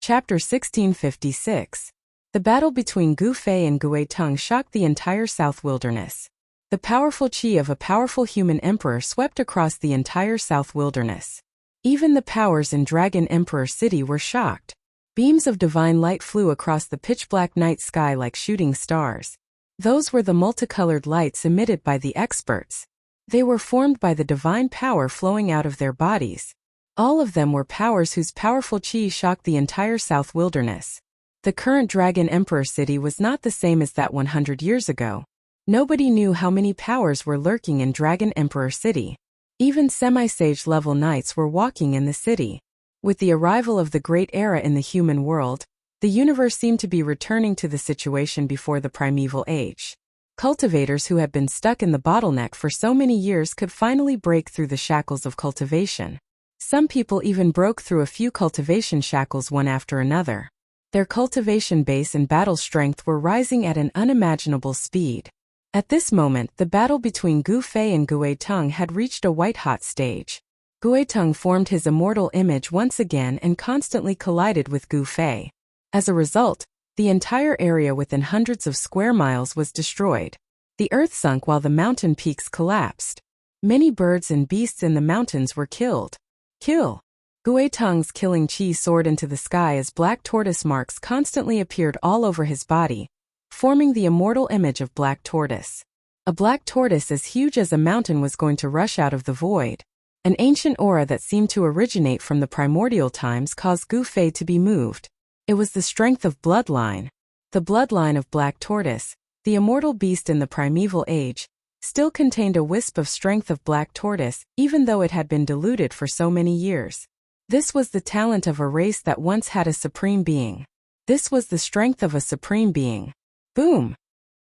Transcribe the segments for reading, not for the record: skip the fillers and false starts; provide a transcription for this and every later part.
Chapter 1656. The battle between Gu Fei and Gui Teng shocked the entire South Wilderness. The powerful qi of a powerful human emperor swept across the entire South Wilderness. Even the powers in Dragon Emperor City were shocked. Beams of divine light flew across the pitch-black night sky like shooting stars. Those were the multicolored lights emitted by the experts. They were formed by the divine power flowing out of their bodies. All of them were powers whose powerful qi shocked the entire South Wilderness. The current Dragon Emperor City was not the same as that 100 years ago. Nobody knew how many powers were lurking in Dragon Emperor City. Even semi-sage level knights were walking in the city. With the arrival of the Great Era in the human world, the universe seemed to be returning to the situation before the primeval age. Cultivators who had been stuck in the bottleneck for so many years could finally break through the shackles of cultivation. Some people even broke through a few cultivation shackles one after another. Their cultivation base and battle strength were rising at an unimaginable speed. At this moment, the battle between Gu Fei and Gui Teng had reached a white-hot stage. Gui Teng formed his immortal image once again and constantly collided with Gu Fei. As a result, the entire area within hundreds of square miles was destroyed. The earth sunk while the mountain peaks collapsed. Many birds and beasts in the mountains were killed. Kill! Gui Teng's killing qi soared into the sky as black tortoise marks constantly appeared all over his body, forming the immortal image of Black Tortoise. A black tortoise as huge as a mountain was going to rush out of the void. An ancient aura that seemed to originate from the primordial times caused Gu Fei to be moved. It was the strength of bloodline. The bloodline of Black Tortoise, the immortal beast in the primeval age, still contained a wisp of strength of Black Tortoise, even though it had been diluted for so many years. This was the talent of a race that once had a supreme being. This was the strength of a supreme being. Boom!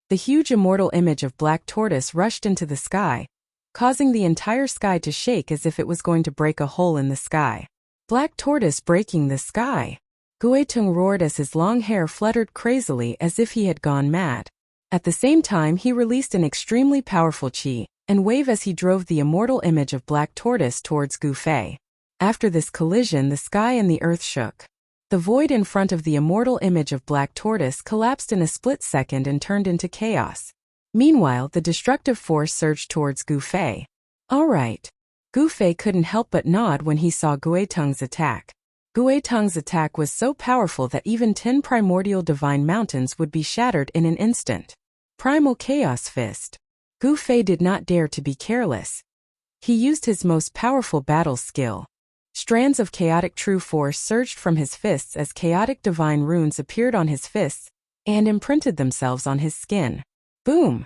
The huge immortal image of Black Tortoise rushed into the sky, causing the entire sky to shake as if it was going to break a hole in the sky. Black Tortoise breaking the sky! Gui Teng roared as his long hair fluttered crazily as if he had gone mad. At the same time, he released an extremely powerful qi and wave as he drove the immortal image of Black Tortoise towards Gu Fei. After this collision, the sky and the earth shook. The void in front of the immortal image of Black Tortoise collapsed in a split second and turned into chaos. Meanwhile, the destructive force surged towards Gu Fei. All right. Gu Fei couldn't help but nod when he saw Gui Teng's attack. Gui Teng's attack was so powerful that even 10 primordial divine mountains would be shattered in an instant. Primal Chaos Fist. Gu Fei did not dare to be careless. He used his most powerful battle skill. Strands of chaotic true force surged from his fists as chaotic divine runes appeared on his fists and imprinted themselves on his skin. Boom!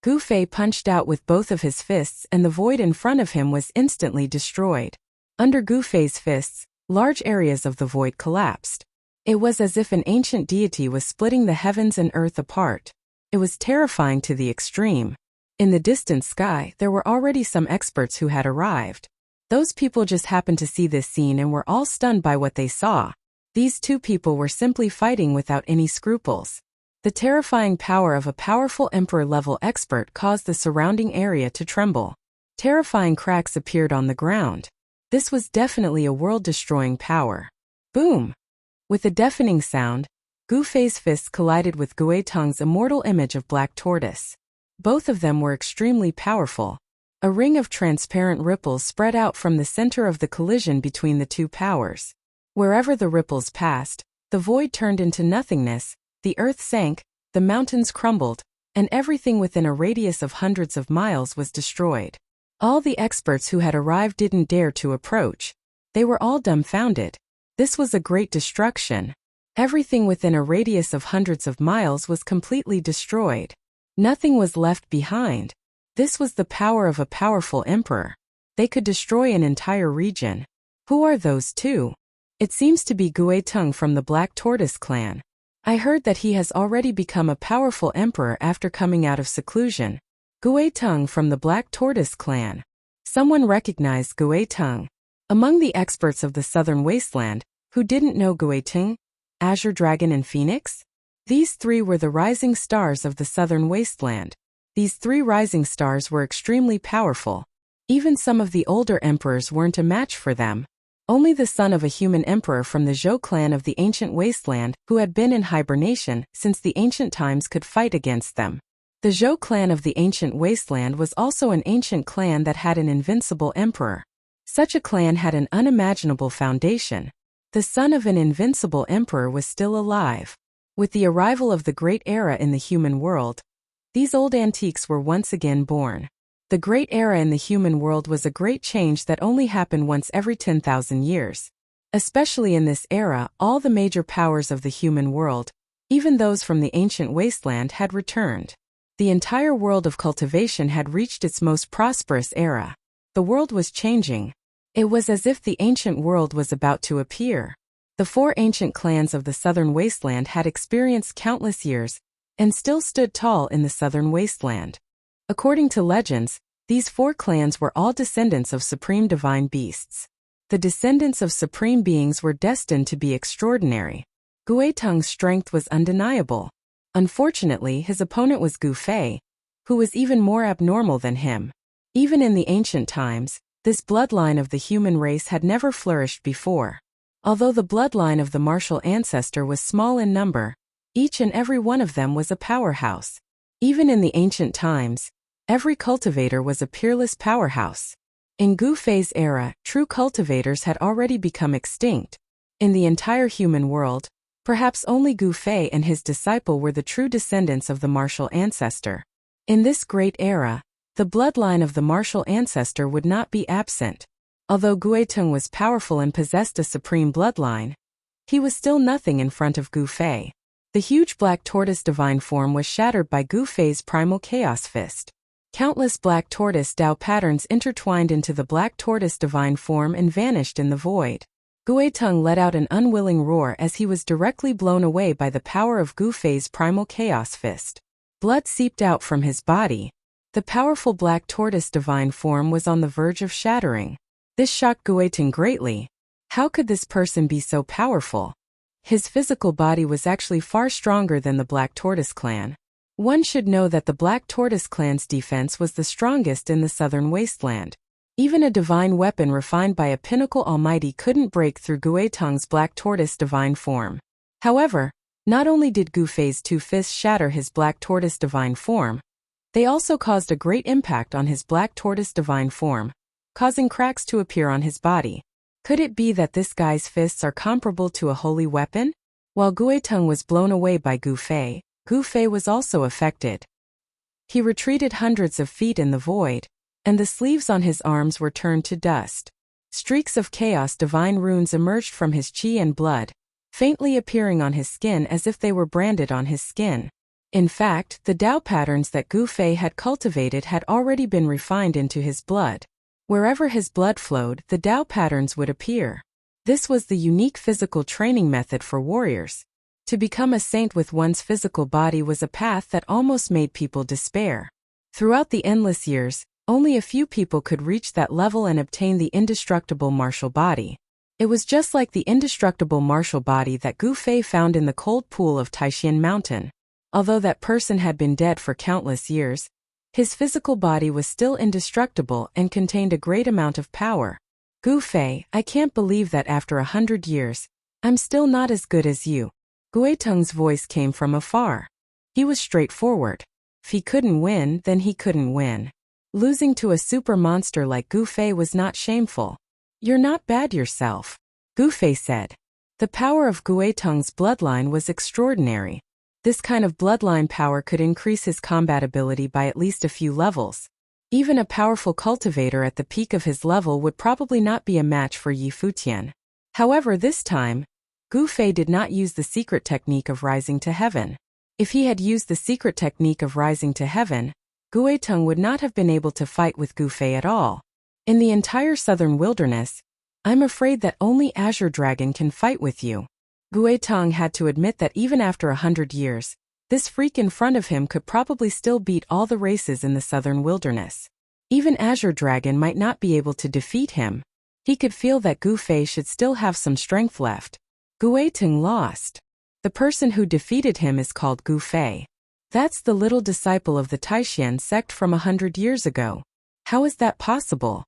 Gu Fei punched out with both of his fists and the void in front of him was instantly destroyed. Under Gu Fei's fists, large areas of the void collapsed. It was as if an ancient deity was splitting the heavens and earth apart. It was terrifying to the extreme. In the distant sky, there were already some experts who had arrived. Those people just happened to see this scene and were all stunned by what they saw. These two people were simply fighting without any scruples. The terrifying power of a powerful emperor-level expert caused the surrounding area to tremble. Terrifying cracks appeared on the ground. This was definitely a world-destroying power. Boom! With a deafening sound, Gu Fei's fists collided with Gui Teng's immortal image of Black Tortoise. Both of them were extremely powerful. A ring of transparent ripples spread out from the center of the collision between the two powers. Wherever the ripples passed, the void turned into nothingness, the earth sank, the mountains crumbled, and everything within a radius of hundreds of miles was destroyed. All the experts who had arrived didn't dare to approach. They were all dumbfounded. This was a great destruction. Everything within a radius of hundreds of miles was completely destroyed. Nothing was left behind. This was the power of a powerful emperor. They could destroy an entire region. Who are those two? It seems to be Gui Teng from the Black Tortoise clan. I heard that he has already become a powerful emperor after coming out of seclusion. Gui Teng from the Black Tortoise clan. Someone recognized Gui Teng. Among the experts of the Southern Wasteland, who didn't know Gui Teng, Azure Dragon and Phoenix? These three were the rising stars of the Southern Wasteland. These three rising stars were extremely powerful. Even some of the older emperors weren't a match for them. Only the son of a human emperor from the Zhou clan of the ancient wasteland, who had been in hibernation since the ancient times, could fight against them. The Zhou clan of the ancient wasteland was also an ancient clan that had an invincible emperor. Such a clan had an unimaginable foundation. The son of an invincible emperor was still alive. With the arrival of the Great Era in the human world, these old antiques were once again born. The Great Era in the human world was a great change that only happened once every 10,000 years. Especially in this era, all the major powers of the human world, even those from the ancient wasteland, had returned. The entire world of cultivation had reached its most prosperous era. The world was changing. It was as if the ancient world was about to appear. The 4 ancient clans of the southern wasteland had experienced countless years, and still stood tall in the southern wasteland. According to legends, these 4 clans were all descendants of supreme divine beasts. The descendants of supreme beings were destined to be extraordinary. Guiteng's strength was undeniable. Unfortunately, his opponent was Gu Fei, who was even more abnormal than him. Even in the ancient times, this bloodline of the human race had never flourished before. Although the bloodline of the martial ancestor was small in number, each and every one of them was a powerhouse. Even in the ancient times, every cultivator was a peerless powerhouse. In Gu Fei's era, true cultivators had already become extinct. In the entire human world, perhaps only Gu Fei and his disciple were the true descendants of the martial ancestor. In this great era, the bloodline of the martial ancestor would not be absent. Although Guiteng was powerful and possessed a supreme bloodline, he was still nothing in front of Gu Fei. The huge black tortoise divine form was shattered by Gu Fei's primal chaos fist. Countless black tortoise Dao patterns intertwined into the black tortoise divine form and vanished in the void. Guiteng let out an unwilling roar as he was directly blown away by the power of Gu Fei's primal chaos fist. Blood seeped out from his body. The powerful black tortoise divine form was on the verge of shattering. This shocked Guiteng greatly. How could this person be so powerful? His physical body was actually far stronger than the Black Tortoise clan. One should know that the Black Tortoise clan's defense was the strongest in the southern wasteland. Even a divine weapon refined by a pinnacle almighty couldn't break through Guiteng's Black Tortoise divine form. However, not only did Gu Fei's 2 fists shatter his Black Tortoise divine form, they also caused a great impact on his Black Tortoise divine form, causing cracks to appear on his body. Could it be that this guy's fists are comparable to a holy weapon? While Guiteng was blown away by Gu Fei was also affected. He retreated hundreds of feet in the void, and the sleeves on his arms were turned to dust. Streaks of chaos divine runes emerged from his chi and blood, faintly appearing on his skin as if they were branded on his skin. In fact, the Dao patterns that Gu Fei had cultivated had already been refined into his blood. Wherever his blood flowed, the Dao patterns would appear. This was the unique physical training method for warriors. To become a saint with one's physical body was a path that almost made people despair. Throughout the endless years, only a few people could reach that level and obtain the indestructible martial body. It was just like the indestructible martial body that Gu Fei found in the cold pool of Taishan Mountain. Although that person had been dead for countless years, his physical body was still indestructible and contained a great amount of power. Gu Fei, I can't believe that after 100 years, I'm still not as good as you. Guiteng's voice came from afar. He was straightforward. If he couldn't win, then he couldn't win. Losing to a super monster like Gu Fei was not shameful. You're not bad yourself, Gu Fei said. The power of Guiteng's bloodline was extraordinary. This kind of bloodline power could increase his combat ability by at least a few levels. Even a powerful cultivator at the peak of his level would probably not be a match for Yi Futian. However, this time, Gu Fei did not use the secret technique of rising to heaven. If he had used the secret technique of rising to heaven, Guiteng would not have been able to fight with Gu Fei at all. In the entire southern wilderness, I'm afraid that only Azure Dragon can fight with you. Guiteng had to admit that even after 100 years, this freak in front of him could probably still beat all the races in the southern wilderness. Even Azure Dragon might not be able to defeat him. He could feel that Gu Fei should still have some strength left. Guiteng lost. The person who defeated him is called Gu Fei. That's the little disciple of the Taishan sect from 100 years ago. How is that possible?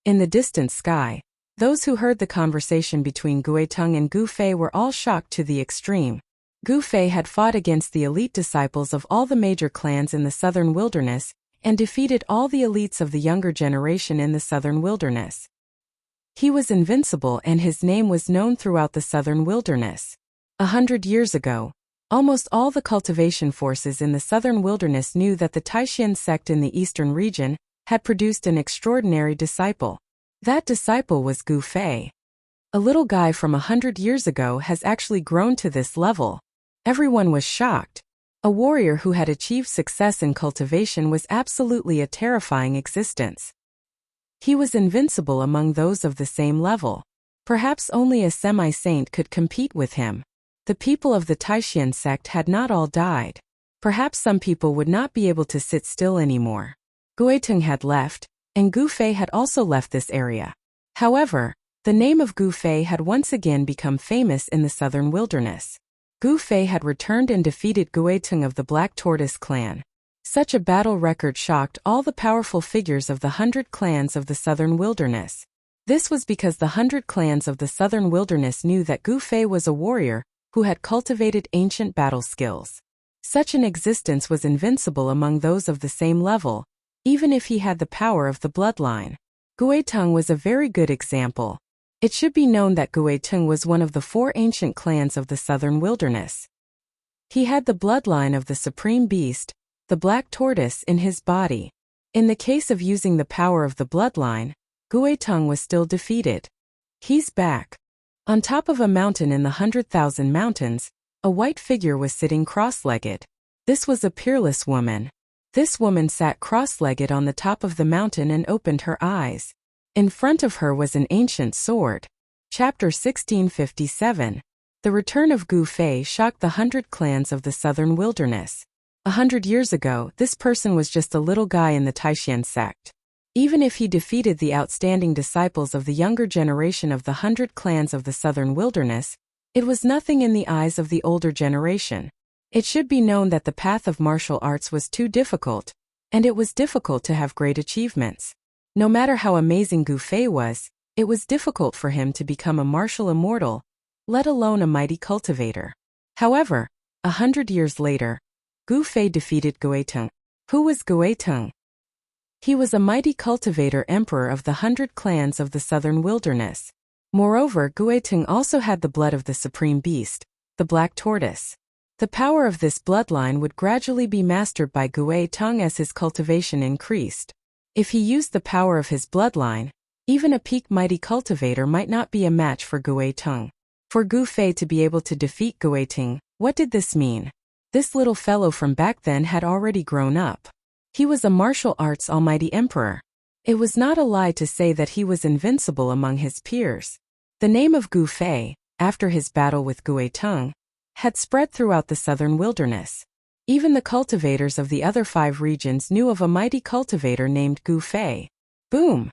In the distant sky, Those who heard the conversation between Guiteng and Gu Fei were all shocked to the extreme. Gu Fei had fought against the elite disciples of all the major clans in the southern wilderness and defeated all the elites of the younger generation in the southern wilderness. He was invincible and his name was known throughout the southern wilderness. 100 years ago, almost all the cultivation forces in the southern wilderness knew that the Taishan sect in the eastern region had produced an extraordinary disciple. That disciple was Gu Fei. A little guy from 100 years ago has actually grown to this level. Everyone was shocked. A warrior who had achieved success in cultivation was absolutely a terrifying existence. He was invincible among those of the same level. Perhaps only a semi-saint could compete with him. The people of the Taishan sect had not all died. Perhaps some people would not be able to sit still anymore. Guiteng had left, and Gu Fei had also left this area. However, the name of Gu Fei had once again become famous in the southern wilderness. Gu Fei had returned and defeated Guiteng of the Black Tortoise clan. Such a battle record shocked all the powerful figures of the 100 clans of the southern wilderness. This was because the 100 clans of the southern wilderness knew that Gu Fei was a warrior who had cultivated ancient battle skills. Such an existence was invincible among those of the same level, even if he had the power of the bloodline. Guiteng was a very good example. It should be known that Guiteng was one of the 4 ancient clans of the southern wilderness. He had the bloodline of the supreme beast, the black tortoise, in his body. In the case of using the power of the bloodline, Guiteng was still defeated. He's back. On top of a mountain in the 100,000 mountains, a white figure was sitting cross-legged. This was a peerless woman. This woman sat cross-legged on the top of the mountain and opened her eyes. In front of her was an ancient sword. Chapter 1657. The return of Gu Fei shocked the 100 clans of the southern wilderness. 100 years ago, this person was just a little guy in the Taishan sect. Even if he defeated the outstanding disciples of the younger generation of the 100 clans of the southern wilderness, it was nothing in the eyes of the older generation. It should be known that the path of martial arts was too difficult, and it was difficult to have great achievements. No matter how amazing Gu Fei was, it was difficult for him to become a martial immortal, let alone a mighty cultivator. However, 100 years later, Gu Fei defeated Guiteng. Who was Guiteng? He was a mighty cultivator emperor of the 100 clans of the southern wilderness. Moreover, Guiteng also had the blood of the supreme beast, the black tortoise. The power of this bloodline would gradually be mastered by Guiteng as his cultivation increased. If he used the power of his bloodline, even a peak mighty cultivator might not be a match for Guiteng. For Gu Fei to be able to defeat Guiteng, what did this mean? This little fellow from back then had already grown up. He was a martial arts almighty emperor. It was not a lie to say that he was invincible among his peers. The name of Gu Fei, after his battle with Guiteng, had spread throughout the southern wilderness. Even the cultivators of the other 5 regions knew of a mighty cultivator named Gu Fei. Boom!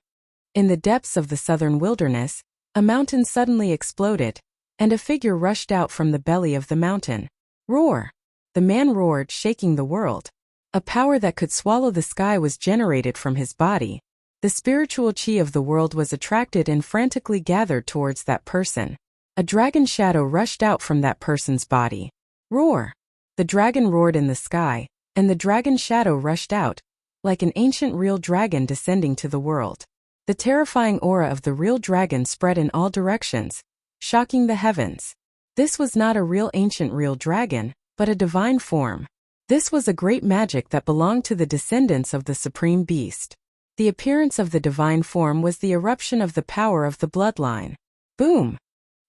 In the depths of the southern wilderness, a mountain suddenly exploded, and a figure rushed out from the belly of the mountain. Roar! The man roared, shaking the world. A power that could swallow the sky was generated from his body. The spiritual chi of the world was attracted and frantically gathered towards that person. A dragon shadow rushed out from that person's body. Roar! The dragon roared in the sky, and the dragon shadow rushed out, like an ancient real dragon descending to the world. The terrifying aura of the real dragon spread in all directions, shocking the heavens. This was not a real ancient real dragon, but a divine form. This was a great magic that belonged to the descendants of the supreme beast. The appearance of the divine form was the eruption of the power of the bloodline. Boom!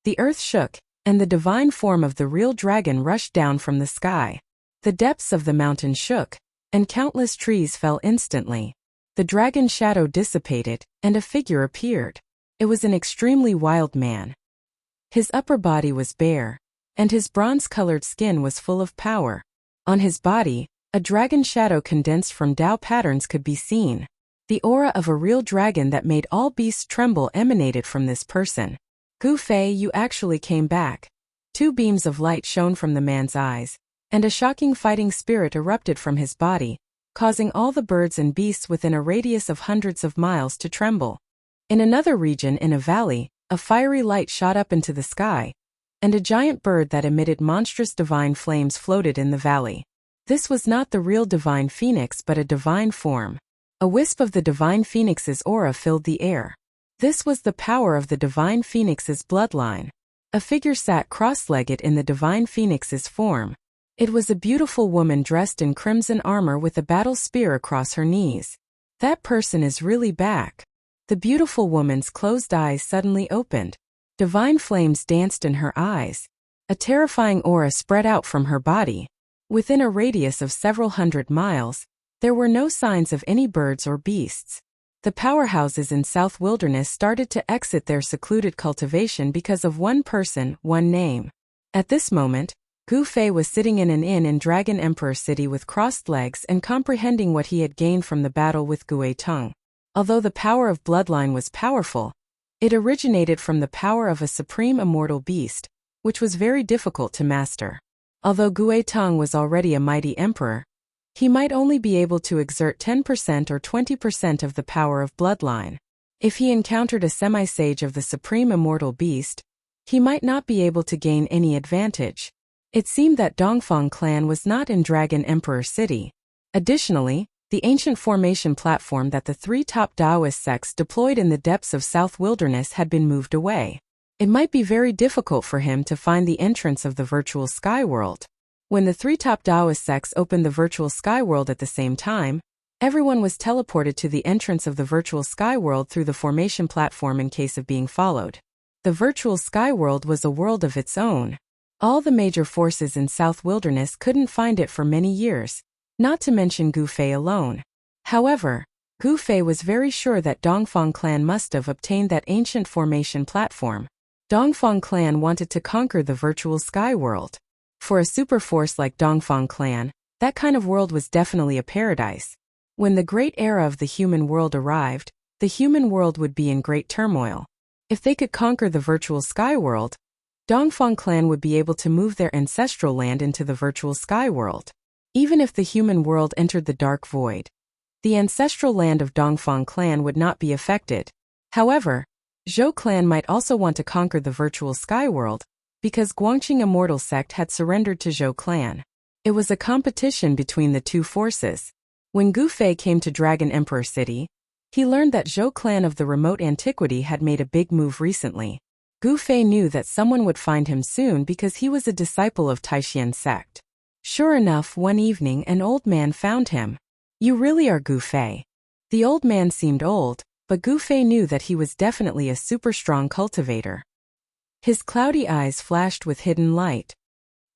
The earth shook, and the divine form of the real dragon rushed down from the sky. The depths of the mountain shook, and countless trees fell instantly. The dragon shadow dissipated, and a figure appeared. It was an extremely wild man. His upper body was bare, and his bronze-colored skin was full of power. On his body, a dragon shadow condensed from Tao patterns could be seen. The aura of a real dragon that made all beasts tremble emanated from this person. Gu Fei, you actually came back. 2 beams of light shone from the man's eyes, and a shocking fighting spirit erupted from his body, causing all the birds and beasts within a radius of hundreds of miles to tremble. In another region in a valley, a fiery light shot up into the sky, and a giant bird that emitted monstrous divine flames floated in the valley. This was not the real divine phoenix but a divine form. A wisp of the divine phoenix's aura filled the air. This was the power of the divine phoenix's bloodline. A figure sat cross-legged in the divine phoenix's form. It was a beautiful woman dressed in crimson armor with a battle spear across her knees. That person is really back. The beautiful woman's closed eyes suddenly opened. Divine flames danced in her eyes. A terrifying aura spread out from her body. Within a radius of several hundred miles, there were no signs of any birds or beasts. The powerhouses in South Wilderness started to exit their secluded cultivation because of one person, one name. At this moment, Gu Fei was sitting in an inn in Dragon Emperor City with crossed legs and comprehending what he had gained from the battle with Gui Tong. Although the power of bloodline was powerful, it originated from the power of a supreme immortal beast, which was very difficult to master. Although Gui Tong was already a mighty emperor, he might only be able to exert 10% or 20% of the power of bloodline. If he encountered a semi-sage of the supreme immortal beast, he might not be able to gain any advantage. It seemed that Dongfang clan was not in Dragon Emperor City. Additionally, the ancient formation platform that the three top Taoist sects deployed in the depths of South Wilderness had been moved away. It might be very difficult for him to find the entrance of the virtual sky world. When the three top Taoist sects opened the virtual sky world at the same time, everyone was teleported to the entrance of the virtual sky world through the formation platform in case of being followed. The virtual sky world was a world of its own. All the major forces in South Wilderness couldn't find it for many years, not to mention Gu Fei alone. However, Gu Fei was very sure that Dongfang clan must have obtained that ancient formation platform. Dongfang clan wanted to conquer the virtual sky world. For a super force like Dongfang clan, that kind of world was definitely a paradise. When the great era of the human world arrived, the human world would be in great turmoil. If they could conquer the virtual sky world, Dongfang clan would be able to move their ancestral land into the virtual sky world. Even if the human world entered the dark void, the ancestral land of Dongfang clan would not be affected. However, Zhou clan might also want to conquer the virtual sky world, because Guangqing Immortal Sect had surrendered to Zhou clan. It was a competition between the two forces. When Gu Fei came to Dragon Emperor City, he learned that Zhou clan of the remote antiquity had made a big move recently. Gu Fei knew that someone would find him soon because he was a disciple of Taishan sect. Sure enough, one evening an old man found him. "You really are Gu Fei." The old man seemed old, but Gu Fei knew that he was definitely a super strong cultivator. His cloudy eyes flashed with hidden light.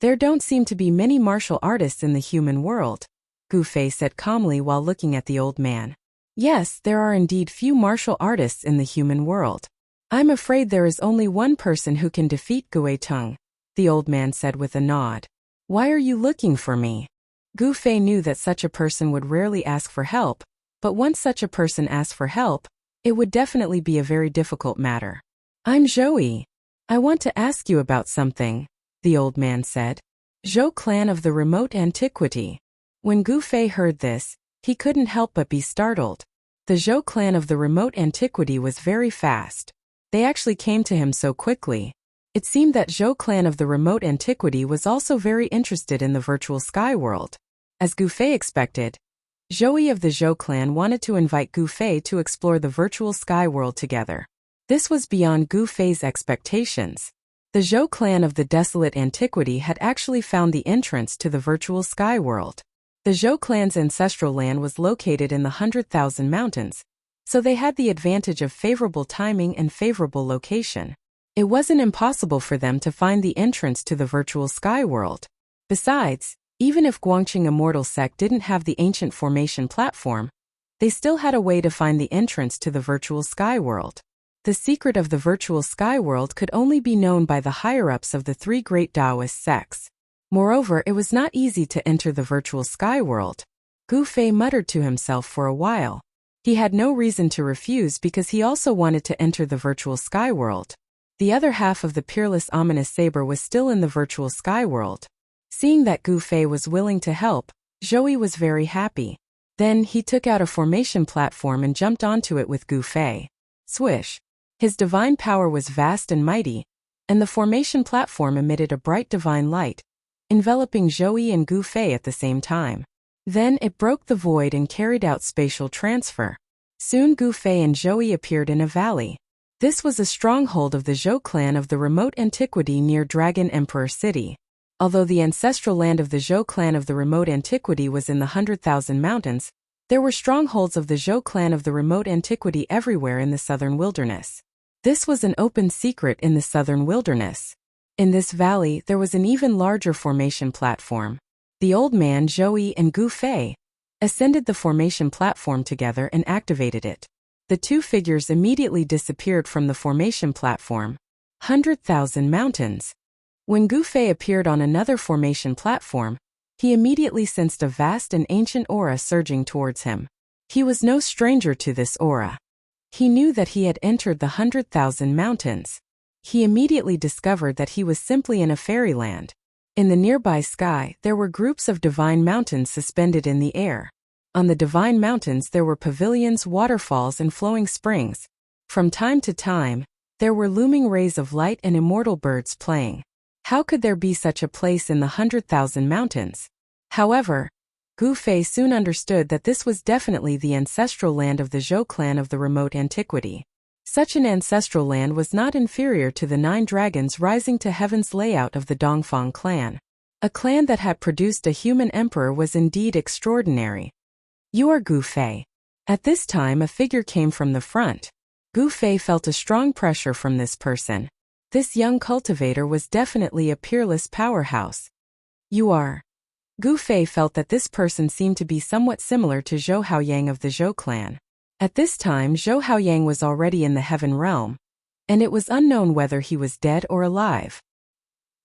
"There don't seem to be many martial artists in the human world," Gu Fei said calmly while looking at the old man. "Yes, there are indeed few martial artists in the human world. I'm afraid there is only one person who can defeat Gui Tong," the old man said with a nod. "Why are you looking for me?" Gu Fei knew that such a person would rarely ask for help, but once such a person asked for help, it would definitely be a very difficult matter. "I'm Zhou. I want to ask you about something," the old man said. "Zhou clan of the remote antiquity." When Gu Fei heard this, he couldn't help but be startled. The Zhou clan of the remote antiquity was very fast. They actually came to him so quickly. It seemed that Zhou clan of the remote antiquity was also very interested in the virtual sky world. As Gu Fei expected, Zhou of the Zhou clan wanted to invite Gu Fei to explore the virtual sky world together. This was beyond Gu Fei's expectations. The Zhou clan of the desolate antiquity had actually found the entrance to the virtual sky world. The Zhou clan's ancestral land was located in the 100,000 mountains, so they had the advantage of favorable timing and favorable location. It wasn't impossible for them to find the entrance to the virtual sky world. Besides, even if Guangqing Immortal Sect didn't have the ancient formation platform, they still had a way to find the entrance to the virtual sky world. The secret of the virtual sky world could only be known by the higher-ups of the three great Taoist sects. Moreover, it was not easy to enter the virtual sky world. Gu Fei muttered to himself for a while. He had no reason to refuse because he also wanted to enter the virtual sky world. The other half of the peerless ominous saber was still in the virtual sky world. Seeing that Gu Fei was willing to help, Zhou was very happy. Then he took out a formation platform and jumped onto it with Gu Fei. Swish. His divine power was vast and mighty, and the formation platform emitted a bright divine light, enveloping Zhou and Gu Fei at the same time. Then it broke the void and carried out spatial transfer. Soon Gu Fei and Zhou appeared in a valley. This was a stronghold of the Zhou clan of the remote antiquity near Dragon Emperor City. Although the ancestral land of the Zhou clan of the remote antiquity was in the 100,000 mountains, there were strongholds of the Zhou clan of the remote antiquity everywhere in the southern wilderness. This was an open secret in the southern wilderness. In this valley there was an even larger formation platform. The old man Zhou and Gu Fei ascended the formation platform together and activated it. The two figures immediately disappeared from the formation platform. 100,000 mountains. When Gu Fei appeared on another formation platform, he immediately sensed a vast and ancient aura surging towards him. He was no stranger to this aura. He knew that he had entered the 100,000 mountains. He immediately discovered that he was simply in a fairyland. In the nearby sky, there were groups of divine mountains suspended in the air. On the divine mountains there were pavilions, waterfalls, and flowing springs. From time to time, there were looming rays of light and immortal birds playing. How could there be such a place in the 100,000 mountains? However, Gu Fei soon understood that this was definitely the ancestral land of the Zhou clan of the remote antiquity. Such an ancestral land was not inferior to the 9 dragons rising to heaven's layout of the Dongfang clan. A clan that had produced a human emperor was indeed extraordinary. You are Gu Fei. At this time a figure came from the front. Gu Fei felt a strong pressure from this person. This young cultivator was definitely a peerless powerhouse. You are. Gu Fei felt that this person seemed to be somewhat similar to Zhou Haoyang of the Zhou clan. At this time Zhou Haoyang was already in the heaven realm, and it was unknown whether he was dead or alive.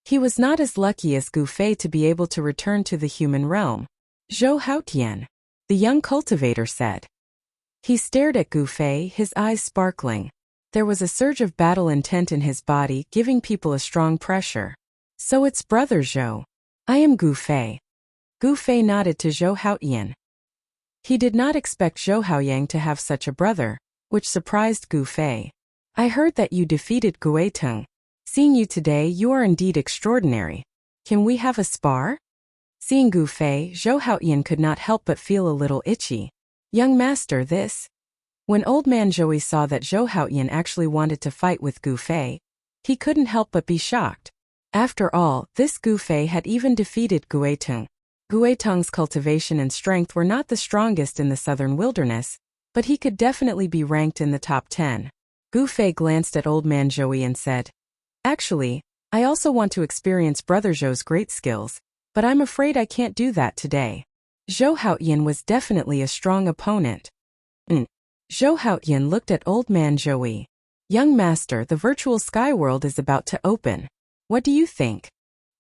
He was not as lucky as Gu Fei to be able to return to the human realm. Zhou Haotian, the young cultivator said. He stared at Gu Fei, his eyes sparkling. There was a surge of battle intent in his body, giving people a strong pressure. So it's brother Zhou. I am Gu Fei. Gu Fei nodded to Zhou Haotian. He did not expect Zhou Haoyang to have such a brother, which surprised Gu Fei. I heard that you defeated Gueteng. Seeing you today, you are indeed extraordinary. Can we have a spar? Seeing Gu Fei, Zhou Haotian could not help but feel a little itchy. Young master, this. When old man Zhou saw that Zhou Haotian actually wanted to fight with Gu Fei, he couldn't help but be shocked. After all, this Gu Fei had even defeated Gueteng. Gueteng's cultivation and strength were not the strongest in the southern wilderness, but he could definitely be ranked in the top 10. Gu Fei glanced at old man Zhou and said, Actually, I also want to experience brother Zhou's great skills, but I'm afraid I can't do that today. Zhou Haotian was definitely a strong opponent. Zhou Haotian looked at old man Zhou. Young master, the virtual sky world is about to open. What do you think?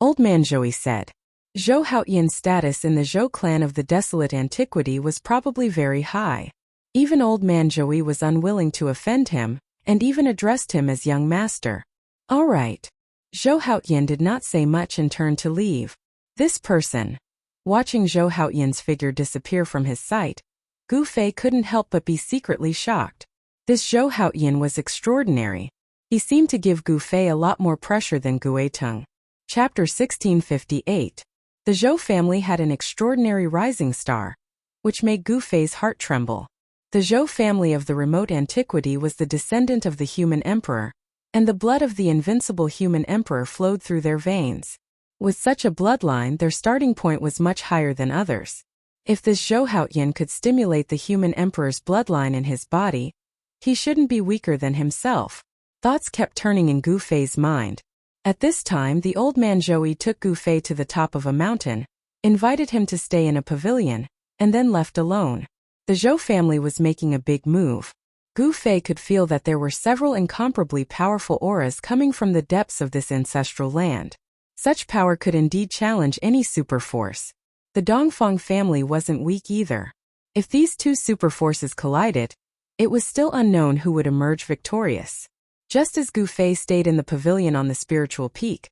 Old man Zhou said. Zhou Haotian's status in the Zhou clan of the desolate antiquity was probably very high. Even old man Zhou was unwilling to offend him, and even addressed him as young master. All right. Zhou Haotian did not say much and turned to leave. This person. Watching Zhou Haotian's figure disappear from his sight, Gu Fei couldn't help but be secretly shocked. This Zhou Haotian was extraordinary. He seemed to give Gu Fei a lot more pressure than Gueteng. Chapter 1658. The Zhou family had an extraordinary rising star, which made Gu Fei's heart tremble. The Zhou family of the remote antiquity was the descendant of the human emperor, and the blood of the invincible human emperor flowed through their veins. With such a bloodline, their starting point was much higher than others. If this Zhou Haotian could stimulate the human emperor's bloodline in his body, he shouldn't be weaker than himself. Thoughts kept turning in Gu Fei's mind. At this time the old man Zhou took Gu Fei to the top of a mountain, invited him to stay in a pavilion, and then left alone. The Zhou family was making a big move. Gu Fei could feel that there were several incomparably powerful auras coming from the depths of this ancestral land. Such power could indeed challenge any super force. The Dongfang family wasn't weak either. If these two super forces collided, it was still unknown who would emerge victorious. Just as Gu Fei stayed in the pavilion on the spiritual peak,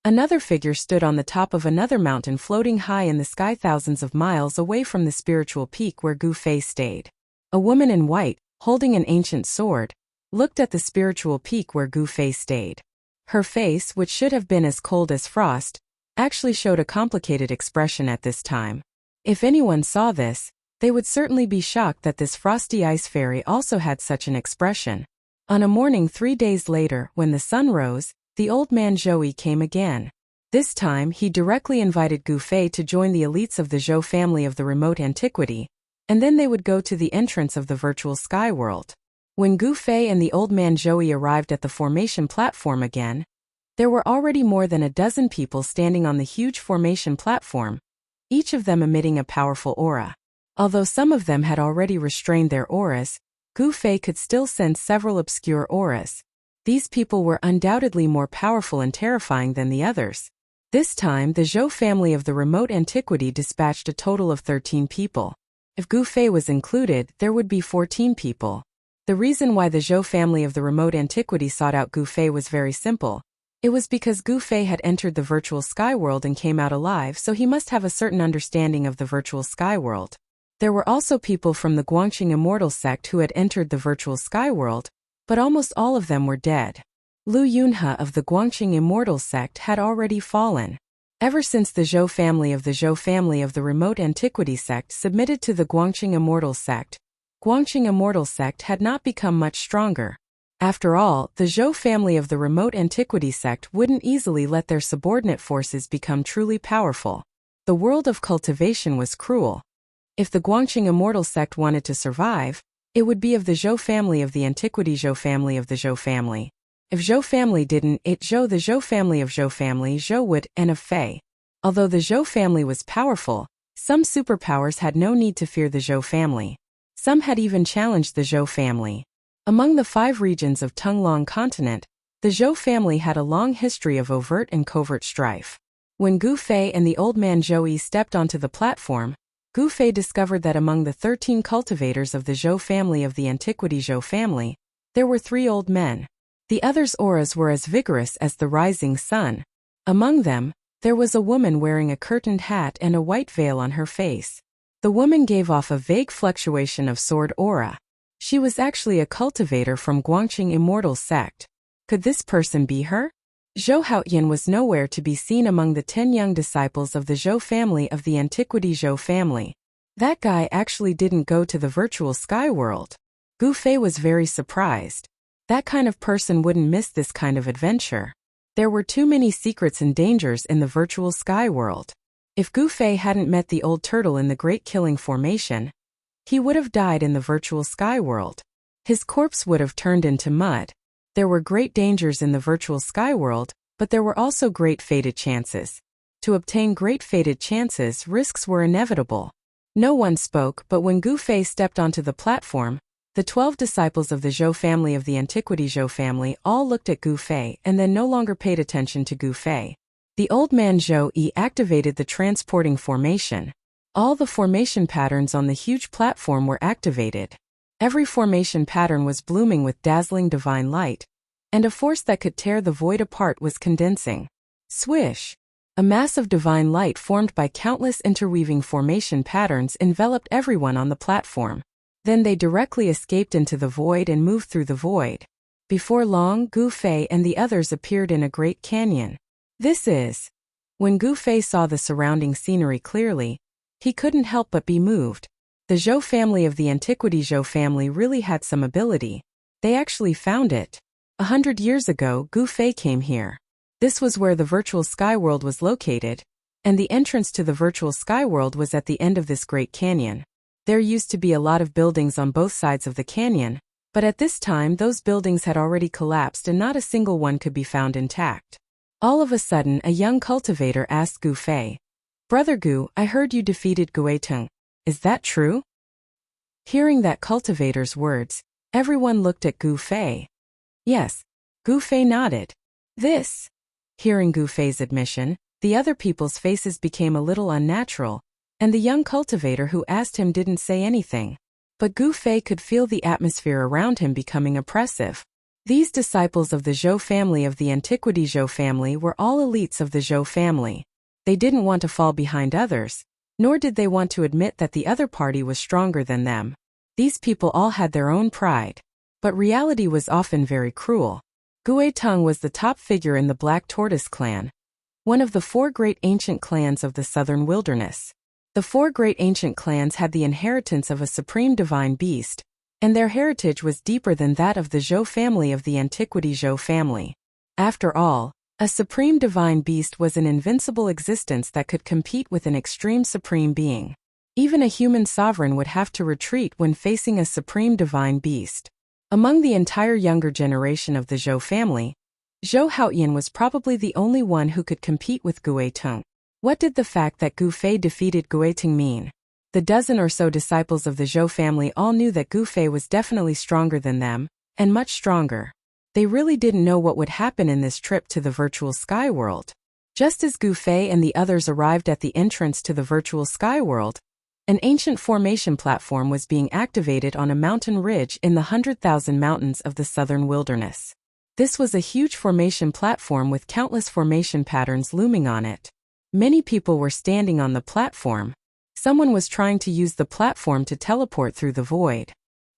another figure stood on the top of another mountain floating high in the sky thousands of miles away from the spiritual peak where Gu Fei stayed. A woman in white, holding an ancient sword, looked at the spiritual peak where Gu Fei stayed. Her face, which should have been as cold as frost, actually showed a complicated expression at this time. If anyone saw this, they would certainly be shocked that this frosty ice fairy also had such an expression. On a morning 3 days later, when the sun rose, the old man Zhou came again. This time he directly invited Gu Fei to join the elites of the Zhou family of the remote antiquity, and then they would go to the entrance of the virtual sky world. When Gu Fei and the old man Zhou arrived at the formation platform again, there were already more than a dozen people standing on the huge formation platform, each of them emitting a powerful aura. Although some of them had already restrained their auras, Gu Fei could still sense several obscure auras. These people were undoubtedly more powerful and terrifying than the others. This time, the Zhou family of the remote antiquity dispatched a total of 13 people. If Gu Fei was included, there would be 14 people. The reason why the Zhou family of the remote antiquity sought out Gu Fei was very simple. It was because Gu Fei had entered the virtual sky world and came out alive, so he must have a certain understanding of the virtual sky world. There were also people from the Guangqing immortal sect who had entered the virtual sky world, but almost all of them were dead. Lu Yunhe of the Guangqing immortal sect had already fallen. Ever since the Zhou family of the remote antiquity sect submitted to the Guangqing immortal sect, Guangqing immortal sect had not become much stronger. After all, the Zhou family of the remote antiquity sect wouldn't easily let their subordinate forces become truly powerful. The world of cultivation was cruel. If the Guangqing immortal sect wanted to survive, it would be of the Zhou family of the antiquity Zhou family of the Zhou family. If Zhou family didn't, the Zhou family of Zhou family Zhou would, and of Fei. Although the Zhou family was powerful, some superpowers had no need to fear the Zhou family. Some had even challenged the Zhou family. Among the 5 regions of Tunglong continent, the Zhou family had a long history of overt and covert strife. When Gu Fei and the old man Zhou stepped onto the platform, Gu Fei discovered that among the 13 cultivators of the Zhou family of the antiquity Zhou family, there were 3 old men. The others' auras were as vigorous as the rising sun. Among them, there was a woman wearing a curtained hat and a white veil on her face. The woman gave off a vague fluctuation of sword aura. She was actually a cultivator from Guangqing immortal sect. Could this person be her? Zhou Haoyan was nowhere to be seen among the 10 young disciples of the Zhou family of the antiquity Zhou family. That guy actually didn't go to the virtual sky world. Gu Fei was very surprised. That kind of person wouldn't miss this kind of adventure. There were too many secrets and dangers in the virtual sky world. If Gu Fei hadn't met the old turtle in the Great Killing Formation, he would have died in the virtual sky world. His corpse would have turned into mud. There were great dangers in the virtual sky world, but there were also great fated chances. To obtain great fated chances, risks were inevitable. No one spoke, but when Gu Fei stepped onto the platform, the 12 disciples of the Zhou family of the antiquity Zhou family all looked at Gu Fei and then no longer paid attention to Gu Fei. The old man Zhou activated the transporting formation. All the formation patterns on the huge platform were activated. Every formation pattern was blooming with dazzling divine light, and a force that could tear the void apart was condensing. Swish! A mass of divine light formed by countless interweaving formation patterns enveloped everyone on the platform. Then they directly escaped into the void and moved through the void. Before long, Gu Fei and the others appeared in a great canyon. When Gu Fei saw the surrounding scenery clearly, he couldn't help but be moved. The Zhou family of the antiquity Zhou family really had some ability. They actually found it. 100 years ago, Gu Fei came here. This was where the virtual sky world was located, and the entrance to the virtual sky world was at the end of this great canyon. There used to be a lot of buildings on both sides of the canyon, but at this time those buildings had already collapsed and not a single one could be found intact. All of a sudden, a young cultivator asked Gu Fei, "Brother Gu, I heard you defeated Gueteng. Is that true?" Hearing that cultivator's words, everyone looked at Gu Fei. Yes, Gu Fei nodded. Hearing Gu Fei's admission, the other people's faces became a little unnatural, and the young cultivator who asked him didn't say anything. But Gu Fei could feel the atmosphere around him becoming oppressive. These disciples of the Zhou family of the antiquity Zhou family were all elites of the Zhou family. They didn't want to fall behind others, nor did they want to admit that the other party was stronger than them. These people all had their own pride. But reality was often very cruel. Gui Tung was the top figure in the Black Tortoise clan, one of the 4 great ancient clans of the southern wilderness. The 4 great ancient clans had the inheritance of a supreme divine beast, and their heritage was deeper than that of the Zhou family of the antiquity Zhou family. After all, a supreme divine beast was an invincible existence that could compete with an extreme supreme being. Even a human sovereign would have to retreat when facing a supreme divine beast. Among the entire younger generation of the Zhou family, Zhou Haoyan was probably the only one who could compete with Gui Tung. What did the fact that Gu Fei defeated Gui Tung mean? The dozen or so disciples of the Zhou family all knew that Gu Fei was definitely stronger than them, and much stronger. They really didn't know what would happen in this trip to the virtual sky world. Just as Gu Fei and the others arrived at the entrance to the virtual sky world, an ancient formation platform was being activated on a mountain ridge in the 100,000 mountains of the southern wilderness. This was a huge formation platform with countless formation patterns looming on it. Many people were standing on the platform. Someone was trying to use the platform to teleport through the void.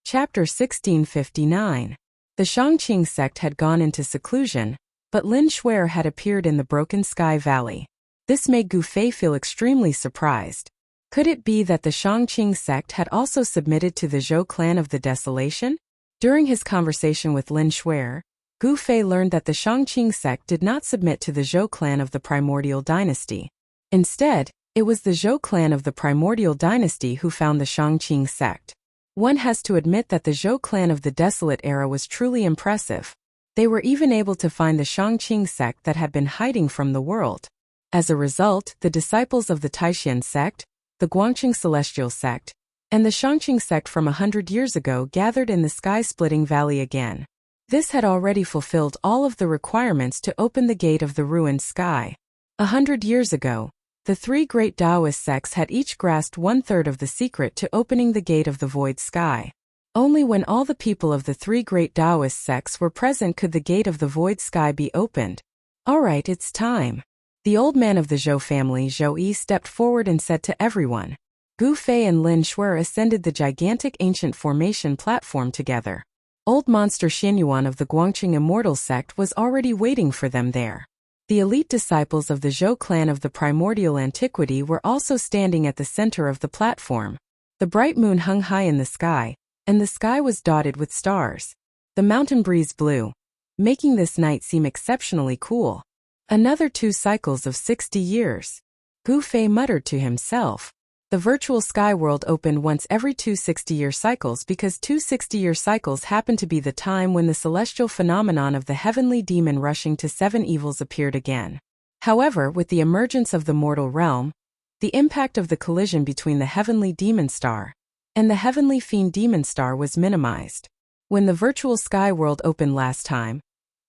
Chapter 1659. The Shangqing sect had gone into seclusion, but Lin Shuer had appeared in the Broken Sky Valley. This made Gu Fei feel extremely surprised. Could it be that the Shangqing sect had also submitted to the Zhou clan of the Desolation? During his conversation with Lin Shuer, Gu Fei learned that the Shangqing sect did not submit to the Zhou clan of the Primordial Dynasty. Instead, it was the Zhou clan of the Primordial Dynasty who found the Shangqing sect. One has to admit that the Zhou clan of the Desolate era was truly impressive. They were even able to find the Shangqing sect that had been hiding from the world. As a result, the disciples of the Taishan sect, the Guangqing Celestial sect, and the Shangqing sect from 100 years ago gathered in the sky-splitting valley again. This had already fulfilled all of the requirements to open the gate of the ruined sky. 100 years ago, the 3 great Taoist sects had each grasped 1/3 of the secret to opening the gate of the void sky. Only when all the people of the 3 great Taoist sects were present could the gate of the void sky be opened. Alright, it's time. The old man of the Zhou family, Zhou Yi, stepped forward and said to everyone. Gu Fei and Lin Shuer ascended the gigantic ancient formation platform together. Old monster Xianyuan of the Guangqing Immortal sect was already waiting for them there. The elite disciples of the Zhou clan of the primordial antiquity were also standing at the center of the platform. The bright moon hung high in the sky, and the sky was dotted with stars. The mountain breeze blew, making this night seem exceptionally cool. Another 2 cycles of 60 years. Gu Fei muttered to himself. The virtual sky world opened once every 2 60-year cycles because 2 60-year cycles happened to be the time when the celestial phenomenon of the heavenly demon rushing to 7 evils appeared again. However, with the emergence of the mortal realm, the impact of the collision between the heavenly demon star and the heavenly fiend demon star was minimized. When the virtual sky world opened last time,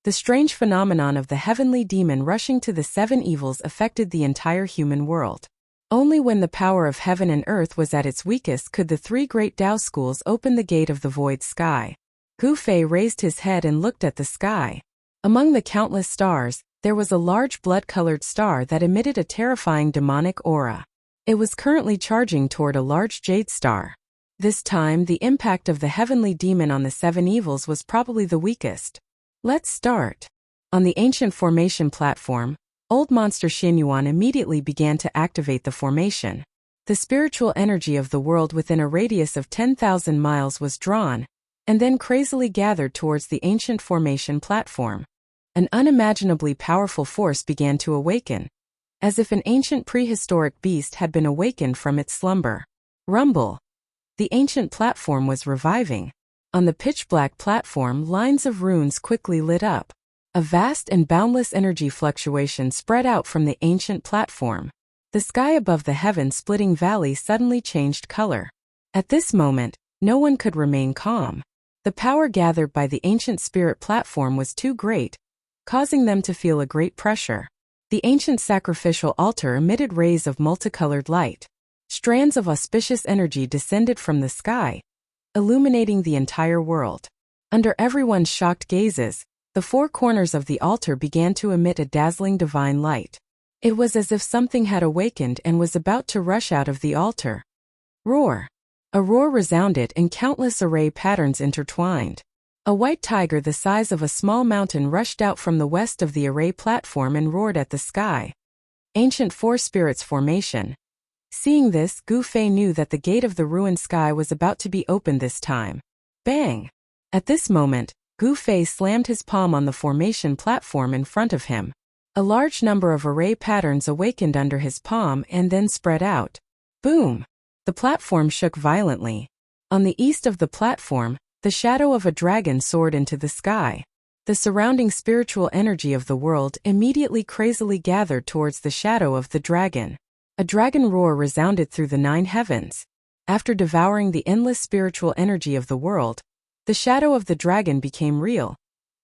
the strange phenomenon of the heavenly demon rushing to the 7 evils affected the entire human world. Only when the power of heaven and earth was at its weakest could the 3 great Tao schools open the gate of the void sky. Gu Fei raised his head and looked at the sky. Among the countless stars, there was a large blood-colored star that emitted a terrifying demonic aura. It was currently charging toward a large jade star. This time, the impact of the heavenly demon on the 7 evils was probably the weakest. Let's start. On the ancient formation platform, old monster Xianyuan immediately began to activate the formation. The spiritual energy of the world within a radius of 10,000 miles was drawn, and then crazily gathered towards the ancient formation platform. An unimaginably powerful force began to awaken, as if an ancient prehistoric beast had been awakened from its slumber. Rumble. The ancient platform was reviving. On the pitch-black platform, lines of runes quickly lit up. A vast and boundless energy fluctuation spread out from the ancient platform. The sky above the heaven-splitting valley suddenly changed color. At this moment, no one could remain calm. The power gathered by the ancient spirit platform was too great, causing them to feel a great pressure. The ancient sacrificial altar emitted rays of multicolored light. Strands of auspicious energy descended from the sky, illuminating the entire world. Under everyone's shocked gazes, the 4 corners of the altar began to emit a dazzling divine light. It was as if something had awakened and was about to rush out of the altar. Roar! A roar resounded and countless array patterns intertwined. A white tiger the size of a small mountain rushed out from the west of the array platform and roared at the sky. Ancient Four Spirits Formation. Seeing this, Gu Fei knew that the gate of the ruined sky was about to be opened this time. Bang! At this moment, Gu Fei slammed his palm on the formation platform in front of him. A large number of array patterns awakened under his palm and then spread out. Boom! The platform shook violently. On the east of the platform, the shadow of a dragon soared into the sky. The surrounding spiritual energy of the world immediately crazily gathered towards the shadow of the dragon. A dragon roar resounded through the 9 heavens. After devouring the endless spiritual energy of the world, the shadow of the dragon became real,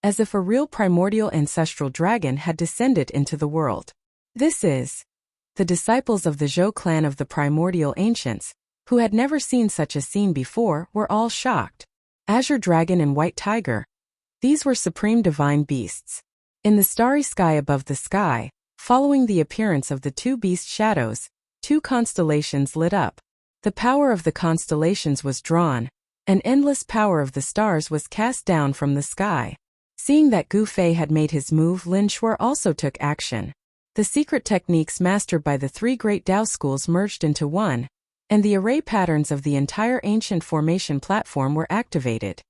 as if a real primordial ancestral dragon had descended into the world. This is the disciples of the Zhou clan of the primordial ancients, who had never seen such a scene before, were all shocked. Azure Dragon and White Tiger. These were supreme divine beasts. In the starry sky above the sky, following the appearance of the 2 beast shadows, 2 constellations lit up. The power of the constellations was drawn. An endless power of the stars was cast down from the sky. Seeing that Gu Fei had made his move, Lin Shuo also took action. The secret techniques mastered by the 3 great Dao schools merged into one, and the array patterns of the entire ancient formation platform were activated.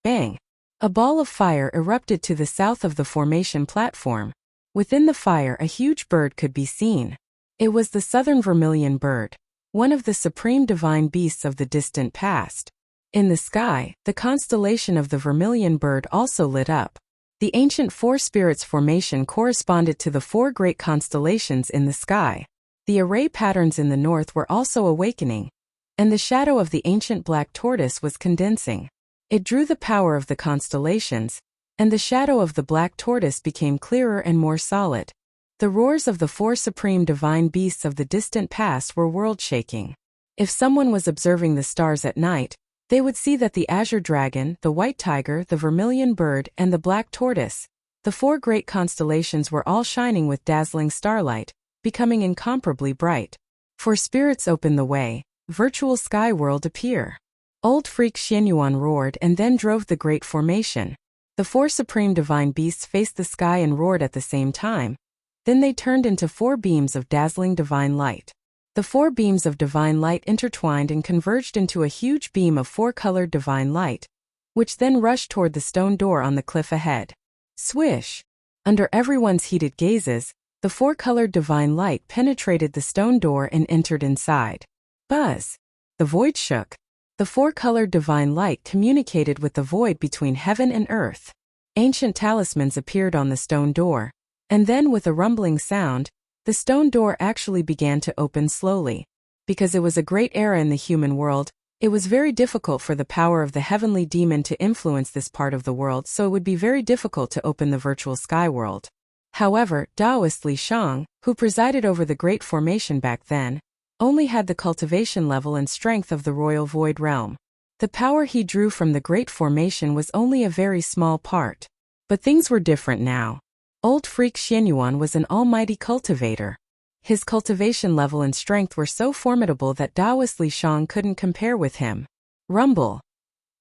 Bang! A ball of fire erupted to the south of the formation platform. Within the fire, a huge bird could be seen. It was the southern vermilion bird, one of the supreme divine beasts of the distant past. In the sky, the constellation of the vermilion bird also lit up. The ancient Four Spirits Formation corresponded to the 4 great constellations in the sky. The array patterns in the north were also awakening, and the shadow of the ancient black tortoise was condensing. It drew the power of the constellations, and the shadow of the black tortoise became clearer and more solid. The roars of the 4 supreme divine beasts of the distant past were world-shaking. If someone was observing the stars at night, they would see that the azure dragon, the white tiger, the vermilion bird, and the black tortoise, the 4 great constellations, were all shining with dazzling starlight, becoming incomparably bright. For spirits open the way, virtual sky world appear. Old freak Xianyuan roared and then drove the great formation. The 4 supreme divine beasts faced the sky and roared at the same time. Then they turned into 4 beams of dazzling divine light. The 4 beams of divine light intertwined and converged into a huge beam of 4-colored divine light, which then rushed toward the stone door on the cliff ahead. Swish! Under everyone's heated gazes, the 4-colored divine light penetrated the stone door and entered inside. Buzz! The void shook. The 4-colored divine light communicated with the void between heaven and earth. Ancient talismans appeared on the stone door, and then with a rumbling sound, the stone door actually began to open slowly. Because it was a great era in the human world, it was very difficult for the power of the heavenly demon to influence this part of the world, so it would be very difficult to open the virtual sky world. However, Taoist Li Shang, who presided over the great formation back then, only had the cultivation level and strength of the royal void realm. The power he drew from the great formation was only a very small part. But things were different now. Old freak Xianyuan was an almighty cultivator. His cultivation level and strength were so formidable that Taoist Li Shang couldn't compare with him. Rumble!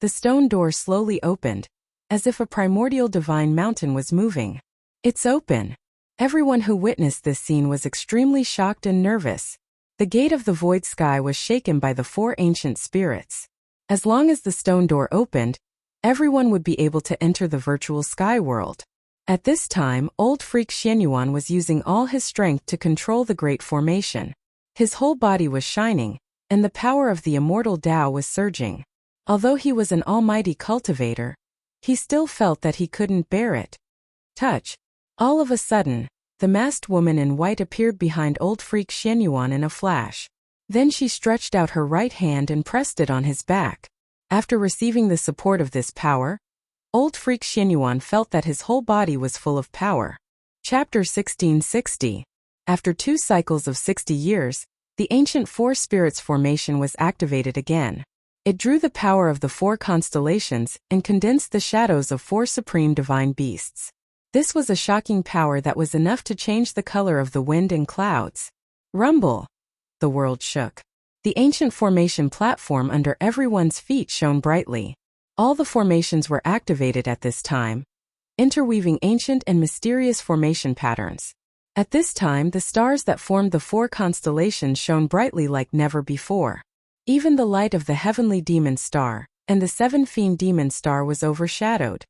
The stone door slowly opened, as if a primordial divine mountain was moving. It's open! Everyone who witnessed this scene was extremely shocked and nervous. The gate of the void sky was shaken by the 4 ancient spirits. As long as the stone door opened, everyone would be able to enter the virtual sky world. At this time, old freak Xianyuan was using all his strength to control the great formation. His whole body was shining, and the power of the immortal Tao was surging. Although he was an almighty cultivator, he still felt that he couldn't bear it. Touch! All of a sudden, the masked woman in white appeared behind old freak Xianyuan in a flash. Then she stretched out her right hand and pressed it on his back. After receiving the support of this power, old freak Xianyuan felt that his whole body was full of power. Chapter 1660. After 2 cycles of 60 years, the ancient Four Spirits Formation was activated again. It drew the power of the 4 constellations and condensed the shadows of 4 supreme divine beasts. This was a shocking power that was enough to change the color of the wind and clouds. Rumble! The world shook. The ancient formation platform under everyone's feet shone brightly. All the formations were activated at this time, interweaving ancient and mysterious formation patterns. At this time, the stars that formed the 4 constellations shone brightly like never before. Even the light of the heavenly demon star and the 7 fiend demon star was overshadowed.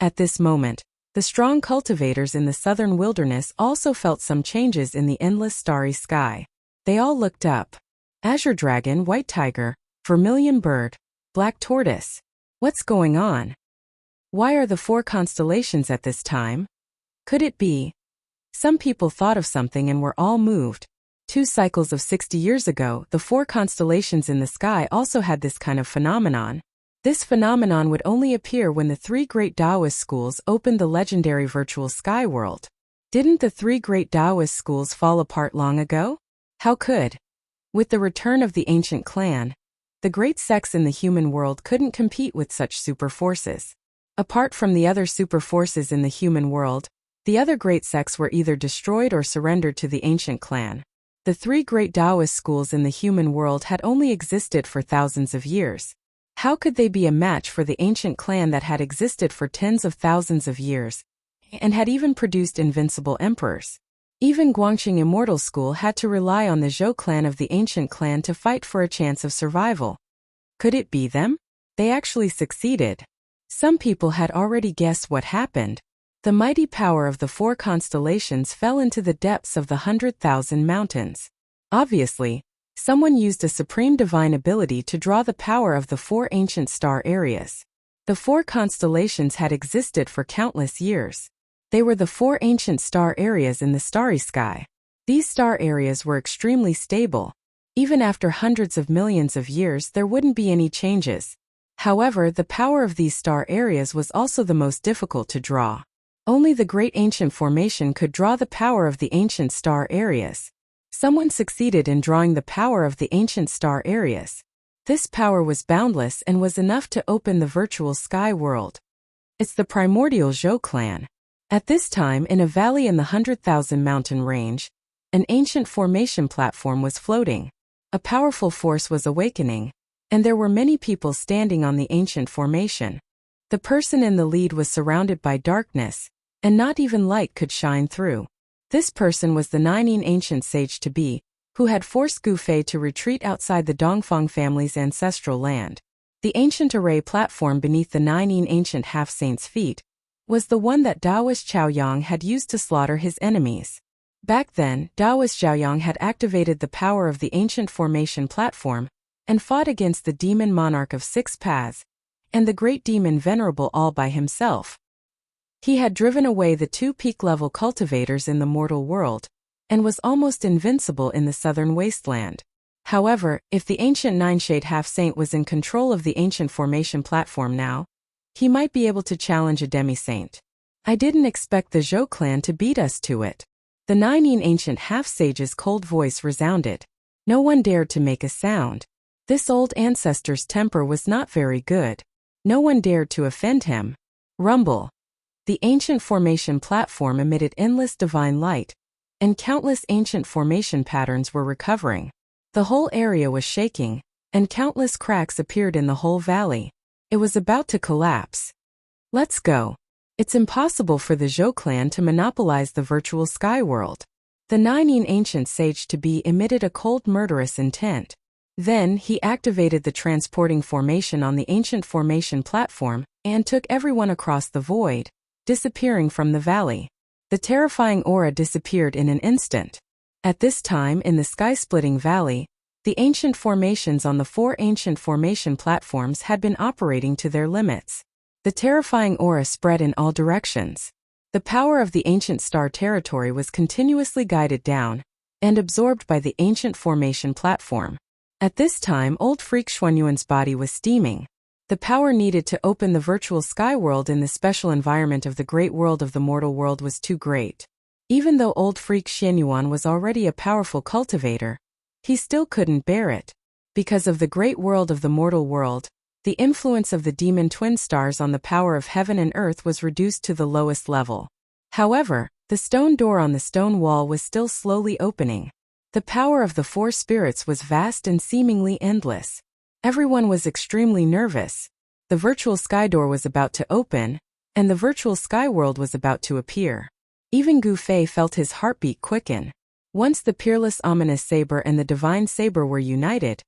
At this moment, the strong cultivators in the southern wilderness also felt some changes in the endless starry sky. They all looked up. Azure dragon, white tiger, vermilion bird, black tortoise. What's going on? Why are the 4 constellations at this time? Could it be? Some people thought of something and were all moved. 2 cycles of 60 years ago, the 4 constellations in the sky also had this kind of phenomenon. This phenomenon would only appear when the 3 great Taoist schools opened the legendary virtual sky world. Didn't the 3 great Taoist schools fall apart long ago? How could? With the return of the ancient clan, the great sects in the human world couldn't compete with such super forces. Apart from the other super forces in the human world, the other great sects were either destroyed or surrendered to the ancient clan. The 3 great Taoist schools in the human world had only existed for thousands of years. How could they be a match for the ancient clan that had existed for tens of thousands of years, and had even produced invincible emperors? Even Guangqing Immortal School had to rely on the Zhou clan of the ancient clan to fight for a chance of survival. Could it be them? They actually succeeded. Some people had already guessed what happened. The mighty power of the 4 constellations fell into the depths of the 100,000 mountains. Obviously, someone used a supreme divine ability to draw the power of the 4 ancient star areas. The 4 constellations had existed for countless years. They were the 4 ancient star areas in the starry sky. These star areas were extremely stable. Even after hundreds of millions of years, there wouldn't be any changes. However, the power of these star areas was also the most difficult to draw. Only the great ancient formation could draw the power of the ancient star areas. Someone succeeded in drawing the power of the ancient star areas. This power was boundless and was enough to open the virtual sky world. It's the primordial Zhou clan. At this time, in a valley in the 100,000 mountain range, an ancient formation platform was floating. A powerful force was awakening, and there were many people standing on the ancient formation. The person in the lead was surrounded by darkness, and not even light could shine through. This person was the Nining ancient sage to be, who had forced Gu Fei to retreat outside the Dongfang family's ancestral land. The ancient array platform beneath the Nining ancient half-saint's feet was the one that Taoist Chaoyang had used to slaughter his enemies. Back then, Taoist Chaoyang had activated the power of the ancient formation platform and fought against the demon monarch of 6 paths and the great demon Venerable all by himself. He had driven away the 2 peak-level cultivators in the mortal world, and was almost invincible in the southern wasteland. However, if the ancient Nine-Shade half-saint was in control of the ancient formation platform now, he might be able to challenge a demi-saint. I didn't expect the Zhou clan to beat us to it. The Nining ancient half-sage's cold voice resounded. No one dared to make a sound. This old ancestor's temper was not very good. No one dared to offend him. Rumble. The ancient formation platform emitted endless divine light, and countless ancient formation patterns were recovering. The whole area was shaking, and countless cracks appeared in the whole valley. It was about to collapse. Let's go. It's impossible for the Zhou clan to monopolize the virtual sky world. The Nining ancient sage to be emitted a cold murderous intent. Then he activated the transporting formation on the ancient formation platform and took everyone across the void, disappearing from the valley. The terrifying aura disappeared in an instant. At this time in the sky-splitting valley, the ancient formations on the 4 ancient formation platforms had been operating to their limits. The terrifying aura spread in all directions. The power of the ancient star territory was continuously guided down and absorbed by the ancient formation platform. At this time, old freak Xuanyuan's body was steaming. The power needed to open the virtual sky world in the special environment of the great world of the mortal world was too great. Even though old freak Xuanyuan was already a powerful cultivator, he still couldn't bear it. Because of the great world of the mortal world, the influence of the demon twin stars on the power of heaven and earth was reduced to the lowest level. However, the stone door on the stone wall was still slowly opening. The power of the 4 spirits was vast and seemingly endless. Everyone was extremely nervous. The virtual sky door was about to open, and the virtual sky world was about to appear. Even Gu Fei felt his heartbeat quicken. Once the peerless ominous saber and the divine saber were united,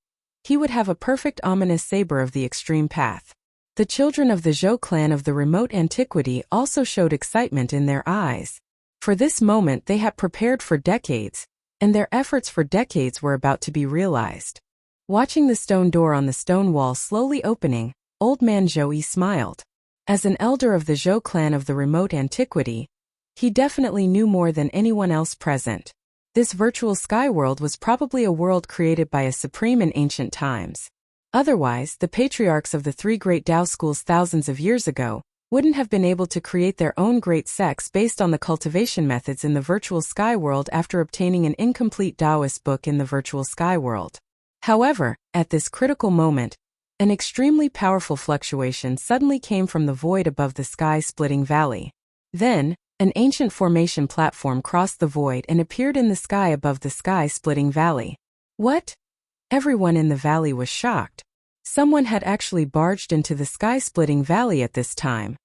he would have a perfect ominous saber of the extreme path. The children of the Zhou clan of the remote antiquity also showed excitement in their eyes. For this moment they had prepared for decades, and their efforts for decades were about to be realized. Watching the stone door on the stone wall slowly opening, Old Man Zhou smiled. As an elder of the Zhou clan of the remote antiquity, he definitely knew more than anyone else present. This virtual sky world was probably a world created by a supreme in ancient times. Otherwise, the patriarchs of the three great Tao schools thousands of years ago wouldn't have been able to create their own great sects based on the cultivation methods in the virtual sky world after obtaining an incomplete Taoist book in the virtual sky world. However, at this critical moment, an extremely powerful fluctuation suddenly came from the void above the sky-splitting valley. Then, an ancient formation platform crossed the void and appeared in the sky above the sky-splitting valley. What? Everyone in the valley was shocked. Someone had actually barged into the sky-splitting valley at this time.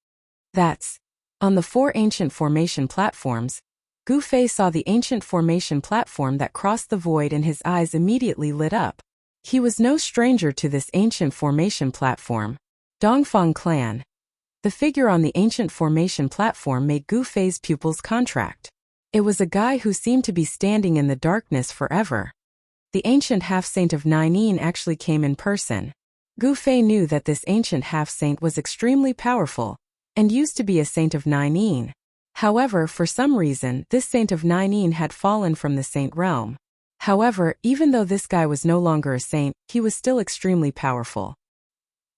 That's. On the four ancient formation platforms, Gu Fei saw the ancient formation platform that crossed the void and his eyes immediately lit up. He was no stranger to this ancient formation platform. Dongfang clan. The figure on the ancient formation platform made Gu Fei's pupils contract. It was a guy who seemed to be standing in the darkness forever. The ancient half-saint of Ninein actually came in person. Gu Fei knew that this ancient half-saint was extremely powerful, and used to be a saint of Ninein. However, for some reason, this saint of Ninein had fallen from the saint realm. However, even though this guy was no longer a saint, he was still extremely powerful.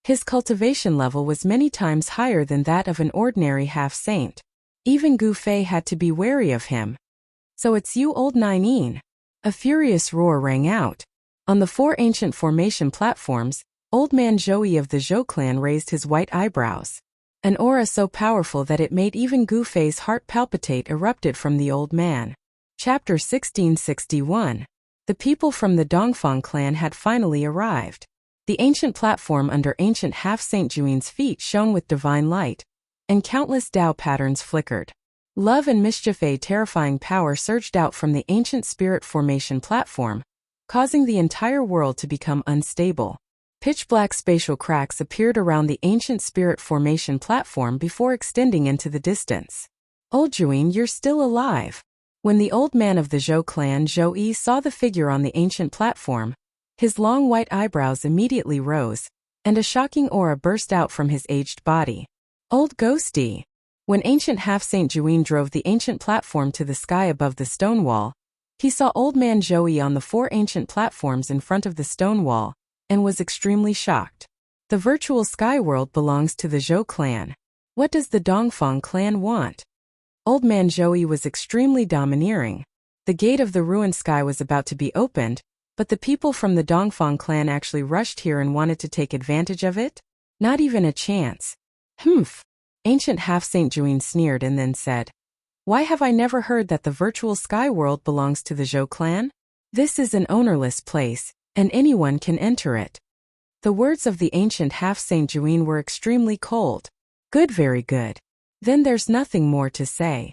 His cultivation level was many times higher than that of an ordinary half-saint. Even Gu Fei had to be wary of him. So it's you, old Ninein. A furious roar rang out. On the four ancient formation platforms, Old Man Zhou of the Zhou clan raised his white eyebrows. An aura so powerful that it made even Gu Fei's heart palpitate erupted from the old man. Chapter 1661. The people from the Dongfang clan had finally arrived. The ancient platform under ancient half-saint Juin's feet shone with divine light, and countless Tao patterns flickered. Love and mischief, a terrifying power surged out from the ancient spirit formation platform, causing the entire world to become unstable. Pitch-black spatial cracks appeared around the ancient spirit formation platform before extending into the distance. Old Juin, you're still alive. When the old man of the Zhou clan Zhou saw the figure on the ancient platform, his long white eyebrows immediately rose, and a shocking aura burst out from his aged body. Old Ghosty. When ancient half-saint Juin drove the ancient platform to the sky above the stone wall, he saw old man Zhou on the four ancient platforms in front of the stone wall, and was extremely shocked. The virtual sky world belongs to the Zhou clan. What does the Dongfang clan want? Old man Zhou was extremely domineering. The gate of the ruined sky was about to be opened, but the people from the Dongfang clan actually rushed here and wanted to take advantage of it? Not even a chance. Humph. Ancient half-saint Juin sneered and then said, "Why have I never heard that the virtual sky world belongs to the Zhou clan? This is an ownerless place, and anyone can enter it." The words of the ancient half-saint Juin were extremely cold. Good, very good. Then there's nothing more to say.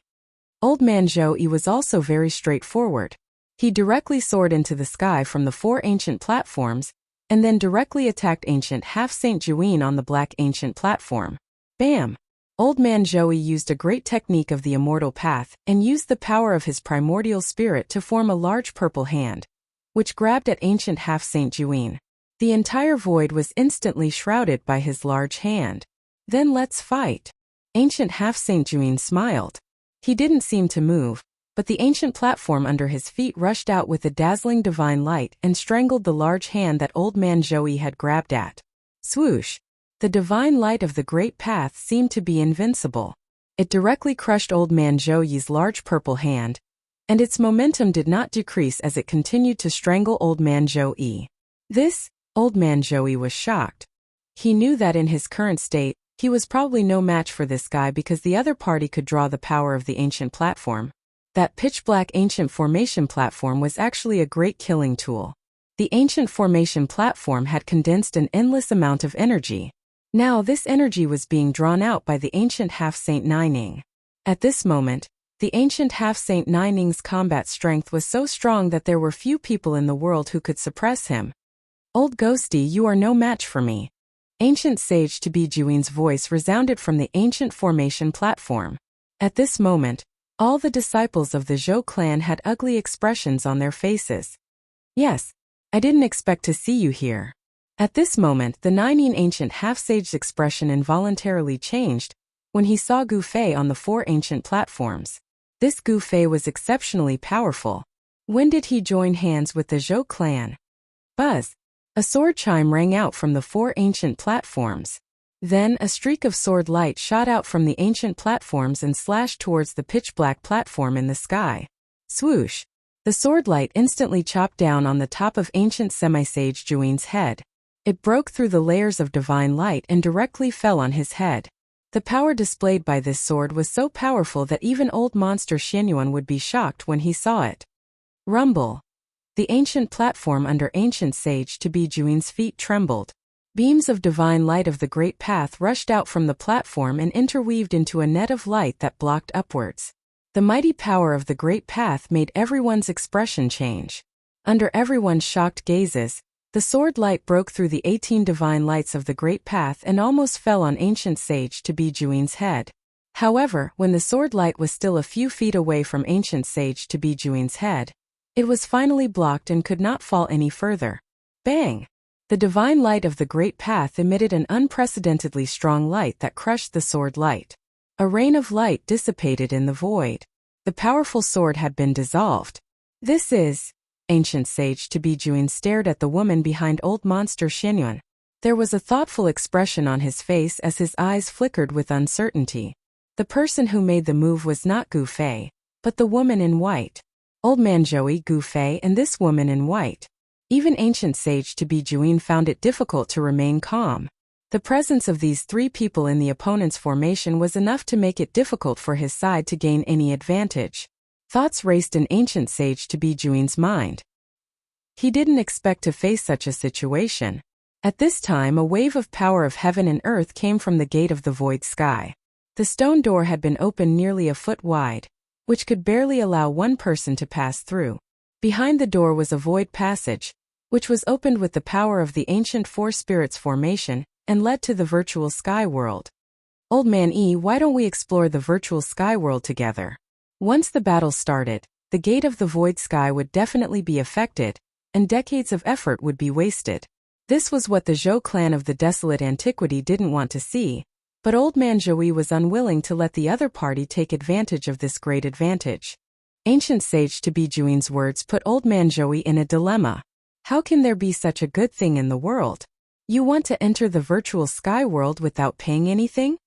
Old man Zhou was also very straightforward. He directly soared into the sky from the four ancient platforms, and then directly attacked ancient half-saint Juin on the black ancient platform. Bam! Old man Zhou used a great technique of the immortal path and used the power of his primordial spirit to form a large purple hand, which grabbed at ancient half-saint Juin. The entire void was instantly shrouded by his large hand. Then let's fight. Ancient half-saint Juin smiled. He didn't seem to move, but the ancient platform under his feet rushed out with a dazzling divine light and strangled the large hand that old man Zhou had grabbed at. Swoosh! The divine light of the great path seemed to be invincible. It directly crushed old man Zhou's large purple hand, and its momentum did not decrease as it continued to strangle old man Zhou. This, old man Zhou was shocked. He knew that in his current state, he was probably no match for this guy because the other party could draw the power of the ancient platform. That pitch-black ancient formation platform was actually a great killing tool. The ancient formation platform had condensed an endless amount of energy. Now this energy was being drawn out by the ancient half-Saint Nining. At this moment, the ancient half-Saint Nining's combat strength was so strong that there were few people in the world who could suppress him. "Old ghosty, you are no match for me." Ancient sage Tabi Juin's voice resounded from the ancient formation platform. At this moment, all the disciples of the Zhou clan had ugly expressions on their faces. "Yes, I didn't expect to see you here." At this moment, the Nining ancient half-sage's expression involuntarily changed when he saw Gu Fei on the 4 ancient platforms. This Gu Fei was exceptionally powerful. When did he join hands with the Zhou clan? Buzz! A sword chime rang out from the 4 ancient platforms. Then a streak of sword light shot out from the ancient platforms and slashed towards the pitch-black platform in the sky. Swoosh! The sword light instantly chopped down on the top of ancient semi-sage Juin's head. It broke through the layers of divine light and directly fell on his head. The power displayed by this sword was so powerful that even old monster Xianyuan would be shocked when he saw it. Rumble! The ancient platform under ancient sage Tabi Juin's feet trembled. Beams of divine light of the great path rushed out from the platform and interweaved into a net of light that blocked upwards. The mighty power of the great path made everyone's expression change. Under everyone's shocked gazes, the sword light broke through the 18 divine lights of the great path and almost fell on ancient sage Tabi Juin's head. However, when the sword light was still a few feet away from ancient sage Tabi Juin's head, it was finally blocked and could not fall any further. Bang! The divine light of the great path emitted an unprecedentedly strong light that crushed the sword light. A rain of light dissipated in the void. The powerful sword had been dissolved. "This is..." Ancient sage Tabi Juin stared at the woman behind old monster Xianyuan. There was a thoughtful expression on his face as his eyes flickered with uncertainty. The person who made the move was not Gu Fei, but the woman in white. Old man Joey, Gu Fei, and this woman in white. Even ancient sage Tabi Juin found it difficult to remain calm. The presence of these 3 people in the opponent's formation was enough to make it difficult for his side to gain any advantage. Thoughts raced in ancient sage Tabi Juin's mind. He didn't expect to face such a situation. At this time, a wave of power of heaven and earth came from the gate of the void sky. The stone door had been opened nearly a foot wide, which could barely allow one person to pass through. Behind the door was a void passage, which was opened with the power of the ancient 4 spirits formation and led to the virtual sky world. "Old man E, why don't we explore the virtual sky world together?" Once the battle started, the gate of the void sky would definitely be affected, and decades of effort would be wasted. This was what the Zhou clan of the desolate antiquity didn't want to see, but old man Joey was unwilling to let the other party take advantage of this great advantage. Ancient sage Tabi Juin's words put old man Joey in a dilemma. How can there be such a good thing in the world? You want to enter the virtual sky world without paying anything?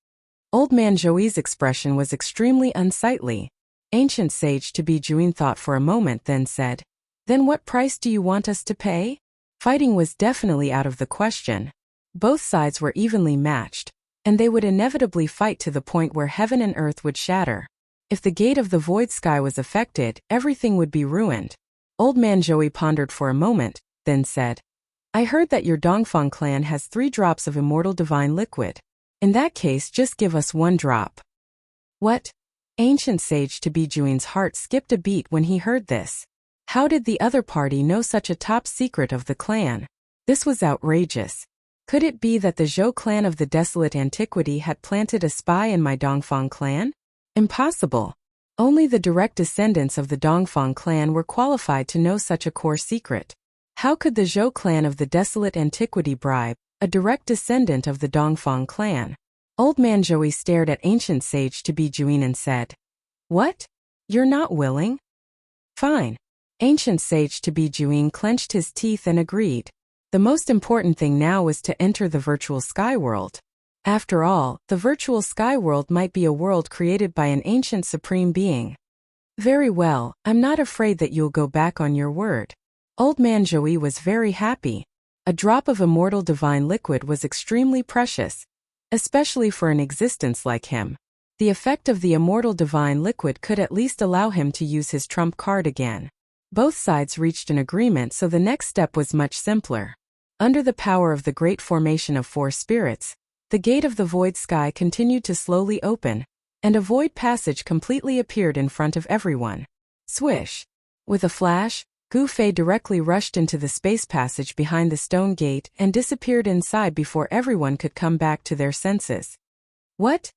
Old man Joey's expression was extremely unsightly. Ancient sage Tabi Juin thought for a moment, then said, "Then what price do you want us to pay?" Fighting was definitely out of the question. Both sides were evenly matched, and they would inevitably fight to the point where heaven and earth would shatter. If the gate of the void sky was affected, everything would be ruined. Old man Joey pondered for a moment, then said, "I heard that your Dongfang clan has 3 drops of immortal divine liquid. In that case, just give us 1 drop." What? Ancient sage Tabi Juin's heart skipped a beat when he heard this. How did the other party know such a top secret of the clan? This was outrageous. Could it be that the Zhou clan of the desolate antiquity had planted a spy in my Dongfang clan? Impossible. Only the direct descendants of the Dongfang clan were qualified to know such a core secret. How could the Zhou clan of the desolate antiquity bribe a direct descendant of the Dongfang clan? Old man Joey stared at ancient sage Tabi Juin and said, "What? You're not willing?" "Fine." Ancient sage Tabi Juin clenched his teeth and agreed. The most important thing now was to enter the virtual sky world. After all, the virtual sky world might be a world created by an ancient supreme being. "Very well, I'm not afraid that you'll go back on your word." Old man Joey was very happy. A drop of immortal divine liquid was extremely precious, especially for an existence like him. The effect of the immortal divine liquid could at least allow him to use his trump card again. Both sides reached an agreement, so the next step was much simpler. Under the power of the great formation of 4 spirits, the gate of the void sky continued to slowly open, and a void passage completely appeared in front of everyone. Swish! With a flash, Gu Fei directly rushed into the space passage behind the stone gate and disappeared inside before everyone could come back to their senses. What?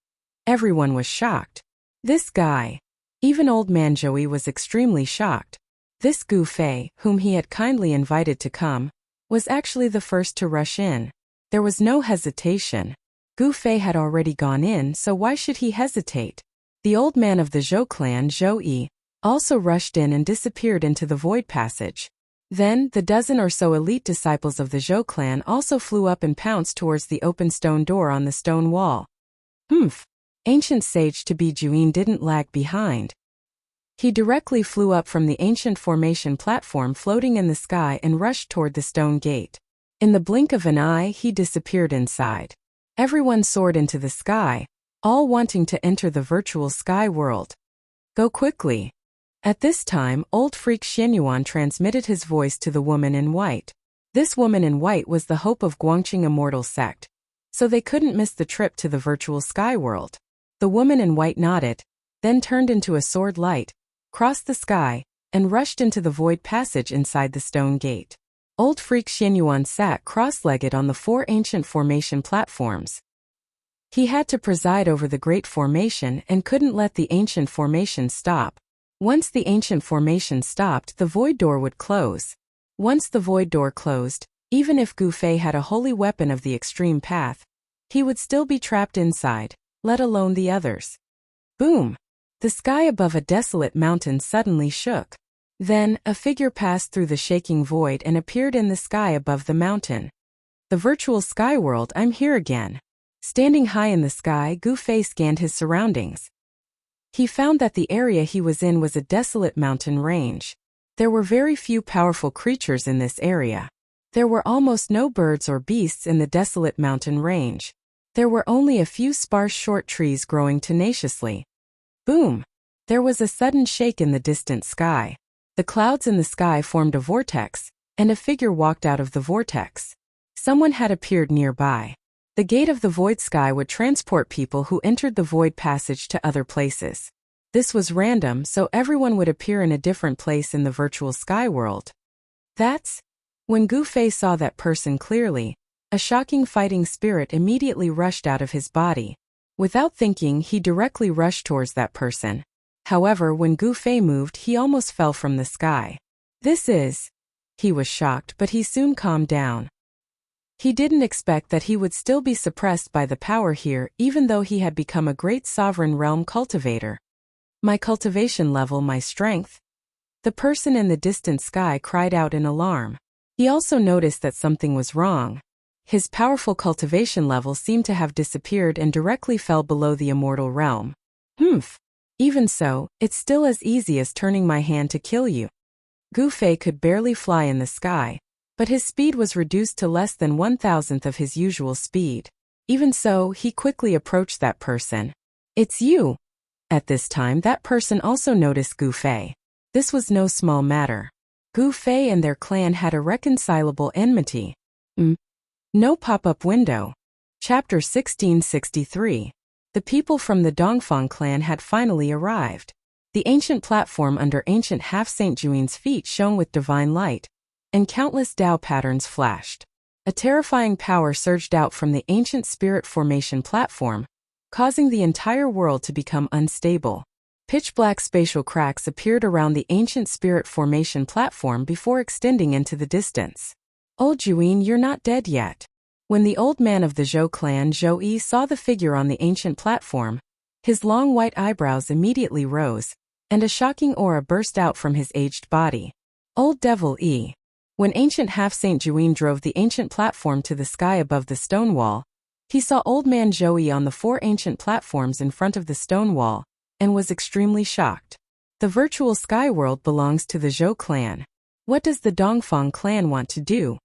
Everyone was shocked. This guy. Even old man Joey was extremely shocked. This Gu Fei, whom he had kindly invited to come, was actually the first to rush in. There was no hesitation. Gu Fei had already gone in, so why should he hesitate? The old man of the Zhou clan, Zhou Yi, also rushed in and disappeared into the void passage. Then, the dozen or so elite disciples of the Zhou clan also flew up and pounced towards the open stone door on the stone wall. Ancient sage to be Juin didn't lag behind. He directly flew up from the ancient formation platform floating in the sky and rushed toward the stone gate. In the blink of an eye, he disappeared inside. Everyone soared into the sky, all wanting to enter the virtual sky world. Go quickly. At this time, old freak Xianyuan transmitted his voice to the woman in white. This woman in white was the hope of Guangqing immortal sect, so they couldn't miss the trip to the virtual sky world. The woman in white nodded, then turned into a sword light, crossed the sky, and rushed into the void passage inside the stone gate. Old freak Xianyuan sat cross-legged on the 4 ancient formation platforms. He had to preside over the great formation and couldn't let the ancient formation stop. Once the ancient formation stopped, the void door would close. Once the void door closed, even if Gu Fei had a holy weapon of the extreme path, he would still be trapped inside, let alone the others. Boom! The sky above a desolate mountain suddenly shook. Then, a figure passed through the shaking void and appeared in the sky above the mountain. The virtual sky world, I'm here again. Standing high in the sky, Gu Fei scanned his surroundings. He found that the area he was in was a desolate mountain range. There were very few powerful creatures in this area. There were almost no birds or beasts in the desolate mountain range. There were only a few sparse short trees growing tenaciously. Boom! There was a sudden shake in the distant sky. The clouds in the sky formed a vortex, and a figure walked out of the vortex. Someone had appeared nearby. The gate of the void sky would transport people who entered the void passage to other places. This was random, so everyone would appear in a different place in the virtual sky world. When Gu Fei saw that person clearly, a shocking fighting spirit immediately rushed out of his body. Without thinking, he directly rushed towards that person. However, when Gu Fei moved, he almost fell from the sky. He was shocked, but he soon calmed down. He didn't expect that he would still be suppressed by the power here, even though he had become a great sovereign realm cultivator. My cultivation level, my strength. The person in the distant sky cried out in alarm. He also noticed that something was wrong. His powerful cultivation level seemed to have disappeared and directly fell below the immortal realm. Even so, it's still as easy as turning my hand to kill you. Gu Fei could barely fly in the sky, but his speed was reduced to less than 1,000th of his usual speed. Even so, he quickly approached that person. It's you! At this time, that person also noticed Gu Fei. This was no small matter. Gu Fei and their clan had a reconcilable enmity. No pop-up window. Chapter 1663. The people from the Dongfang clan had finally arrived. The ancient platform under ancient half-Saint Juin's feet shone with divine light, and countless Tao patterns flashed. A terrifying power surged out from the ancient spirit formation platform, causing the entire world to become unstable. Pitch-black spatial cracks appeared around the ancient spirit formation platform before extending into the distance. Old Juin, you're not dead yet. When the old man of the Zhou clan, Zhou Yi, saw the figure on the ancient platform, his long white eyebrows immediately rose, and a shocking aura burst out from his aged body. Old Devil Yi. When ancient half-Saint Juin drove the ancient platform to the sky above the stone wall, he saw old man Zhou Yi on the 4 ancient platforms in front of the stone wall, and was extremely shocked. The virtual sky world belongs to the Zhou clan. What does the Dongfang clan want to do?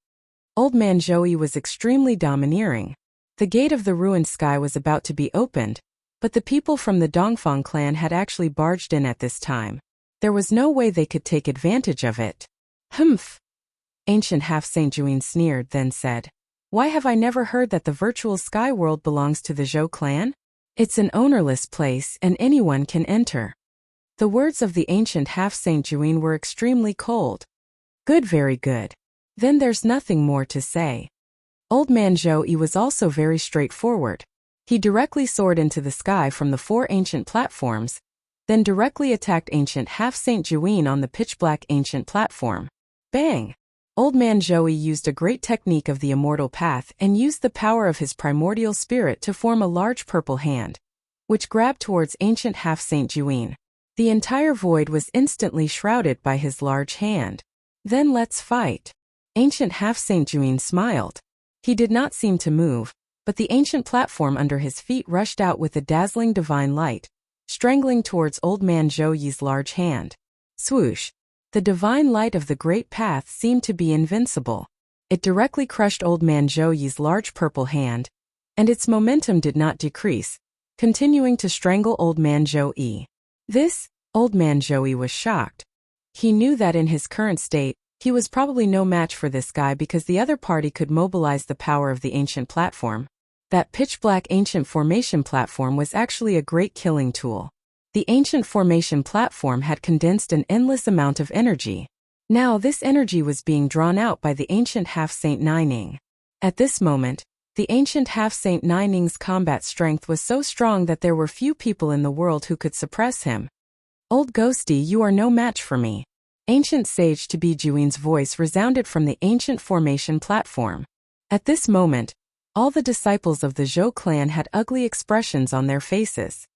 Old man Zhou Yi was extremely domineering. The gate of the ruined sky was about to be opened, but the people from the Dongfang clan had actually barged in at this time. There was no way they could take advantage of it. Humph! Ancient Half-Saint Juin sneered, then said, "Why have I never heard that the virtual sky world belongs to the Zhou clan? It's an ownerless place and anyone can enter." The words of the ancient Half-Saint Juin were extremely cold. Good, very good. Then there's nothing more to say. Old man Zhou Yi was also very straightforward. He directly soared into the sky from the 4 ancient platforms, then directly attacked ancient Half-Saint Juin on the pitch-black ancient platform. Bang! Old man Zhou Yi used a great technique of the immortal path and used the power of his primordial spirit to form a large purple hand, which grabbed towards ancient Half-Saint Juin. The entire void was instantly shrouded by his large hand. Then let's fight. Ancient Half-Saint Juin smiled. He did not seem to move, but the ancient platform under his feet rushed out with a dazzling divine light, strangling towards old man Zhou Yi's large hand. Swoosh! The divine light of the great path seemed to be invincible. It directly crushed old man Zhou Yi's large purple hand, and its momentum did not decrease, continuing to strangle old man Zhou Yi. Old man Zhou Yi was shocked. He knew that in his current state, he was probably no match for this guy because the other party could mobilize the power of the ancient platform. That pitch-black ancient formation platform was actually a great killing tool. The ancient formation platform had condensed an endless amount of energy. Now this energy was being drawn out by the ancient Half-Saint Nining. At this moment, the ancient Half-Saint Nining's combat strength was so strong that there were few people in the world who could suppress him. "Old Ghosty, you are no match for me." Ancient Sage to be Juin's voice resounded from the ancient formation platform. At this moment, all the disciples of the Zhou clan had ugly expressions on their faces.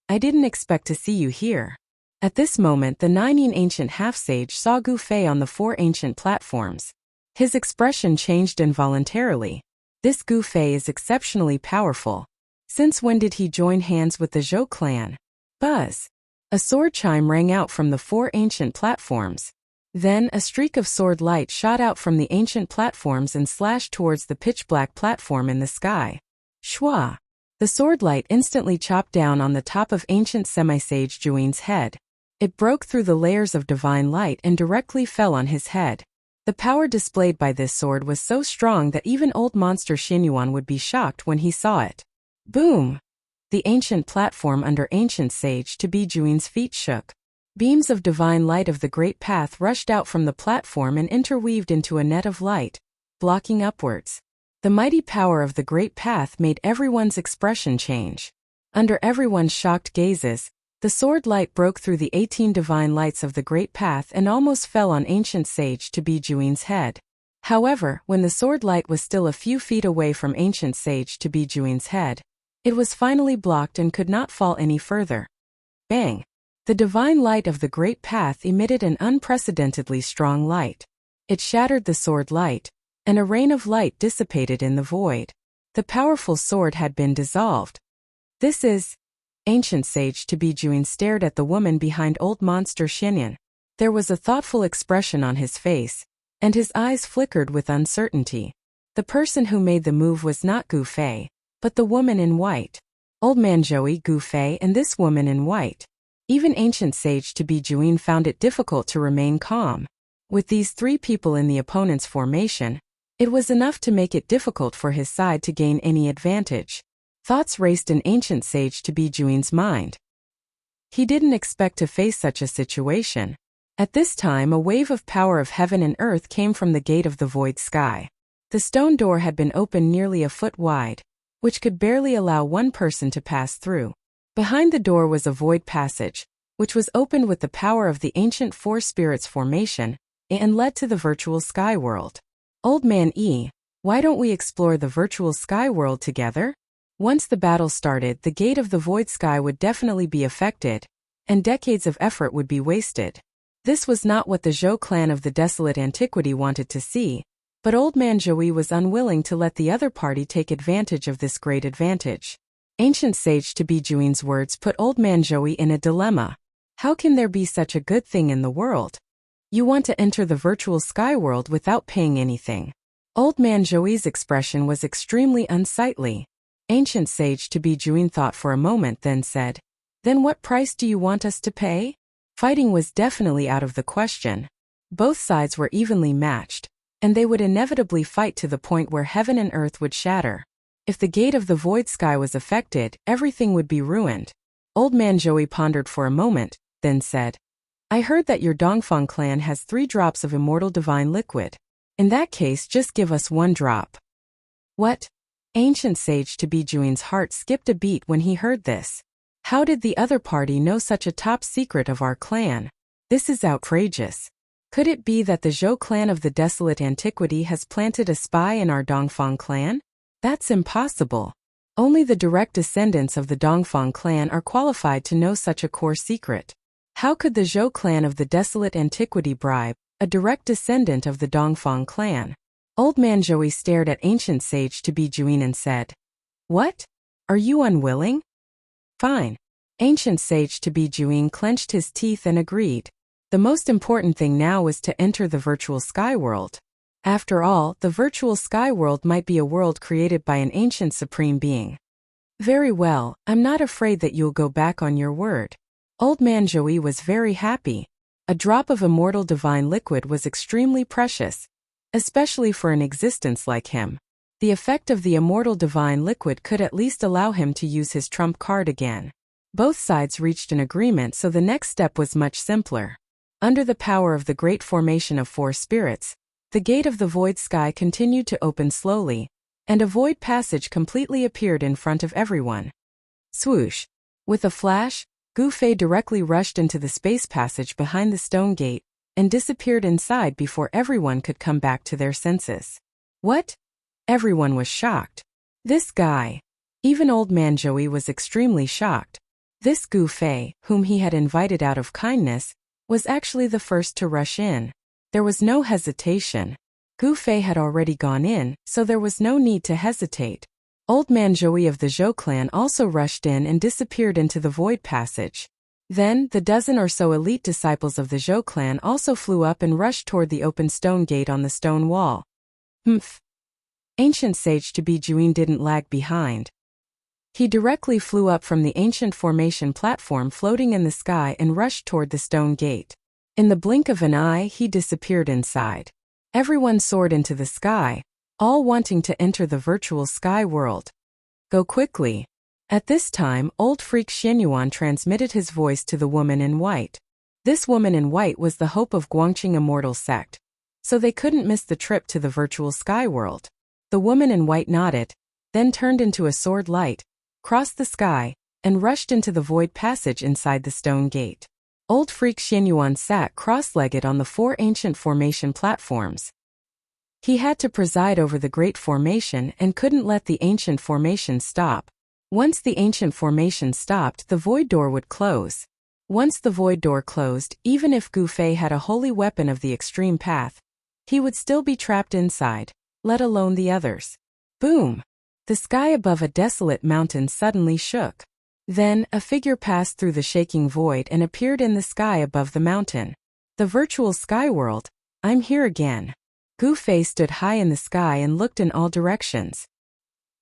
I didn't expect to see you here." At this moment, the Nining ancient half-sage saw Gu Fei on the 4 ancient platforms. His expression changed involuntarily. This Gu Fei is exceptionally powerful. Since when did he join hands with the Zhou clan? Buzz! A sword chime rang out from the 4 ancient platforms. Then a streak of sword light shot out from the ancient platforms and slashed towards the pitch-black platform in the sky. Shwa! The sword light instantly chopped down on the top of ancient semi-sage Juin's head. It broke through the layers of divine light and directly fell on his head. The power displayed by this sword was so strong that even old monster Xinyuan would be shocked when he saw it. Boom! The ancient platform under ancient sage to be Juin's feet shook. Beams of divine light of the great path rushed out from the platform and interweaved into a net of light, blocking upwards. The mighty power of the great path made everyone's expression change. Under everyone's shocked gazes, the sword light broke through the 18 divine lights of the great path and almost fell on ancient sage to be Juin's head. However, when the sword light was still a few feet away from ancient sage to be Juin's head, it was finally blocked and could not fall any further. Bang! The divine light of the great path emitted an unprecedentedly strong light. It shattered the sword light, and a rain of light dissipated in the void. The powerful sword had been dissolved. This is... Ancient sage to be Juin stared at the woman behind old monster Xinyan. There was a thoughtful expression on his face, and his eyes flickered with uncertainty. The person who made the move was not Gu Fei, but the woman in white. Old man Zhou, Gu Fei, and this woman in white. Even ancient sage to be Juin found it difficult to remain calm. With these 3 people in the opponent's formation, it was enough to make it difficult for his side to gain any advantage. Thoughts raced in ancient sage to be Juin's mind. He didn't expect to face such a situation. At this time, a wave of power of heaven and earth came from the gate of the void sky. The stone door had been opened nearly a foot wide, which could barely allow one person to pass through. Behind the door was a void passage, which was opened with the power of the ancient 4 spirits formation, and led to the virtual sky world. Old man E, why don't we explore the virtual sky world together? Once the battle started, the gate of the void sky would definitely be affected, and decades of effort would be wasted. This was not what the Zhou clan of the desolate antiquity wanted to see, but old man Zhou was unwilling to let the other party take advantage of this great advantage. Ancient sage to be Juin's words put old man Zhou in a dilemma. How can there be such a good thing in the world? You want to enter the virtual sky world without paying anything. Old man Zhou's expression was extremely unsightly. Ancient sage to be Juin thought for a moment, then said, "Then what price do you want us to pay?" Fighting was definitely out of the question. Both sides were evenly matched, and they would inevitably fight to the point where heaven and earth would shatter. If the gate of the void sky was affected, everything would be ruined. Old Man Joey pondered for a moment, then said, I heard that your Dongfang clan has 3 drops of immortal divine liquid. In that case, just give us 1 drop. What? Ancient sage Tabi Juin's heart skipped a beat when he heard this. How did the other party know such a top secret of our clan? This is outrageous. Could it be that the Zhou clan of the desolate antiquity has planted a spy in our Dongfang clan? That's impossible. Only the direct descendants of the Dongfang clan are qualified to know such a core secret. How could the Zhou clan of the desolate antiquity bribe a direct descendant of the Dongfang clan? Old Man Joey stared at ancient sage Tabi Juin and said, What? Are you unwilling? Fine. Ancient sage Tabi Juin clenched his teeth and agreed. The most important thing now was to enter the virtual sky world. After all, the virtual sky world might be a world created by an ancient supreme being. Very well, I'm not afraid that you'll go back on your word. Old Man Joey was very happy. A drop of immortal divine liquid was extremely precious, especially for an existence like him. The effect of the immortal divine liquid could at least allow him to use his trump card again. Both sides reached an agreement, so the next step was much simpler. Under the power of the great formation of 4 spirits, the gate of the void sky continued to open slowly, and a void passage completely appeared in front of everyone. Swoosh! With a flash, Gu Fei directly rushed into the space passage behind the stone gate and disappeared inside before everyone could come back to their senses. What? Everyone was shocked. This guy. Even Old Man Joey was extremely shocked. This Gu Fei, whom he had invited out of kindness, was actually the first to rush in. There was no hesitation. Gu Fei had already gone in, so there was no need to hesitate. Old Man Joey of the Zhou clan also rushed in and disappeared into the void passage. Then, the dozen or so elite disciples of the Zhou clan also flew up and rushed toward the open stone gate on the stone wall. Humph. Ancient sage Tabi Juin didn't lag behind. He directly flew up from the ancient formation platform floating in the sky and rushed toward the stone gate. In the blink of an eye, he disappeared inside. Everyone soared into the sky, all wanting to enter the virtual sky world. Go quickly. At this time, old freak Xianyuan transmitted his voice to the woman in white. This woman in white was the hope of Guangqing immortal sect, so they couldn't miss the trip to the virtual sky world. The woman in white nodded, then turned into a sword light, crossed the sky, and rushed into the void passage inside the stone gate. Old freak Xianyuan sat cross-legged on the 4 ancient formation platforms. He had to preside over the great formation and couldn't let the ancient formation stop. Once the ancient formation stopped, the void door would close. Once the void door closed, even if Gu Fei had a holy weapon of the extreme path, he would still be trapped inside, let alone the others. Boom! The sky above a desolate mountain suddenly shook. Then, a figure passed through the shaking void and appeared in the sky above the mountain. The virtual sky world, I'm here again. Gu Fei stood high in the sky and looked in all directions.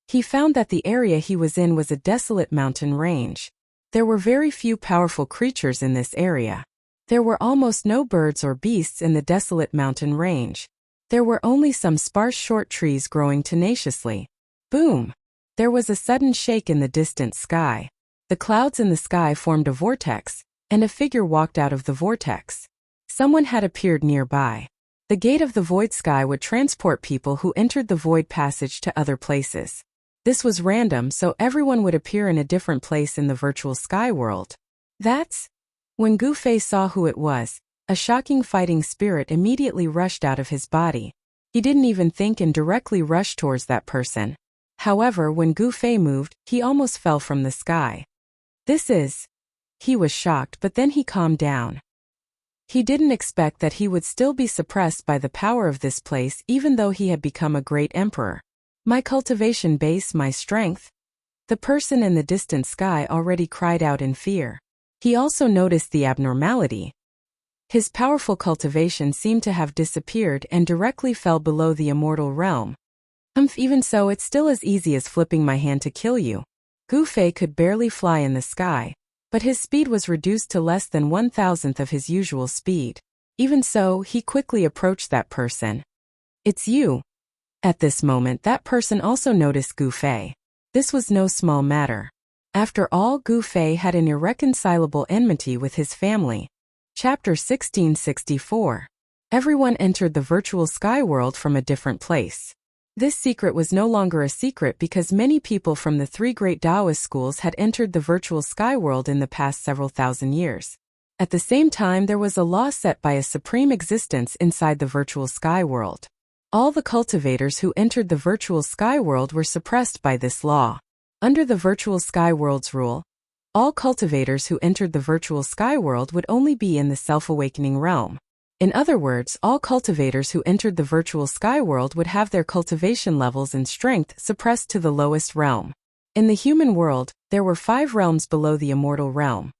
He found that the area he was in was a desolate mountain range. There were very few powerful creatures in this area. There were almost no birds or beasts in the desolate mountain range. There were only some sparse short trees growing tenaciously. Boom! There was a sudden shake in the distant sky. The clouds in the sky formed a vortex, and a figure walked out of the vortex. Someone had appeared nearby. The gate of the void sky would transport people who entered the void passage to other places. This was random, so everyone would appear in a different place in the virtual sky world. That's when Gu Fei saw who it was. A shocking fighting spirit immediately rushed out of his body. He didn't even think and directly rushed towards that person. However, when Gu Fei moved, he almost fell from the sky. He was shocked, but then he calmed down. He didn't expect that he would still be suppressed by the power of this place even though he had become a great emperor. My cultivation base, my strength. The person in the distant sky already cried out in fear. He also noticed the abnormality. His powerful cultivation seemed to have disappeared and directly fell below the immortal realm. Even so, it's still as easy as flipping my hand to kill you. Gu Fei could barely fly in the sky. But his speed was reduced to less than 1,000th of his usual speed. Even so, he quickly approached that person. "It's you." At this moment, that person also noticed Gu Fei. This was no small matter. After all, Gu Fei had an irreconcilable enmity with his family. Chapter 1664. Everyone entered the virtual sky world from a different place. This secret was no longer a secret because many people from the three great Taoist schools had entered the virtual sky world in the past several thousand years. At the same time, there was a law set by a supreme existence inside the virtual sky world. All the cultivators who entered the virtual sky world were suppressed by this law. Under the virtual sky world's rule, all cultivators who entered the virtual sky world would only be in the self-awakening realm. In other words, all cultivators who entered the virtual sky world would have their cultivation levels and strength suppressed to the lowest realm. In the human world, there were 5 realms below the immortal realm: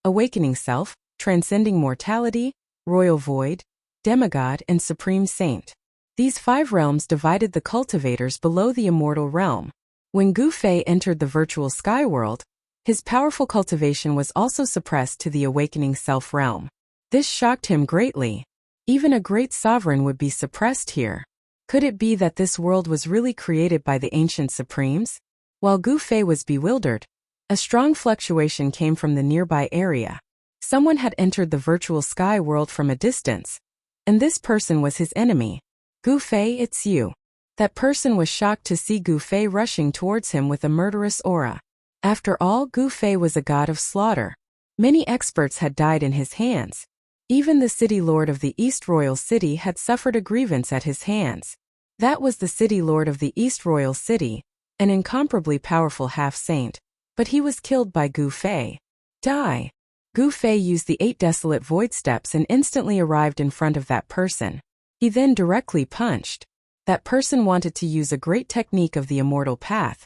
awakening self, transcending mortality, royal void, demigod, and supreme saint. These 5 realms divided the cultivators below the immortal realm. When Gu Fei entered the virtual sky world, his powerful cultivation was also suppressed to the awakening self realm. This shocked him greatly. Even a great sovereign would be suppressed here. Could it be that this world was really created by the ancient supremes? While Gu Fei was bewildered, a strong fluctuation came from the nearby area. Someone had entered the virtual sky world from a distance, and this person was his enemy. "Gu Fei, it's you." That person was shocked to see Gu Fei rushing towards him with a murderous aura. After all, Gu Fei was a god of slaughter. Many experts had died in his hands. Even the city lord of the East Royal City had suffered a grievance at his hands. That was the city lord of the East Royal City, an incomparably powerful half-saint. But he was killed by Gu Fei. Die. Gu Fei used the 8 desolate void steps and instantly arrived in front of that person. He then directly punched. That person wanted to use a great technique of the immortal path,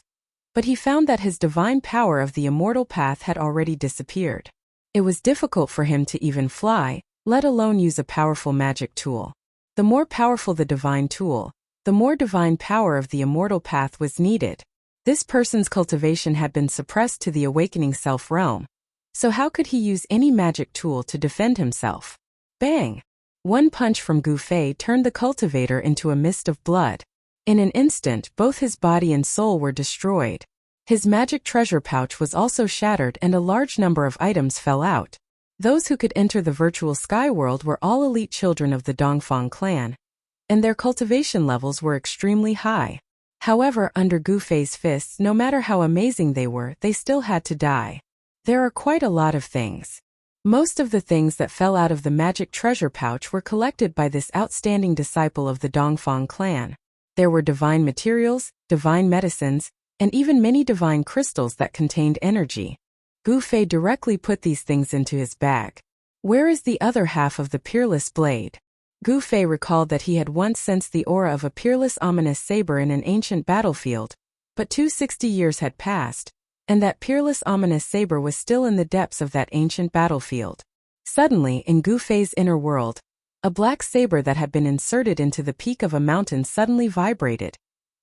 but he found that his divine power of the immortal path had already disappeared. It was difficult for him to even fly, let alone use a powerful magic tool. The more powerful the divine tool, the more divine power of the immortal path was needed. This person's cultivation had been suppressed to the awakening self realm. So how could he use any magic tool to defend himself? Bang! One punch from Gu Fei turned the cultivator into a mist of blood. In an instant, both his body and soul were destroyed. His magic treasure pouch was also shattered and a large number of items fell out. Those who could enter the virtual sky world were all elite children of the Dongfang clan, and their cultivation levels were extremely high. However, under Gu Fei's fists, no matter how amazing they were, they still had to die. There are quite a lot of things. Most of the things that fell out of the magic treasure pouch were collected by this outstanding disciple of the Dongfang clan. There were divine materials, divine medicines, and even many divine crystals that contained energy. Gu Fei directly put these things into his bag. Where is the other half of the peerless blade? Gu Fei recalled that he had once sensed the aura of a peerless ominous saber in an ancient battlefield, but 260 years had passed, and that peerless ominous saber was still in the depths of that ancient battlefield. Suddenly, in Gu Fei's inner world, a black saber that had been inserted into the peak of a mountain suddenly vibrated,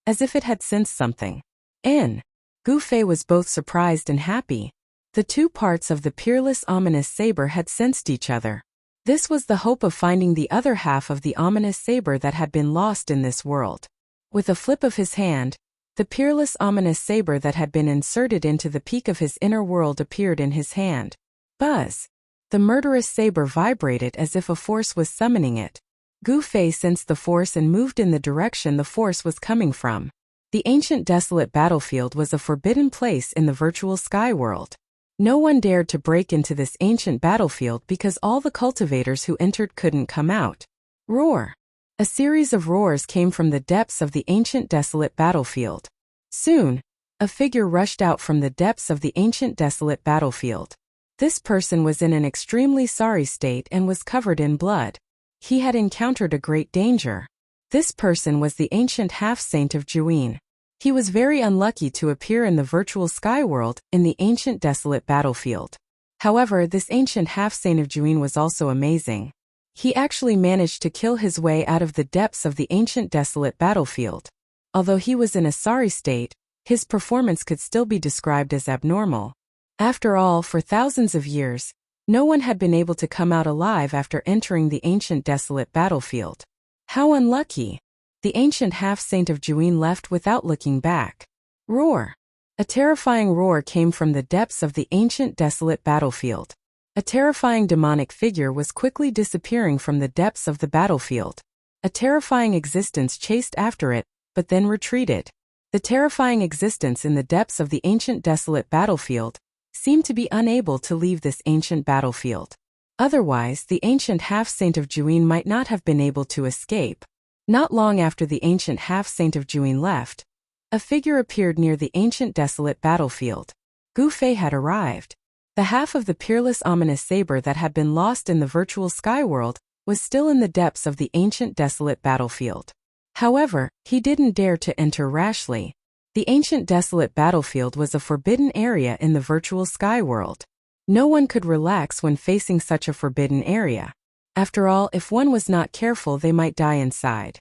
as if it had sensed something. Gu Fei was both surprised and happy. The 2 parts of the peerless ominous saber had sensed each other. This was the hope of finding the other half of the ominous saber that had been lost in this world. With a flip of his hand, the peerless ominous saber that had been inserted into the peak of his inner world appeared in his hand. Buzz! The murderous saber vibrated as if a force was summoning it. Gu Fei sensed the force and moved in the direction the force was coming from. The ancient desolate battlefield was a forbidden place in the virtual sky world. No one dared to break into this ancient battlefield because all the cultivators who entered couldn't come out. Roar! A series of roars came from the depths of the ancient desolate battlefield. Soon, a figure rushed out from the depths of the ancient desolate battlefield. This person was in an extremely sorry state and was covered in blood. He had encountered a great danger. This person was the ancient half-saint of Juin. He was very unlucky to appear in the virtual sky world in the ancient desolate battlefield. However, this ancient half-saint of Juin was also amazing. He actually managed to kill his way out of the depths of the ancient desolate battlefield. Although he was in a sorry state, his performance could still be described as abnormal. After all, for thousands of years, no one had been able to come out alive after entering the ancient desolate battlefield. How unlucky! The ancient half-saint of Juin left without looking back. Roar! A terrifying roar came from the depths of the ancient desolate battlefield. A terrifying demonic figure was quickly disappearing from the depths of the battlefield. A terrifying existence chased after it, but then retreated. The terrifying existence in the depths of the ancient desolate battlefield seemed to be unable to leave this ancient battlefield. Otherwise, the ancient half-saint of Juin might not have been able to escape. Not long after the ancient half-saint of Juin left, a figure appeared near the ancient desolate battlefield. Gu Fei had arrived. The half of the peerless ominous saber that had been lost in the virtual sky world was still in the depths of the ancient desolate battlefield. However, he didn't dare to enter rashly. The ancient desolate battlefield was a forbidden area in the virtual sky world. No one could relax when facing such a forbidden area. After all, if one was not careful, they might die inside.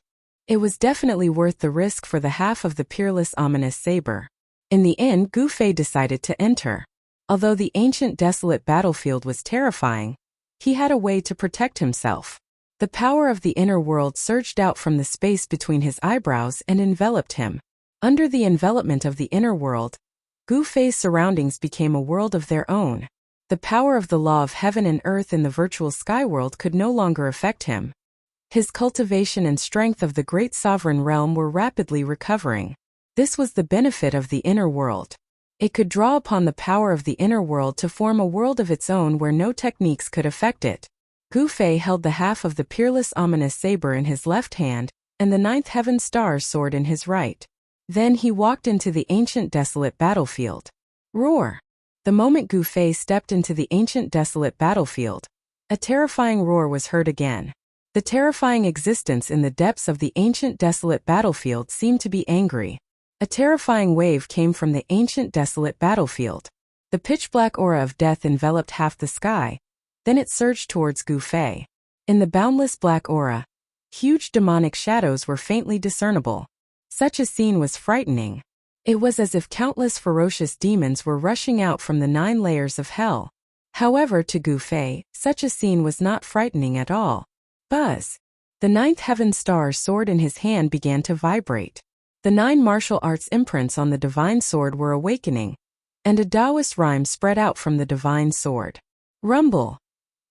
It was definitely worth the risk for the half of the peerless ominous saber. In the end, Gu Fei decided to enter. Although the ancient desolate battlefield was terrifying, he had a way to protect himself. The power of the inner world surged out from the space between his eyebrows and enveloped him. Under the envelopment of the inner world, Gu Fei's surroundings became a world of their own. The power of the law of heaven and earth in the virtual sky world could no longer affect him. His cultivation and strength of the great sovereign realm were rapidly recovering. This was the benefit of the inner world. It could draw upon the power of the inner world to form a world of its own where no techniques could affect it. Gu Fei held the half of the peerless ominous saber in his left hand and the ninth heaven star sword in his right. Then he walked into the ancient desolate battlefield. Roar! The moment Gu Fei stepped into the ancient desolate battlefield, a terrifying roar was heard again. The terrifying existence in the depths of the ancient desolate battlefield seemed to be angry. A terrifying wave came from the ancient desolate battlefield. The pitch-black aura of death enveloped half the sky. Then it surged towards Gu Fei. In the boundless black aura, huge demonic shadows were faintly discernible. Such a scene was frightening. It was as if countless ferocious demons were rushing out from the 9 layers of hell. However, to Gu Fei, such a scene was not frightening at all. Buzz! The 9th heaven star sword in his hand began to vibrate. The 9 martial arts imprints on the divine sword were awakening, and a Taoist rhyme spread out from the divine sword. Rumble!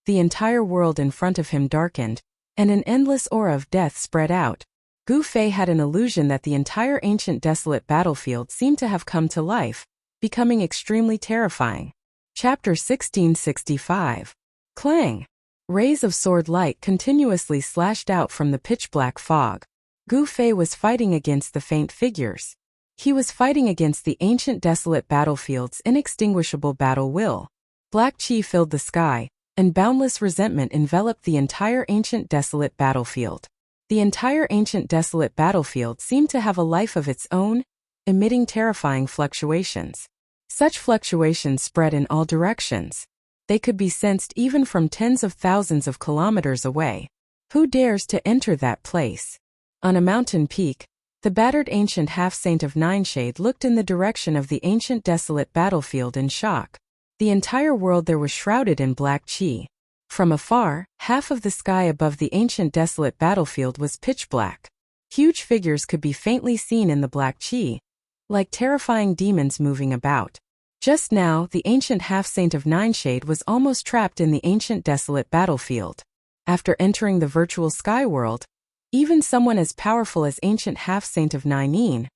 The entire world in front of him darkened, and an endless aura of death spread out. Gu Fei had an illusion that the entire ancient desolate battlefield seemed to have come to life, becoming extremely terrifying. Chapter 1665. Clang! Rays of sword light continuously slashed out from the pitch-black fog. Gu Fei was fighting against the faint figures. He was fighting against the ancient desolate battlefield's inextinguishable battle will. Black chi filled the sky, and boundless resentment enveloped the entire ancient desolate battlefield. The entire ancient desolate battlefield seemed to have a life of its own, emitting terrifying fluctuations. Such fluctuations spread in all directions. They could be sensed even from tens of thousands of kilometers away. Who dares to enter that place? On a mountain peak, the battered ancient half-saint of Nineshade looked in the direction of the ancient desolate battlefield in shock. The entire world there was shrouded in black chi. From afar, half of the sky above the ancient desolate battlefield was pitch black. Huge figures could be faintly seen in the black chi, like terrifying demons moving about. Just now, the ancient half-saint of Nineshade was almost trapped in the ancient desolate battlefield. After entering the virtual sky world, even someone as powerful as ancient half-saint of Nine,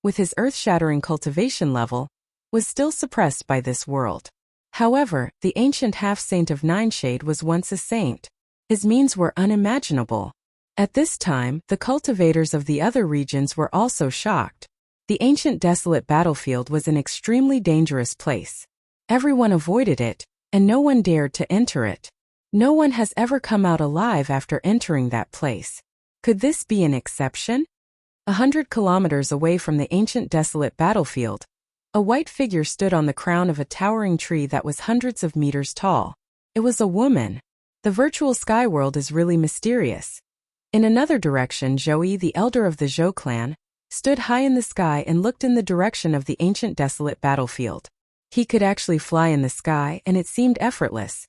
with his earth-shattering cultivation level, was still suppressed by this world. However, the ancient half-saint of Nineshade was once a saint. His means were unimaginable. At this time, the cultivators of the other regions were also shocked. The ancient desolate battlefield was an extremely dangerous place. Everyone avoided it, and no one dared to enter it. No one has ever come out alive after entering that place. Could this be an exception? 100 kilometers away from the ancient desolate battlefield, a white figure stood on the crown of a towering tree that was hundreds of meters tall. It was a woman. The virtual sky world is really mysterious. In another direction, Zhou, the elder of the Zhou clan, stood high in the sky and looked in the direction of the ancient desolate battlefield. He could actually fly in the sky, and it seemed effortless.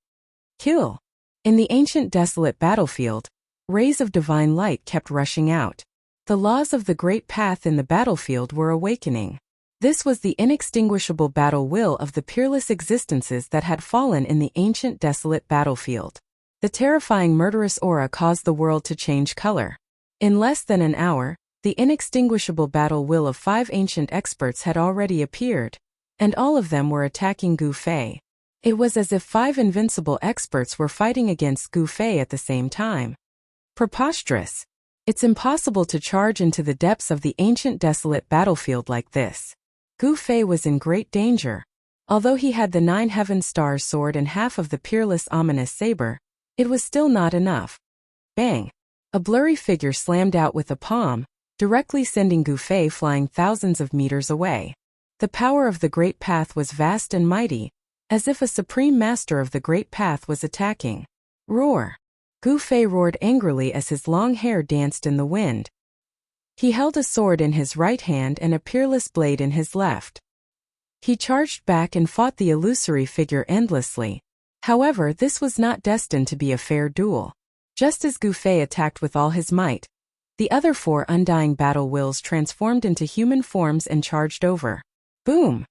Kill. In the ancient desolate battlefield, rays of divine light kept rushing out. The laws of the great path in the battlefield were awakening. This was the inextinguishable battle will of the peerless existences that had fallen in the ancient desolate battlefield. The terrifying murderous aura caused the world to change color. In less than an hour, the inextinguishable battle will of 5 ancient experts had already appeared, and all of them were attacking Gu Fei. It was as if 5 invincible experts were fighting against Gu Fei at the same time. Preposterous. It's impossible to charge into the depths of the ancient desolate battlefield like this. Gu Fei was in great danger. Although he had the 9 heaven stars sword and half of the peerless ominous saber, it was still not enough. Bang! A blurry figure slammed out with a palm, directly sending Gu Fei flying thousands of meters away. The power of the great path was vast and mighty, as if a supreme master of the great path was attacking. Roar! Gu Fei roared angrily as his long hair danced in the wind. He held a sword in his right hand and a peerless blade in his left. He charged back and fought the illusory figure endlessly. However, this was not destined to be a fair duel. Just as Gu Fei attacked with all his might, the other 4 undying battle wills transformed into human forms and charged over. Boom!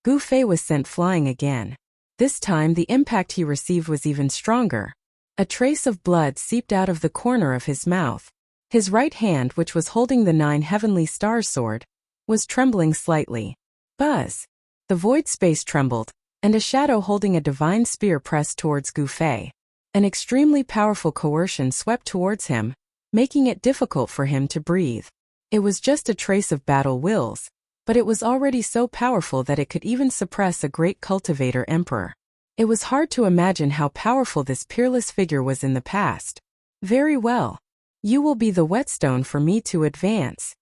Gu Fei was sent flying again. This time the impact he received was even stronger. A trace of blood seeped out of the corner of his mouth. His right hand, which was holding the 9 heavenly stars sword, was trembling slightly. Buzz! The void space trembled, and a shadow holding a divine spear pressed towards Gu Fei. An extremely powerful coercion swept towards him, making it difficult for him to breathe. It was just a trace of battle wills, but it was already so powerful that it could even suppress a great cultivator emperor. It was hard to imagine how powerful this peerless figure was in the past. Very well. You will be the whetstone for me to advance.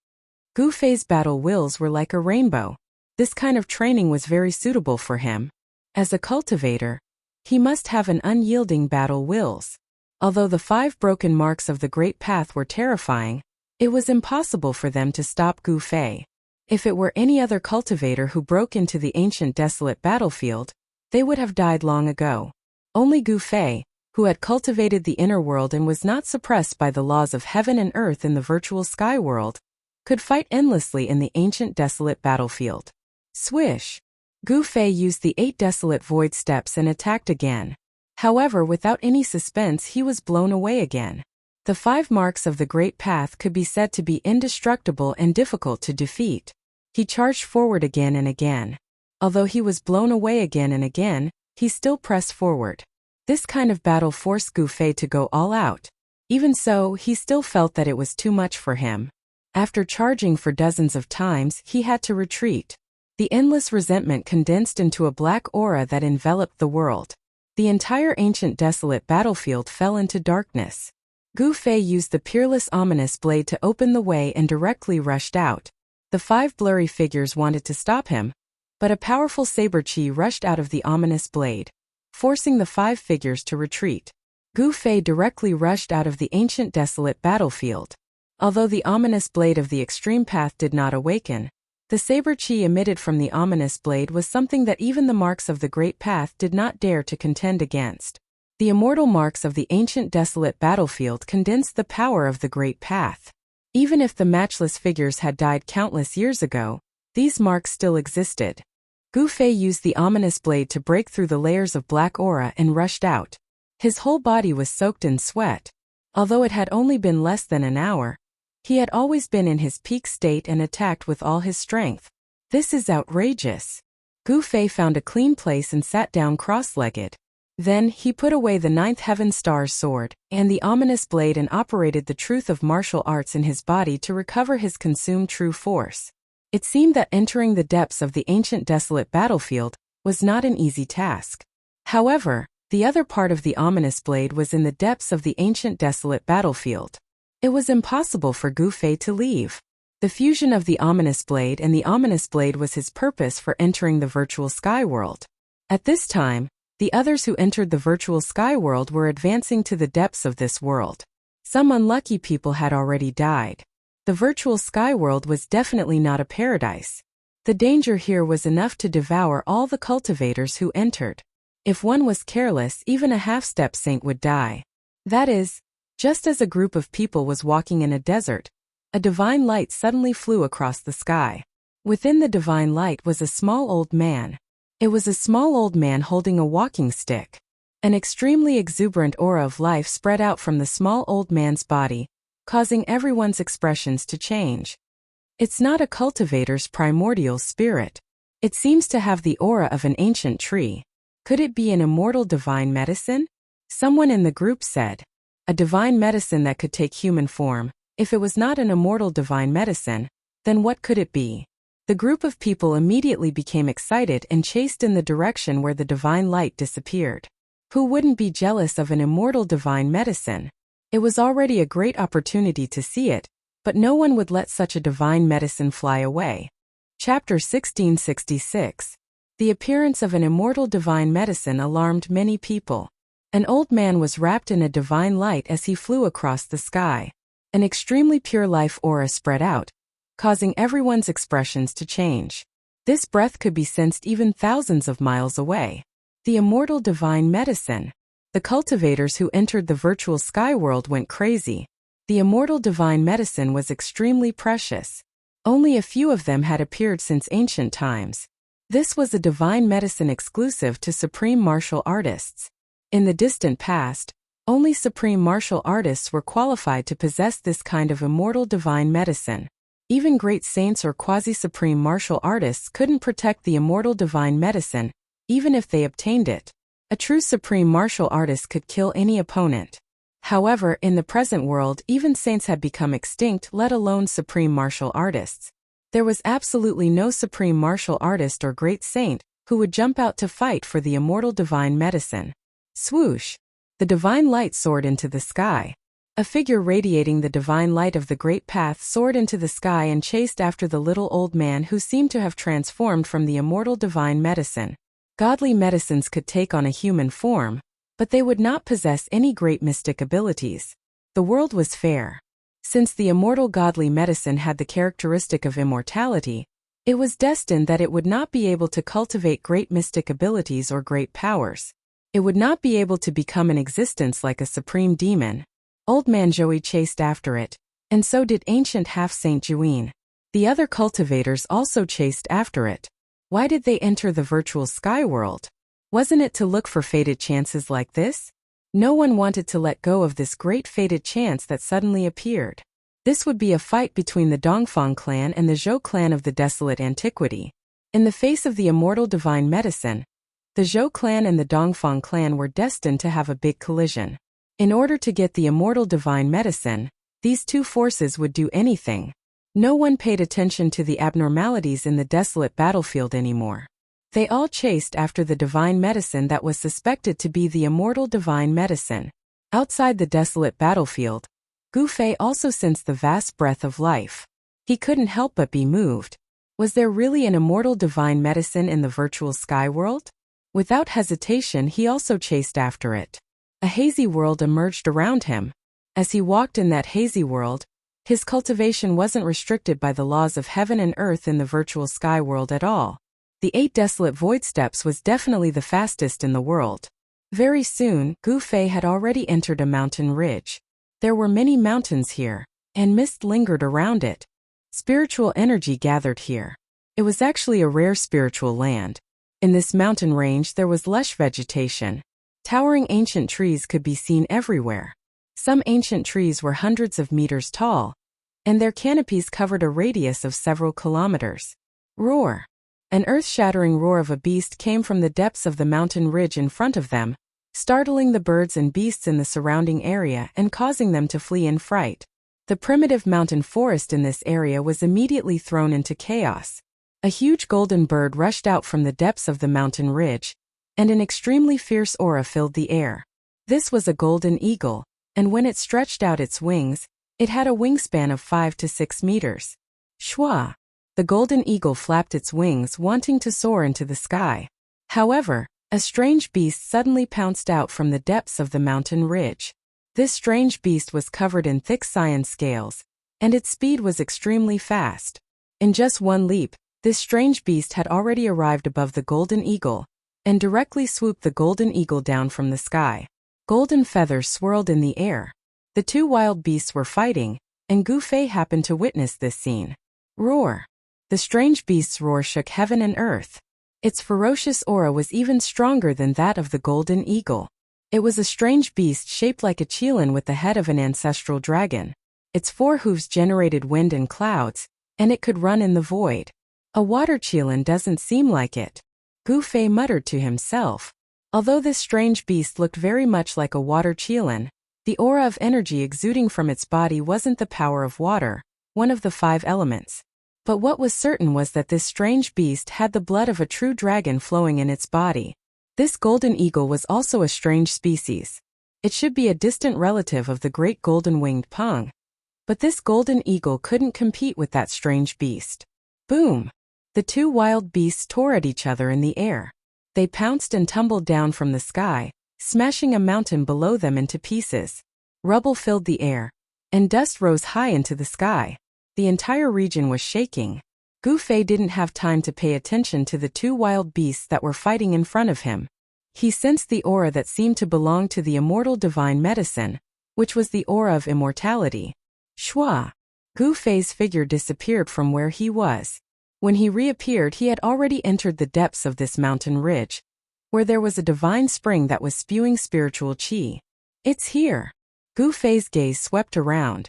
Gu Fei's battle wills were like a rainbow. This kind of training was very suitable for him. As a cultivator, he must have an unyielding battle wills. Although the 5 broken marks of the great path were terrifying, it was impossible for them to stop Gu Fei. If it were any other cultivator who broke into the ancient desolate battlefield, they would have died long ago. Only Gu Fei, who had cultivated the inner world and was not suppressed by the laws of heaven and earth in the virtual sky world, could fight endlessly in the ancient desolate battlefield. Swish! Gu Fei used the 8 desolate void steps and attacked again. However, without any suspense, he was blown away again. The 5 marks of the great path could be said to be indestructible and difficult to defeat. He charged forward again and again. Although he was blown away again and again, he still pressed forward. This kind of battle forced Gu Fei to go all out. Even so, he still felt that it was too much for him. After charging for dozens of times, he had to retreat. The endless resentment condensed into a black aura that enveloped the world. The entire ancient desolate battlefield fell into darkness. Gu Fei used the peerless ominous blade to open the way and directly rushed out. The 5 blurry figures wanted to stop him, but a powerful saber chi rushed out of the ominous blade, forcing the 5 figures to retreat. Gu Fei directly rushed out of the ancient desolate battlefield. Although the ominous blade of the extreme path did not awaken, the saber chi emitted from the ominous blade was something that even the marks of the great path did not dare to contend against. The immortal marks of the ancient desolate battlefield condensed the power of the great path. Even if the matchless figures had died countless years ago, these marks still existed. Gu Fei used the ominous blade to break through the layers of black aura and rushed out. His whole body was soaked in sweat. Although it had only been less than an hour, he had always been in his peak state and attacked with all his strength. This is outrageous. Gu Fei found a clean place and sat down cross-legged. Then, he put away the 9th heaven star's sword and the ominous blade and operated the truth of martial arts in his body to recover his consumed true force. It seemed that entering the depths of the ancient desolate battlefield was not an easy task. However, the other part of the ominous blade was in the depths of the ancient desolate battlefield. It was impossible for Gu Fei to leave. The fusion of the ominous blade and the ominous blade was his purpose for entering the virtual sky world. At this time, the others who entered the virtual sky world were advancing to the depths of this world. Some unlucky people had already died. The virtual sky world was definitely not a paradise. The danger here was enough to devour all the cultivators who entered. If one was careless, even a half-step saint would die. That is, just as a group of people was walking in a desert, a divine light suddenly flew across the sky. Within the divine light was a small old man. It was a small old man holding a walking stick. An extremely exuberant aura of life spread out from the small old man's body, causing everyone's expressions to change. It's not a cultivator's primordial spirit. It seems to have the aura of an ancient tree. Could it be an immortal divine medicine? Someone in the group said. A divine medicine that could take human form. If it was not an immortal divine medicine, then what could it be? The group of people immediately became excited and chased in the direction where the divine light disappeared. Who wouldn't be jealous of an immortal divine medicine? It was already a great opportunity to see it, but no one would let such a divine medicine fly away. Chapter 1666. The appearance of an immortal divine medicine alarmed many people. An old man was wrapped in a divine light as he flew across the sky. An extremely pure life aura spread out, causing everyone's expressions to change. This breath could be sensed even thousands of miles away. The immortal divine medicine. The cultivators who entered the virtual sky world went crazy. The immortal divine medicine was extremely precious. Only a few of them had appeared since ancient times. This was a divine medicine exclusive to supreme martial artists. In the distant past, only supreme martial artists were qualified to possess this kind of immortal divine medicine. Even great saints or quasi-supreme martial artists couldn't protect the immortal divine medicine, even if they obtained it. A true supreme martial artist could kill any opponent. However, in the present world, even saints had become extinct, let alone supreme martial artists. There was absolutely no supreme martial artist or great saint who would jump out to fight for the immortal divine medicine. Swoosh! The divine light soared into the sky. A figure radiating the divine light of the great path soared into the sky and chased after the little old man who seemed to have transformed from the immortal divine medicine. Godly medicines could take on a human form, but they would not possess any great mystic abilities. The world was fair. Since the immortal godly medicine had the characteristic of immortality, it was destined that it would not be able to cultivate great mystic abilities or great powers. It would not be able to become an existence like a supreme demon. Old man Joey chased after it, and so did ancient half-saint Juin. The other cultivators also chased after it. Why did they enter the virtual sky world? Wasn't it to look for fated chances like this? No one wanted to let go of this great fated chance that suddenly appeared. This would be a fight between the Dongfang clan and the Zhou clan of the desolate antiquity. In the face of the immortal divine medicine, the Zhou clan and the Dongfang clan were destined to have a big collision. In order to get the immortal divine medicine, these two forces would do anything. No one paid attention to the abnormalities in the desolate battlefield anymore. They all chased after the divine medicine that was suspected to be the immortal divine medicine. Outside the desolate battlefield, Gu Fei also sensed the vast breath of life. He couldn't help but be moved. Was there really an immortal divine medicine in the virtual sky world? Without hesitation, he also chased after it. A hazy world emerged around him. As he walked in that hazy world, his cultivation wasn't restricted by the laws of heaven and earth in the virtual sky world at all. The 8 desolate void steps was definitely the fastest in the world. Very soon, Gu Fei had already entered a mountain ridge. There were many mountains here, and mist lingered around it. Spiritual energy gathered here. It was actually a rare spiritual land. In this mountain range there was lush vegetation. Towering ancient trees could be seen everywhere. Some ancient trees were hundreds of meters tall, and their canopies covered a radius of several kilometers. Roar! An earth-shattering roar of a beast came from the depths of the mountain ridge in front of them, startling the birds and beasts in the surrounding area and causing them to flee in fright. The primitive mountain forest in this area was immediately thrown into chaos. A huge golden bird rushed out from the depths of the mountain ridge, and an extremely fierce aura filled the air. This was a golden eagle, and when it stretched out its wings, it had a wingspan of 5 to 6 meters. Shwa! The golden eagle flapped its wings, wanting to soar into the sky. However, a strange beast suddenly pounced out from the depths of the mountain ridge. This strange beast was covered in thick cyan scales, and its speed was extremely fast. In just one leap, This strange beast had already arrived above the golden eagle, and directly swooped the golden eagle down from the sky. Golden feathers swirled in the air. The two wild beasts were fighting, and Gu Fei happened to witness this scene. Roar! The strange beast's roar shook heaven and earth. Its ferocious aura was even stronger than that of the golden eagle. It was a strange beast shaped like a qilin with the head of an ancestral dragon. Its 4 hooves generated wind and clouds, and it could run in the void. A water qilin doesn't seem like it. Gu Fei muttered to himself. Although this strange beast looked very much like a water qilin, the aura of energy exuding from its body wasn't the power of water, one of the 5 elements. But what was certain was that this strange beast had the blood of a true dragon flowing in its body. This golden eagle was also a strange species. It should be a distant relative of the great golden-winged pung. But this golden eagle couldn't compete with that strange beast. Boom! The two wild beasts tore at each other in the air. They pounced and tumbled down from the sky, smashing a mountain below them into pieces. Rubble filled the air, and dust rose high into the sky. The entire region was shaking. Gu Fei didn't have time to pay attention to the two wild beasts that were fighting in front of him. He sensed the aura that seemed to belong to the immortal divine medicine, which was the aura of immortality. Shua! Gu Fei's figure disappeared from where he was. When he reappeared, he had already entered the depths of this mountain ridge, where there was a divine spring that was spewing spiritual qi. It's here! Gu Fei's gaze swept around.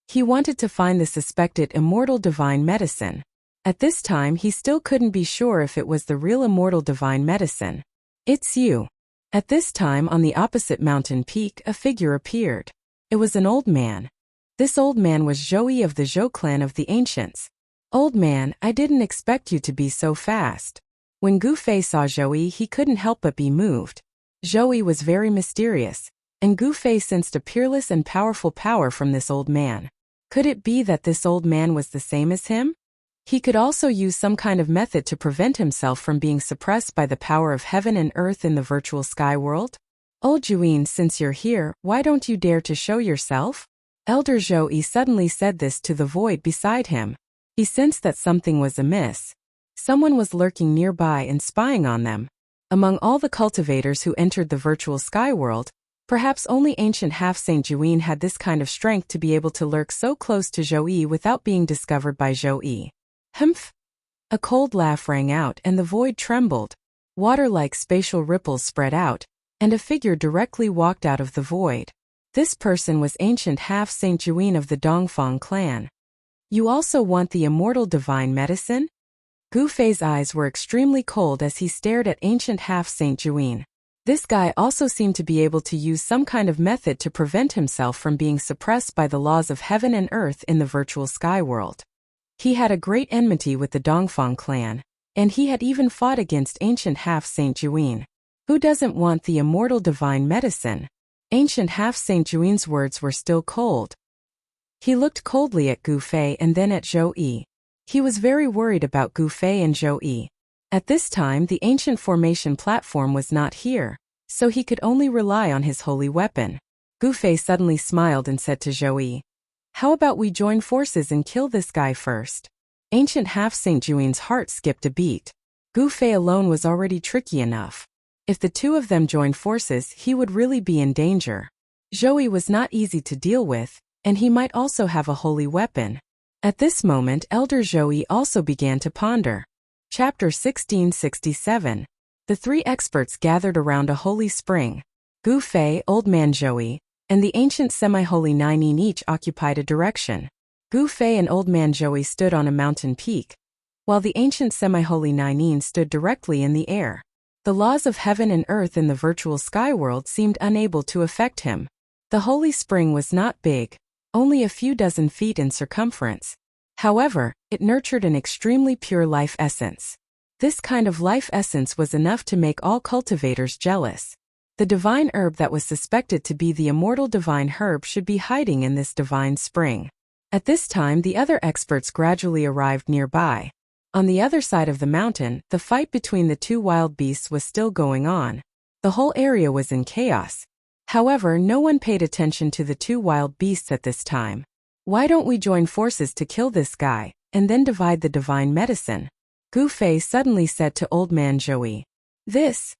He wanted to find the suspected immortal divine medicine. At this time, he still couldn't be sure if it was the real immortal divine medicine. It's you. At this time, on the opposite mountain peak, a figure appeared. It was an old man. This old man was Zhou of the Zhou clan of the ancients. Old man, I didn't expect you to be so fast. When Gu Fei saw Zhou, he couldn't help but be moved. Zhou was very mysterious, and Gu Fei sensed a peerless and powerful power from this old man. Could it be that this old man was the same as him? He could also use some kind of method to prevent himself from being suppressed by the power of heaven and earth in the virtual sky world? Old Zhuyin, since you're here, why don't you dare to show yourself? Elder Zhou suddenly said this to the void beside him. He sensed that something was amiss. Someone was lurking nearby and spying on them. Among all the cultivators who entered the virtual sky world, perhaps only ancient half-saint Zhuyin had this kind of strength to be able to lurk so close to Zhou without being discovered by Zhou. Humph! A cold laugh rang out and the void trembled. Water-like spatial ripples spread out, and a figure directly walked out of the void. This person was ancient half-saint Zhuyin of the Dongfang clan. You also want the immortal divine medicine? Gu Fei's eyes were extremely cold as he stared at ancient half-saint Zhuyin. This guy also seemed to be able to use some kind of method to prevent himself from being suppressed by the laws of heaven and earth in the virtual sky world. He had a great enmity with the Dongfang clan, and he had even fought against ancient half-saint Zhuyin. Who doesn't want the immortal divine medicine? Ancient half-saint Zhuin's words were still cold. He looked coldly at Gu Fei and then at Zhou. He was very worried about Gu Fei and Zhou. At this time, the ancient formation platform was not here, so he could only rely on his holy weapon. Gu Fei suddenly smiled and said to Zhou, "How about we join forces and kill this guy first?" Ancient half-saint Zhuin's heart skipped a beat. Gu Fei alone was already tricky enough. If the two of them joined forces, he would really be in danger. Zhou was not easy to deal with, and he might also have a holy weapon. At this moment, Elder Zhou also began to ponder. Chapter 1667. The 3 experts gathered around a holy spring. Gu Fei, Old Man Zhou, and the ancient semi-holy Nainin each occupied a direction. Gu Fei and Old Man Zhou stood on a mountain peak, while the ancient semi-holy Nainin stood directly in the air. The laws of heaven and earth in the virtual sky world seemed unable to affect him. The holy spring was not big, only a few dozen feet in circumference. However, it nurtured an extremely pure life essence. This kind of life essence was enough to make all cultivators jealous. The divine herb that was suspected to be the immortal divine herb should be hiding in this divine spring. At this time, the other experts gradually arrived nearby. On the other side of the mountain, the fight between the two wild beasts was still going on. The whole area was in chaos. However, no one paid attention to the two wild beasts at this time. Why don't we join forces to kill this guy, and then divide the divine medicine? Gu Fei suddenly said to Old Man Zhou. This?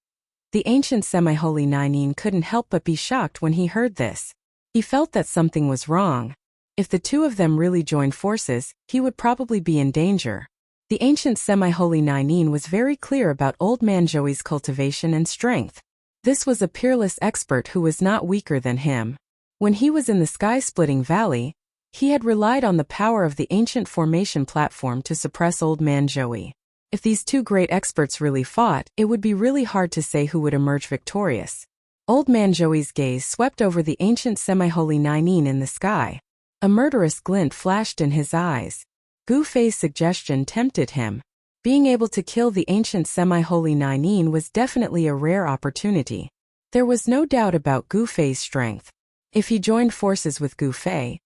The ancient semi-holy Nining couldn't help but be shocked when he heard this. He felt that something was wrong. If the two of them really joined forces, he would probably be in danger. The ancient semi-holy Nining was very clear about Old Man Zhou's cultivation and strength. This was a peerless expert who was not weaker than him. When he was in the sky-splitting valley, he had relied on the power of the ancient formation platform to suppress Old Man Zhou. If these two great experts really fought, it would be really hard to say who would emerge victorious. Old Man Zhou's gaze swept over the ancient semi-holy Nining in the sky. A murderous glint flashed in his eyes. Gu Fei's suggestion tempted him. Being able to kill the ancient semi-holy Nining was definitely a rare opportunity. There was no doubt about Gu Fei's strength. If he joined forces with Gu Fei,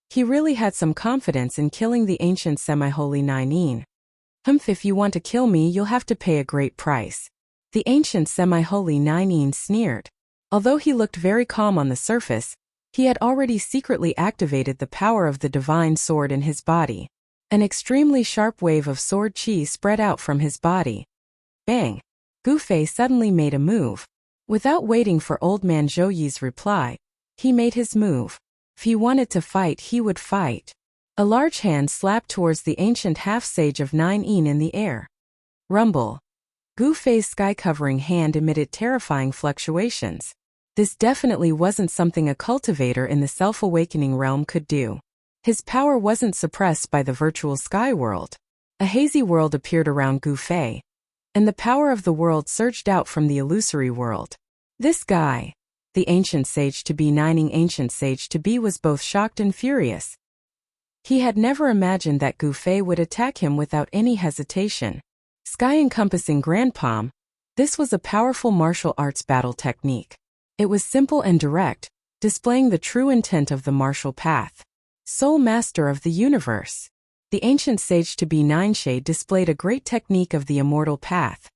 he really had some confidence in killing the ancient semi-holy Nining. If you want to kill me, you'll have to pay a great price. The ancient semi-holy Nining sneered. Although he looked very calm on the surface, he had already secretly activated the power of the divine sword in his body. An extremely sharp wave of sword chi spread out from his body. Bang! Gu Fei suddenly made a move. Without waiting for Old Man Zhou's reply, he made his move. If he wanted to fight, he would fight. A large hand slapped towards the ancient half-sage of Nining in the air. Rumble. Gu Fei's sky-covering hand emitted terrifying fluctuations. This definitely wasn't something a cultivator in the self-awakening realm could do. His power wasn't suppressed by the virtual sky world. A hazy world appeared around Gu Fei, and the power of the world surged out from the illusory world. This guy, the ancient sage to be Nining ancient sage to be, was both shocked and furious. He had never imagined that Gu Fei would attack him without any hesitation. Sky-encompassing Grand Palm, this was a powerful martial arts battle technique. It was simple and direct, displaying the true intent of the martial path. Sole master of the universe. The ancient sage to be Nineshade displayed a great technique of the immortal path.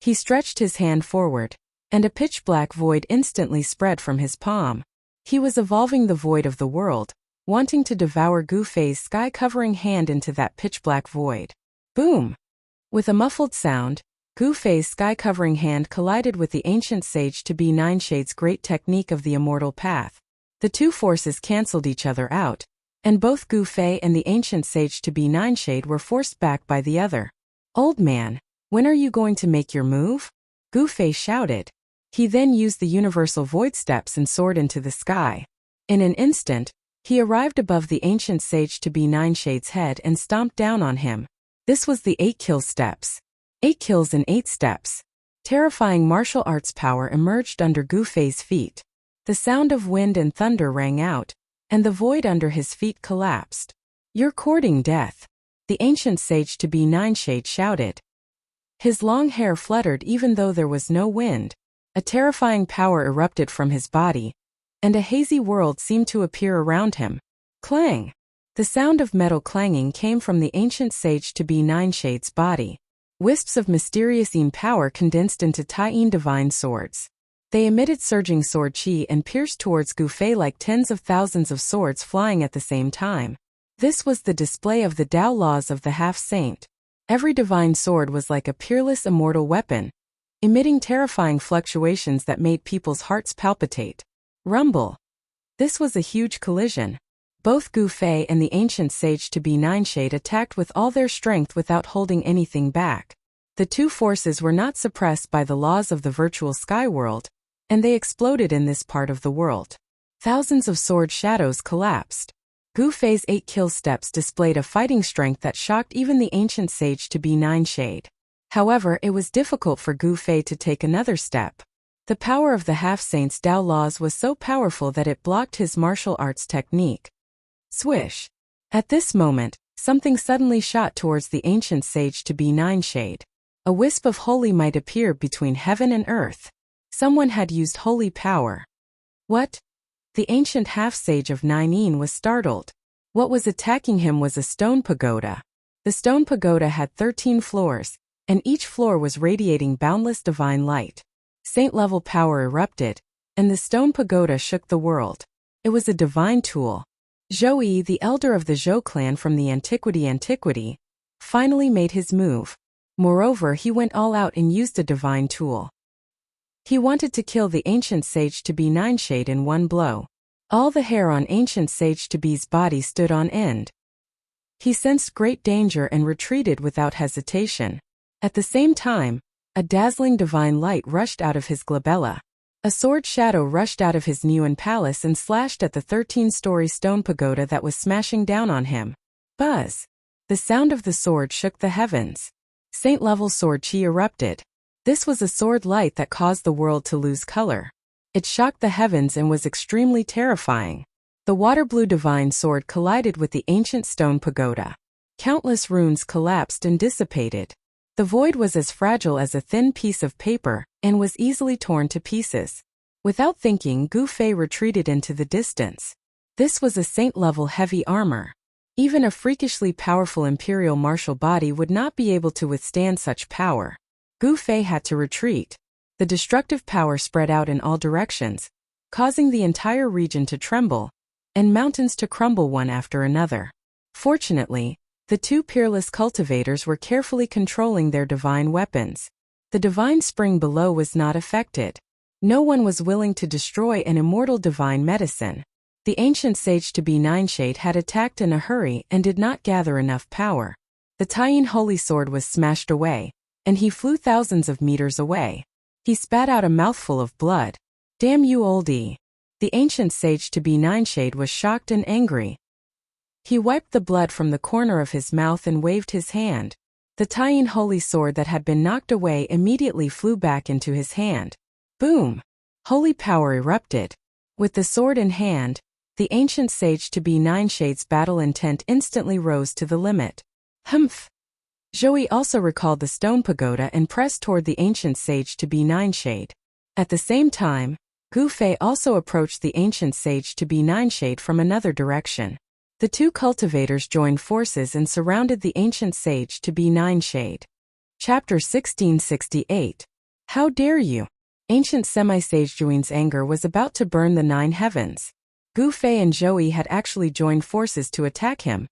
He stretched his hand forward, and a pitch-black void instantly spread from his palm. He was evolving the void of the world, wanting to devour Gu Fei's sky-covering hand into that pitch-black void. Boom! With a muffled sound, Gu Fei's sky-covering hand collided with the ancient sage to be Nineshade's great technique of the immortal path. The two forces cancelled each other out, and both Gu Fei and the ancient sage to be Nineshade were forced back by the other. Old man, when are you going to make your move? Gu Fei shouted. He then used the universal void steps and soared into the sky. In an instant, he arrived above the ancient sage to be Nineshade's head and stomped down on him. This was the 8 kill steps. 8 kills in 8 steps. Terrifying martial arts power emerged under Gu Fei's feet. The sound of wind and thunder rang out, and the void under his feet collapsed. You're courting death. The ancient sage to be Nineshade shouted. His long hair fluttered even though there was no wind. A terrifying power erupted from his body, and a hazy world seemed to appear around him. Clang! The sound of metal clanging came from the ancient sage to be Nineshade's body. Wisps of mysterious power condensed into Taiyin divine swords. They emitted surging sword chi and pierced towards Gu Fei like tens of thousands of swords flying at the same time. This was the display of the Tao laws of the half-saint. Every divine sword was like a peerless immortal weapon, emitting terrifying fluctuations that made people's hearts palpitate. Rumble. This was a huge collision. Both Gu Fei and the ancient sage to be Nineshade attacked with all their strength without holding anything back. The two forces were not suppressed by the laws of the virtual sky world, and they exploded in this part of the world. Thousands of sword shadows collapsed. Gu Fei's 8 kill steps displayed a fighting strength that shocked even the ancient sage to be Nineshade. However, it was difficult for Gu Fei to take another step. The power of the half-saint's Tao laws was so powerful that it blocked his martial arts technique. Swish! At this moment, something suddenly shot towards the ancient sage to be Nineshade. A wisp of holy might appeared between heaven and earth. Someone had used holy power. What? The ancient half-sage of Nining was startled. What was attacking him was a stone pagoda. The stone pagoda had 13 floors, and each floor was radiating boundless divine light. Saint-level power erupted, and the stone pagoda shook the world. It was a divine tool. Zhou, the elder of the Zhou clan from the antiquity, finally made his move. Moreover, he went all out and used a divine tool. He wanted to kill the ancient sage to be Nineshade in one blow. All the hair on ancient sage to be's body stood on end. He sensed great danger and retreated without hesitation. At the same time, a dazzling divine light rushed out of his glabella. A sword shadow rushed out of his Nuan palace and slashed at the 13-story stone pagoda that was smashing down on him. Buzz! The sound of the sword shook the heavens. Saint-level sword chi erupted. This was a sword light that caused the world to lose color. It shocked the heavens and was extremely terrifying. The water-blue divine sword collided with the ancient stone pagoda. Countless runes collapsed and dissipated. The void was as fragile as a thin piece of paper and was easily torn to pieces. Without thinking, Gu Fei retreated into the distance. This was a saint-level heavy armor. Even a freakishly powerful imperial martial body would not be able to withstand such power. Gu Fei had to retreat. The destructive power spread out in all directions, causing the entire region to tremble, and mountains to crumble one after another. Fortunately, the two peerless cultivators were carefully controlling their divine weapons. The divine spring below was not affected. No one was willing to destroy an immortal divine medicine. The ancient sage to be Nineshade had attacked in a hurry and did not gather enough power. The Taiyin holy sword was smashed away, and he flew thousands of meters away. He spat out a mouthful of blood. Damn you, oldie! The ancient sage to be Nineshade was shocked and angry. He wiped the blood from the corner of his mouth and waved his hand. The Taiyin holy sword that had been knocked away immediately flew back into his hand. Boom! Holy power erupted. With the sword in hand, the ancient sage to be Nineshade's battle intent instantly rose to the limit. Humph! Zhou also recalled the stone pagoda and pressed toward the ancient sage to be Nineshade. At the same time, Gu Fei also approached the ancient sage to be Nineshade from another direction. The two cultivators joined forces and surrounded the ancient sage to be Nineshade. Chapter 1668. How dare you! Ancient semi-sage Zhuin's anger was about to burn the 9 heavens. Gu Fei and Zhou had actually joined forces to attack him,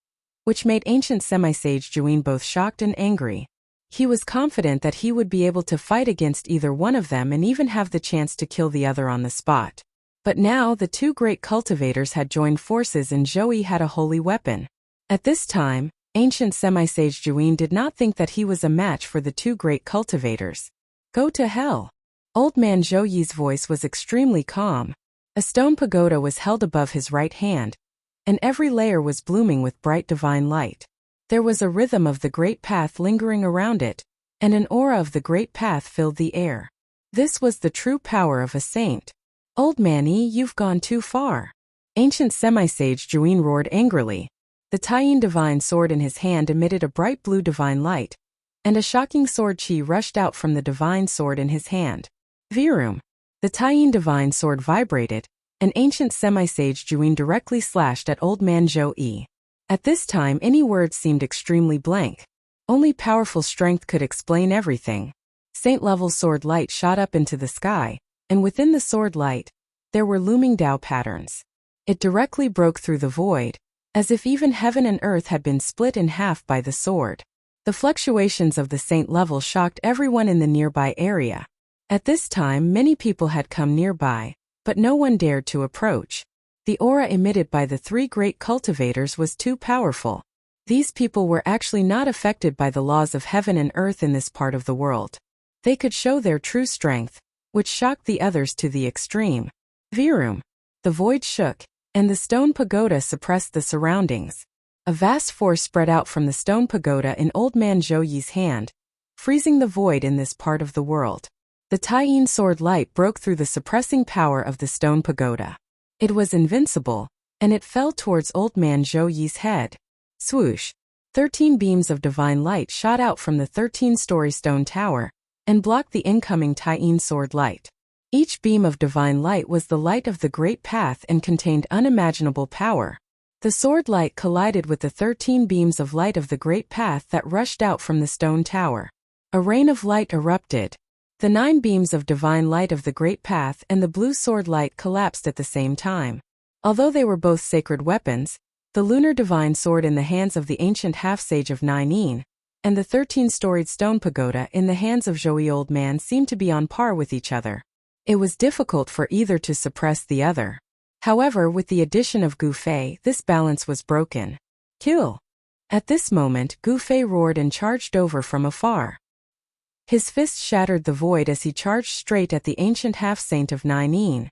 which made ancient semi-sage Zhuin both shocked and angry. He was confident that he would be able to fight against either one of them and even have the chance to kill the other on the spot. But now the two great cultivators had joined forces and Zhou had a holy weapon. At this time, ancient semi-sage Zhuin did not think that he was a match for the two great cultivators. Go to hell! Old man Zhou Yi's voice was extremely calm. A stone pagoda was held above his right hand, and every layer was blooming with bright divine light. There was a rhythm of the great path lingering around it, and an aura of the great path filled the air. This was the true power of a saint. Old man-y, you've gone too far. Ancient semi-sage Zhuin roared angrily. The Taiyin divine sword in his hand emitted a bright blue divine light, and a shocking sword chi rushed out from the divine sword in his hand. Virum! The Taiyin divine sword vibrated, and ancient semi-sage Zhuin directly slashed at old man Zhou. At this time any words seemed extremely blank. Only powerful strength could explain everything. Saint-level sword light shot up into the sky, and within the sword light, there were looming Tao patterns. It directly broke through the void, as if even heaven and earth had been split in half by the sword. The fluctuations of the saint level shocked everyone in the nearby area. At this time many people had come nearby, but no one dared to approach. The aura emitted by the 3 great cultivators was too powerful. These people were actually not affected by the laws of heaven and earth in this part of the world. They could show their true strength, which shocked the others to the extreme. Virum! The void shook, and the stone pagoda suppressed the surroundings. A vast force spread out from the stone pagoda in old man Zhou Yi's hand, freezing the void in this part of the world. The Taiyin sword light broke through the suppressing power of the stone pagoda. It was invincible, and it fell towards old man Zhou Yi's head. Swoosh! 13 beams of divine light shot out from the 13-story stone tower, and blocked the incoming Taiyin sword light. Each beam of divine light was the light of the great path and contained unimaginable power. The sword light collided with the 13 beams of light of the great path that rushed out from the stone tower. A rain of light erupted. The 9 beams of divine light of the great path and the blue sword light collapsed at the same time. Although they were both sacred weapons, the lunar divine sword in the hands of the ancient half-sage of Ninein, and the 13-storied stone pagoda in the hands of Zhou Old Man seemed to be on par with each other. It was difficult for either to suppress the other. However, with the addition of Gu Fei, this balance was broken. Kill! At this moment, Gu Fei roared and charged over from afar. His fist shattered the void as he charged straight at the ancient half-saint of Ninein.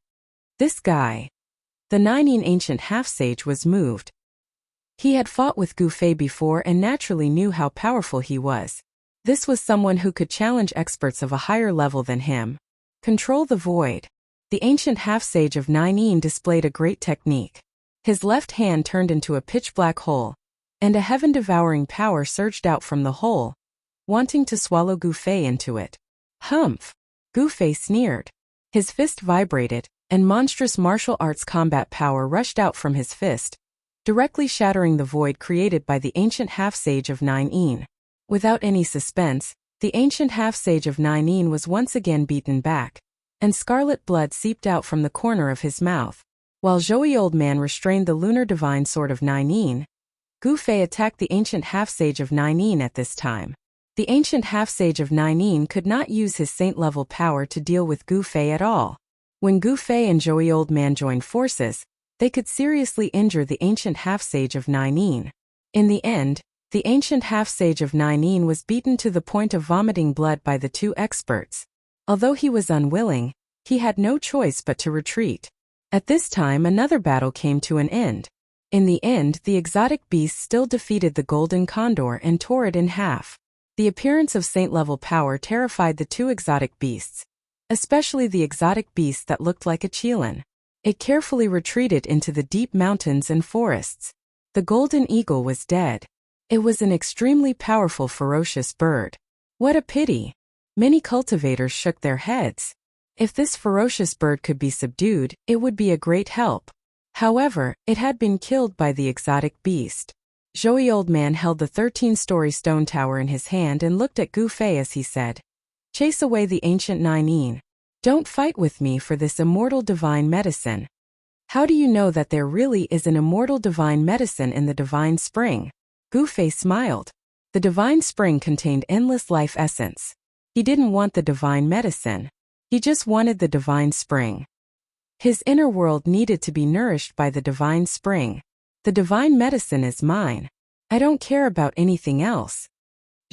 This guy. The Ninein ancient half-sage was moved. He had fought with Gu Fei before and naturally knew how powerful he was. This was someone who could challenge experts of a higher level than him. Control the void. The ancient half-sage of Ninein displayed a great technique. His left hand turned into a pitch-black hole, and a heaven-devouring power surged out from the hole, wanting to swallow Gu Fei into it. Humph! Gu Fei sneered. His fist vibrated, and monstrous martial arts combat power rushed out from his fist, directly shattering the void created by the ancient half-sage of Ninein. Without any suspense, the ancient half-sage of Ninein was once again beaten back, and scarlet blood seeped out from the corner of his mouth. While Zhou Old Man restrained the lunar divine sword of Ninein, Gu Fei attacked the ancient half-sage of Ninein at this time. The ancient half-sage of Ninein could not use his saint-level power to deal with Gu Fei at all. When Gu Fei and Zhou Old Man joined forces, they could seriously injure the ancient half-sage of Ninein. In the end, the ancient half-sage of Ninein was beaten to the point of vomiting blood by the two experts. Although he was unwilling, he had no choice but to retreat. At this time another battle came to an end. In the end, the exotic beast still defeated the golden condor and tore it in half. The appearance of saint-level power terrified the two exotic beasts, especially the exotic beast that looked like a Qilin. It carefully retreated into the deep mountains and forests. The golden eagle was dead. It was an extremely powerful ferocious bird. What a pity! Many cultivators shook their heads. If this ferocious bird could be subdued, it would be a great help. However, it had been killed by the exotic beast. Zhou Old Man held the 13-story stone tower in his hand and looked at Gu Fei as he said, "Chase away the ancient Ninein. Don't fight with me for this immortal divine medicine." How do you know that there really is an immortal divine medicine in the divine spring? Gu Fei smiled. The divine spring contained endless life essence. He didn't want the divine medicine. He just wanted the divine spring. His inner world needed to be nourished by the divine spring. The divine medicine is mine. I don't care about anything else.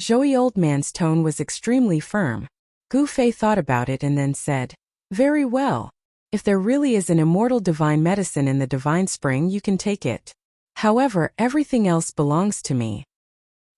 Zhou Old Man's tone was extremely firm. Gu Fei thought about it and then said, "Very well. If there really is an immortal divine medicine in the divine spring, you can take it. However, everything else belongs to me."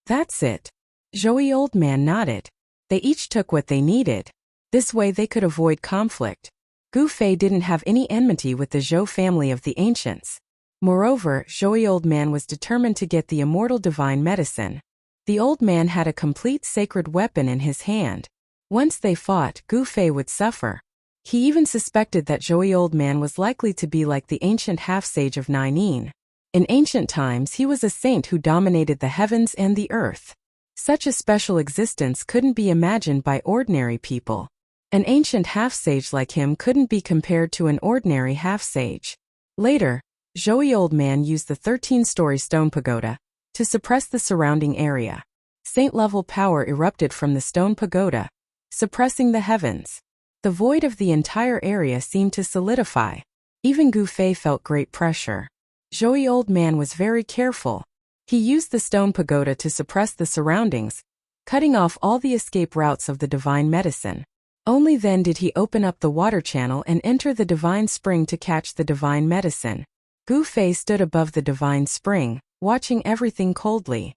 That's it. Zhou Old Man nodded. They each took what they needed. This way they could avoid conflict. Gu Fei didn't have any enmity with the Zhou family of the ancients. Moreover, Zhou Old Man was determined to get the immortal divine medicine. The old man had a complete sacred weapon in his hand. Once they fought, Gu Fei would suffer. He even suspected that Zhou Old Man was likely to be like the ancient half-sage of Ninein. In ancient times he was a saint who dominated the heavens and the earth. Such a special existence couldn't be imagined by ordinary people. An ancient half-sage like him couldn't be compared to an ordinary half-sage. Later, Zhou Old Man used the 13-story stone pagoda to suppress the surrounding area. Saint-level power erupted from the stone pagoda, suppressing the heavens. The void of the entire area seemed to solidify. Even Gu Fei felt great pressure. Zhou Old Man was very careful. He used the stone pagoda to suppress the surroundings, cutting off all the escape routes of the divine medicine. Only then did he open up the water channel and enter the divine spring to catch the divine medicine. Gu Fei stood above the divine spring, watching everything coldly.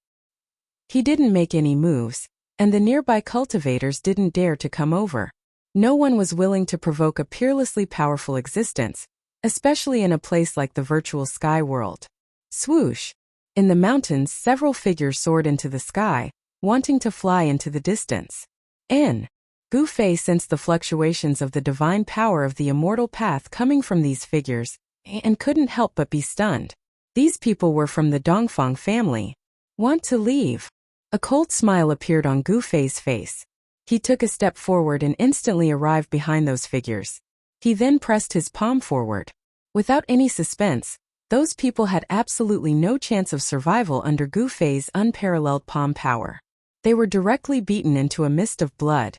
He didn't make any moves, and the nearby cultivators didn't dare to come over. No one was willing to provoke a peerlessly powerful existence, especially in a place like the virtual sky world. Swoosh! In the mountains, several figures soared into the sky, wanting to fly into the distance. Gu Fei sensed the fluctuations of the divine power of the immortal path coming from these figures, and couldn't help but be stunned. These people were from the Dongfang family. Want to leave? A cold smile appeared on Gu Fei's face. He took a step forward and instantly arrived behind those figures. He then pressed his palm forward. Without any suspense, those people had absolutely no chance of survival under Gu Fei's unparalleled palm power. They were directly beaten into a mist of blood,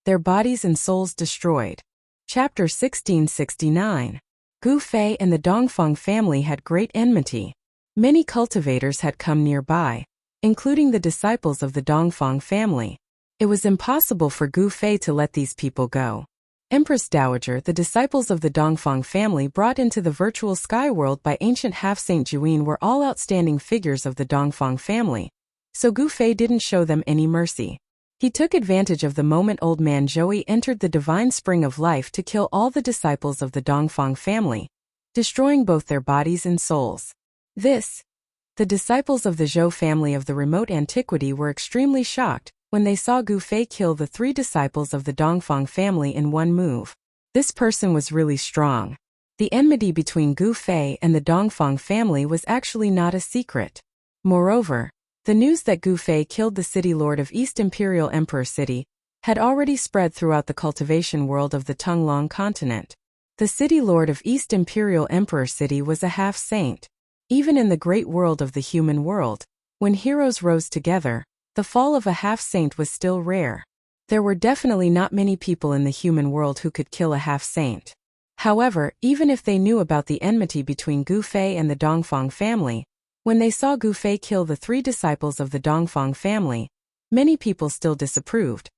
their bodies and souls destroyed. Chapter 1669. Gu Fei and the Dongfang family had great enmity. Many cultivators had come nearby, including the disciples of the Dongfang family. It was impossible for Gu Fei to let these people go. Empress Dowager, the disciples of the Dongfang family brought into the virtual sky world by ancient half-saint Juyin were all outstanding figures of the Dongfang family, so Gu Fei didn't show them any mercy. He took advantage of the moment old man Zhou entered the divine spring of life to kill all the disciples of the Dongfang family, destroying both their bodies and souls. The disciples of the Zhou family of the remote antiquity were extremely shocked when they saw Gu Fei kill the 3 disciples of the Dongfang family in one move. This person was really strong. The enmity between Gu Fei and the Dongfang family was actually not a secret. Moreover, the news that Gu Fei killed the city lord of East Imperial Emperor City had already spread throughout the cultivation world of the Tunglong continent. The city lord of East Imperial Emperor City was a half-saint. Even in the great world of the human world, when heroes rose together, the fall of a half-saint was still rare. There were definitely not many people in the human world who could kill a half-saint. However, even if they knew about the enmity between Gu Fei and the Dongfang family, when they saw Gu Fei kill the 3 disciples of the Dongfang family, many people still disapproved.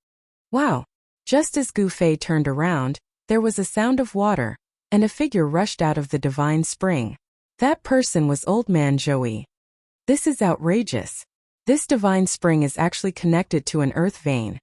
Wow! Just as Gu Fei turned around, there was a sound of water, and a figure rushed out of the divine spring. That person was Old Man Zhou. This is outrageous. This divine spring is actually connected to an earth vein,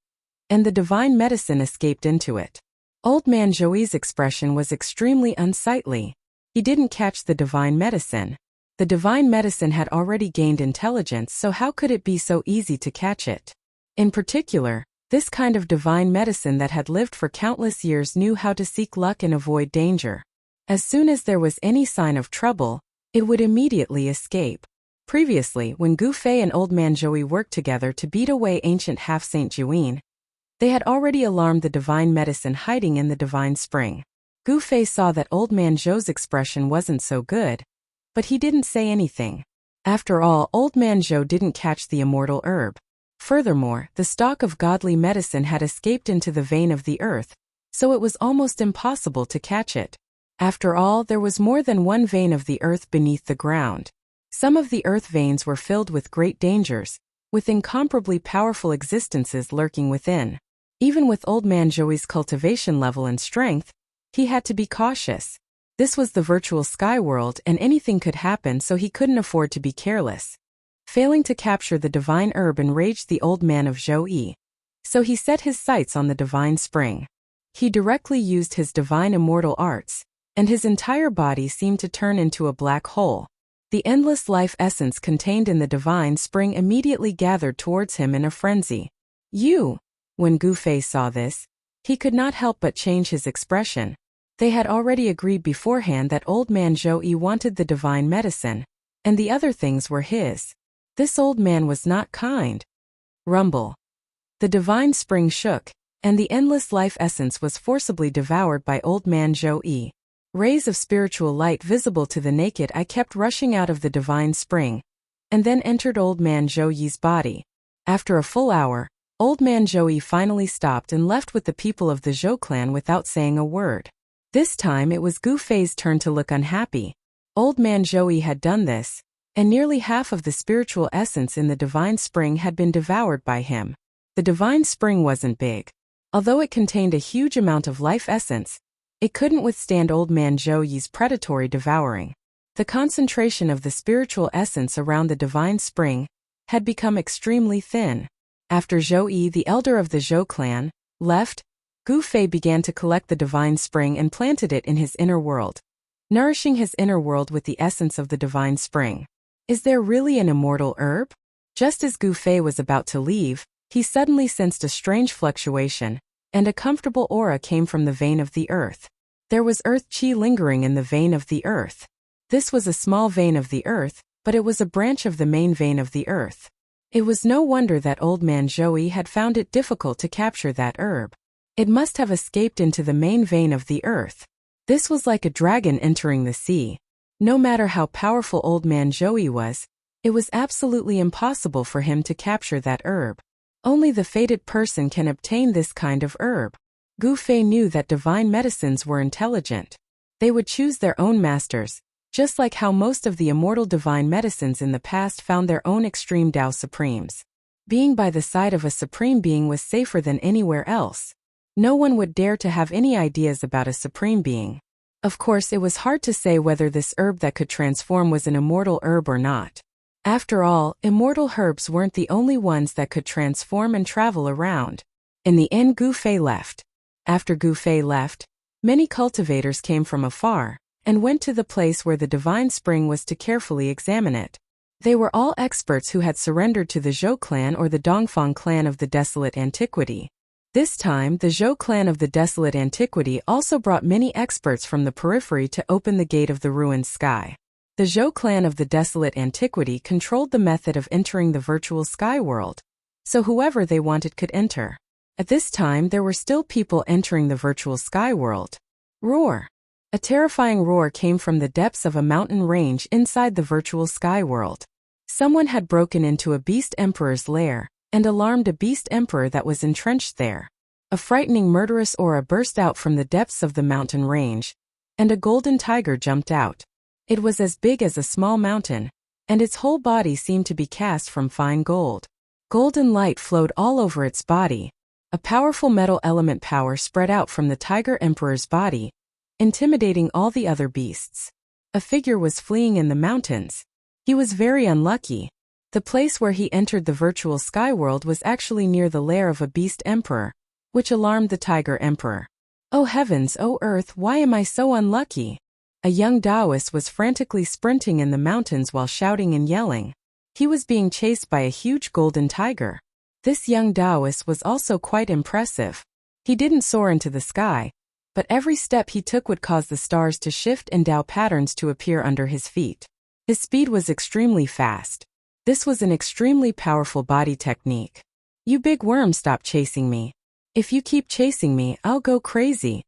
and the divine medicine escaped into it. Old Man Zhou's expression was extremely unsightly. He didn't catch the divine medicine. The divine medicine had already gained intelligence, so how could it be so easy to catch it? In particular, this kind of divine medicine that had lived for countless years knew how to seek luck and avoid danger. As soon as there was any sign of trouble, it would immediately escape. Previously, when Gu Fei and Old Man Zhou worked together to beat away ancient half-saint Juyin, they had already alarmed the divine medicine hiding in the divine spring. Gu Fei saw that Old Man Zhou's expression wasn't so good, but he didn't say anything. After all, Old Man Zhou didn't catch the immortal herb. Furthermore, the stock of godly medicine had escaped into the vein of the earth, so it was almost impossible to catch it. After all, there was more than one vein of the earth beneath the ground. Some of the earth veins were filled with great dangers, with incomparably powerful existences lurking within. Even with Old Man Zhou's cultivation level and strength, he had to be cautious. This was the virtual sky world and anything could happen, so he couldn't afford to be careless. Failing to capture the divine herb enraged the old man of Zhou. So he set his sights on the divine spring. He directly used his divine immortal arts, and his entire body seemed to turn into a black hole. The endless life essence contained in the divine spring immediately gathered towards him in a frenzy. When Gu Fei saw this, he could not help but change his expression. They had already agreed beforehand that Old Man Zhou wanted the divine medicine, and the other things were his. This old man was not kind. Rumble. The divine spring shook, and the endless life essence was forcibly devoured by Old Man Zhou. Rays of spiritual light visible to the naked eye kept rushing out of the divine spring, and then entered Old Man Zhou's body. After a full hour, Old Man Zhou finally stopped and left with the people of the Zhou clan without saying a word. This time it was Gu Fei's turn to look unhappy. Old Man Zhou had done this, and nearly half of the spiritual essence in the divine spring had been devoured by him. The divine spring wasn't big. Although it contained a huge amount of life essence, it couldn't withstand Old Man Zhou's predatory devouring. The concentration of the spiritual essence around the divine spring had become extremely thin. After Zhou, the elder of the Zhou clan, left, Gu Fei began to collect the divine spring and planted it in his inner world, nourishing his inner world with the essence of the divine spring. Is there really an immortal herb? Just as Gu Fei was about to leave, he suddenly sensed a strange fluctuation, and a comfortable aura came from the vein of the earth. There was earth chi lingering in the vein of the earth. This was a small vein of the earth, but it was a branch of the main vein of the earth. It was no wonder that Old Man Zhou had found it difficult to capture that herb. It must have escaped into the main vein of the earth. This was like a dragon entering the sea. No matter how powerful Old Man Zhou was, it was absolutely impossible for him to capture that herb. Only the fated person can obtain this kind of herb. Gu Fei knew that divine medicines were intelligent. They would choose their own masters, just like how most of the immortal divine medicines in the past found their own extreme Tao Supremes. Being by the side of a supreme being was safer than anywhere else. No one would dare to have any ideas about a supreme being. Of course, it was hard to say whether this herb that could transform was an immortal herb or not. After all, immortal herbs weren't the only ones that could transform and travel around. In the end, Gu Fei left. After Gu Fei left, many cultivators came from afar and went to the place where the divine spring was to carefully examine it. They were all experts who had surrendered to the Zhou clan or the Dongfang clan of the Desolate Antiquity. This time, the Zhou clan of the Desolate Antiquity also brought many experts from the periphery to open the gate of the ruined sky. The Zhou clan of the Desolate Antiquity controlled the method of entering the virtual sky world, so whoever they wanted could enter. At this time, there were still people entering the virtual sky world. Roar! A terrifying roar came from the depths of a mountain range inside the virtual sky world. Someone had broken into a beast emperor's lair and alarmed a beast emperor that was entrenched there. A frightening murderous aura burst out from the depths of the mountain range, and a golden tiger jumped out. It was as big as a small mountain, and its whole body seemed to be cast from fine gold. Golden light flowed all over its body. A powerful metal element power spread out from the tiger emperor's body, intimidating all the other beasts. A figure was fleeing in the mountains. He was very unlucky. The place where he entered the virtual sky world was actually near the lair of a beast emperor, which alarmed the tiger emperor. Oh heavens, oh earth, why am I so unlucky? A young Taoist was frantically sprinting in the mountains while shouting and yelling. He was being chased by a huge golden tiger. This young Taoist was also quite impressive. He didn't soar into the sky, but every step he took would cause the stars to shift and Tao patterns to appear under his feet. His speed was extremely fast. This was an extremely powerful body technique. You big worm, stop chasing me. If you keep chasing me, I'll go crazy.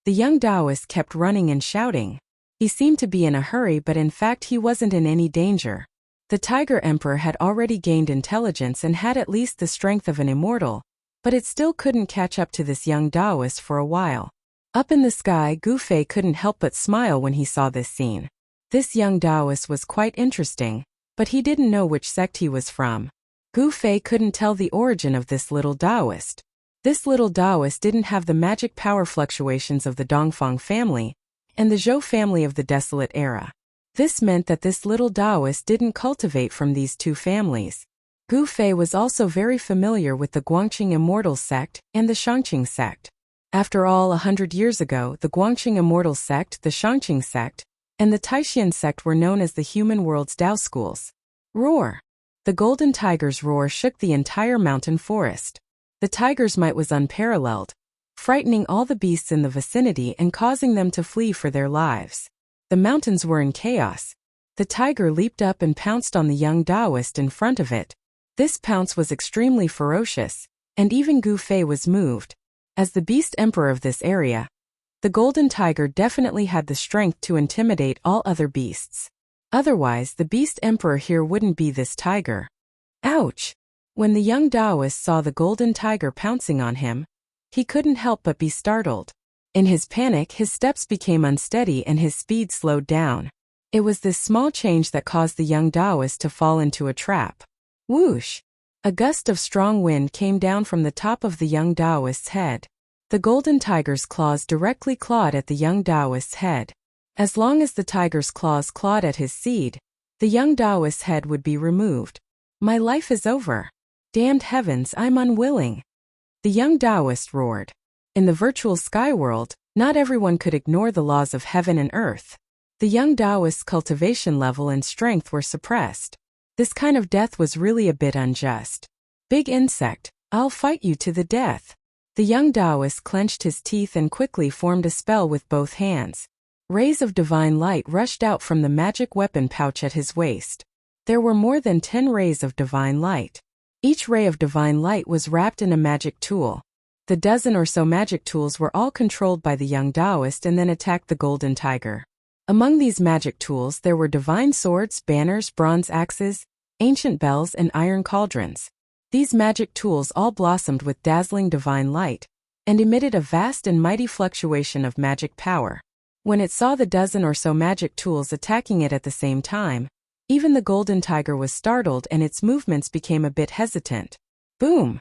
The young Taoist kept running and shouting. He seemed to be in a hurry, but in fact he wasn't in any danger. The Tiger Emperor had already gained intelligence and had at least the strength of an immortal, but it still couldn't catch up to this young Taoist for a while. Up in the sky, Gu Fei couldn't help but smile when he saw this scene. This young Taoist was quite interesting, but he didn't know which sect he was from. Gu Fei couldn't tell the origin of this little Taoist. This little Taoist didn't have the magic power fluctuations of the Dongfang family and the Zhou family of the Desolate Era. This meant that this little Taoist didn't cultivate from these two families. Gu Fei was also very familiar with the Guangqing Immortal sect and the Shangqing sect. After all, 100 years ago, the Guangqing Immortal sect, the Shangqing sect, and the Taishan sect were known as the human world's Tao schools. Roar! The golden tiger's roar shook the entire mountain forest. The tiger's might was unparalleled, frightening all the beasts in the vicinity and causing them to flee for their lives. The mountains were in chaos. The tiger leaped up and pounced on the young Taoist in front of it. This pounce was extremely ferocious, and even Gu Fei was moved. As the beast emperor of this area, the golden tiger definitely had the strength to intimidate all other beasts. Otherwise, the beast emperor here wouldn't be this tiger. Ouch! When the young Taoist saw the golden tiger pouncing on him, he couldn't help but be startled. In his panic, his steps became unsteady and his speed slowed down. It was this small change that caused the young Taoist to fall into a trap. Whoosh! A gust of strong wind came down from the top of the young Taoist's head. The golden tiger's claws directly clawed at the young Taoist's head. As long as the tiger's claws clawed at his seed, the young Taoist's head would be removed. My life is over. Damned heavens, I'm unwilling. The young Taoist roared. In the virtual sky world, not everyone could ignore the laws of heaven and earth. The young Taoist's cultivation level and strength were suppressed. This kind of death was really a bit unjust. Big insect, I'll fight you to the death. The young Taoist clenched his teeth and quickly formed a spell with both hands. Rays of divine light rushed out from the magic weapon pouch at his waist. There were more than 10 rays of divine light. Each ray of divine light was wrapped in a magic tool. The dozen or so magic tools were all controlled by the young Taoist and then attacked the golden tiger. Among these magic tools there were divine swords, banners, bronze axes, ancient bells, and iron cauldrons. These magic tools all blossomed with dazzling divine light, and emitted a vast and mighty fluctuation of magic power. When it saw the dozen or so magic tools attacking it at the same time, even the golden tiger was startled and its movements became a bit hesitant. Boom!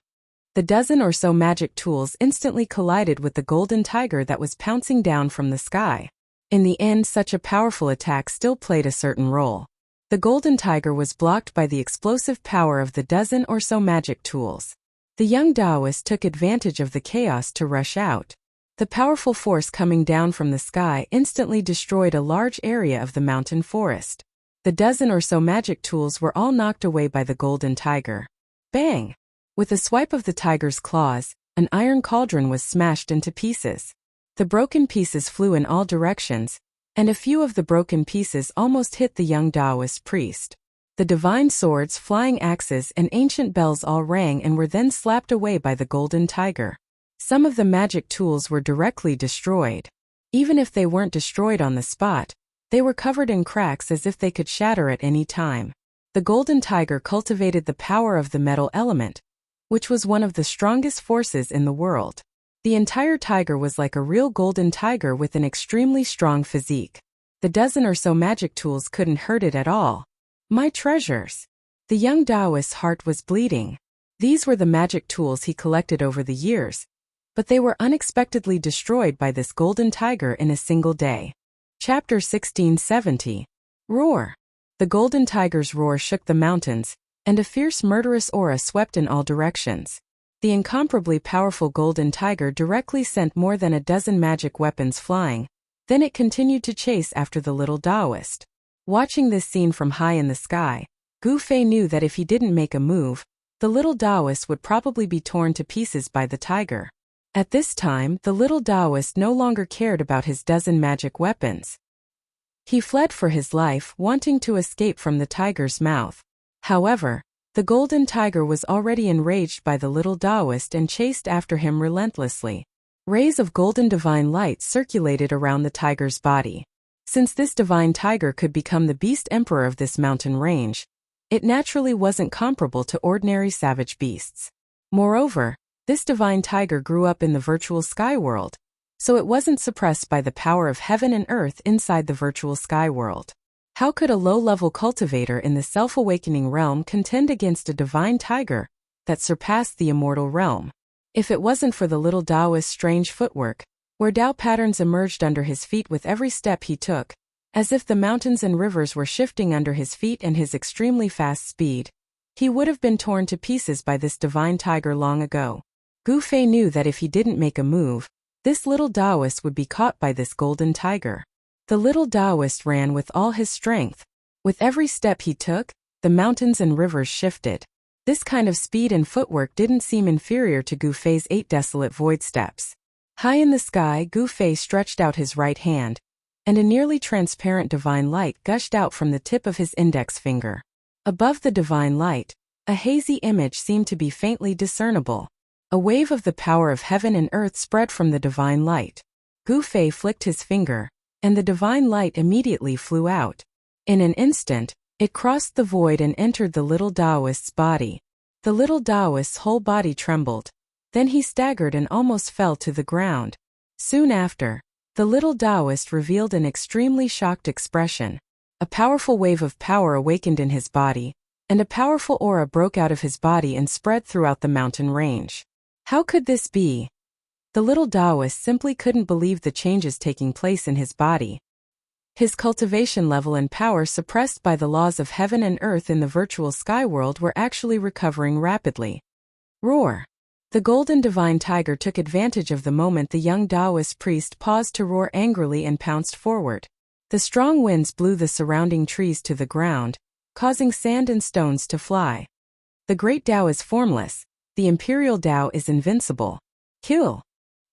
The dozen or so magic tools instantly collided with the golden tiger that was pouncing down from the sky. In the end, such a powerful attack still played a certain role. The golden tiger was blocked by the explosive power of the dozen or so magic tools. The young Taoist took advantage of the chaos to rush out. The powerful force coming down from the sky instantly destroyed a large area of the mountain forest. The dozen or so magic tools were all knocked away by the golden tiger. Bang! With a swipe of the tiger's claws, an iron cauldron was smashed into pieces. The broken pieces flew in all directions, and a few of the broken pieces almost hit the young Taoist priest. The divine swords, flying axes, and ancient bells all rang and were then slapped away by the golden tiger. Some of the magic tools were directly destroyed. Even if they weren't destroyed on the spot, they were covered in cracks as if they could shatter at any time. The golden tiger cultivated the power of the metal element, which was one of the strongest forces in the world. The entire tiger was like a real golden tiger with an extremely strong physique. The dozen or so magic tools couldn't hurt it at all. My treasures! The young Taoist's heart was bleeding. These were the magic tools he collected over the years, but they were unexpectedly destroyed by this golden tiger in a single day. Chapter 1670. Roar! The golden tiger's roar shook the mountains, and a fierce murderous aura swept in all directions. The incomparably powerful golden tiger directly sent more than a dozen magic weapons flying. Then it continued to chase after the little Taoist. Watching this scene from high in the sky, Gu Fei knew that if he didn't make a move, the little Taoist would probably be torn to pieces by the tiger. At this time, the little Taoist no longer cared about his dozen magic weapons. He fled for his life, wanting to escape from the tiger's mouth. However, the golden tiger was already enraged by the little Taoist and chased after him relentlessly. Rays of golden divine light circulated around the tiger's body. Since this divine tiger could become the beast emperor of this mountain range, it naturally wasn't comparable to ordinary savage beasts. Moreover, this divine tiger grew up in the virtual sky world, so it wasn't suppressed by the power of heaven and earth inside the virtual sky world. How could a low-level cultivator in the self-awakening realm contend against a divine tiger that surpassed the immortal realm? If it wasn't for the little Taoist's strange footwork, where Tao patterns emerged under his feet with every step he took, as if the mountains and rivers were shifting under his feet and his extremely fast speed, he would have been torn to pieces by this divine tiger long ago. Gu Fei knew that if he didn't make a move, this little Taoist would be caught by this golden tiger. The little Taoist ran with all his strength. With every step he took, the mountains and rivers shifted. This kind of speed and footwork didn't seem inferior to Gu Fei's 8 desolate void steps. High in the sky, Gu Fei stretched out his right hand, and a nearly transparent divine light gushed out from the tip of his index finger. Above the divine light, a hazy image seemed to be faintly discernible. A wave of the power of heaven and earth spread from the divine light. Gu Fei flicked his finger, and the divine light immediately flew out. In an instant, it crossed the void and entered the little Taoist's body. The little Taoist's whole body trembled. Then he staggered and almost fell to the ground. Soon after, the little Taoist revealed an extremely shocked expression. A powerful wave of power awakened in his body, and a powerful aura broke out of his body and spread throughout the mountain range. How could this be? The little Taoist simply couldn't believe the changes taking place in his body. His cultivation level and power suppressed by the laws of heaven and earth in the virtual sky world were actually recovering rapidly. Roar! The golden divine tiger took advantage of the moment the young Taoist priest paused to roar angrily and pounced forward. The strong winds blew the surrounding trees to the ground, causing sand and stones to fly. The great Tao is formless, the imperial Tao is invincible. Kill!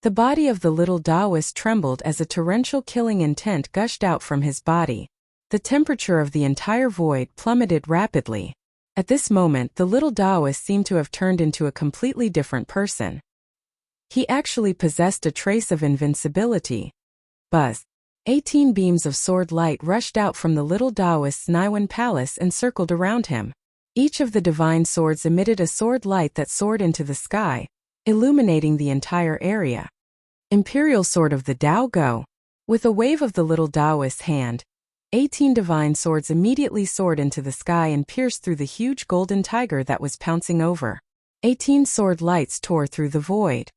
The body of the little Taoist trembled as a torrential killing intent gushed out from his body. The temperature of the entire void plummeted rapidly. At this moment, the little Taoist seemed to have turned into a completely different person. He actually possessed a trace of invincibility. Buzz! 18 beams of sword light rushed out from the little Taoist's Niwen palace and circled around him. Each of the divine swords emitted a sword light that soared into the sky, illuminating the entire area. Imperial Sword of the Tao Go. With a wave of the little Taoist's hand, 18 divine swords immediately soared into the sky and pierced through the huge golden tiger that was pouncing over. 18 sword lights tore through the void.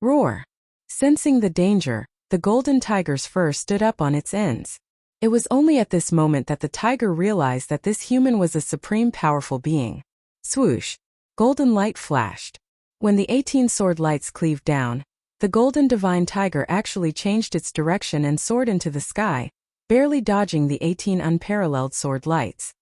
Roar! Sensing the danger, the golden tiger's fur stood up on its ends. It was only at this moment that the tiger realized that this human was a supreme powerful being. Swoosh! Golden light flashed. When the 18 sword lights cleaved down, the golden divine tiger actually changed its direction and soared into the sky, barely dodging the 18 unparalleled sword lights.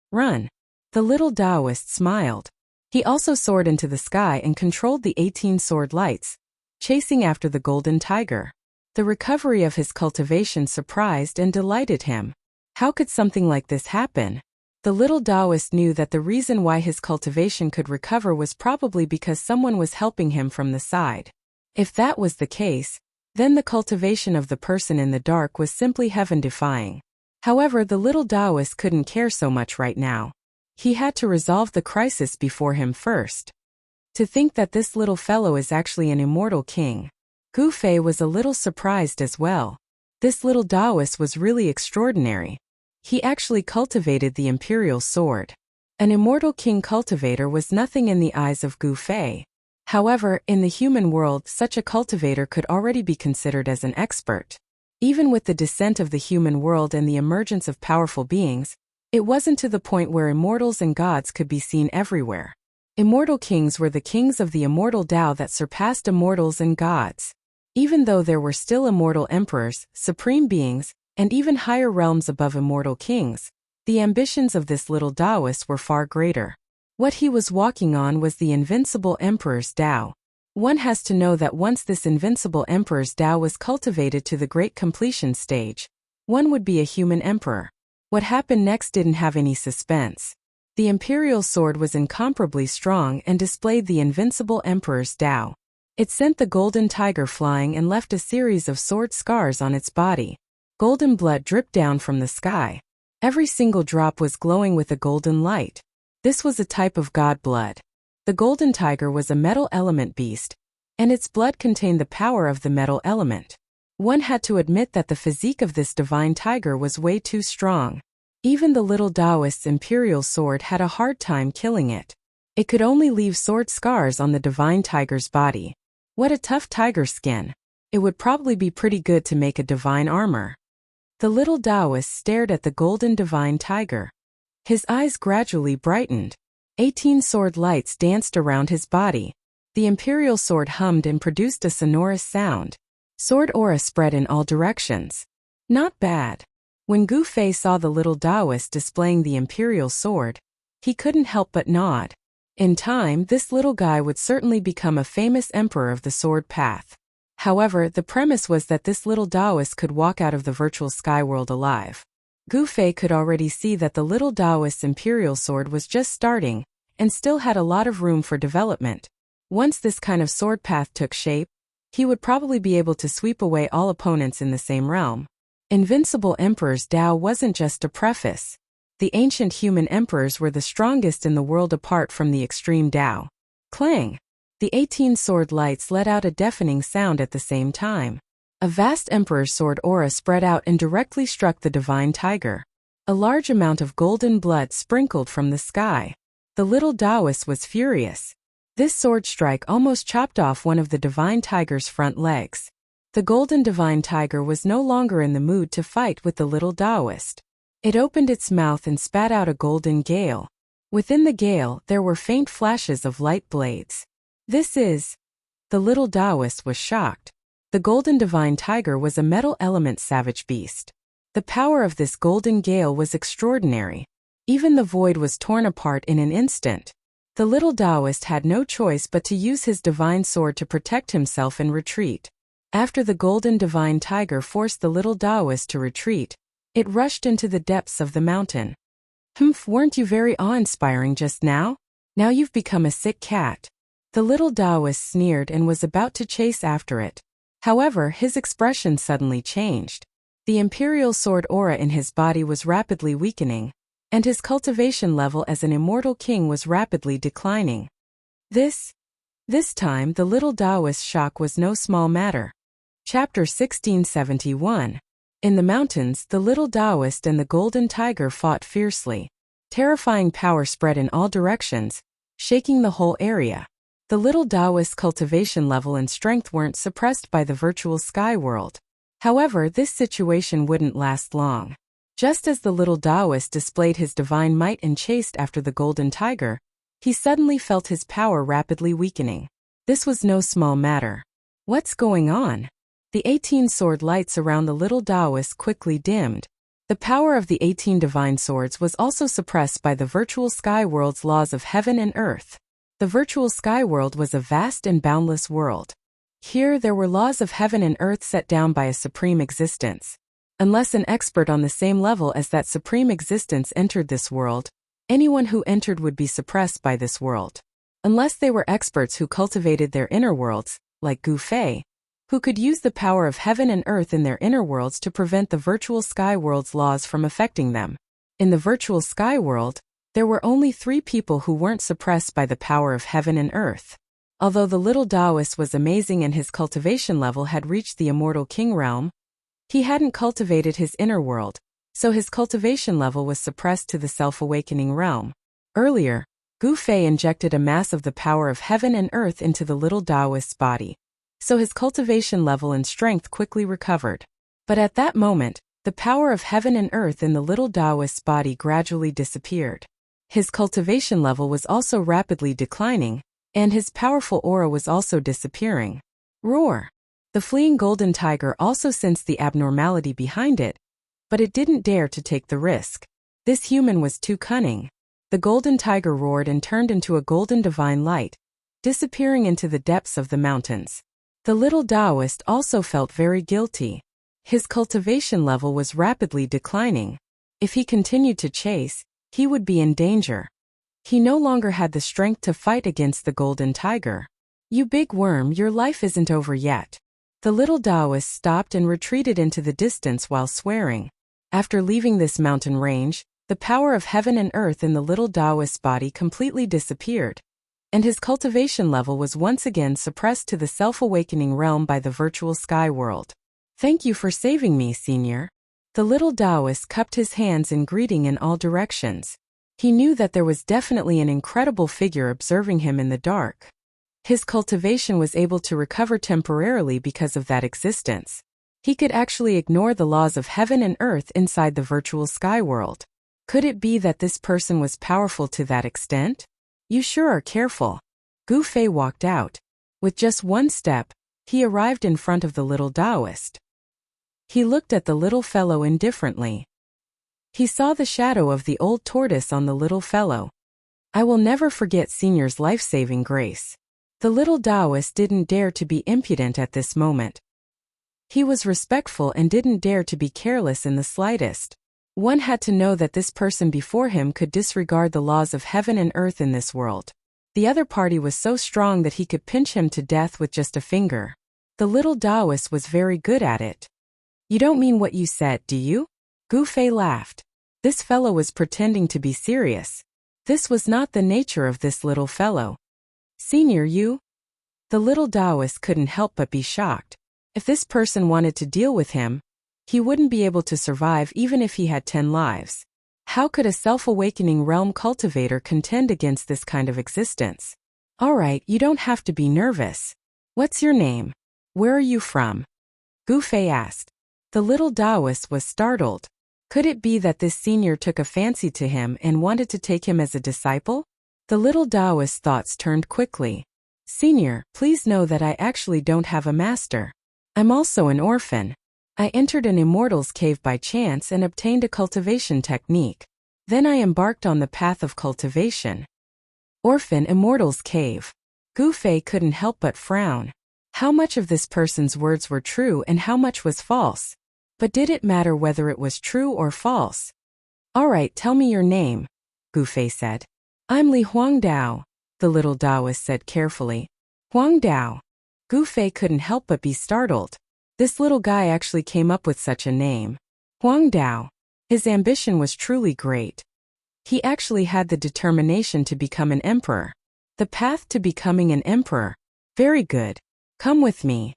Run! The little Taoist smiled. He also soared into the sky and controlled the 18 sword lights, chasing after the golden tiger. The recovery of his cultivation surprised and delighted him. How could something like this happen? The little Taoist knew that the reason why his cultivation could recover was probably because someone was helping him from the side. If that was the case, then the cultivation of the person in the dark was simply heaven-defying. However, the little Taoist couldn't care so much right now. He had to resolve the crisis before him first. To think that this little fellow is actually an immortal king. Gu Fei was a little surprised as well. This little Taoist was really extraordinary. He actually cultivated the imperial sword. An immortal king cultivator was nothing in the eyes of Gu Fei. However, in the human world, such a cultivator could already be considered as an expert. Even with the descent of the human world and the emergence of powerful beings, it wasn't to the point where immortals and gods could be seen everywhere. Immortal kings were the kings of the immortal Tao that surpassed immortals and gods. Even though there were still immortal emperors, supreme beings, and even higher realms above immortal kings, the ambitions of this little Taoist were far greater. What he was walking on was the invincible emperor's Tao. One has to know that once this invincible emperor's Tao was cultivated to the great completion stage, one would be a human emperor. What happened next didn't have any suspense. The imperial sword was incomparably strong and displayed the invincible emperor's Tao. It sent the golden tiger flying and left a series of sword scars on its body. Golden blood dripped down from the sky. Every single drop was glowing with a golden light. This was a type of god blood. The golden tiger was a metal element beast, and its blood contained the power of the metal element. One had to admit that the physique of this divine tiger was way too strong. Even the little Taoist's imperial sword had a hard time killing it. It could only leave sword scars on the divine tiger's body. What a tough tiger skin. It would probably be pretty good to make a divine armor. The little Taoist stared at the golden divine tiger. His eyes gradually brightened. 18 sword lights danced around his body. The imperial sword hummed and produced a sonorous sound. Sword aura spread in all directions. Not bad. When Gu Fei saw the little Taoist displaying the imperial sword, he couldn't help but nod. In time, this little guy would certainly become a famous emperor of the sword path. However, the premise was that this little Taoist could walk out of the virtual sky world alive. Gu Fei could already see that the little Taoist's imperial sword was just starting, and still had a lot of room for development. Once this kind of sword path took shape, he would probably be able to sweep away all opponents in the same realm. Invincible Emperor's Tao wasn't just a preface. The ancient human emperors were the strongest in the world apart from the extreme Tao. Clang! The 18 sword lights let out a deafening sound at the same time. A vast emperor's sword aura spread out and directly struck the divine tiger. A large amount of golden blood sprinkled from the sky. The little Taoist was furious. This sword strike almost chopped off one of the divine tiger's front legs. The golden divine tiger was no longer in the mood to fight with the little Taoist. It opened its mouth and spat out a golden gale. Within the gale, there were faint flashes of light blades. This is... The little Taoist was shocked. The golden divine tiger was a metal element savage beast. The power of this golden gale was extraordinary. Even the void was torn apart in an instant. The little Taoist had no choice but to use his divine sword to protect himself and retreat. After the golden divine tiger forced the little Taoist to retreat, it rushed into the depths of the mountain. Weren't you very awe-inspiring just now? Now you've become a sick cat. The little Taoist sneered and was about to chase after it. However, his expression suddenly changed. The imperial sword aura in his body was rapidly weakening. and his cultivation level as an immortal king was rapidly declining. This time the little Taoist's shock was no small matter. Chapter 1671. In the mountains, the little Taoist and the golden tiger fought fiercely. Terrifying power spread in all directions, shaking the whole area. The little Taoist's cultivation level and strength weren't suppressed by the virtual sky world. However, this situation wouldn't last long. Just as the little Taoist displayed his divine might and chased after the golden tiger, he suddenly felt his power rapidly weakening. This was no small matter. What's going on? The 18 sword lights around the little Taoist quickly dimmed. The power of the 18 divine swords was also suppressed by the virtual sky world's laws of heaven and earth. The virtual sky world was a vast and boundless world. Here there were laws of heaven and earth set down by a supreme existence. Unless an expert on the same level as that supreme existence entered this world, anyone who entered would be suppressed by this world. Unless they were experts who cultivated their inner worlds, like Gu Fei, who could use the power of heaven and earth in their inner worlds to prevent the virtual sky world's laws from affecting them. In the virtual sky world, there were only 3 people who weren't suppressed by the power of heaven and earth. Although the little Taoist was amazing and his cultivation level had reached the immortal king realm, he hadn't cultivated his inner world, so his cultivation level was suppressed to the self-awakening realm. Earlier, Gu Fei injected a mass of the power of heaven and earth into the little Taoist's body, so his cultivation level and strength quickly recovered. But at that moment, the power of heaven and earth in the little Taoist's body gradually disappeared. His cultivation level was also rapidly declining, and his powerful aura was also disappearing. Roar! The fleeing golden tiger also sensed the abnormality behind it, but it didn't dare to take the risk. This human was too cunning. The golden tiger roared and turned into a golden divine light, disappearing into the depths of the mountains. The little Taoist also felt very guilty. His cultivation level was rapidly declining. If he continued to chase, he would be in danger. He no longer had the strength to fight against the golden tiger. You big worm, your life isn't over yet. The little Taoist stopped and retreated into the distance while swearing. After leaving this mountain range, the power of heaven and earth in the little Taoist's body completely disappeared, and his cultivation level was once again suppressed to the self-awakening realm by the virtual sky world. Thank you for saving me, Senior. The little Taoist cupped his hands in greeting in all directions. He knew that there was definitely an incredible figure observing him in the dark. His cultivation was able to recover temporarily because of that existence. He could actually ignore the laws of heaven and earth inside the virtual sky world. Could it be that this person was powerful to that extent? You sure are careful. Gu Fei walked out. With just one step, he arrived in front of the little Taoist. He looked at the little fellow indifferently. He saw the shadow of the old tortoise on the little fellow. I will never forget Senior's life-saving grace. The little Taoist didn't dare to be impudent at this moment. He was respectful and didn't dare to be careless in the slightest. One had to know that this person before him could disregard the laws of heaven and earth in this world. The other party was so strong that he could pinch him to death with just a finger. The little Taoist was very good at it. You don't mean what you said, do you? Gu Fei laughed. This fellow was pretending to be serious. This was not the nature of this little fellow. Senior, you? The little Taoist couldn't help but be shocked. If this person wanted to deal with him, he wouldn't be able to survive even if he had 10 lives. How could a self-awakening realm cultivator contend against this kind of existence? Alright, you don't have to be nervous. What's your name? Where are you from? Gu Fei asked. The little Taoist was startled. Could it be that this senior took a fancy to him and wanted to take him as a disciple? The little Taoist's thoughts turned quickly. Senior, please know that I actually don't have a master. I'm also an orphan. I entered an immortal's cave by chance and obtained a cultivation technique. Then I embarked on the path of cultivation. Orphan Immortal's cave. Gu Fei couldn't help but frown. How much of this person's words were true and how much was false? But did it matter whether it was true or false? Alright, tell me your name, Gu Fei said. I'm Li Huangdao, the little Taoist said carefully. Huangdao. Gu Fei couldn't help but be startled. This little guy actually came up with such a name. Huangdao. His ambition was truly great. He actually had the determination to become an emperor. The path to becoming an emperor. Very good. Come with me.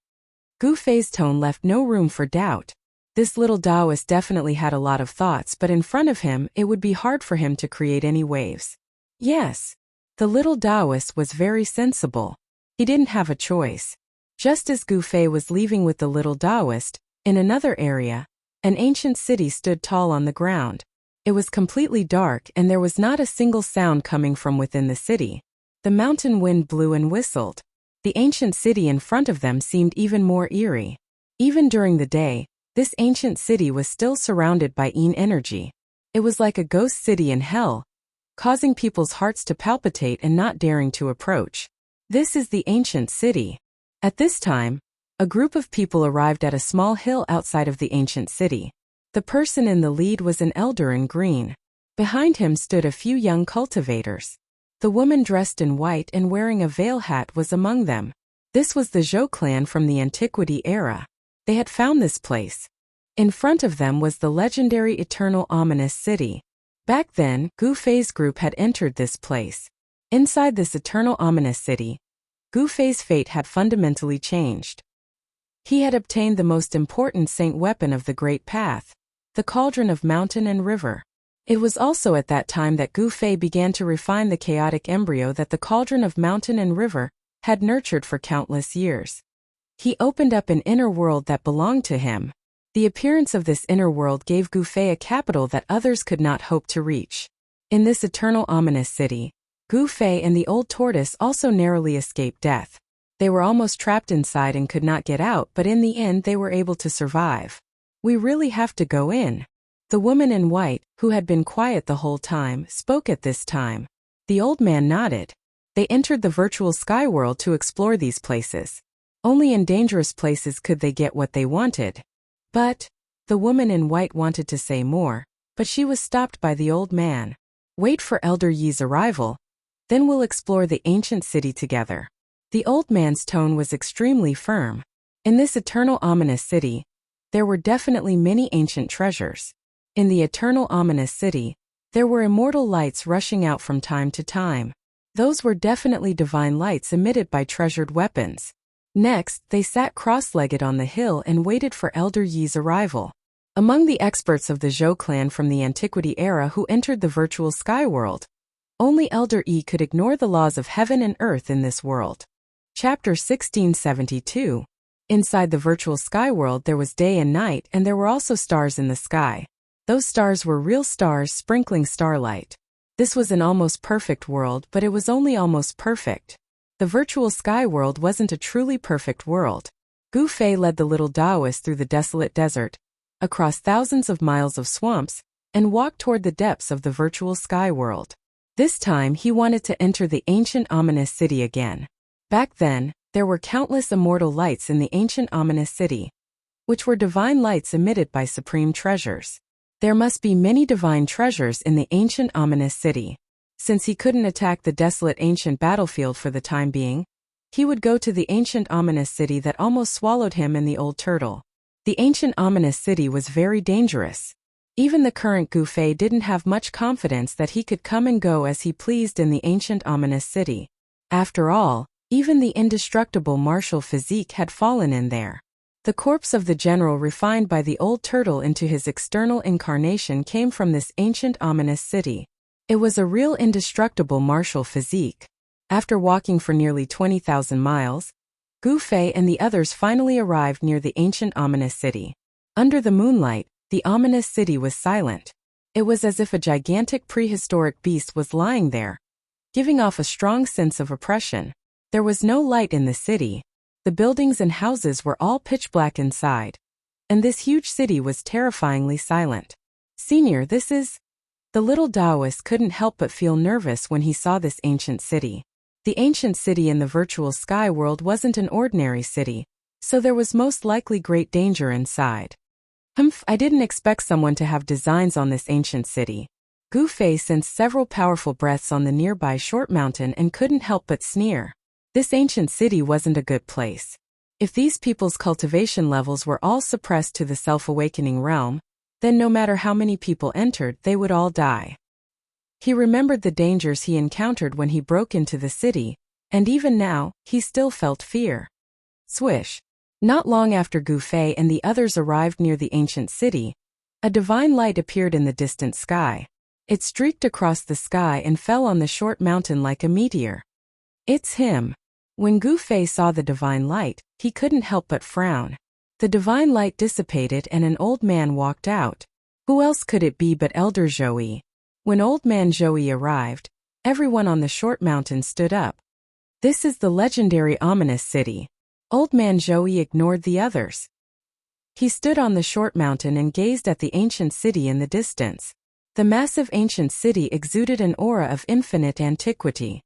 Gu Fei's tone left no room for doubt. This little Taoist definitely had a lot of thoughts, but in front of him, it would be hard for him to create any waves. Yes. The little Taoist was very sensible. He didn't have a choice. Just as Gu Fei was leaving with the little Taoist, in another area, an ancient city stood tall on the ground. It was completely dark and there was not a single sound coming from within the city. The mountain wind blew and whistled. The ancient city in front of them seemed even more eerie. Even during the day, this ancient city was still surrounded by yin energy. It was like a ghost city in hell, causing people's hearts to palpitate and not daring to approach. This is the ancient city. At this time, a group of people arrived at a small hill outside of the ancient city. The person in the lead was an elder in green. Behind him stood a few young cultivators. The woman dressed in white and wearing a veil hat was among them. This was the Zhou clan from the antiquity era. They had found this place. In front of them was the legendary eternal ominous city. Back then, Gu Fei's group had entered this place. Inside this eternal ominous city, Gu Fei's fate had fundamentally changed. He had obtained the most important saint weapon of the Great Path, the cauldron of mountain and river. It was also at that time that Gu Fei began to refine the chaotic embryo that the cauldron of mountain and river had nurtured for countless years. He opened up an inner world that belonged to him. The appearance of this inner world gave Gu Fei a capital that others could not hope to reach. In this eternal ominous city, Gu Fei and the old tortoise also narrowly escaped death. They were almost trapped inside and could not get out, but in the end they were able to survive. We really have to go in. The woman in white, who had been quiet the whole time, spoke at this time. The old man nodded. They entered the virtual sky world to explore these places. Only in dangerous places could they get what they wanted. But, the woman in white wanted to say more, but she was stopped by the old man. Wait for Elder Yi's arrival. Then we'll explore the ancient city together. The old man's tone was extremely firm. In this eternal ominous city, there were definitely many ancient treasures. In the eternal ominous city, there were immortal lights rushing out from time to time. Those were definitely divine lights emitted by treasured weapons. Next, they sat cross-legged on the hill and waited for Elder Yi's arrival. Among the experts of the Zhou clan from the antiquity era who entered the virtual sky world, only Elder Yi could ignore the laws of heaven and earth in this world. Chapter 1672. Inside the virtual sky world there was day and night, and there were also stars in the sky. Those stars were real stars sprinkling starlight. This was an almost perfect world, but it was only almost perfect. The virtual sky world wasn't a truly perfect world. Gu Fei led the little Taoist through the desolate desert, across thousands of miles of swamps, and walked toward the depths of the virtual sky world. This time he wanted to enter the ancient ominous city again. Back then, there were countless immortal lights in the ancient ominous city, which were divine lights emitted by supreme treasures. There must be many divine treasures in the ancient ominous city. Since he couldn't attack the desolate ancient battlefield for the time being, he would go to the ancient ominous city that almost swallowed him and the old turtle. The ancient ominous city was very dangerous. Even the current Gu Fei didn't have much confidence that he could come and go as he pleased in the ancient ominous city. After all, even the indestructible martial physique had fallen in there. The corpse of the general refined by the old turtle into his external incarnation came from this ancient ominous city. It was a real indestructible martial physique. After walking for nearly 20,000 miles, Gu Fei and the others finally arrived near the ancient ominous city. Under the moonlight, the ominous city was silent. It was as if a gigantic prehistoric beast was lying there, giving off a strong sense of oppression. There was no light in the city. The buildings and houses were all pitch black inside. And this huge city was terrifyingly silent. Senior, this is... The little Taoist couldn't help but feel nervous when he saw this ancient city. The ancient city in the virtual sky world wasn't an ordinary city, so there was most likely great danger inside. I didn't expect someone to have designs on this ancient city. Gu Fei sensed several powerful breaths on the nearby short mountain and couldn't help but sneer. This ancient city wasn't a good place. If these people's cultivation levels were all suppressed to the self-awakening realm, then no matter how many people entered, they would all die. He remembered the dangers he encountered when he broke into the city, and even now, he still felt fear. Swish. Not long after Gu Fei and the others arrived near the ancient city, a divine light appeared in the distant sky. It streaked across the sky and fell on the short mountain like a meteor. It's him. When Gu Fei saw the divine light, he couldn't help but frown. The divine light dissipated and an old man walked out. Who else could it be but Elder Zhou? When Old Man Zhou arrived, everyone on the short mountain stood up. This is the legendary ominous city. Old Man Zhou ignored the others. He stood on the short mountain and gazed at the ancient city in the distance. The massive ancient city exuded an aura of infinite antiquity.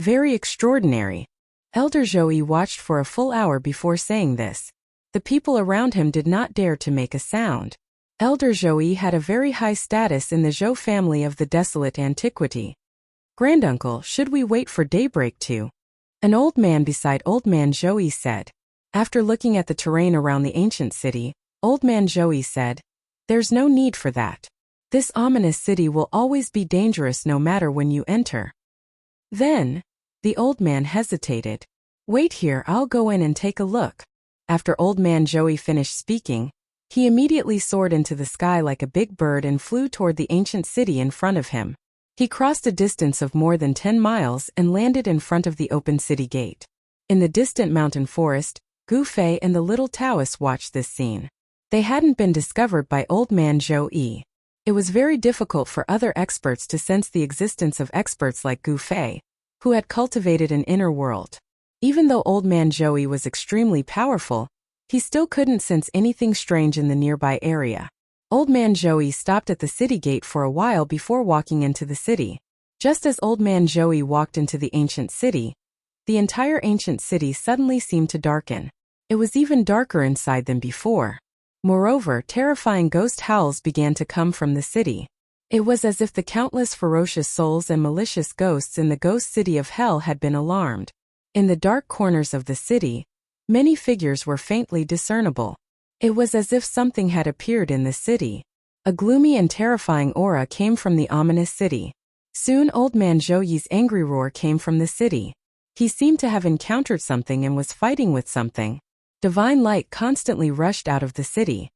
Very extraordinary. Elder Zhou watched for a full hour before saying this. The people around him did not dare to make a sound. Elder Zhou had a very high status in the Zhou family of the desolate antiquity. Granduncle, should we wait for daybreak too? An old man beside Old Man Zhou said. After looking at the terrain around the ancient city, Old Man Zhou said, "There's no need for that. This ominous city will always be dangerous no matter when you enter." Then, the old man hesitated. "Wait here, I'll go in and take a look." After Old Man Zhou finished speaking, he immediately soared into the sky like a big bird and flew toward the ancient city in front of him. He crossed a distance of more than 10 miles and landed in front of the open city gate. In the distant mountain forest, Gu Fei and the little Taoists watched this scene. They hadn't been discovered by Old Man Zhou. It was very difficult for other experts to sense the existence of experts like Gu Fei, who had cultivated an inner world. Even though Old Man Zhou was extremely powerful, he still couldn't sense anything strange in the nearby area. Old Man Zhou stopped at the city gate for a while before walking into the city. Just as Old Man Zhou walked into the ancient city, the entire ancient city suddenly seemed to darken. It was even darker inside than before. Moreover, terrifying ghost howls began to come from the city. It was as if the countless ferocious souls and malicious ghosts in the ghost city of hell had been alarmed. In the dark corners of the city, many figures were faintly discernible. It was as if something had appeared in the city. A gloomy and terrifying aura came from the ominous city. Soon Old Man Zhou's angry roar came from the city. He seemed to have encountered something and was fighting with something. Divine light constantly rushed out of the city.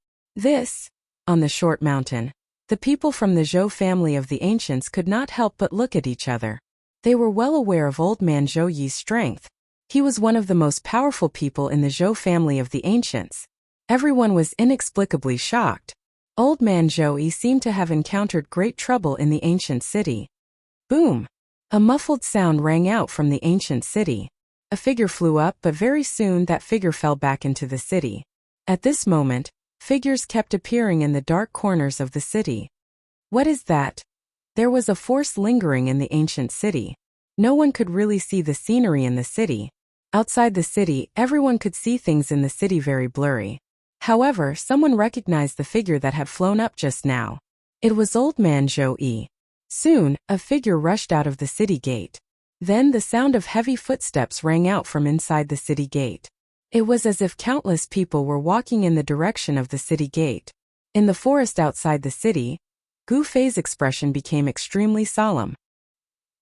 On the short mountain, the people from the Zhou family of the ancients could not help but look at each other. They were well aware of Old Man Zhou's strength. He was one of the most powerful people in the Zhou family of the ancients. Everyone was inexplicably shocked. Old Man Zhou seemed to have encountered great trouble in the ancient city. Boom! A muffled sound rang out from the ancient city. A figure flew up, but very soon that figure fell back into the city. At this moment, figures kept appearing in the dark corners of the city. What is that? There was a force lingering in the ancient city. No one could really see the scenery in the city. Outside the city, everyone could see things in the city very blurry. However, someone recognized the figure that had flown up just now. It was Old Man Zhou. Soon, a figure rushed out of the city gate. Then the sound of heavy footsteps rang out from inside the city gate. It was as if countless people were walking in the direction of the city gate. In the forest outside the city, Gu Fei's expression became extremely solemn.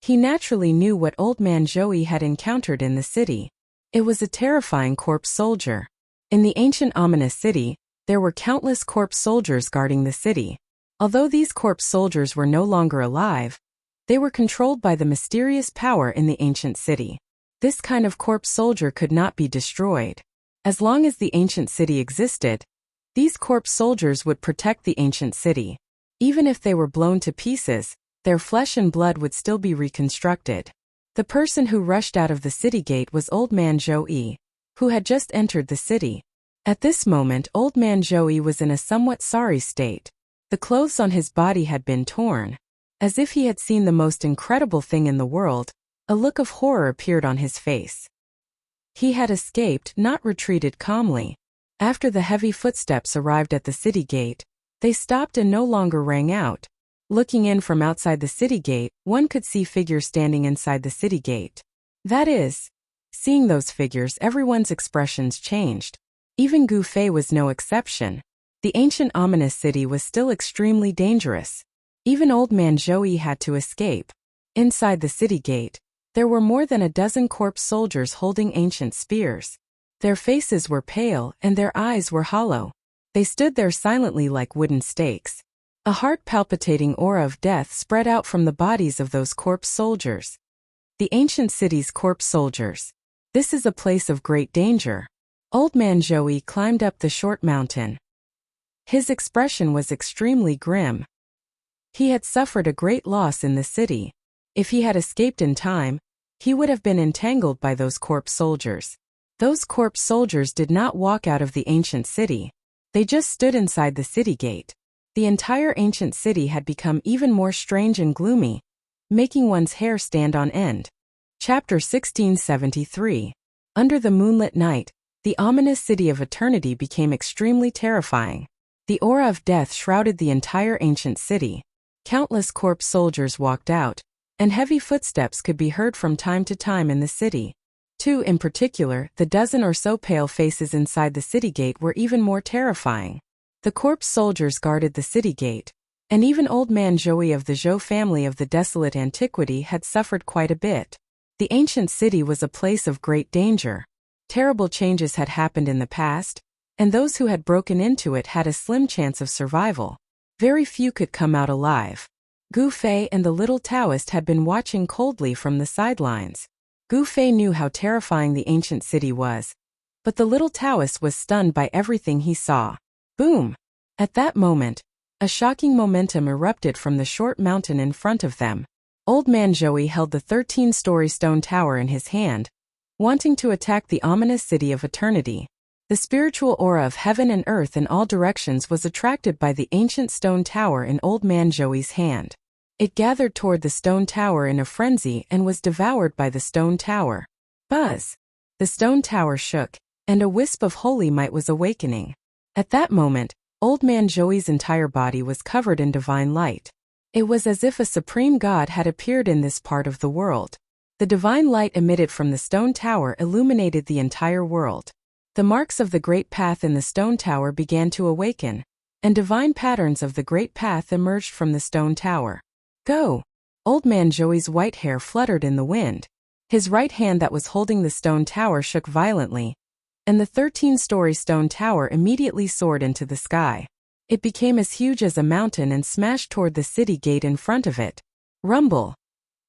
He naturally knew what Old Man Zhou had encountered in the city. It was a terrifying corpse soldier. In the ancient ominous city, there were countless corpse soldiers guarding the city. Although these corpse soldiers were no longer alive, they were controlled by the mysterious power in the ancient city. This kind of corpse soldier could not be destroyed. As long as the ancient city existed, these corpse soldiers would protect the ancient city. Even if they were blown to pieces, their flesh and blood would still be reconstructed. The person who rushed out of the city gate was Old Man Zhou, who had just entered the city. At this moment, Old Man Zhou was in a somewhat sorry state. The clothes on his body had been torn. As if he had seen the most incredible thing in the world, a look of horror appeared on his face. He had escaped, not retreated calmly. After the heavy footsteps arrived at the city gate, they stopped and no longer rang out. Looking in from outside the city gate, one could see figures standing inside the city gate. That is, seeing those figures, everyone's expressions changed. Even Gu Fei was no exception. The ancient ominous city was still extremely dangerous. Even old man Joey had to escape. Inside the city gate, there were more than a dozen corpse soldiers holding ancient spears. Their faces were pale and their eyes were hollow. They stood there silently like wooden stakes. A heart-palpitating aura of death spread out from the bodies of those corpse soldiers. The ancient city's corpse soldiers. This is a place of great danger. Old man Joey climbed up the short mountain. His expression was extremely grim. He had suffered a great loss in the city. If he had escaped in time, he would have been entangled by those corpse soldiers. Those corpse soldiers did not walk out of the ancient city. They just stood inside the city gate. The entire ancient city had become even more strange and gloomy, making one's hair stand on end. Chapter 1673. Under the moonlit night, the ominous city of eternity became extremely terrifying. The aura of death shrouded the entire ancient city. Countless corpse soldiers walked out, and heavy footsteps could be heard from time to time in the city. Two in particular, the dozen or so pale faces inside the city gate were even more terrifying. The corpse soldiers guarded the city gate, and even old man Joey of the Zhou family of the desolate antiquity had suffered quite a bit. The ancient city was a place of great danger. Terrible changes had happened in the past, and those who had broken into it had a slim chance of survival. Very few could come out alive. Gu Fei and the little Taoist had been watching coldly from the sidelines. Gu Fei knew how terrifying the ancient city was, but the little Taoist was stunned by everything he saw. Boom! At that moment, a shocking momentum erupted from the short mountain in front of them. Old man Joey held the 13-story stone tower in his hand, wanting to attack the ominous city of eternity. The spiritual aura of heaven and earth in all directions was attracted by the ancient stone tower in old man Joey's hand. It gathered toward the stone tower in a frenzy and was devoured by the stone tower. Buzz! The stone tower shook, and a wisp of holy might was awakening. At that moment, old man Joey's entire body was covered in divine light. It was as if a supreme God had appeared in this part of the world. The divine light emitted from the stone tower illuminated the entire world. The marks of the great path in the stone tower began to awaken, and divine patterns of the great path emerged from the stone tower. Go! Old man Joey's white hair fluttered in the wind. His right hand that was holding the stone tower shook violently, and the 13-story stone tower immediately soared into the sky. It became as huge as a mountain and smashed toward the city gate in front of it. Rumble!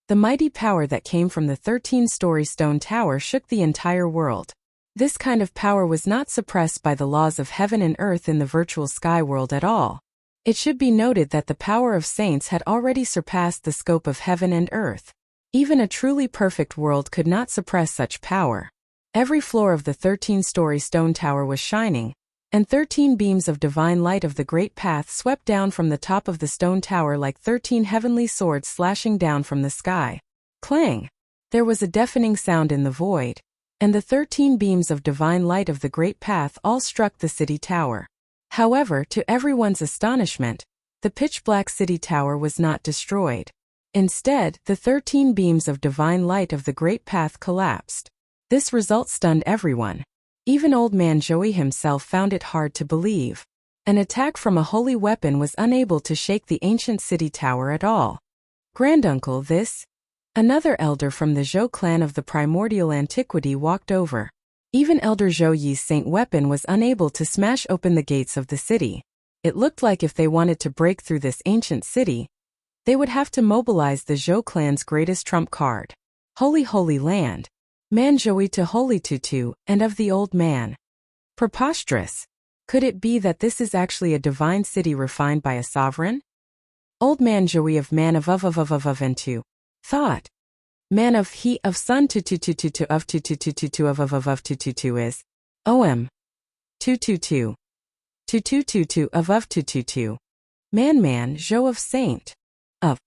The mighty power that came from the 13-story stone tower shook the entire world. This kind of power was not suppressed by the laws of heaven and earth in the virtual sky world at all. It should be noted that the power of saints had already surpassed the scope of heaven and earth. Even a truly perfect world could not suppress such power. Every floor of the 13-story stone tower was shining, and 13 beams of divine light of the great path swept down from the top of the stone tower like 13 heavenly swords slashing down from the sky. Clang! There was a deafening sound in the void, and the 13 beams of divine light of the great path all struck the city tower. However, to everyone's astonishment, the pitch-black city tower was not destroyed. Instead, the 13 beams of divine light of the great path collapsed. This result stunned everyone. Even old man Joey himself found it hard to believe. An attack from a holy weapon was unable to shake the ancient city tower at all. Granduncle, this? Another elder from the Zhou clan of the primordial antiquity walked over. Even Elder Zhou Yi's saint weapon was unable to smash open the gates of the city. It looked like if they wanted to break through this ancient city, they would have to mobilize the Zhou clan's greatest trump card. Holy Holy Land. Man Joey to Holy Tutu, and of the old man. Preposterous. Could it be that this is actually a divine city refined by a sovereign? Old man Joey of man of and to. Thought. Man of he of son to of to of to is. OM. 222. Of to. Man Zhou of saint. Of.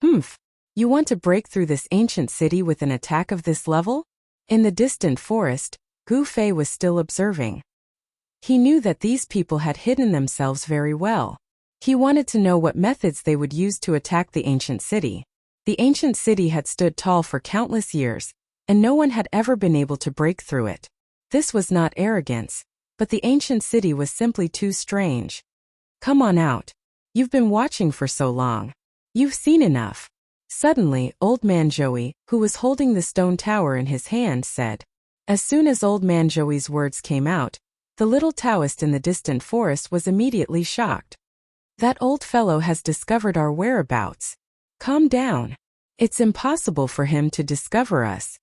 Humph. You want to break through this ancient city with an attack of this level? In the distant forest, Gu Fei was still observing. He knew that these people had hidden themselves very well. He wanted to know what methods they would use to attack the ancient city. The ancient city had stood tall for countless years, and no one had ever been able to break through it. This was not arrogance, but the ancient city was simply too strange. Come on out. You've been watching for so long. You've seen enough. Suddenly, Old Man Joey, who was holding the stone tower in his hand, said. As soon as Old Man Joey's words came out, the little Taoist in the distant forest was immediately shocked. That old fellow has discovered our whereabouts. Calm down. It's impossible for him to discover us.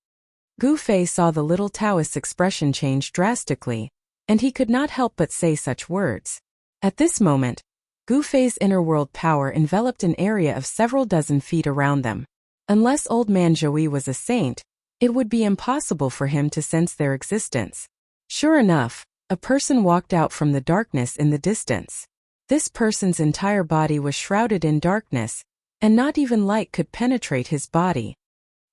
Gu Fei saw the little Taoist's expression change drastically, and he could not help but say such words. At this moment, Gu Fei's inner world power enveloped an area of several dozen feet around them. Unless Old Man Joey was a saint, it would be impossible for him to sense their existence. Sure enough, a person walked out from the darkness in the distance. This person's entire body was shrouded in darkness, and not even light could penetrate his body.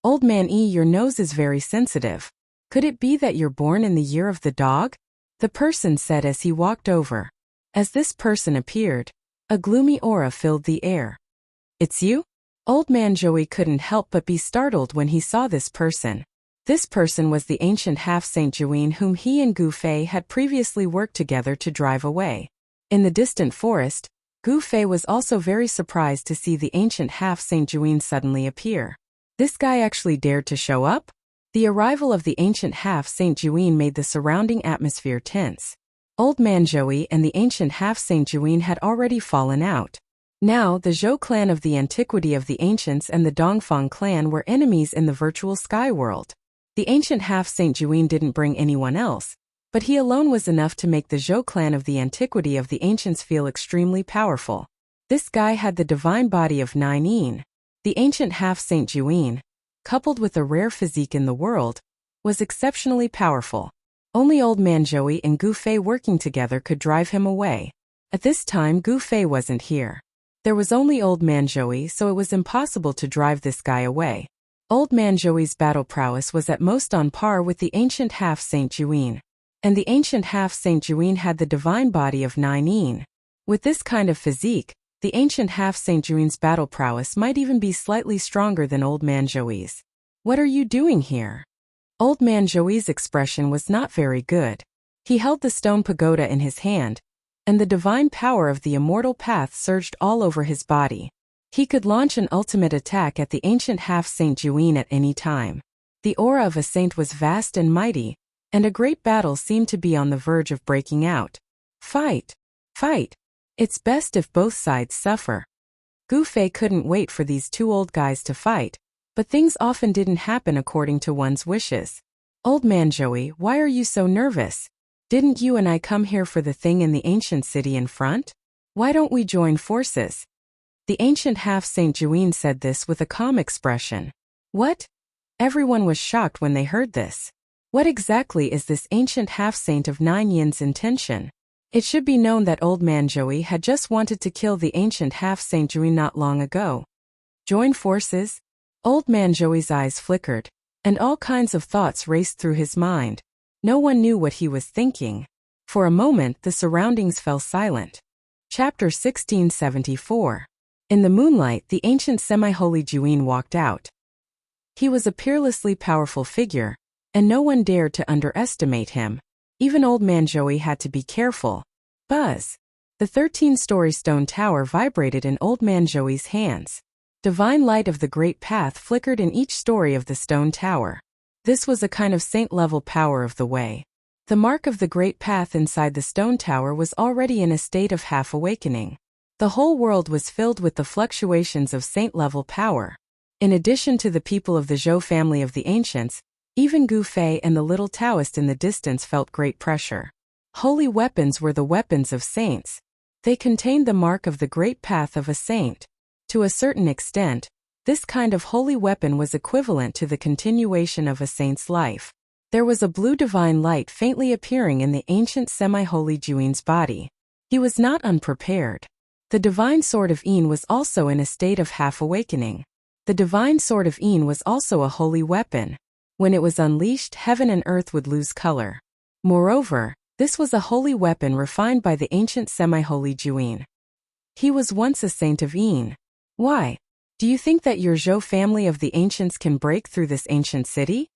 Old Man E, your nose is very sensitive. Could it be that you're born in the year of the dog? The person said as he walked over. As this person appeared, a gloomy aura filled the air. It's you? Old Man Joey couldn't help but be startled when he saw this person. This person was the ancient half-Saint Juin whom he and Gu Fei had previously worked together to drive away. In the distant forest, Gu Fei was also very surprised to see the ancient half-Saint Juin suddenly appear. This guy actually dared to show up? The arrival of the ancient half-Saint Juin made the surrounding atmosphere tense. Old Man Joey and the ancient half-Saint Juin had already fallen out. Now, the Zhou clan of the antiquity of the ancients and the Dongfang clan were enemies in the virtual sky world. The ancient half-Saint Juin didn't bring anyone else, but he alone was enough to make the Zhou clan of the antiquity of the ancients feel extremely powerful. This guy had the divine body of 9 yin. The ancient half-Saint Juin, coupled with a rare physique in the world, was exceptionally powerful. Only Old Man Joey and Gu Fei working together could drive him away. At this time, Gu Fei wasn't here. There was only Old Man Joey, so it was impossible to drive this guy away. Old Man Joey's battle prowess was at most on par with the ancient half-Saint Juin. And the ancient half-Saint Juin had the divine body of 9 yin. With this kind of physique, the ancient half-Saint Juin's battle prowess might even be slightly stronger than Old Man Joey's. What are you doing here? Old Man Joey's expression was not very good. He held the stone pagoda in his hand, and the divine power of the immortal path surged all over his body. He could launch an ultimate attack at the ancient half-Saint Juin at any time. The aura of a saint was vast and mighty, and a great battle seemed to be on the verge of breaking out. Fight! Fight! It's best if both sides suffer. Gu Fei couldn't wait for these two old guys to fight, but things often didn't happen according to one's wishes. Old Man Joey, why are you so nervous? Didn't you and I come here for the thing in the ancient city in front? Why don't we join forces? The ancient half-Saint Juin said this with a calm expression. What? Everyone was shocked when they heard this. What exactly is this ancient half-saint of 9 yin's intention? It should be known that Old Man Joey had just wanted to kill the ancient half-Saint Juin not long ago. Join forces? Old Man Joey's eyes flickered, and all kinds of thoughts raced through his mind. No one knew what he was thinking. For a moment, the surroundings fell silent. Chapter 1674. In the moonlight, the ancient semi-holy Juin walked out. He was a peerlessly powerful figure, and no one dared to underestimate him. Even Old Man Joey had to be careful. Buzz! The 13-story stone tower vibrated in Old Man Joey's hands. Divine light of the great path flickered in each story of the stone tower. This was a kind of saint-level power of the way. The mark of the great path inside the stone tower was already in a state of half-awakening. The whole world was filled with the fluctuations of saint-level power. In addition to the people of the Zhou family of the ancients, even Gu Fei and the little Taoist in the distance felt great pressure. Holy weapons were the weapons of saints. They contained the mark of the great path of a saint. To a certain extent, this kind of holy weapon was equivalent to the continuation of a saint's life. There was a blue divine light faintly appearing in the ancient semi-holy Juin's body. He was not unprepared. The divine sword of Yin was also in a state of half-awakening. The divine sword of Yin was also a holy weapon. When it was unleashed, heaven and earth would lose color. Moreover, this was a holy weapon refined by the ancient semi-holy Juin. He was once a saint of Yin. Why? Do you think that your Zhou family of the ancients can break through this ancient city?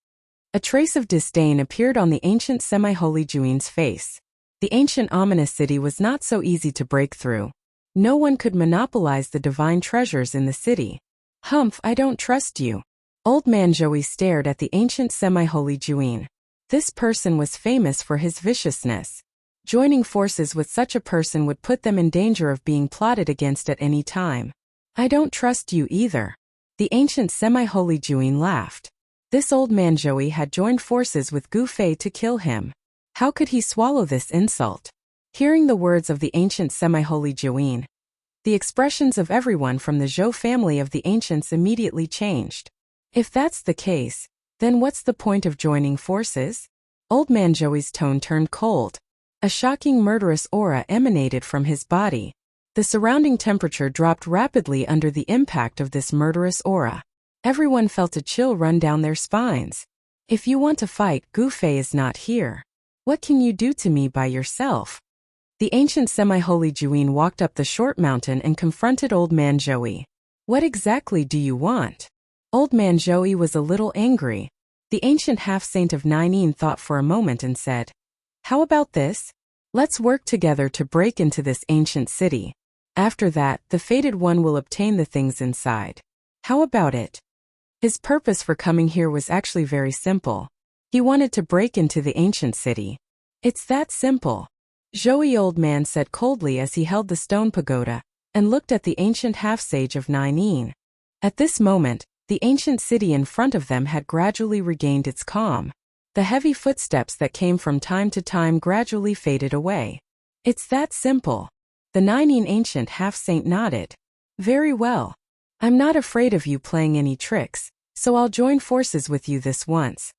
A trace of disdain appeared on the ancient semi-holy Juin's face. The ancient ominous city was not so easy to break through. No one could monopolize the divine treasures in the city. Humph, I don't trust you. Old man Joey stared at the ancient semi-holy Juin. This person was famous for his viciousness. Joining forces with such a person would put them in danger of being plotted against at any time. I don't trust you either. The ancient semi-holy Juin laughed. This old man Joey had joined forces with Gu Fei to kill him. How could he swallow this insult? Hearing the words of the ancient semi-holy Juin, the expressions of everyone from the Zhou family of the ancients immediately changed. If that's the case, then what's the point of joining forces? Old man Joey's tone turned cold. A shocking murderous aura emanated from his body. The surrounding temperature dropped rapidly under the impact of this murderous aura. Everyone felt a chill run down their spines. If you want to fight, Gu Fei is not here. What can you do to me by yourself? The ancient semi-holy Juin walked up the short mountain and confronted Old Man Joey. What exactly do you want? Old Man Joey was a little angry. The ancient half-saint of Ninein thought for a moment and said, How about this? Let's work together to break into this ancient city. After that, the fated one will obtain the things inside. How about it? His purpose for coming here was actually very simple. He wanted to break into the ancient city. It's that simple. Joey old man said coldly as he held the stone pagoda and looked at the ancient half-sage of Ninein. At this moment, the ancient city in front of them had gradually regained its calm. The heavy footsteps that came from time to time gradually faded away. It's that simple. The Ninein ancient half-saint nodded. Very well. I'm not afraid of you playing any tricks, so I'll join forces with you this once.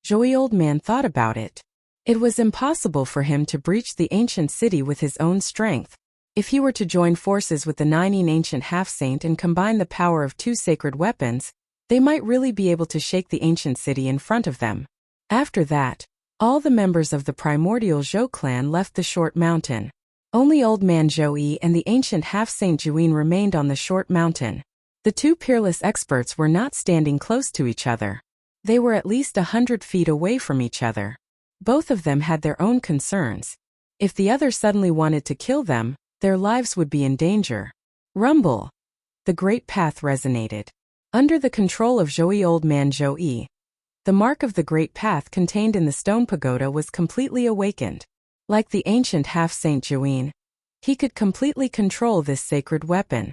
Joey old man thought about it. It was impossible for him to breach the ancient city with his own strength. If he were to join forces with the Ninein ancient half-saint and combine the power of two sacred weapons, they might really be able to shake the ancient city in front of them. After that, all the members of the primordial Zhou clan left the short mountain. Only Old Man Joey and the ancient half-saint Juin remained on the short mountain. The two peerless experts were not standing close to each other. They were at least 100 feet away from each other. Both of them had their own concerns. If the other suddenly wanted to kill them, their lives would be in danger. Rumble! The great path resonated. Under the control of Joey Old Man Joey, the mark of the great path contained in the stone pagoda was completely awakened. Like the ancient half-saint Juin, he could completely control this sacred weapon.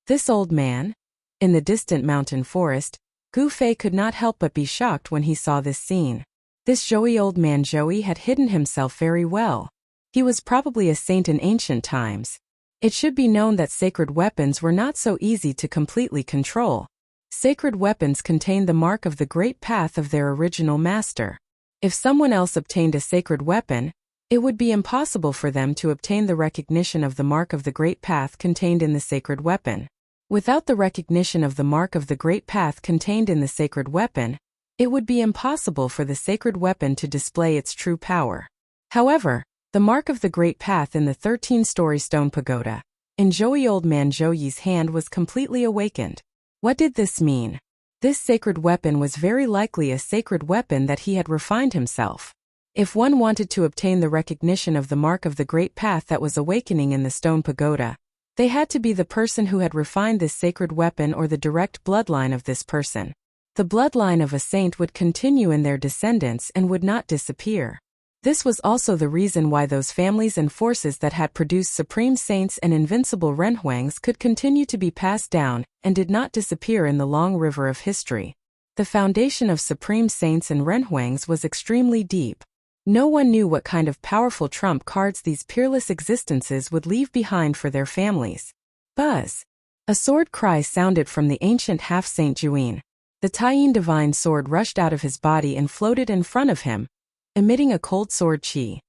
This old man? In the distant mountain forest, Gu Fei could not help but be shocked when he saw this scene. This Joey Old Man Joey had hidden himself very well. He was probably a saint in ancient times. It should be known that sacred weapons were not so easy to completely control. Sacred weapons contained the mark of the great path of their original master. If someone else obtained a sacred weapon, it would be impossible for them to obtain the recognition of the mark of the great path contained in the sacred weapon. Without the recognition of the mark of the great path contained in the sacred weapon, it would be impossible for the sacred weapon to display its true power. However, the mark of the great path in the 13-story stone pagoda, in Joey Old Man Joey's hand was completely awakened. What did this mean? This sacred weapon was very likely a sacred weapon that he had refined himself. If one wanted to obtain the recognition of the mark of the great path that was awakening in the stone pagoda, they had to be the person who had refined this sacred weapon or the direct bloodline of this person. The bloodline of a saint would continue in their descendants and would not disappear. This was also the reason why those families and forces that had produced supreme saints and invincible renhuangs could continue to be passed down and did not disappear in the long river of history. The foundation of supreme saints and renhuangs was extremely deep. No one knew what kind of powerful trump cards these peerless existences would leave behind for their families. Buzz! A sword cry sounded from the ancient half-saint Juin. The Taiyin divine sword rushed out of his body and floated in front of him, emitting a cold sword chi.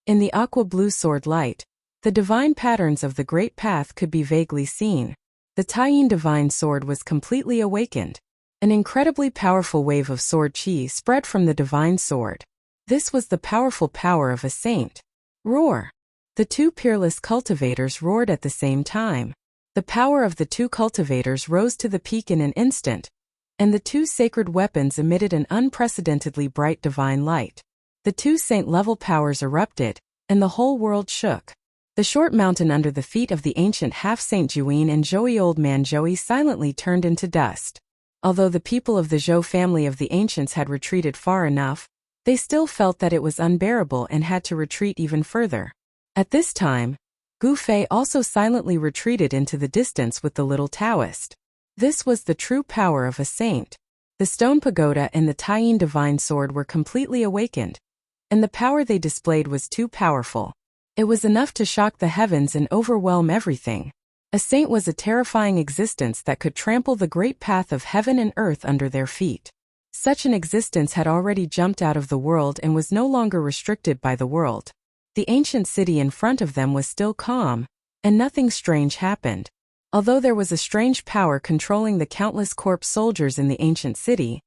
In the aqua-blue sword light, the divine patterns of the great path could be vaguely seen. The Taiyin divine sword was completely awakened. An incredibly powerful wave of sword chi spread from the divine sword. This was the powerful power of a saint. Roar! The two peerless cultivators roared at the same time. The power of the two cultivators rose to the peak in an instant, and the two sacred weapons emitted an unprecedentedly bright divine light. The two saint-level powers erupted, and the whole world shook. The short mountain under the feet of the ancient half-saint Juin and Zhou old man Zhou silently turned into dust. Although the people of the Zhou family of the ancients had retreated far enough, they still felt that it was unbearable and had to retreat even further. At this time, Gu Fei also silently retreated into the distance with the little Taoist. This was the true power of a saint. The stone pagoda and the Taiyin divine sword were completely awakened, and the power they displayed was too powerful. It was enough to shock the heavens and overwhelm everything. A saint was a terrifying existence that could trample the great path of heaven and earth under their feet. Such an existence had already jumped out of the world and was no longer restricted by the world. The ancient city in front of them was still calm, and nothing strange happened. Although there was a strange power controlling the countless corpse soldiers in the ancient city,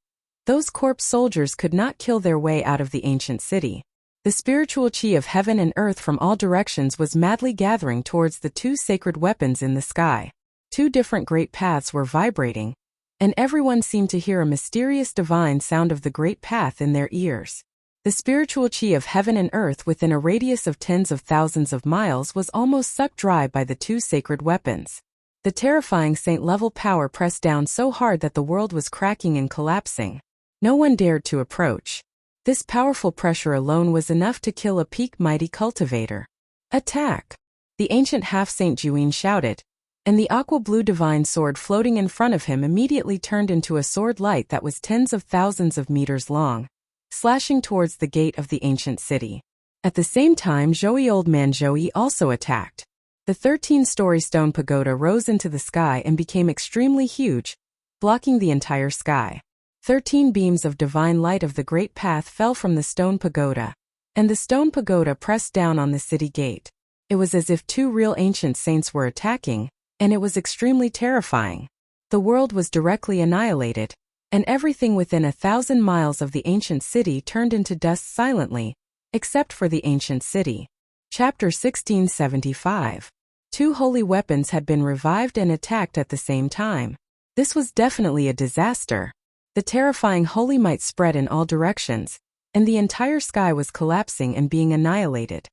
those corpse soldiers could not kill their way out of the ancient city. The spiritual chi of heaven and earth from all directions was madly gathering towards the two sacred weapons in the sky. Two different great paths were vibrating, and everyone seemed to hear a mysterious divine sound of the great path in their ears. The spiritual chi of heaven and earth within a radius of tens of thousands of miles was almost sucked dry by the two sacred weapons. The terrifying saint-level power pressed down so hard that the world was cracking and collapsing. No one dared to approach. This powerful pressure alone was enough to kill a peak mighty cultivator. Attack! The ancient half-saint Juin shouted, and the aqua-blue divine sword floating in front of him immediately turned into a sword light that was tens of thousands of meters long, slashing towards the gate of the ancient city. At the same time, Zhou old man Zhou also attacked. The 13-story stone pagoda rose into the sky and became extremely huge, blocking the entire sky. 13 beams of divine light of the great path fell from the stone pagoda, and the stone pagoda pressed down on the city gate. It was as if two real ancient saints were attacking, and it was extremely terrifying. The world was directly annihilated, and everything within 1,000 miles of the ancient city turned into dust silently, except for the ancient city. Chapter 1675. Two holy weapons had been revived and attacked at the same time. This was definitely a disaster. The terrifying holy might spread in all directions, and the entire sky was collapsing and being annihilated.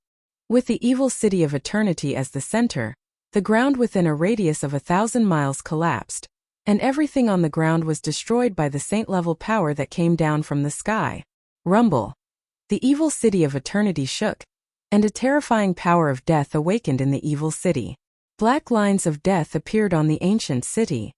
With the evil city of eternity as the center, the ground within a radius of 1,000 miles collapsed, and everything on the ground was destroyed by the saint-level power that came down from the sky. Rumble. The evil city of eternity shook, and a terrifying power of death awakened in the evil city. Black lines of death appeared on the ancient city.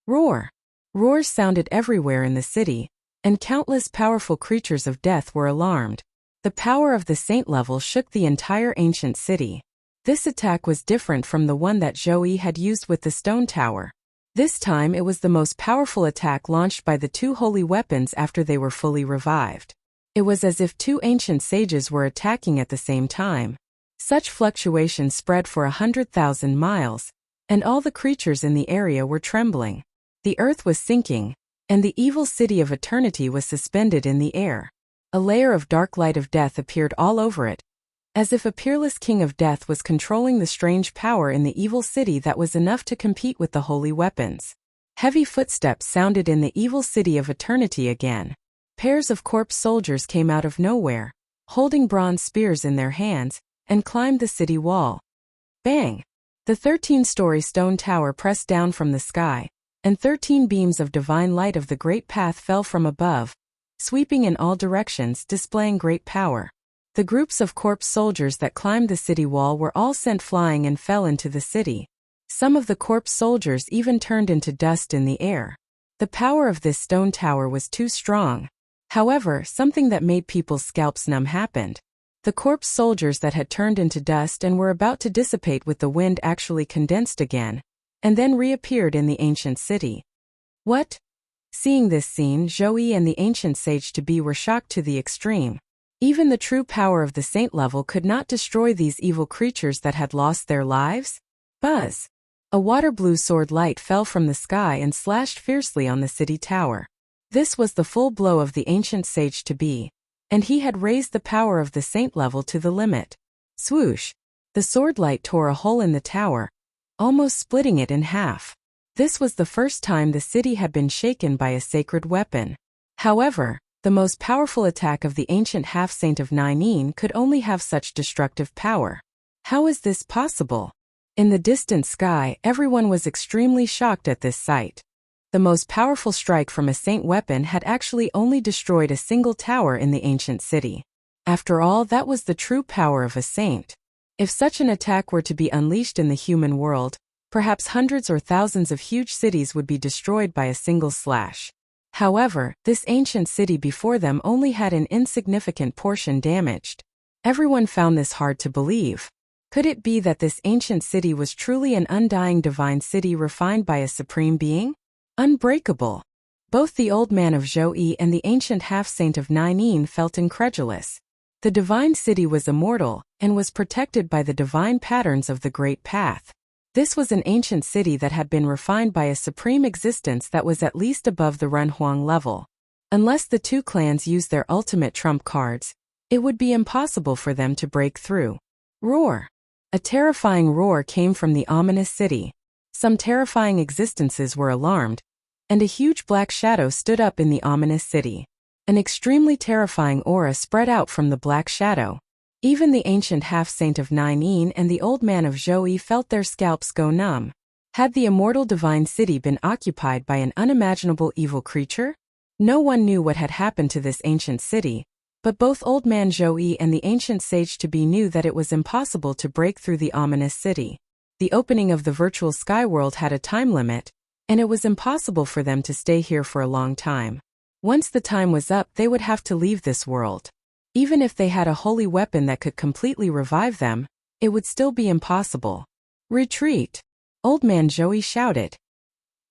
Roar! Roars sounded everywhere in the city, and countless powerful creatures of death were alarmed. The power of the saint level shook the entire ancient city. This attack was different from the one that Zhou had used with the stone tower. This time it was the most powerful attack launched by the two holy weapons after they were fully revived. It was as if two ancient sages were attacking at the same time. Such fluctuations spread for 100,000 miles, and all the creatures in the area were trembling. The earth was sinking, and the evil city of eternity was suspended in the air. A layer of dark light of death appeared all over it, as if a peerless king of death was controlling the strange power in the evil city that was enough to compete with the holy weapons. Heavy footsteps sounded in the evil city of eternity again. Pairs of corpse soldiers came out of nowhere, holding bronze spears in their hands, and climbed the city wall. Bang! The 13-story stone tower pressed down from the sky, and 13 beams of divine light of the great path fell from above, sweeping in all directions, displaying great power. The groups of corpse soldiers that climbed the city wall were all sent flying and fell into the city. Some of the corpse soldiers even turned into dust in the air. The power of this stone tower was too strong. However, something that made people's scalps numb happened. The corpse soldiers that had turned into dust and were about to dissipate with the wind actually condensed again, and then reappeared in the ancient city. What? Seeing this scene, Zhou and the ancient sage-to-be were shocked to the extreme. Even the true power of the saint level could not destroy these evil creatures that had lost their lives? Buzz! A water-blue sword light fell from the sky and slashed fiercely on the city tower. This was the full blow of the ancient sage-to-be, and he had raised the power of the saint level to the limit. Swoosh! The sword light tore a hole in the tower, almost splitting it in half. This was the first time the city had been shaken by a sacred weapon. However, the most powerful attack of the ancient half-saint of Nine could only have such destructive power. How is this possible? In the distant sky, everyone was extremely shocked at this sight. The most powerful strike from a saint weapon had actually only destroyed a single tower in the ancient city. After all, that was the true power of a saint. If such an attack were to be unleashed in the human world, perhaps hundreds or thousands of huge cities would be destroyed by a single slash. However, this ancient city before them only had an insignificant portion damaged. Everyone found this hard to believe. Could it be that this ancient city was truly an undying divine city refined by a supreme being? Unbreakable. Both the old man of Zhou and the ancient half-saint of Ninein felt incredulous. The divine city was immortal, and was protected by the divine patterns of the Great Path. This was an ancient city that had been refined by a supreme existence that was at least above the Renhuang level. Unless the two clans used their ultimate trump cards, it would be impossible for them to break through. Roar! A terrifying roar came from the ominous city. Some terrifying existences were alarmed, and a huge black shadow stood up in the ominous city. An extremely terrifying aura spread out from the black shadow. Even the ancient half-saint of Ninein and the old man of Zhou felt their scalps go numb. Had the immortal divine city been occupied by an unimaginable evil creature? No one knew what had happened to this ancient city, but both old man Zhou and the ancient sage to-be knew that it was impossible to break through the ominous city. The opening of the virtual sky world had a time limit, and it was impossible for them to stay here for a long time. Once the time was up, they would have to leave this world. Even if they had a holy weapon that could completely revive them, it would still be impossible. Retreat! Old man Zhou shouted.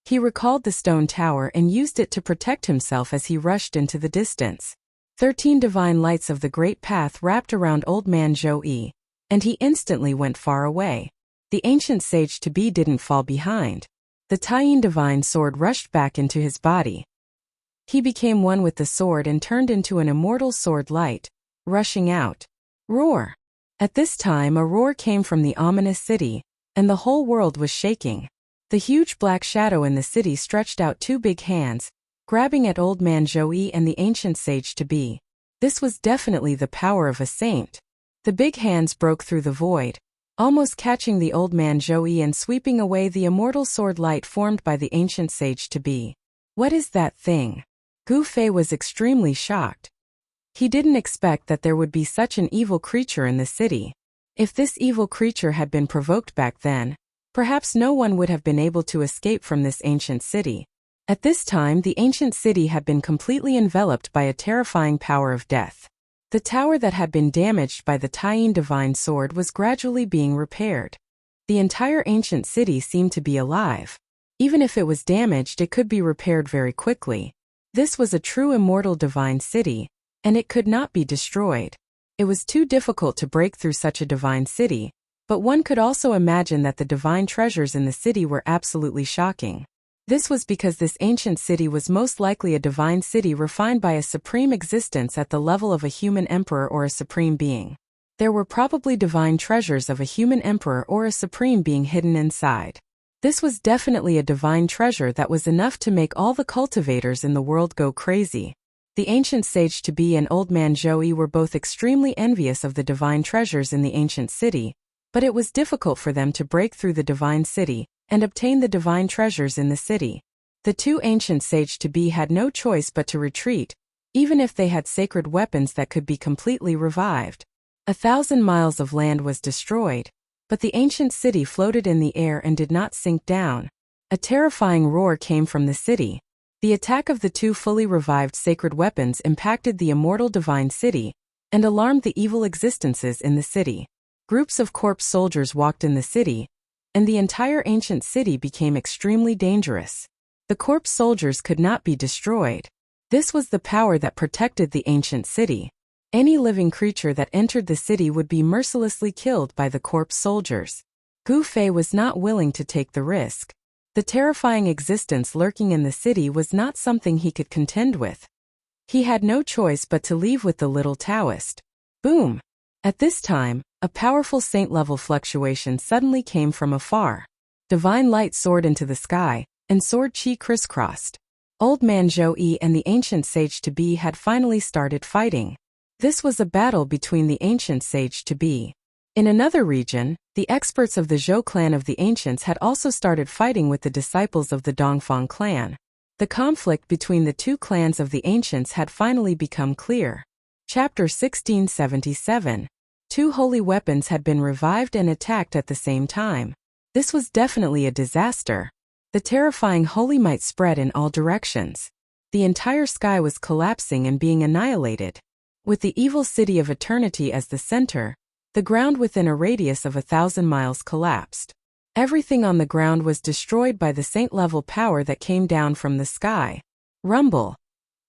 He recalled the stone tower and used it to protect himself as he rushed into the distance. 13 divine lights of the Great Path wrapped around old man Zhou, and he instantly went far away. The ancient sage to-be didn't fall behind. The Taiyin divine sword rushed back into his body. He became one with the sword and turned into an immortal sword light, rushing out. Roar! At this time a roar came from the ominous city, and the whole world was shaking. The huge black shadow in the city stretched out two big hands, grabbing at old man Zhou and the ancient sage to-be. This was definitely the power of a saint. The big hands broke through the void, almost catching the old man Zhou and sweeping away the immortal sword light formed by the ancient sage to-be. What is that thing? Gu Fei was extremely shocked. He didn't expect that there would be such an evil creature in the city. If this evil creature had been provoked back then, perhaps no one would have been able to escape from this ancient city. At this time, the ancient city had been completely enveloped by a terrifying power of death. The tower that had been damaged by the Taiyin divine sword was gradually being repaired. The entire ancient city seemed to be alive. Even if it was damaged, it could be repaired very quickly. This was a true immortal divine city, and it could not be destroyed. It was too difficult to break through such a divine city, but one could also imagine that the divine treasures in the city were absolutely shocking. This was because this ancient city was most likely a divine city refined by a supreme existence at the level of a human emperor or a supreme being. There were probably divine treasures of a human emperor or a supreme being hidden inside. This was definitely a divine treasure that was enough to make all the cultivators in the world go crazy. The ancient sage to-be and old man Zhou were both extremely envious of the divine treasures in the ancient city, but it was difficult for them to break through the divine city and obtain the divine treasures in the city. The two ancient sage to-be had no choice but to retreat, even if they had sacred weapons that could be completely revived. 1,000 miles of land was destroyed, but the ancient city floated in the air and did not sink down. A terrifying roar came from the city. The attack of the two fully revived sacred weapons impacted the immortal divine city and alarmed the evil existences in the city. Groups of corpse soldiers walked in the city, and the entire ancient city became extremely dangerous. The corpse soldiers could not be destroyed. This was the power that protected the ancient city. Any living creature that entered the city would be mercilessly killed by the corpse soldiers. Gu Fei was not willing to take the risk. The terrifying existence lurking in the city was not something he could contend with. He had no choice but to leave with the little Taoist. Boom! At this time, a powerful saint-level fluctuation suddenly came from afar. Divine light soared into the sky, and sword chi crisscrossed. Old man Zhou and the ancient sage to-be had finally started fighting. This was a battle between the ancient sage to-be. In another region, the experts of the Zhou clan of the ancients had also started fighting with the disciples of the Dongfang clan. The conflict between the two clans of the ancients had finally become clear. Chapter 1677. Two holy weapons had been revived and attacked at the same time. This was definitely a disaster. The terrifying holy might spread in all directions. The entire sky was collapsing and being annihilated. With the evil city of eternity as the center, the ground within a radius of 1,000 miles collapsed. Everything on the ground was destroyed by the saint-level power that came down from the sky. Rumble.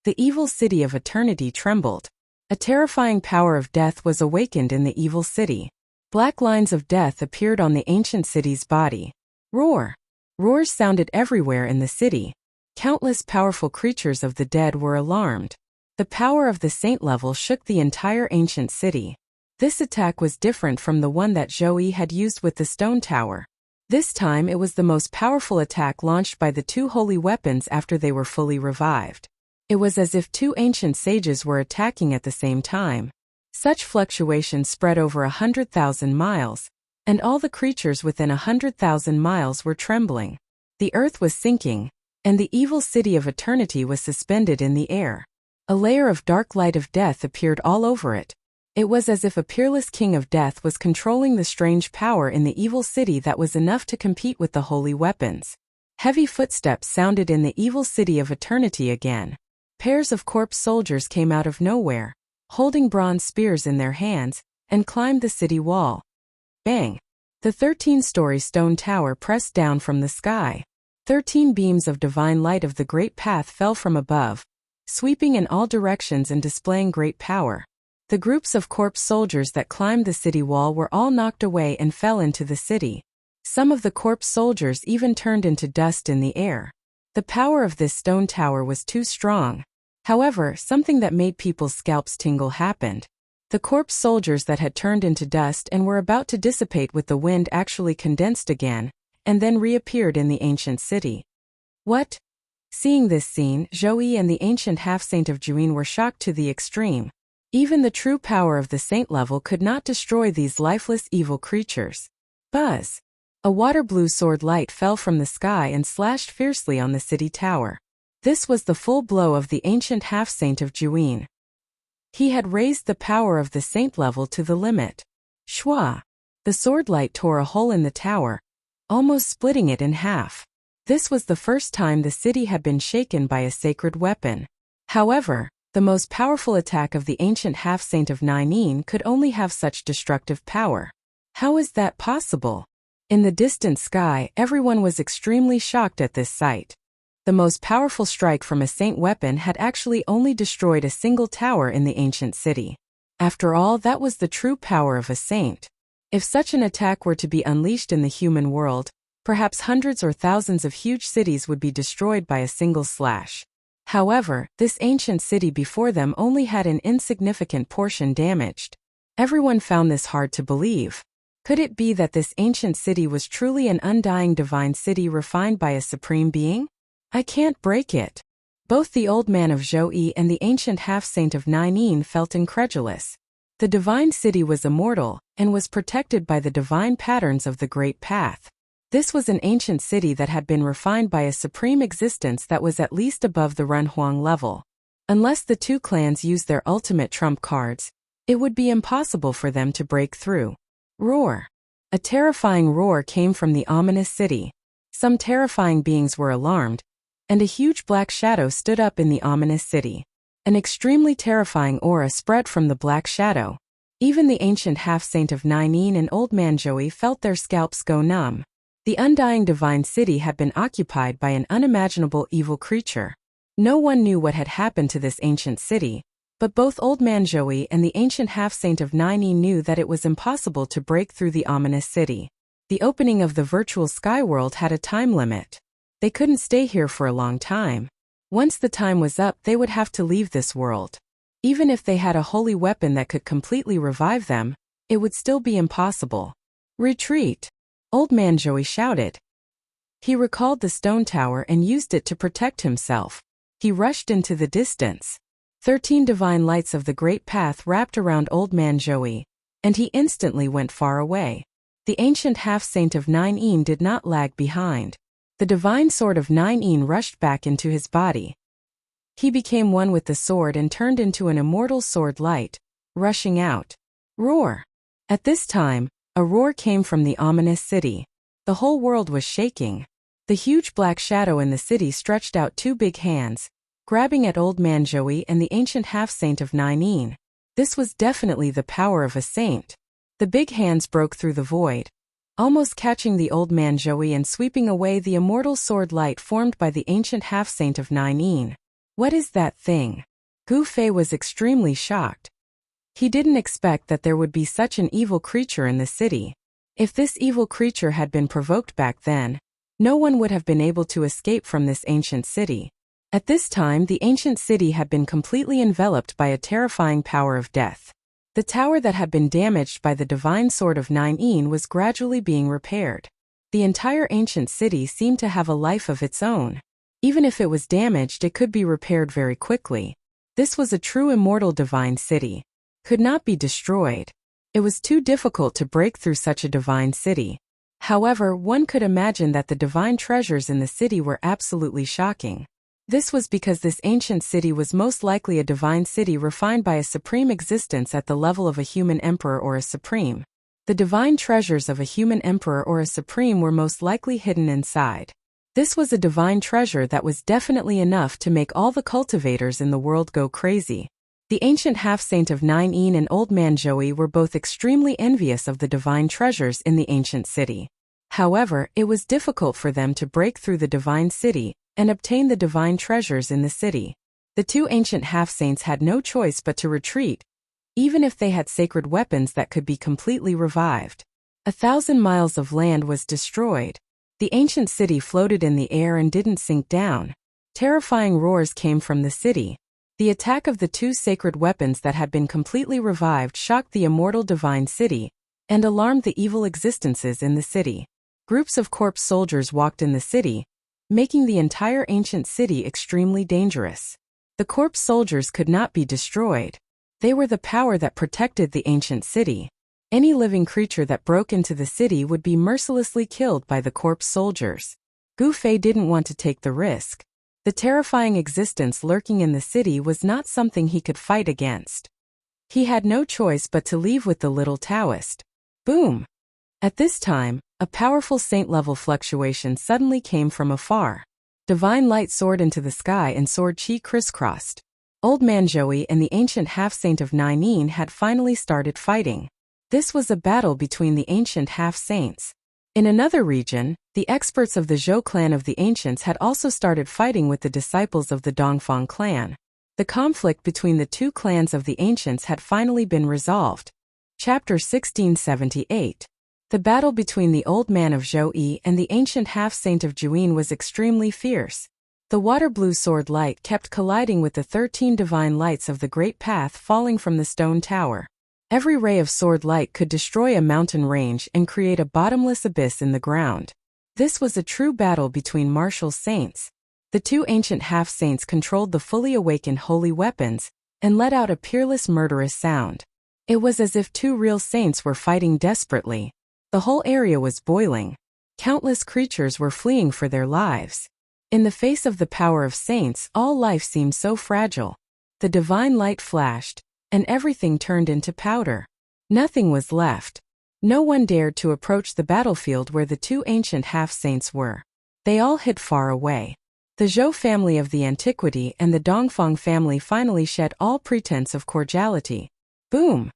The evil city of eternity trembled. A terrifying power of death was awakened in the evil city. Black lines of death appeared on the ancient city's body. Roar. Roars sounded everywhere in the city. Countless powerful creatures of the dead were alarmed. The power of the saint level shook the entire ancient city. This attack was different from the one that Zhou had used with the stone tower. This time it was the most powerful attack launched by the two holy weapons after they were fully revived. It was as if two ancient sages were attacking at the same time. Such fluctuations spread over 100,000 miles, and all the creatures within 100,000 miles were trembling. The earth was sinking, and the evil city of eternity was suspended in the air. A layer of dark light of death appeared all over it. It was as if a peerless king of death was controlling the strange power in the evil city that was enough to compete with the holy weapons. Heavy footsteps sounded in the evil city of eternity again. Pairs of corpse soldiers came out of nowhere, holding bronze spears in their hands, and climbed the city wall. Bang! The 13-story stone tower pressed down from the sky. 13 beams of divine light of the great path fell from above, sweeping in all directions and displaying great power. The groups of corpse soldiers that climbed the city wall were all knocked away and fell into the city. Some of the corpse soldiers even turned into dust in the air. The power of this stone tower was too strong. However, something that made people's scalps tingle happened. The corpse soldiers that had turned into dust and were about to dissipate with the wind actually condensed again, and then reappeared in the ancient city. What? Seeing this scene, Zhou and the ancient half-saint of Juin were shocked to the extreme. Even the true power of the saint level could not destroy these lifeless evil creatures. Buzz! A water-blue sword light fell from the sky and slashed fiercely on the city tower. This was the full blow of the ancient half-saint of Juin. He had raised the power of the saint level to the limit. Shwa! The sword light tore a hole in the tower, almost splitting it in half. This was the first time the city had been shaken by a sacred weapon. However, the most powerful attack of the ancient half-saint of Ninein could only have such destructive power. How is that possible? In the distant sky, everyone was extremely shocked at this sight. The most powerful strike from a saint weapon had actually only destroyed a single tower in the ancient city. After all, that was the true power of a saint. If such an attack were to be unleashed in the human world, perhaps hundreds or thousands of huge cities would be destroyed by a single slash. However, this ancient city before them only had an insignificant portion damaged. Everyone found this hard to believe. Could it be that this ancient city was truly an undying divine city refined by a supreme being? I can't break it. Both the old man of Zhou and the ancient half-saint of Ninein felt incredulous. The divine city was immortal, and was protected by the divine patterns of the Great Path. This was an ancient city that had been refined by a supreme existence that was at least above the Renhuang level. Unless the two clans used their ultimate trump cards, it would be impossible for them to break through. Roar! A terrifying roar came from the ominous city. Some terrifying beings were alarmed, and a huge black shadow stood up in the ominous city. An extremely terrifying aura spread from the black shadow. Even the ancient half-saint of Ninein and old man Zhou felt their scalps go numb. The undying divine city had been occupied by an unimaginable evil creature. No one knew what had happened to this ancient city, but both old man Zhou and the ancient half-saint of Ninein knew that it was impossible to break through the ominous city. The opening of the virtual sky world had a time limit. They couldn't stay here for a long time. Once the time was up, they would have to leave this world. Even if they had a holy weapon that could completely revive them, it would still be impossible. Retreat! Old man Zhou shouted. He recalled the stone tower and used it to protect himself. He rushed into the distance. 13 divine lights of the great path wrapped around old man Zhou. and he instantly went far away. The ancient half-saint of Nine did not lag behind. The divine sword of Nine rushed back into his body. He became one with the sword and turned into an immortal sword light, rushing out. Roar! At this time, a roar came from the ominous city. The whole world was shaking. The huge black shadow in the city stretched out two big hands, grabbing at Old Man Joey and the ancient half-saint of Nine. This was definitely the power of a saint. The big hands broke through the void, almost catching the Old Man Joey and sweeping away the immortal sword light formed by the ancient half-saint of Nine. What is that thing? Gu Fei was extremely shocked. He didn't expect that there would be such an evil creature in the city. If this evil creature had been provoked back then, no one would have been able to escape from this ancient city. At this time, the ancient city had been completely enveloped by a terrifying power of death. The tower that had been damaged by the divine sword of Nine was gradually being repaired. The entire ancient city seemed to have a life of its own. Even if it was damaged, it could be repaired very quickly. This was a true immortal divine city. Could not be destroyed. It was too difficult to break through such a divine city. However, one could imagine that the divine treasures in the city were absolutely shocking. This was because this ancient city was most likely a divine city refined by a supreme existence at the level of a human emperor or a supreme. The divine treasures of a human emperor or a supreme were most likely hidden inside. This was a divine treasure that was definitely enough to make all the cultivators in the world go crazy. The ancient half-saint of Nine and Old Man Joey were both extremely envious of the divine treasures in the ancient city. However, it was difficult for them to break through the divine city and obtain the divine treasures in the city. The two ancient half-saints had no choice but to retreat, even if they had sacred weapons that could be completely revived. 1,000 miles of land was destroyed. The ancient city floated in the air and didn't sink down. Terrifying roars came from the city. The attack of the two sacred weapons that had been completely revived shocked the immortal divine city and alarmed the evil existences in the city. Groups of corpse soldiers walked in the city, making the entire ancient city extremely dangerous. The corpse soldiers could not be destroyed. They were the power that protected the ancient city. Any living creature that broke into the city would be mercilessly killed by the corpse soldiers. Gu Fei didn't want to take the risk. The terrifying existence lurking in the city was not something he could fight against. He had no choice but to leave with the little Taoist. Boom! At this time, a powerful saint-level fluctuation suddenly came from afar. Divine light soared into the sky and sword chi crisscrossed. Old Man Joey and the ancient half-saint of Nine had finally started fighting. This was a battle between the ancient half-saints. In another region, the experts of the Zhou clan of the ancients had also started fighting with the disciples of the Dongfang clan. The conflict between the two clans of the ancients had finally been resolved. Chapter 1678. The battle between the old man of Zhou and the ancient half-saint of Juyin was extremely fierce. The water-blue sword light kept colliding with the 13 divine lights of the Great Path falling from the stone tower. Every ray of sword light could destroy a mountain range and create a bottomless abyss in the ground. This was a true battle between martial saints. The two ancient half-saints controlled the fully awakened holy weapons and let out a peerless murderous sound. It was as if two real saints were fighting desperately. The whole area was boiling. Countless creatures were fleeing for their lives. In the face of the power of saints, all life seemed so fragile. The divine light flashed, and everything turned into powder. Nothing was left. No one dared to approach the battlefield where the two ancient half-saints were. They all hid far away. The Zhou family of the antiquity and the Dongfang family finally shed all pretense of cordiality. Boom!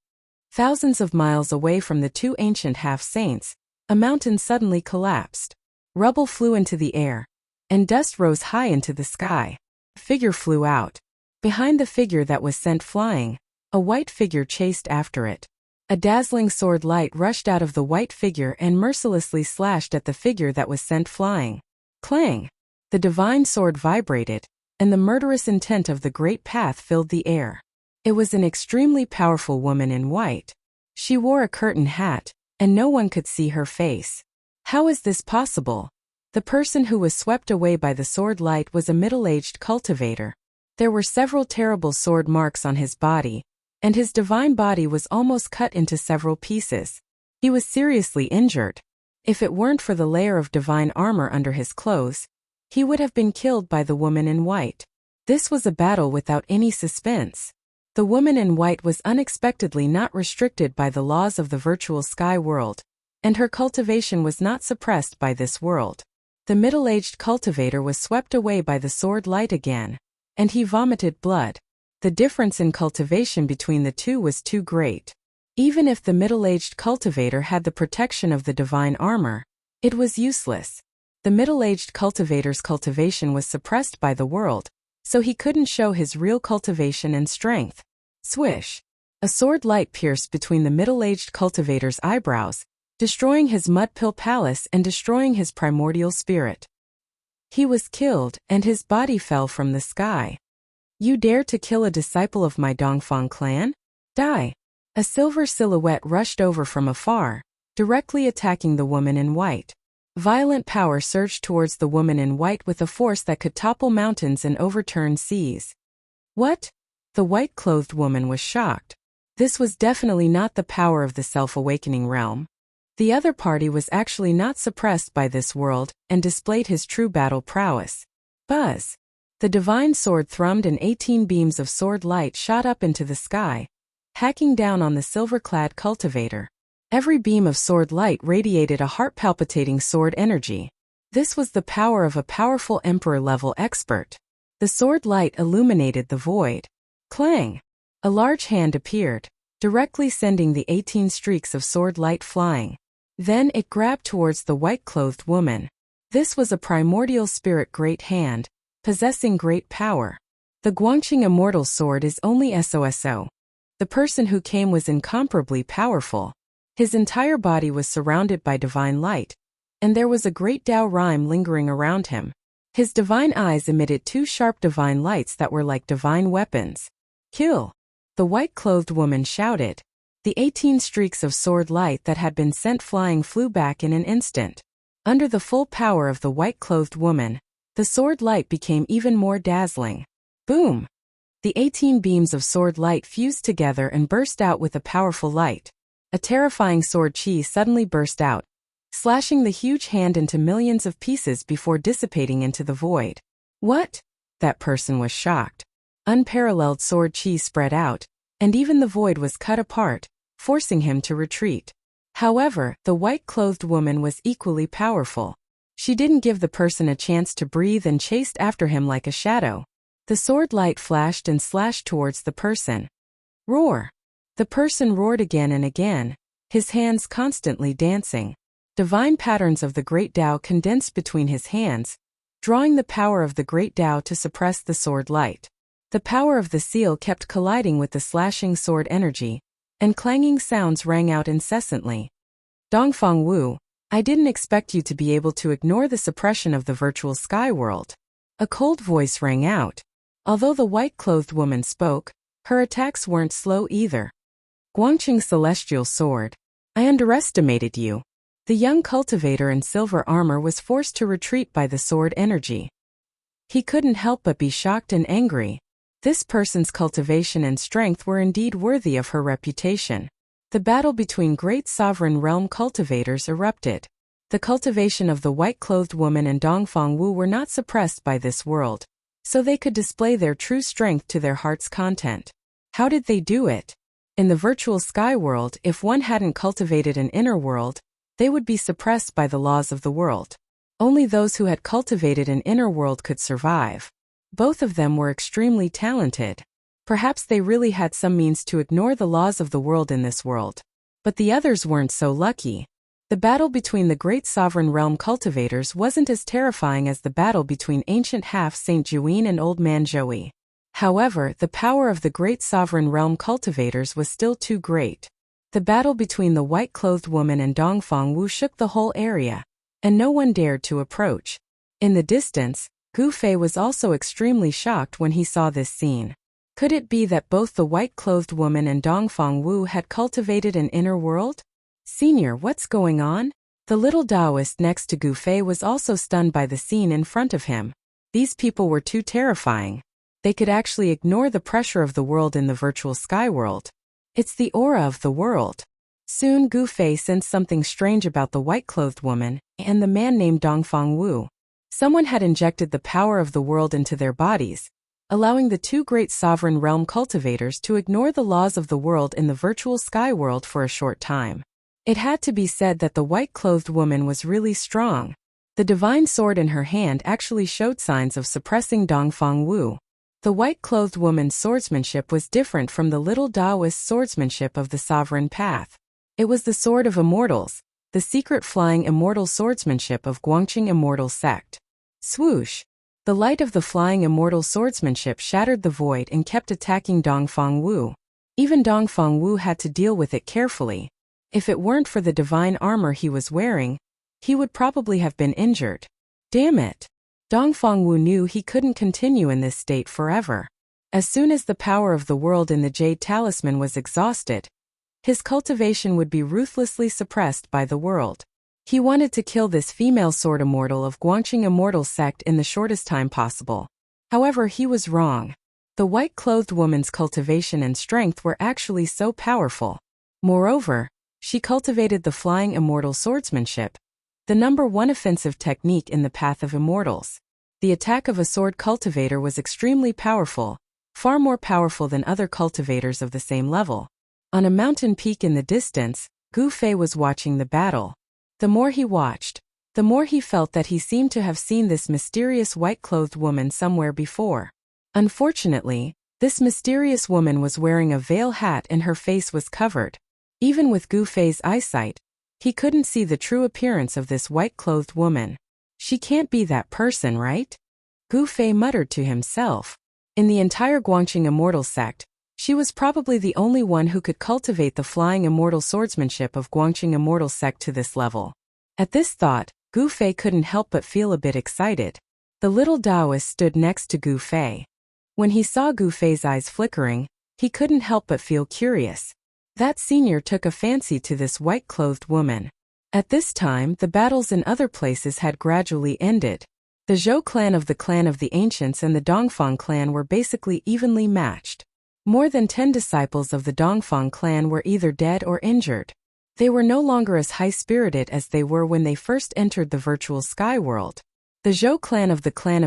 Thousands of miles away from the two ancient half-saints, a mountain suddenly collapsed. Rubble flew into the air, and dust rose high into the sky. A figure flew out. Behind the figure that was sent flying, a white figure chased after it. A dazzling sword light rushed out of the white figure and mercilessly slashed at the figure that was sent flying. Clang! The divine sword vibrated, and the murderous intent of the Great Path filled the air. It was an extremely powerful woman in white. She wore a curtain hat, and no one could see her face. How is this possible? The person who was swept away by the sword light was a middle-aged cultivator. There were several terrible sword marks on his body, and his divine body was almost cut into several pieces. He was seriously injured. If it weren't for the layer of divine armor under his clothes, he would have been killed by the woman in white. This was a battle without any suspense. The woman in white was unexpectedly not restricted by the laws of the virtual sky world, and her cultivation was not suppressed by this world. The middle-aged cultivator was swept away by the sword light again, and he vomited blood. The difference in cultivation between the two was too great. Even if the middle-aged cultivator had the protection of the divine armor, it was useless. The middle-aged cultivator's cultivation was suppressed by the world, so he couldn't show his real cultivation and strength. Swish! A sword light pierced between the middle-aged cultivator's eyebrows, destroying his mud-pill palace and destroying his primordial spirit. He was killed, and his body fell from the sky. You dare to kill a disciple of my Dongfang clan? Die! A silver silhouette rushed over from afar, directly attacking the woman in white. Violent power surged towards the woman in white with a force that could topple mountains and overturn seas. What? The white-clothed woman was shocked. This was definitely not the power of the self-awakening realm. The other party was actually not suppressed by this world and displayed his true battle prowess. Buzz! The divine sword thrummed and 18 beams of sword light shot up into the sky, hacking down on the silver-clad cultivator. Every beam of sword light radiated a heart-palpitating sword energy. This was the power of a powerful emperor-level expert. The sword light illuminated the void. Clang! A large hand appeared, directly sending the 18 streaks of sword light flying. Then it grabbed towards the white-clothed woman. This was a primordial spirit great hand, possessing great power. The Guangqing immortal sword is only SOSO. The person who came was incomparably powerful. His entire body was surrounded by divine light, and there was a great Tao rhyme lingering around him. His divine eyes emitted 2 sharp divine lights that were like divine weapons. Kill! The white-clothed woman shouted. The 18 streaks of sword light that had been sent flying flew back in an instant. Under the full power of the white-clothed woman, the sword light became even more dazzling. Boom! The 18 beams of sword light fused together and burst out with a powerful light. A terrifying sword chi suddenly burst out, slashing the huge hand into millions of pieces before dissipating into the void. What? That person was shocked. Unparalleled sword chi spread out, and even the void was cut apart, forcing him to retreat. However, the white-clothed woman was equally powerful. She didn't give the person a chance to breathe and chased after him like a shadow. The sword light flashed and slashed towards the person. Roar! The person roared again and again, his hands constantly dancing. Divine patterns of the Great Tao condensed between his hands, drawing the power of the Great Tao to suppress the sword light. The power of the seal kept colliding with the slashing sword energy, and clanging sounds rang out incessantly. Dongfang Wu, I didn't expect you to be able to ignore the suppression of the virtual sky world. A cold voice rang out. Although the white-clothed woman spoke, her attacks weren't slow either. Guangqing Celestial Sword, I underestimated you. The young cultivator in silver armor was forced to retreat by the sword energy. He couldn't help but be shocked and angry. This person's cultivation and strength were indeed worthy of her reputation. The battle between great sovereign realm cultivators erupted. The cultivation of the white-clothed woman and Dongfang Wu were not suppressed by this world, so they could display their true strength to their heart's content. How did they do it? In the virtual sky world, if one hadn't cultivated an inner world, they would be suppressed by the laws of the world. Only those who had cultivated an inner world could survive. Both of them were extremely talented. Perhaps they really had some means to ignore the laws of the world in this world. But the others weren't so lucky. The battle between the great sovereign realm cultivators wasn't as terrifying as the battle between ancient half-Saint Juin and Old Man Joey. However, the power of the great sovereign realm cultivators was still too great. The battle between the white-clothed woman and Dongfang Wu shook the whole area, and no one dared to approach. In the distance, Gu Fei was also extremely shocked when he saw this scene. Could it be that both the white-clothed woman and Dongfang Wu had cultivated an inner world? Senior, what's going on? The little Taoist next to Gu Fei was also stunned by the scene in front of him. These people were too terrifying. They could actually ignore the pressure of the world in the virtual sky world. It's the aura of the world. Soon Gu Fei sensed something strange about the white-clothed woman and the man named Dongfang Wu. Someone had injected the power of the world into their bodies, allowing the two great sovereign realm cultivators to ignore the laws of the world in the virtual sky world for a short time. It had to be said that the white-clothed woman was really strong. The divine sword in her hand actually showed signs of suppressing Dongfang Wu. The white-clothed woman's swordsmanship was different from the little Taoist swordsmanship of the sovereign path. It was the sword of immortals, the secret flying immortal swordsmanship of Guangqing immortal sect. Swoosh! The light of the flying immortal swordsmanship shattered the void and kept attacking Dongfang Wu. Even Dongfang Wu had to deal with it carefully. If it weren't for the divine armor he was wearing, he would probably have been injured. Damn it! Dongfang Wu knew he couldn't continue in this state forever. As soon as the power of the world in the Jade Talisman was exhausted, his cultivation would be ruthlessly suppressed by the world. He wanted to kill this female sword immortal of Guangqing immortal sect in the shortest time possible. However, he was wrong. The white-clothed woman's cultivation and strength were actually so powerful. Moreover, she cultivated the flying immortal swordsmanship, the #1 offensive technique in the path of immortals. The attack of a sword cultivator was extremely powerful, far more powerful than other cultivators of the same level. On a mountain peak in the distance, Gu Fei was watching the battle. The more he watched, the more he felt that he seemed to have seen this mysterious white-clothed woman somewhere before. Unfortunately, this mysterious woman was wearing a veil hat and her face was covered. Even with Gu Fei's eyesight, he couldn't see the true appearance of this white-clothed woman. She can't be that person, right? Gu Fei muttered to himself. In the entire Guangqing immortal sect, she was probably the only one who could cultivate the flying immortal swordsmanship of Guangqing immortal sect to this level. At this thought, Gu Fei couldn't help but feel a bit excited. The little Taoist stood next to Gu Fei. When he saw Gu Fei's eyes flickering, he couldn't help but feel curious. That senior took a fancy to this white-clothed woman. At this time, the battles in other places had gradually ended. The Zhou clan of the Ancients and the Dongfang clan were basically evenly matched. More than 10 disciples of the Dongfang clan were either dead or injured. They were no longer as high-spirited as they were when they first entered the virtual sky world. The Zhou clan of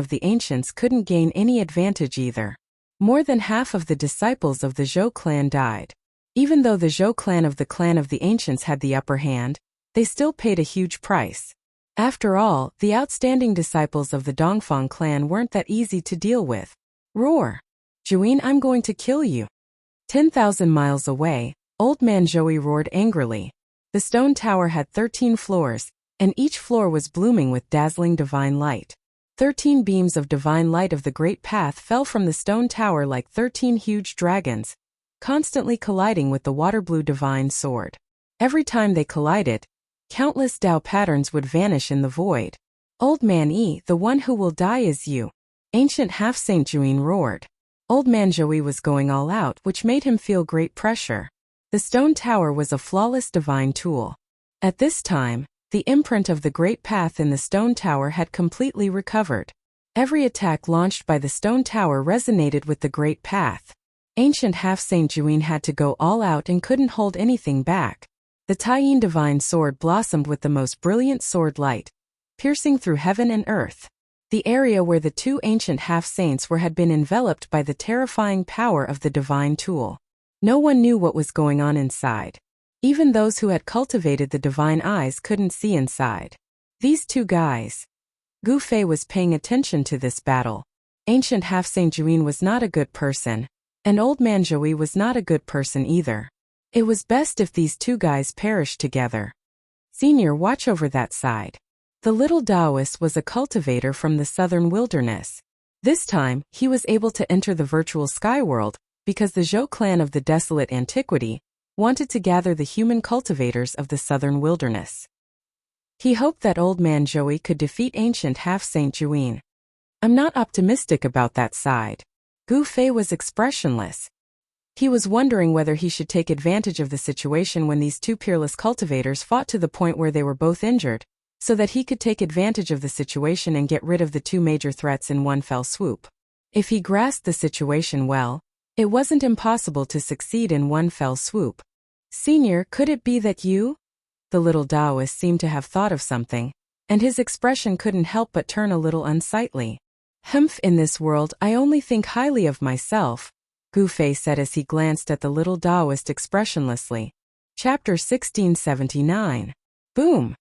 the Ancients couldn't gain any advantage either. More than half of the disciples of the Zhou clan died. Even though the Zhou clan of the Ancients had the upper hand, they still paid a huge price. After all, the outstanding disciples of the Dongfang clan weren't that easy to deal with. Roar! Juin, I'm going to kill you. 10,000 miles away, Old Man Zhou roared angrily. The stone tower had 13 floors, and each floor was blooming with dazzling divine light. 13 beams of divine light of the great path fell from the stone tower like 13 huge dragons, constantly colliding with the water-blue divine sword. Every time they collided, countless Tao patterns would vanish in the void. Old Man Yi, the one who will die is you. Ancient half-saint Juin roared. Old Man Zhou was going all out, which made him feel great pressure. The stone tower was a flawless divine tool. At this time, the imprint of the great path in the stone tower had completely recovered. Every attack launched by the stone tower resonated with the great path. Ancient half-saint Juin had to go all out and couldn't hold anything back. The Taiyin divine sword blossomed with the most brilliant sword light, piercing through heaven and earth. The area where the two ancient half-saints were had been enveloped by the terrifying power of the divine tool. No one knew what was going on inside. Even those who had cultivated the divine eyes couldn't see inside. These two guys. Gu Fei was paying attention to this battle. Ancient half-saint Juin was not a good person, and Old Man Zhou was not a good person either. It was best if these two guys perished together. Senior, watch over that side. The little Taoist was a cultivator from the southern wilderness. This time, he was able to enter the virtual sky world, because the Zhou clan of the desolate antiquity wanted to gather the human cultivators of the southern wilderness. He hoped that Old Man Zhou could defeat ancient half-saint Juin. I'm not optimistic about that side. Gu Fei was expressionless. He was wondering whether he should take advantage of the situation when these two peerless cultivators fought to the point where they were both injured, so that he could take advantage of the situation and get rid of the two major threats in one fell swoop. If he grasped the situation well, it wasn't impossible to succeed in one fell swoop. Senior, could it be that you? The little Taoist seemed to have thought of something, and his expression couldn't help but turn a little unsightly. Humph, in this world I only think highly of myself, Gu Fei said as he glanced at the little Taoist expressionlessly. Chapter 1679. Boom!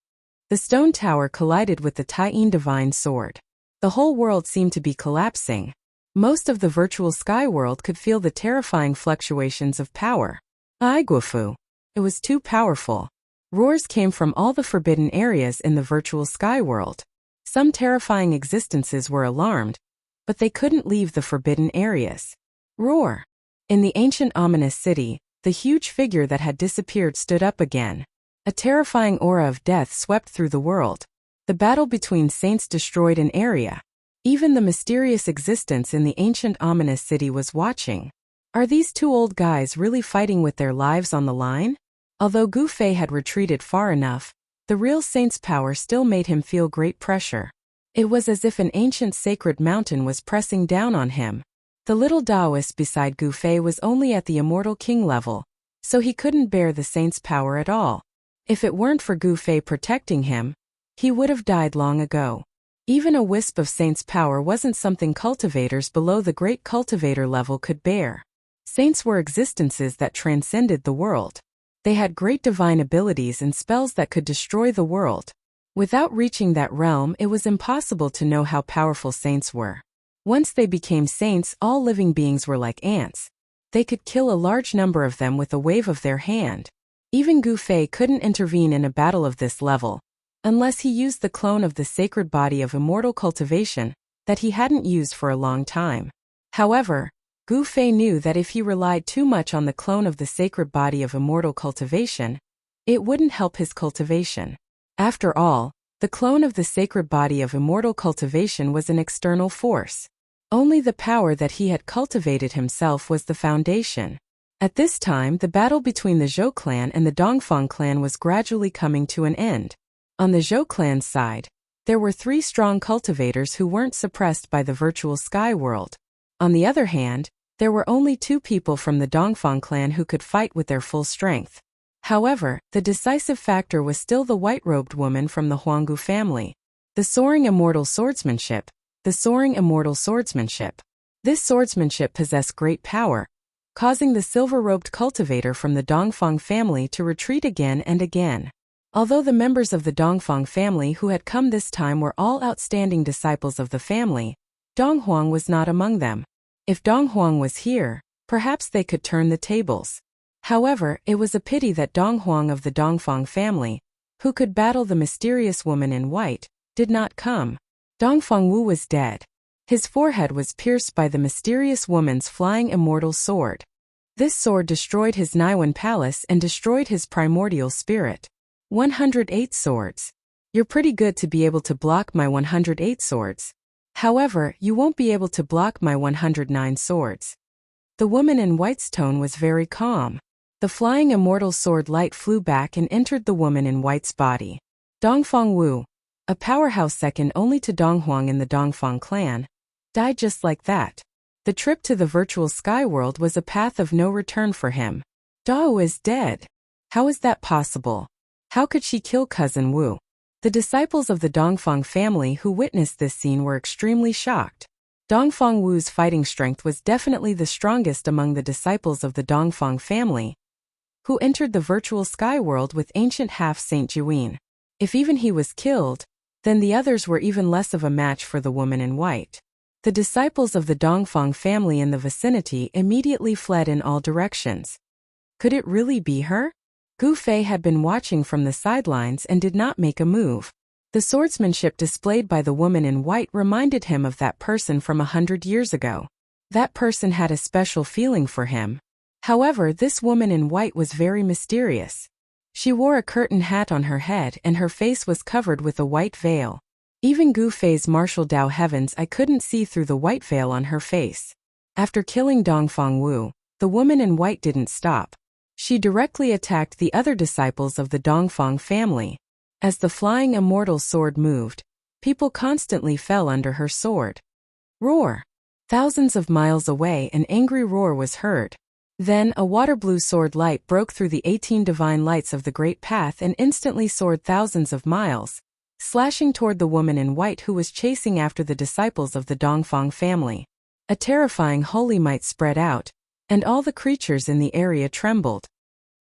The stone tower collided with the Taiyin divine sword. The whole world seemed to be collapsing. Most of the virtual sky world could feel the terrifying fluctuations of power. Aiguafu! It was too powerful. Roars came from all the forbidden areas in the virtual sky world. Some terrifying existences were alarmed, but they couldn't leave the forbidden areas. Roar! In the ancient ominous city, the huge figure that had disappeared stood up again. A terrifying aura of death swept through the world. The battle between saints destroyed an area. Even the mysterious existence in the ancient ominous city was watching. Are these two old guys really fighting with their lives on the line? Although Gu Fei had retreated far enough, the real saint's power still made him feel great pressure. It was as if an ancient sacred mountain was pressing down on him. The little Taoist beside Gu Fei was only at the immortal king level, so he couldn't bear the saint's power at all. If it weren't for Gu Fei protecting him, he would have died long ago. Even a wisp of saint's power wasn't something cultivators below the great cultivator level could bear. Saints were existences that transcended the world. They had great divine abilities and spells that could destroy the world. Without reaching that realm, it was impossible to know how powerful saints were. Once they became saints, all living beings were like ants. They could kill a large number of them with a wave of their hand. Even Gu Fei couldn't intervene in a battle of this level, unless he used the clone of the sacred body of immortal cultivation that he hadn't used for a long time. However, Gu Fei knew that if he relied too much on the clone of the sacred body of immortal cultivation, it wouldn't help his cultivation. After all, the clone of the sacred body of immortal cultivation was an external force. Only the power that he had cultivated himself was the foundation. At this time, the battle between the Zhou clan and the Dongfang clan was gradually coming to an end. On the Zhou clan's side, there were 3 strong cultivators who weren't suppressed by the virtual sky world. On the other hand, there were only 2 people from the Dongfang clan who could fight with their full strength. However, the decisive factor was still the white-robed woman from the Huanggu family. The soaring immortal swordsmanship. The soaring immortal swordsmanship. This swordsmanship possessed great power, causing the silver-robed cultivator from the Dongfang family to retreat again and again. Although the members of the Dongfang family who had come this time were all outstanding disciples of the family, Donghuang was not among them. If Donghuang was here, perhaps they could turn the tables. However, it was a pity that Donghuang of the Dongfang family, who could battle the mysterious woman in white, did not come. Dongfang Wu was dead. His forehead was pierced by the mysterious woman's flying immortal sword. This sword destroyed his Naiwan palace and destroyed his primordial spirit. 108 swords. You're pretty good to be able to block my 108 swords. However, you won't be able to block my 109 swords. The woman in white's tone was very calm. The flying immortal sword light flew back and entered the woman in white's body. Dongfang Wu, a powerhouse second only to Donghuang in the Dongfang clan, died just like that. The trip to the virtual sky world was a path of no return for him. Dao is dead. How is that possible? How could she kill cousin Wu? The disciples of the Dongfang family who witnessed this scene were extremely shocked. Dongfang Wu's fighting strength was definitely the strongest among the disciples of the Dongfang family, who entered the virtual sky world with ancient half-Saint Juyin. If even he was killed, then the others were even less of a match for the woman in white. The disciples of the Dongfang family in the vicinity immediately fled in all directions. Could it really be her? Gu Fei had been watching from the sidelines and did not make a move. The swordsmanship displayed by the woman in white reminded him of that person from 100 years ago. That person had a special feeling for him. However, this woman in white was very mysterious. She wore a curtain hat on her head and her face was covered with a white veil. Even Gu Fei's martial Dao heavens I couldn't see through the white veil on her face. After killing Dongfang Wu, the woman in white didn't stop. She directly attacked the other disciples of the Dongfang family. As the flying immortal sword moved, people constantly fell under her sword. Roar! Thousands of miles away, an angry roar was heard. Then, a water-blue sword light broke through the 18 divine lights of the Great Path and instantly soared thousands of miles, slashing toward the woman in white who was chasing after the disciples of the Dongfang family. A terrifying holy might spread out, and all the creatures in the area trembled.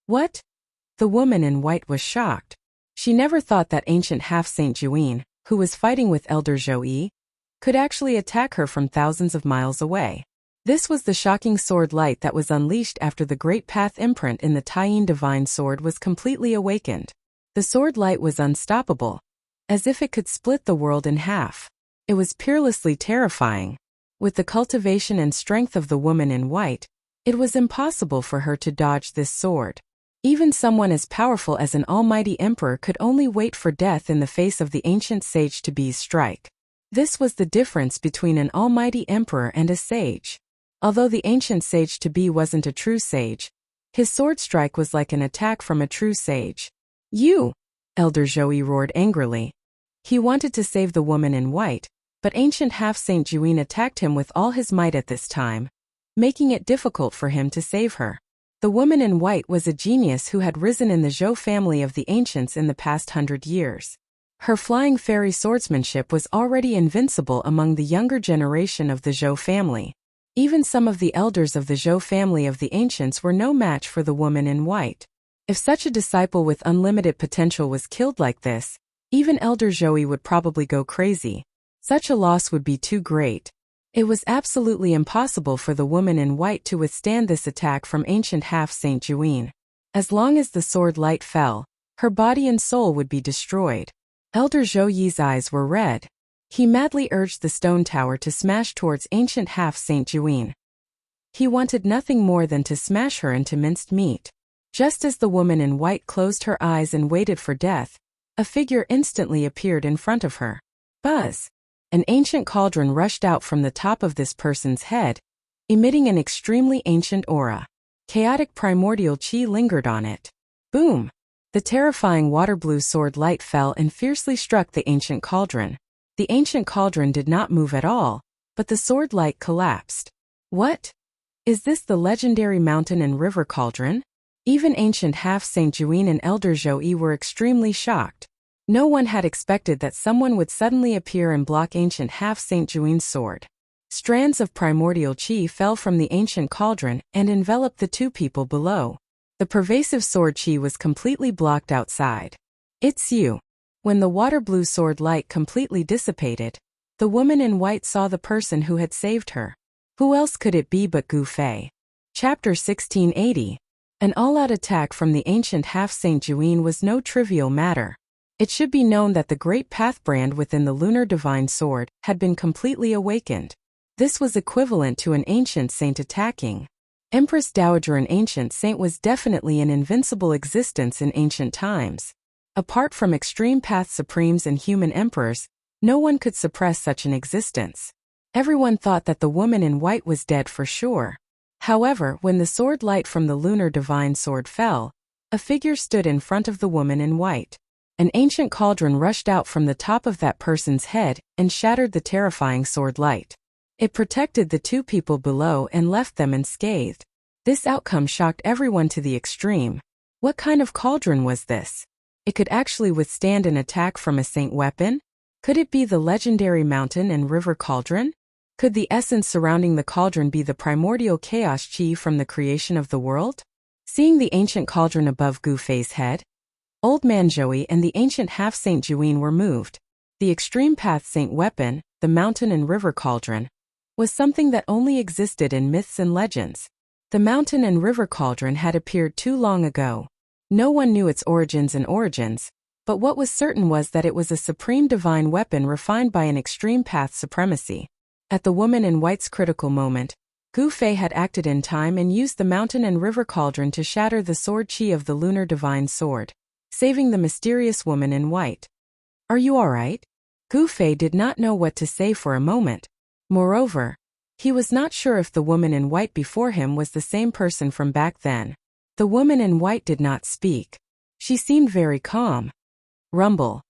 What? The woman in white was shocked. She never thought that ancient half-Saint Juin, who was fighting with Elder Zhou, could actually attack her from thousands of miles away. This was the shocking sword light that was unleashed after the Great Path imprint in the Taiyin divine sword was completely awakened. The sword light was unstoppable, as if it could split the world in half. It was peerlessly terrifying. With the cultivation and strength of the woman in white, it was impossible for her to dodge this sword. Even someone as powerful as an almighty emperor could only wait for death in the face of the ancient sage to be's strike. This was the difference between an almighty emperor and a sage. Although the ancient sage to be wasn't a true sage, his sword strike was like an attack from a true sage. You! Elder Zhou roared angrily. He wanted to save the woman in white, but ancient half-Saint Juin attacked him with all his might at this time, making it difficult for him to save her. The woman in white was a genius who had risen in the Zhou family of the ancients in the past 100 years. Her flying fairy swordsmanship was already invincible among the younger generation of the Zhou family. Even some of the elders of the Zhou family of the ancients were no match for the woman in white. If such a disciple with unlimited potential was killed like this, even Elder Zhou would probably go crazy. Such a loss would be too great. It was absolutely impossible for the woman in white to withstand this attack from ancient half-Saint Juin. As long as the sword light fell, her body and soul would be destroyed. Elder Zhou's eyes were red. He madly urged the stone tower to smash towards ancient half-Saint Juin. He wanted nothing more than to smash her into minced meat. Just as the woman in white closed her eyes and waited for death, a figure instantly appeared in front of her. Buzz! An ancient cauldron rushed out from the top of this person's head, emitting an extremely ancient aura. Chaotic primordial chi lingered on it. Boom! The terrifying water-blue sword light fell and fiercely struck the ancient cauldron. The ancient cauldron did not move at all, but the sword light collapsed. What? Is this the legendary mountain and river cauldron? Even ancient half-Saint Juin and Elder Zhou were extremely shocked. No one had expected that someone would suddenly appear and block ancient half-Saint Juin's sword. Strands of primordial chi fell from the ancient cauldron and enveloped the two people below. The pervasive sword chi was completely blocked outside. It's you. When the water-blue sword light completely dissipated, the woman in white saw the person who had saved her. Who else could it be but Gu Fei? Chapter 1680. An all-out attack from the ancient half-Saint Juin was no trivial matter. It should be known that the Great Path brand within the lunar divine sword had been completely awakened. This was equivalent to an ancient saint attacking. Empress Dowager, an ancient saint, was definitely an invincible existence in ancient times. Apart from extreme path supremes and human emperors, no one could suppress such an existence. Everyone thought that the woman in white was dead for sure. However, when the sword light from the lunar divine sword fell, a figure stood in front of the woman in white. An ancient cauldron rushed out from the top of that person's head and shattered the terrifying sword light. It protected the two people below and left them unscathed. This outcome shocked everyone to the extreme. What kind of cauldron was this? It could actually withstand an attack from a saint weapon? Could it be the legendary mountain and river cauldron? Could the essence surrounding the cauldron be the primordial chaos chi from the creation of the world? Seeing the ancient cauldron above Gu Fei's head, Old Man Zhou and the ancient half-Saint Juin were moved. The extreme path saint weapon, the mountain and river cauldron, was something that only existed in myths and legends. The mountain and river cauldron had appeared too long ago. No one knew its origins, but what was certain was that it was a supreme divine weapon refined by an extreme path supremacy. At the woman in white's critical moment, Gu Fei had acted in time and used the mountain and river cauldron to shatter the sword chi of the lunar divine sword, saving the mysterious woman in white. Are you alright? Gu Fei did not know what to say for a moment. Moreover, he was not sure if the woman in white before him was the same person from back then. The woman in white did not speak. She seemed very calm. Rumble.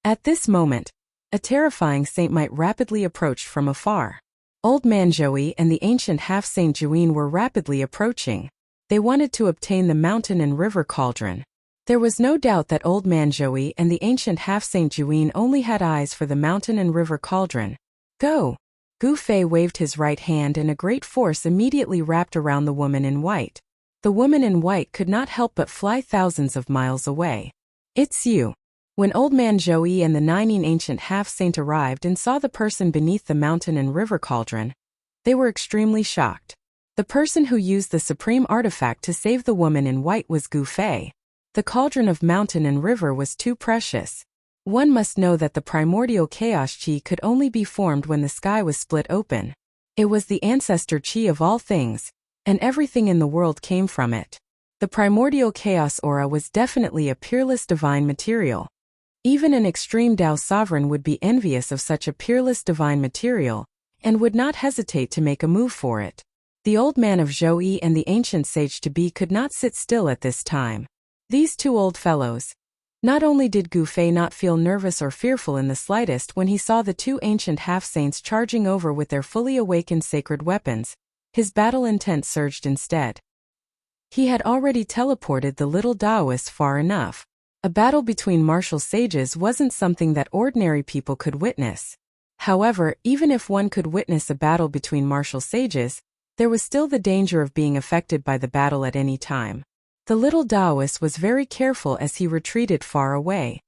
At this moment, a terrifying saint might rapidly approached from afar. Old Man Zhou and the ancient half-saint Juin were rapidly approaching. They wanted to obtain the mountain and river cauldron. There was no doubt that Old Man Zhou and the ancient half-saint Juin only had eyes for the mountain and river cauldron. Go! Gu Fei waved his right hand and a great force immediately wrapped around the woman in white. The woman in white could not help but fly thousands of miles away. It's you. When Old Man Zhou and the 19 ancient half-saint arrived and saw the person beneath the mountain and river cauldron, they were extremely shocked. The person who used the supreme artifact to save the woman in white was Gu Fei. The cauldron of mountain and river was too precious. One must know that the primordial chaos chi could only be formed when the sky was split open. It was the ancestor chi of all things, and everything in the world came from it. The primordial chaos aura was definitely a peerless divine material. Even an extreme Tao sovereign would be envious of such a peerless divine material, and would not hesitate to make a move for it. The old man of Zhou and the ancient sage to be could not sit still at this time. These two old fellows. Not only did Gu Fei not feel nervous or fearful in the slightest when he saw the two ancient half-saints charging over with their fully awakened sacred weapons, his battle intent surged instead. He had already teleported the little Taoist far enough. A battle between martial sages wasn't something that ordinary people could witness. However, even if one could witness a battle between martial sages, there was still the danger of being affected by the battle at any time. The little Taoist was very careful as he retreated far away.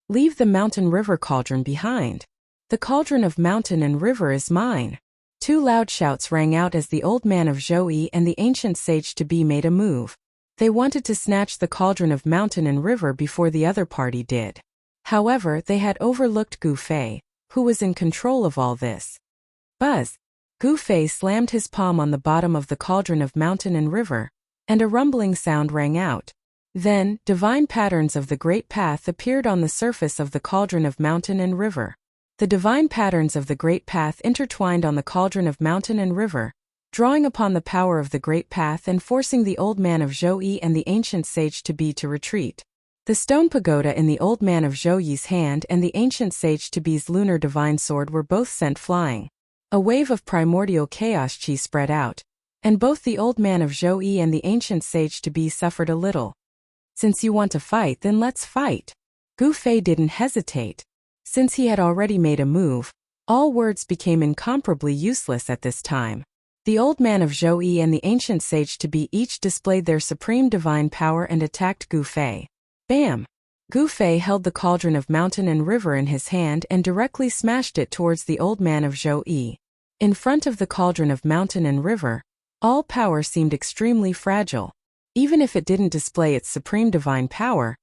Leave the mountain river cauldron behind. The cauldron of mountain and river is mine. Two loud shouts rang out as the old man of Zhou and the ancient sage to be made a move. They wanted to snatch the cauldron of mountain and river before the other party did. However, they had overlooked Gu Fei, who was in control of all this. Buzz! Gu Fei slammed his palm on the bottom of the cauldron of mountain and river, and a rumbling sound rang out. Then, divine patterns of the Great Path appeared on the surface of the cauldron of mountain and river. The divine patterns of the Great Path intertwined on the cauldron of mountain and river, drawing upon the power of the Great Path and forcing the old man of Zhou and the ancient sage to be to retreat. The stone pagoda in the old man of Zhou's hand and the ancient sage to be's lunar divine sword were both sent flying. A wave of primordial chaos chi spread out, and both the old man of Zhou and the ancient sage to be suffered a little. Since you want to fight, then let's fight. Gu Fei didn't hesitate. Since he had already made a move, all words became incomparably useless at this time. The old man of Zhou and the ancient sage to be each displayed their supreme divine power and attacked Gu Fei. Bam! Gu Fei held the cauldron of mountain and river in his hand and directly smashed it towards the old man of Zhou. In front of the cauldron of mountain and river, all power seemed extremely fragile. Even if it didn't display its supreme divine power,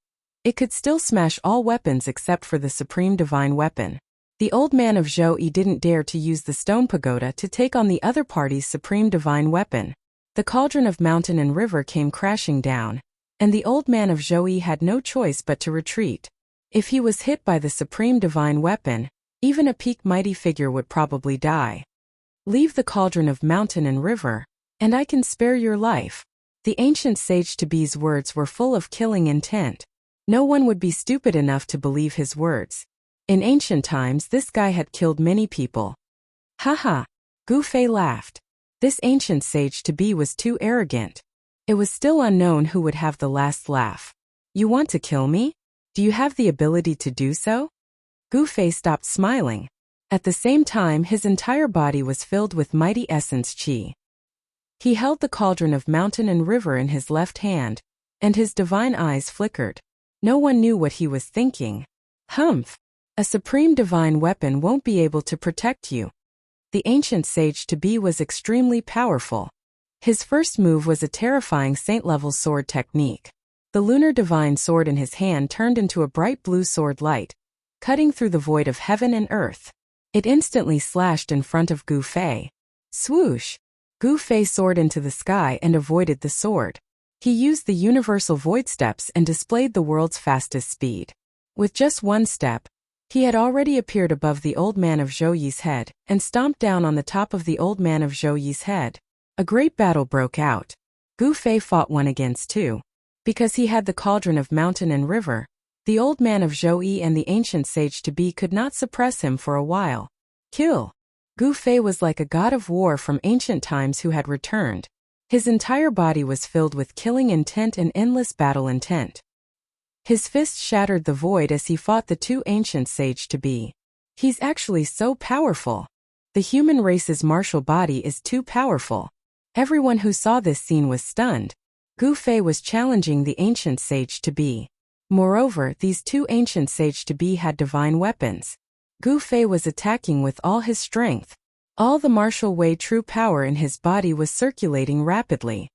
it could still smash all weapons except for the supreme divine weapon. The old man of Zhou didn't dare to use the stone pagoda to take on the other party's supreme divine weapon. The cauldron of mountain and river came crashing down, and the old man of Zhou had no choice but to retreat. If he was hit by the supreme divine weapon, even a peak mighty figure would probably die. Leave the cauldron of mountain and river, and I can spare your life. The ancient sage to be's words were full of killing intent. No one would be stupid enough to believe his words. In ancient times, this guy had killed many people. Haha! Gu Fei laughed. This ancient sage to be was too arrogant. It was still unknown who would have the last laugh. You want to kill me? Do you have the ability to do so? Gu Fei stopped smiling. At the same time, his entire body was filled with mighty essence chi. He held the cauldron of mountain and river in his left hand, and his divine eyes flickered. No one knew what he was thinking. Humph! A supreme divine weapon won't be able to protect you. The ancient sage to be was extremely powerful. His first move was a terrifying saint-level sword technique. The lunar divine sword in his hand turned into a bright blue sword light, cutting through the void of heaven and earth. It instantly slashed in front of Gu Fei. Swoosh! Gu Fei soared into the sky and avoided the sword. He used the universal void steps and displayed the world's fastest speed. With just one step, he had already appeared above the old man of Zhou's head and stomped down on the top of the old man of Zhou's head. A great battle broke out. Gu Fei fought 1 against 2. Because he had the cauldron of mountain and river, the old man of Zhou and the ancient sage to be could not suppress him for a while. Kill! Gu Fei was like a god of war from ancient times who had returned. His entire body was filled with killing intent and endless battle intent. His fist shattered the void as he fought the two ancient sage-to-be. He's actually so powerful. The human race's martial body is too powerful. Everyone who saw this scene was stunned. Gu Fei was challenging the ancient sage-to-be. Moreover, these two ancient sage-to-be had divine weapons. Gu Fei was attacking with all his strength. All the martial way true power in his body was circulating rapidly.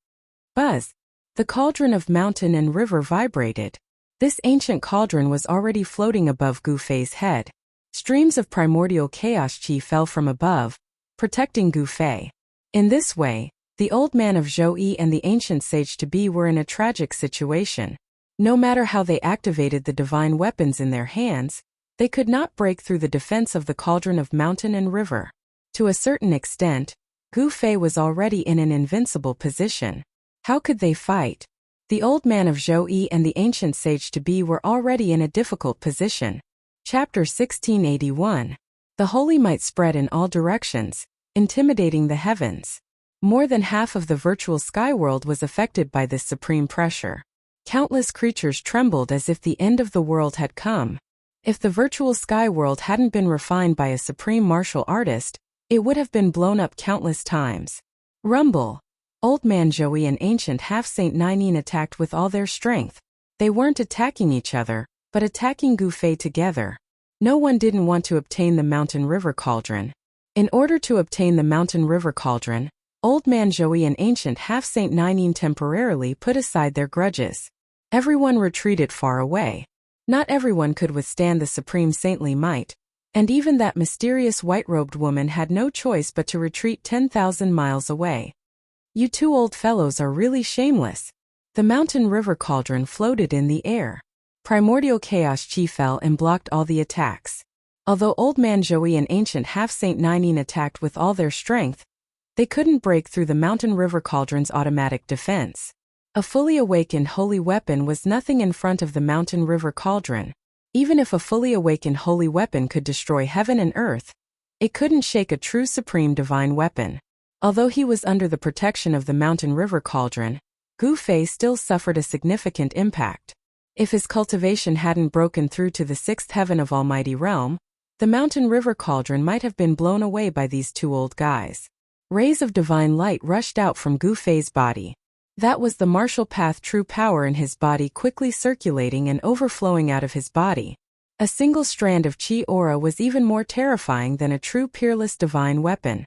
Buzz! The cauldron of mountain and river vibrated. This ancient cauldron was already floating above Gu Fei's head. Streams of primordial chaos chi fell from above, protecting Gu Fei. In this way, the old man of Zhou and the ancient sage-to-be were in a tragic situation. No matter how they activated the divine weapons in their hands, they could not break through the defense of the cauldron of mountain and river. To a certain extent, Gu Fei was already in an invincible position. How could they fight? The old man of Zhou and the ancient sage-to-be were already in a difficult position. Chapter 1681. The holy might spread in all directions, intimidating the heavens. More than half of the virtual sky world was affected by this supreme pressure. Countless creatures trembled as if the end of the world had come. If the virtual sky world hadn't been refined by a supreme martial artist, it would have been blown up countless times. Rumble! Old Man Zhou and ancient half-saint Ninin attacked with all their strength. They weren't attacking each other, but attacking Gu Fei together. No one didn't want to obtain the mountain river cauldron. In order to obtain the mountain river cauldron, Old Man Zhou and ancient half-saint Ninin temporarily put aside their grudges. Everyone retreated far away. Not everyone could withstand the supreme saintly might, and even that mysterious white-robed woman had no choice but to retreat 10,000 miles away. You two old fellows are really shameless. The mountain river cauldron floated in the air. Primordial chaos chi fell and blocked all the attacks. Although Old Man Zhou and ancient half-saint Ninin attacked with all their strength, they couldn't break through the mountain river cauldron's automatic defense. A fully awakened holy weapon was nothing in front of the mountain river cauldron. Even if a fully awakened holy weapon could destroy heaven and earth, it couldn't shake a true supreme divine weapon. Although he was under the protection of the mountain river cauldron, Gu Fei still suffered a significant impact. If his cultivation hadn't broken through to the sixth heaven of Almighty Realm, the mountain river cauldron might have been blown away by these two old guys. Rays of divine light rushed out from Gu Fei's body. That was the martial path true power in his body quickly circulating and overflowing out of his body. A single strand of chi aura was even more terrifying than a true peerless divine weapon.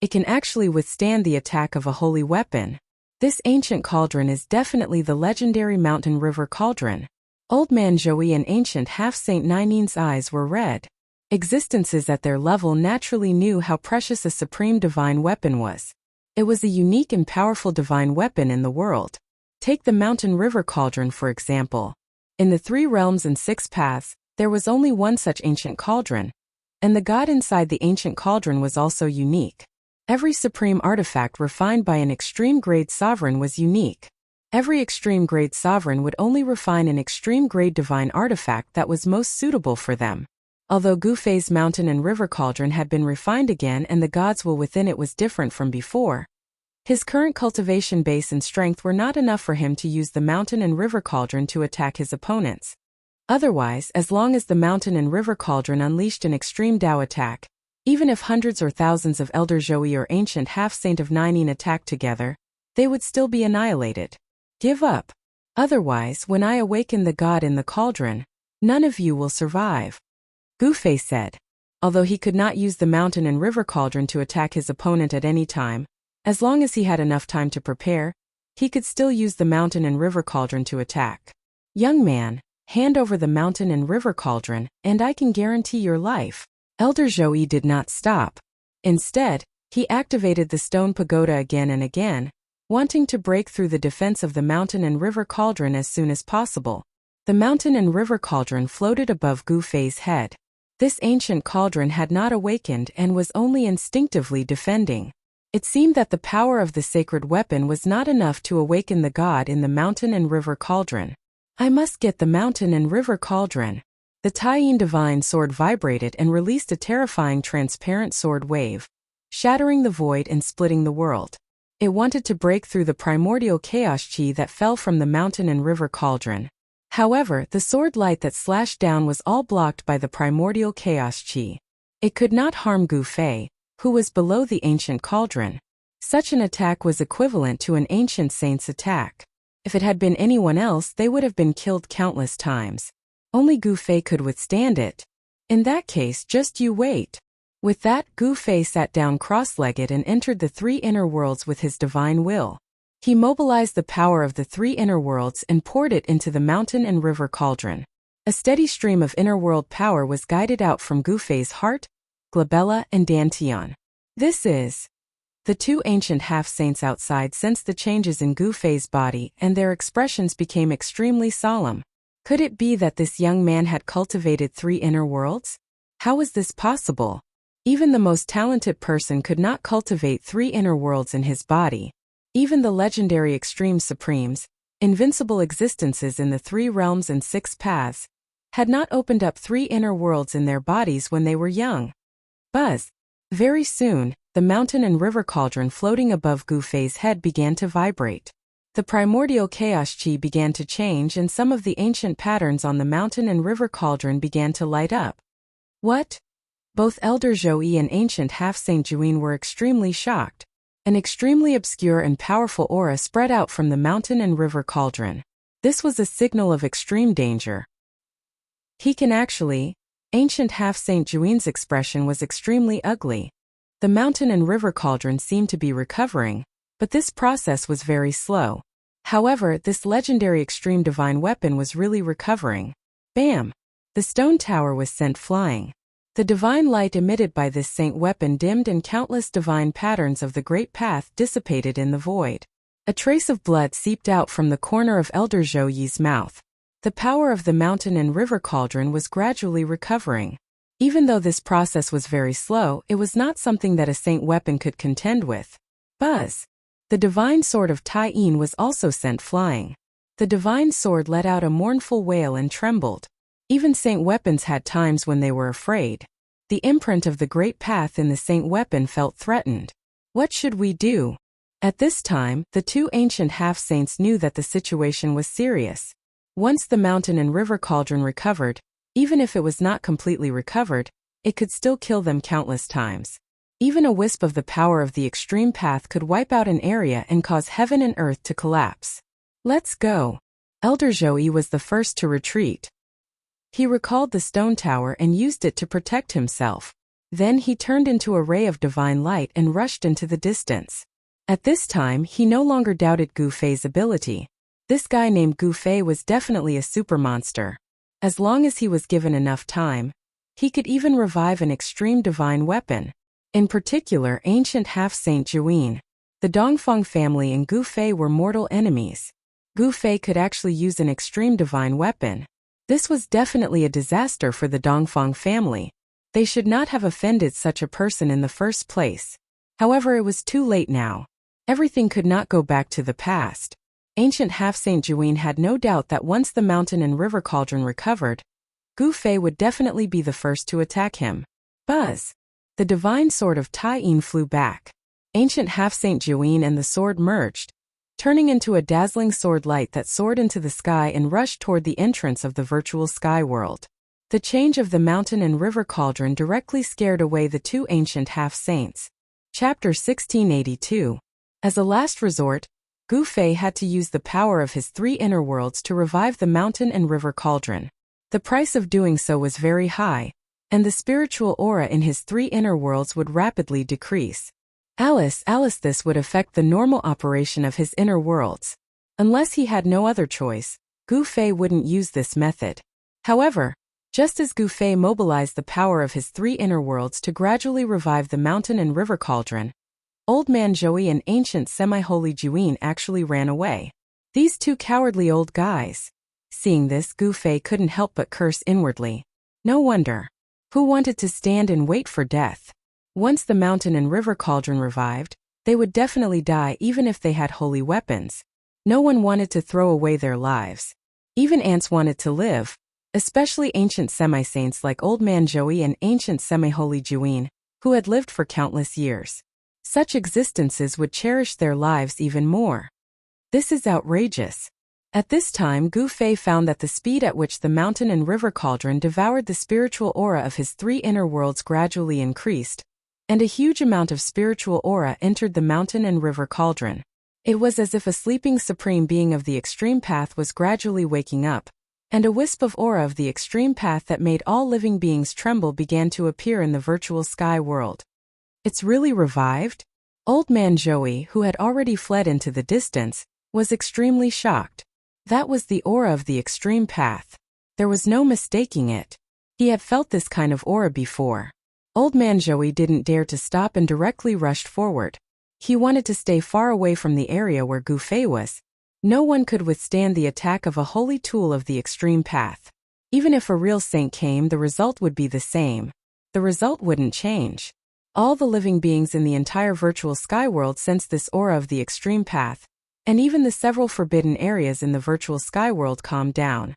It can actually withstand the attack of a holy weapon. This ancient cauldron is definitely the legendary mountain river cauldron. Old Man Zhou and ancient half-saint Ninin's eyes were red. Existences at their level naturally knew how precious a supreme divine weapon was. It was a unique and powerful divine weapon in the world. Take the mountain river cauldron for example. In the 3 realms and 6 paths, there was only one such ancient cauldron, and the god inside the ancient cauldron was also unique. Every supreme artifact refined by an extreme-grade sovereign was unique. Every extreme-grade sovereign would only refine an extreme-grade divine artifact that was most suitable for them. Although Gu Fei's mountain and river cauldron had been refined again and the god's will within it was different from before, his current cultivation base and strength were not enough for him to use the mountain and river cauldron to attack his opponents. Otherwise, as long as the mountain and river cauldron unleashed an extreme Dao attack, even if hundreds or thousands of Elder Zhou or ancient half-saint of Ninin attacked together, they would still be annihilated. Give up. Otherwise, when I awaken the god in the cauldron, none of you will survive. Gu Fei said. Although he could not use the mountain and river cauldron to attack his opponent at any time, as long as he had enough time to prepare, he could still use the mountain and river cauldron to attack. Young man, hand over the mountain and river cauldron, and I can guarantee your life. Elder Zhou did not stop. Instead, he activated the stone pagoda again and again, wanting to break through the defense of the mountain and river cauldron as soon as possible. The mountain and river cauldron floated above Gu Fei's head. This ancient cauldron had not awakened and was only instinctively defending. It seemed that the power of the sacred weapon was not enough to awaken the god in the mountain and river cauldron. I must get the mountain and river cauldron. The Taiyin divine sword vibrated and released a terrifying transparent sword wave, shattering the void and splitting the world. It wanted to break through the primordial chaos chi that fell from the mountain and river cauldron. However, the sword light that slashed down was all blocked by the primordial chaos chi. It could not harm Gu Fei, who was below the ancient cauldron. Such an attack was equivalent to an ancient saint's attack. If it had been anyone else, they would have been killed countless times. Only Gu Fei could withstand it. In that case, just you wait. With that, Gu Fei sat down cross-legged and entered the three inner worlds with his divine will. He mobilized the power of the three inner worlds and poured it into the mountain and river cauldron. A steady stream of inner world power was guided out from Gu Fei's heart, glabella, and dantian. This is. The two ancient half-saints outside sensed the changes in Gu Fei's body, and their expressions became extremely solemn. Could it be that this young man had cultivated three inner worlds? How was this possible? Even the most talented person could not cultivate three inner worlds in his body. Even the legendary extreme supremes, invincible existences in the three realms and six paths, had not opened up three inner worlds in their bodies when they were young. Buzz. Very soon, the mountain and river cauldron floating above Gu Fei's head began to vibrate. The primordial chaos chi began to change and some of the ancient patterns on the mountain and river cauldron began to light up. What? Both Elder Zhou and ancient half-saint Juin were extremely shocked. An extremely obscure and powerful aura spread out from the mountain and river cauldron. This was a signal of extreme danger. He can actually. Ancient half-saint Juin's expression was extremely ugly. The mountain and river cauldron seemed to be recovering, but this process was very slow. However, this legendary extreme divine weapon was really recovering. Bam! The stone tower was sent flying. The divine light emitted by this saint weapon dimmed and countless divine patterns of the great path dissipated in the void. A trace of blood seeped out from the corner of Elder Zhou Yi's mouth. The power of the mountain and river cauldron was gradually recovering. Even though this process was very slow, it was not something that a saint weapon could contend with. Buzz! The divine sword of Tai Yin was also sent flying. The divine sword let out a mournful wail and trembled. Even saint weapons had times when they were afraid. The imprint of the great path in the saint weapon felt threatened. What should we do? At this time, the two ancient half-saints knew that the situation was serious. Once the mountain and river cauldron recovered, even if it was not completely recovered, it could still kill them countless times. Even a wisp of the power of the extreme path could wipe out an area and cause heaven and earth to collapse. Let's go. Elder Zhou Yi was the first to retreat. He recalled the stone tower and used it to protect himself. Then he turned into a ray of divine light and rushed into the distance. At this time, he no longer doubted Gu Fei's ability. This guy named Gu Fei was definitely a super monster. As long as he was given enough time, he could even revive an extreme divine weapon. In particular, ancient half-saint Juin. The Dongfang family and Gu Fei were mortal enemies. Gu Fei could actually use an extreme divine weapon. This was definitely a disaster for the Dongfang family. They should not have offended such a person in the first place. However, it was too late now. Everything could not go back to the past. Ancient half-saint Juin had no doubt that once the mountain and river cauldron recovered, Gu Fei would definitely be the first to attack him. Buzz! The divine sword of Tai Yin flew back. Ancient half-saint Juin and the sword merged, turning into a dazzling sword light that soared into the sky and rushed toward the entrance of the virtual sky world. The change of the mountain and river cauldron directly scared away the two ancient half-saints. Chapter 1682. As a last resort, Gu Fei had to use the power of his three inner worlds to revive the mountain and river cauldron. The price of doing so was very high, and the spiritual aura in his three inner worlds would rapidly decrease. This would affect the normal operation of his inner worlds. Unless he had no other choice, Gu Fei wouldn't use this method. However, just as Gu Fei mobilized the power of his three inner worlds to gradually revive the mountain and river cauldron, Old Man Zhou and ancient semi-holy Juin actually ran away. These two cowardly old guys. Seeing this, Gu Fei couldn't help but curse inwardly. No wonder. Who wanted to stand and wait for death? Once the mountain and river cauldron revived, they would definitely die even if they had holy weapons. No one wanted to throw away their lives. Even ants wanted to live, especially ancient semi-saints like Old Man Joey and ancient semi-holy Juin, who had lived for countless years. Such existences would cherish their lives even more. This is outrageous. At this time, Gu Fei found that the speed at which the mountain and river cauldron devoured the spiritual aura of his three inner worlds gradually increased, and a huge amount of spiritual aura entered the mountain and river cauldron. It was as if a sleeping supreme being of the extreme path was gradually waking up, and a wisp of aura of the extreme path that made all living beings tremble began to appear in the virtual sky world. It's really revived? Old Man Joey, who had already fled into the distance, was extremely shocked. That was the aura of the extreme path. There was no mistaking it. He had felt this kind of aura before. Old Man Joey didn't dare to stop and directly rushed forward. He wanted to stay far away from the area where Gu Fei was. No one could withstand the attack of a holy tool of the extreme path. Even if a real saint came, the result would be the same. The result wouldn't change. All the living beings in the entire virtual sky world sensed this aura of the extreme path, and even the several forbidden areas in the virtual sky world calmed down.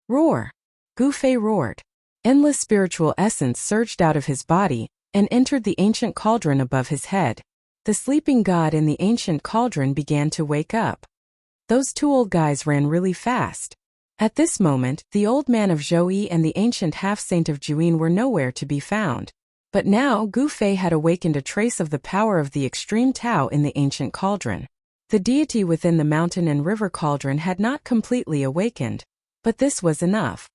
Roar! Gu Fei roared. Endless spiritual essence surged out of his body and entered the ancient cauldron above his head. The sleeping god in the ancient cauldron began to wake up. Those two old guys ran really fast. At this moment, the old man of Zhou and the ancient half-saint of Juin were nowhere to be found. But now Gu Fei had awakened a trace of the power of the extreme Tao in the ancient cauldron. The deity within the mountain and river cauldron had not completely awakened, but this was enough.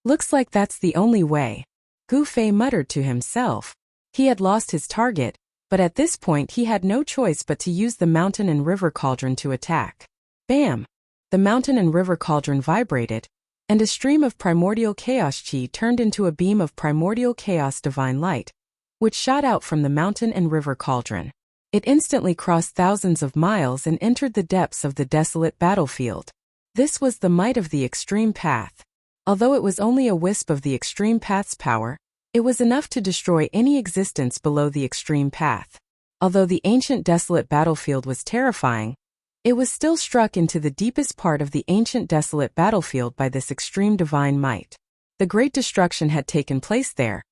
Looks like that's the only way, Gu Fei muttered to himself. He had lost his target, but at this point he had no choice but to use the mountain and river cauldron to attack. Bam! The mountain and river cauldron vibrated, and a stream of primordial chaos chi turned into a beam of primordial chaos divine light, which shot out from the mountain and river cauldron. It instantly crossed thousands of miles and entered the depths of the desolate battlefield. This was the might of the extreme path. Although it was only a wisp of the extreme path's power, it was enough to destroy any existence below the extreme path. Although the ancient desolate battlefield was terrifying, it was still struck into the deepest part of the ancient desolate battlefield by this extreme divine might. The great destruction had taken place there,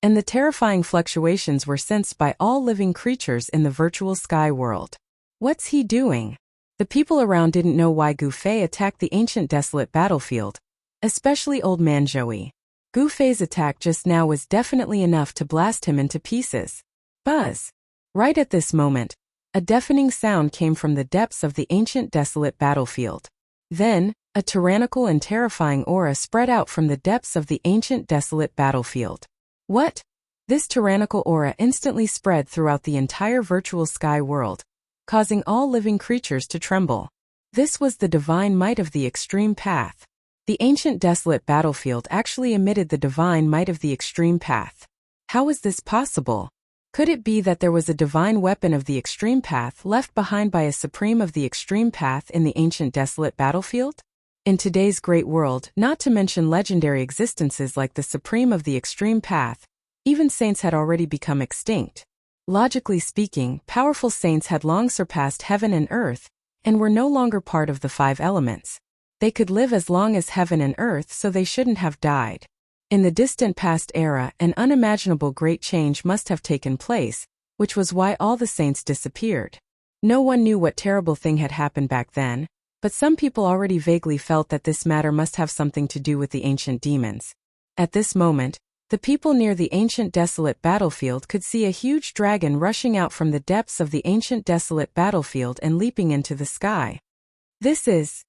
and the terrifying fluctuations were sensed by all living creatures in the virtual sky world. What's he doing? The people around didn't know why Gu Fei attacked the ancient desolate battlefield, especially Old Man Joey. Gu Fei's attack just now was definitely enough to blast him into pieces. Buzz! Right at this moment, a deafening sound came from the depths of the ancient desolate battlefield. Then, a tyrannical and terrifying aura spread out from the depths of the ancient desolate battlefield. What? This tyrannical aura instantly spread throughout the entire virtual sky world, causing all living creatures to tremble. This was the divine might of the extreme path. The ancient desolate battlefield actually emitted the divine might of the extreme path. How was this possible? Could it be that there was a divine weapon of the extreme path left behind by a supreme of the extreme path in the ancient desolate battlefield? In today's great world, not to mention legendary existences like the supreme of the extreme path, even saints had already become extinct. Logically speaking, powerful saints had long surpassed heaven and earth, and were no longer part of the five elements. They could live as long as heaven and earth, so they shouldn't have died. In the distant past era, an unimaginable great change must have taken place, which was why all the saints disappeared. No one knew what terrible thing had happened back then, but some people already vaguely felt that this matter must have something to do with the ancient demons. At this moment, the people near the ancient desolate battlefield could see a huge dragon rushing out from the depths of the ancient desolate battlefield and leaping into the sky. This is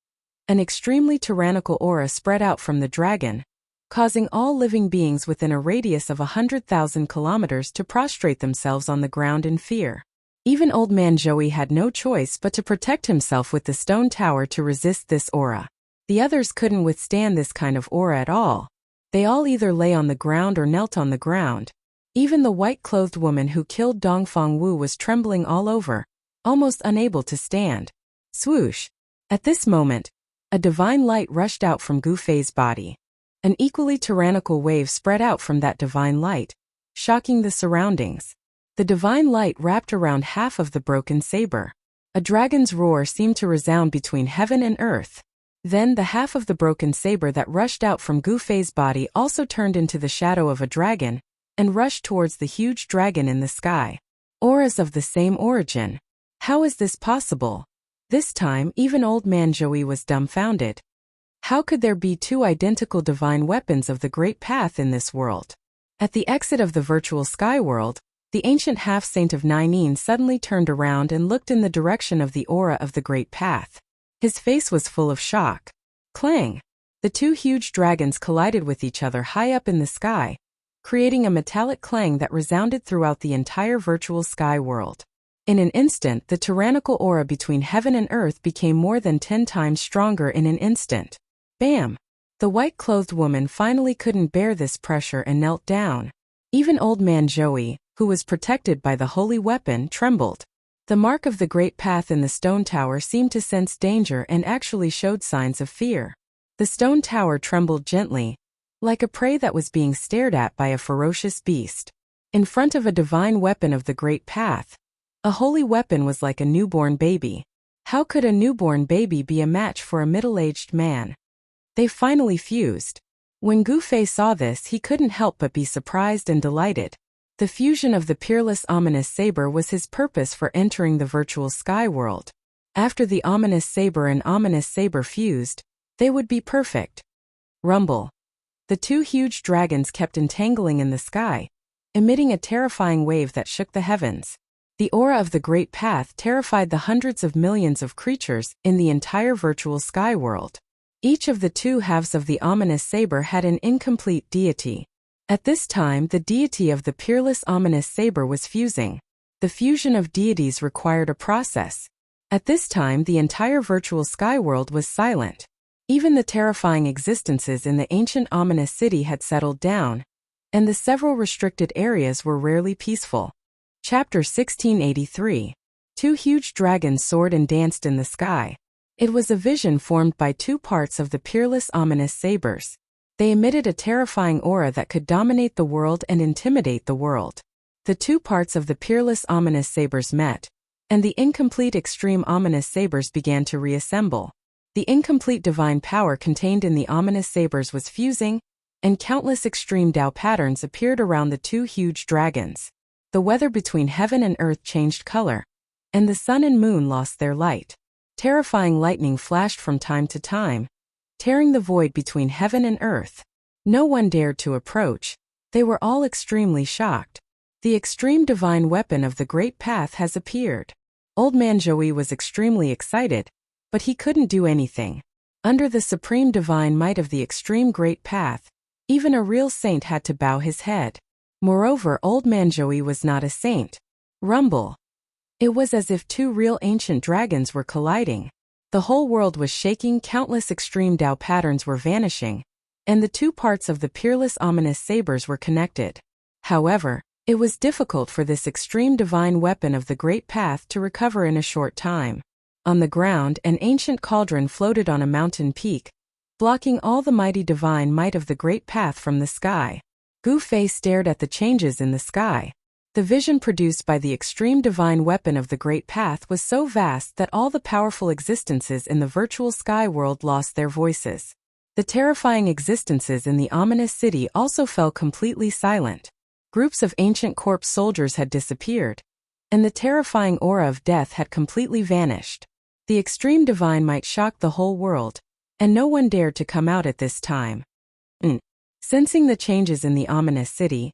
an extremely tyrannical aura spread out from the dragon, causing all living beings within a radius of 100,000 kilometers to prostrate themselves on the ground in fear. Even Old Man Joey had no choice but to protect himself with the stone tower to resist this aura. The others couldn't withstand this kind of aura at all. They all either lay on the ground or knelt on the ground. Even the white-clothed woman who killed Dongfang Wu was trembling all over, almost unable to stand. Swoosh! At this moment, a divine light rushed out from Gu Fei's body. An equally tyrannical wave spread out from that divine light, shocking the surroundings. The divine light wrapped around half of the broken saber. A dragon's roar seemed to resound between heaven and earth. Then the half of the broken saber that rushed out from Gu Fei's body also turned into the shadow of a dragon and rushed towards the huge dragon in the sky. Auras of the same origin. How is this possible? This time, even Old Man Joey was dumbfounded. How could there be two identical divine weapons of the Great Path in this world? At the exit of the virtual sky world, the ancient half-saint of Ninein suddenly turned around and looked in the direction of the aura of the Great Path. His face was full of shock. Clang! The two huge dragons collided with each other high up in the sky, creating a metallic clang that resounded throughout the entire virtual sky world. In an instant, the tyrannical aura between heaven and earth became more than 10 times stronger in an instant. Bam! The white-clothed woman finally couldn't bear this pressure and knelt down. Even Old Man Joey, who was protected by the holy weapon, trembled. The mark of the Great Path in the stone tower seemed to sense danger and actually showed signs of fear. The stone tower trembled gently, like a prey that was being stared at by a ferocious beast. In front of a divine weapon of the Great Path, a holy weapon was like a newborn baby. How could a newborn baby be a match for a middle-aged man? They finally fused. When Gu Fei saw this, he couldn't help but be surprised and delighted. The fusion of the peerless ominous saber was his purpose for entering the virtual sky world. After the ominous saber and ominous saber fused, they would be perfect. Rumble. The two huge dragons kept entangling in the sky, emitting a terrifying wave that shook the heavens. The aura of the Great Path terrified the hundreds of millions of creatures in the entire virtual sky world. Each of the two halves of the ominous saber had an incomplete deity. At this time, the deity of the peerless ominous saber was fusing. The fusion of deities required a process. At this time, the entire virtual sky world was silent. Even the terrifying existences in the ancient ominous city had settled down, and the several restricted areas were rarely peaceful. Chapter 1683. Two huge dragons soared and danced in the sky. It was a vision formed by two parts of the peerless ominous sabers. They emitted a terrifying aura that could dominate the world and intimidate the world. The two parts of the peerless ominous sabers met, and the incomplete extreme ominous sabers began to reassemble. The incomplete divine power contained in the ominous sabers was fusing, and countless extreme Tao patterns appeared around the two huge dragons. The weather between heaven and earth changed color, and the sun and moon lost their light. Terrifying lightning flashed from time to time, tearing the void between heaven and earth. No one dared to approach. They were all extremely shocked. The extreme divine weapon of the Great Path has appeared. Old Man Joey was extremely excited, but he couldn't do anything. Under the supreme divine might of the extreme Great Path, even a real saint had to bow his head. Moreover, Old Man Joey was not a saint. Rumble. It was as if two real ancient dragons were colliding. The whole world was shaking, countless extreme Tao patterns were vanishing, and the two parts of the peerless ominous sabers were connected. However, it was difficult for this extreme divine weapon of the Great Path to recover in a short time. On the ground, an ancient cauldron floated on a mountain peak, blocking all the mighty divine might of the Great Path from the sky. Gu Fei stared at the changes in the sky. The vision produced by the extreme divine weapon of the Great Path was so vast that all the powerful existences in the virtual sky world lost their voices. The terrifying existences in the ominous city also fell completely silent. Groups of ancient corpse soldiers had disappeared, and the terrifying aura of death had completely vanished. The extreme divine might shocked the whole world, and no one dared to come out at this time. Sensing the changes in the ominous city,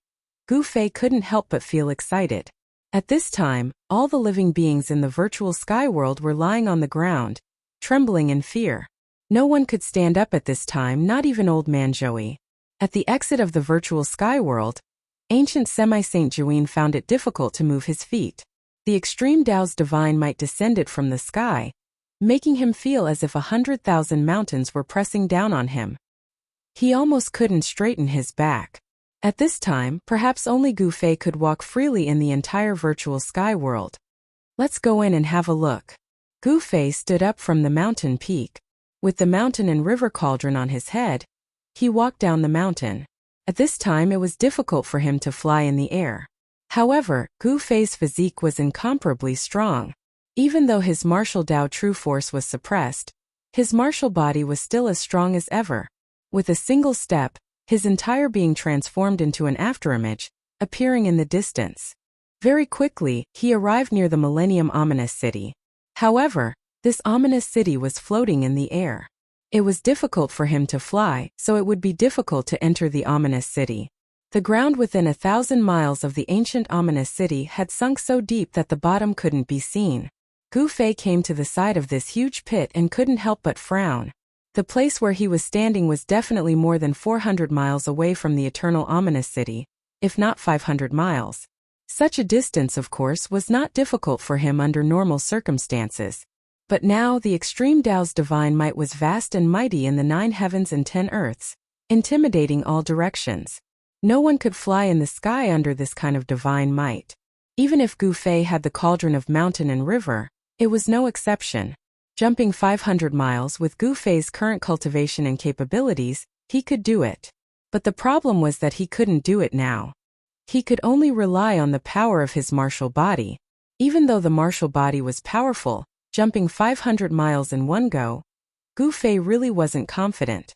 Gu Fei couldn't help but feel excited. At this time, all the living beings in the virtual sky world were lying on the ground, trembling in fear. No one could stand up at this time, not even Old Man Joey. At the exit of the virtual sky world, ancient semi-saint Juin found it difficult to move his feet. The extreme Tao's divine might descended from the sky, making him feel as if 100,000 mountains were pressing down on him. He almost couldn't straighten his back. At this time, perhaps only Gu Fei could walk freely in the entire virtual sky world. Let's go in and have a look. Gu Fei stood up from the mountain peak. With the mountain and river cauldron on his head, he walked down the mountain. At this time it was difficult for him to fly in the air. However, Gu Fei's physique was incomparably strong. Even though his martial Tao true force was suppressed, His martial body was still as strong as ever. With a single step, his entire being transformed into an afterimage, appearing in the distance. Very quickly, he arrived near the Millennium Ominous City. However, this ominous city was floating in the air. It was difficult for him to fly, so it would be difficult to enter the ominous city. The ground within 1,000 miles of the ancient ominous city had sunk so deep that the bottom couldn't be seen. Gu Fei came to the side of this huge pit and couldn't help but frown. The place where he was standing was definitely more than 400 miles away from the eternal ominous city, if not 500 miles. Such a distance, of course, was not difficult for him under normal circumstances. But now the extreme Tao's divine might was vast and mighty in the 9 heavens and 10 earths, intimidating all directions. No one could fly in the sky under this kind of divine might. Even if Gu Fei had the cauldron of mountain and river, it was no exception. Jumping 500 miles with Gu Fei's current cultivation and capabilities, he could do it. But the problem was that he couldn't do it now. He could only rely on the power of his martial body. Even though the martial body was powerful, jumping 500 miles in one go, Gu Fei really wasn't confident.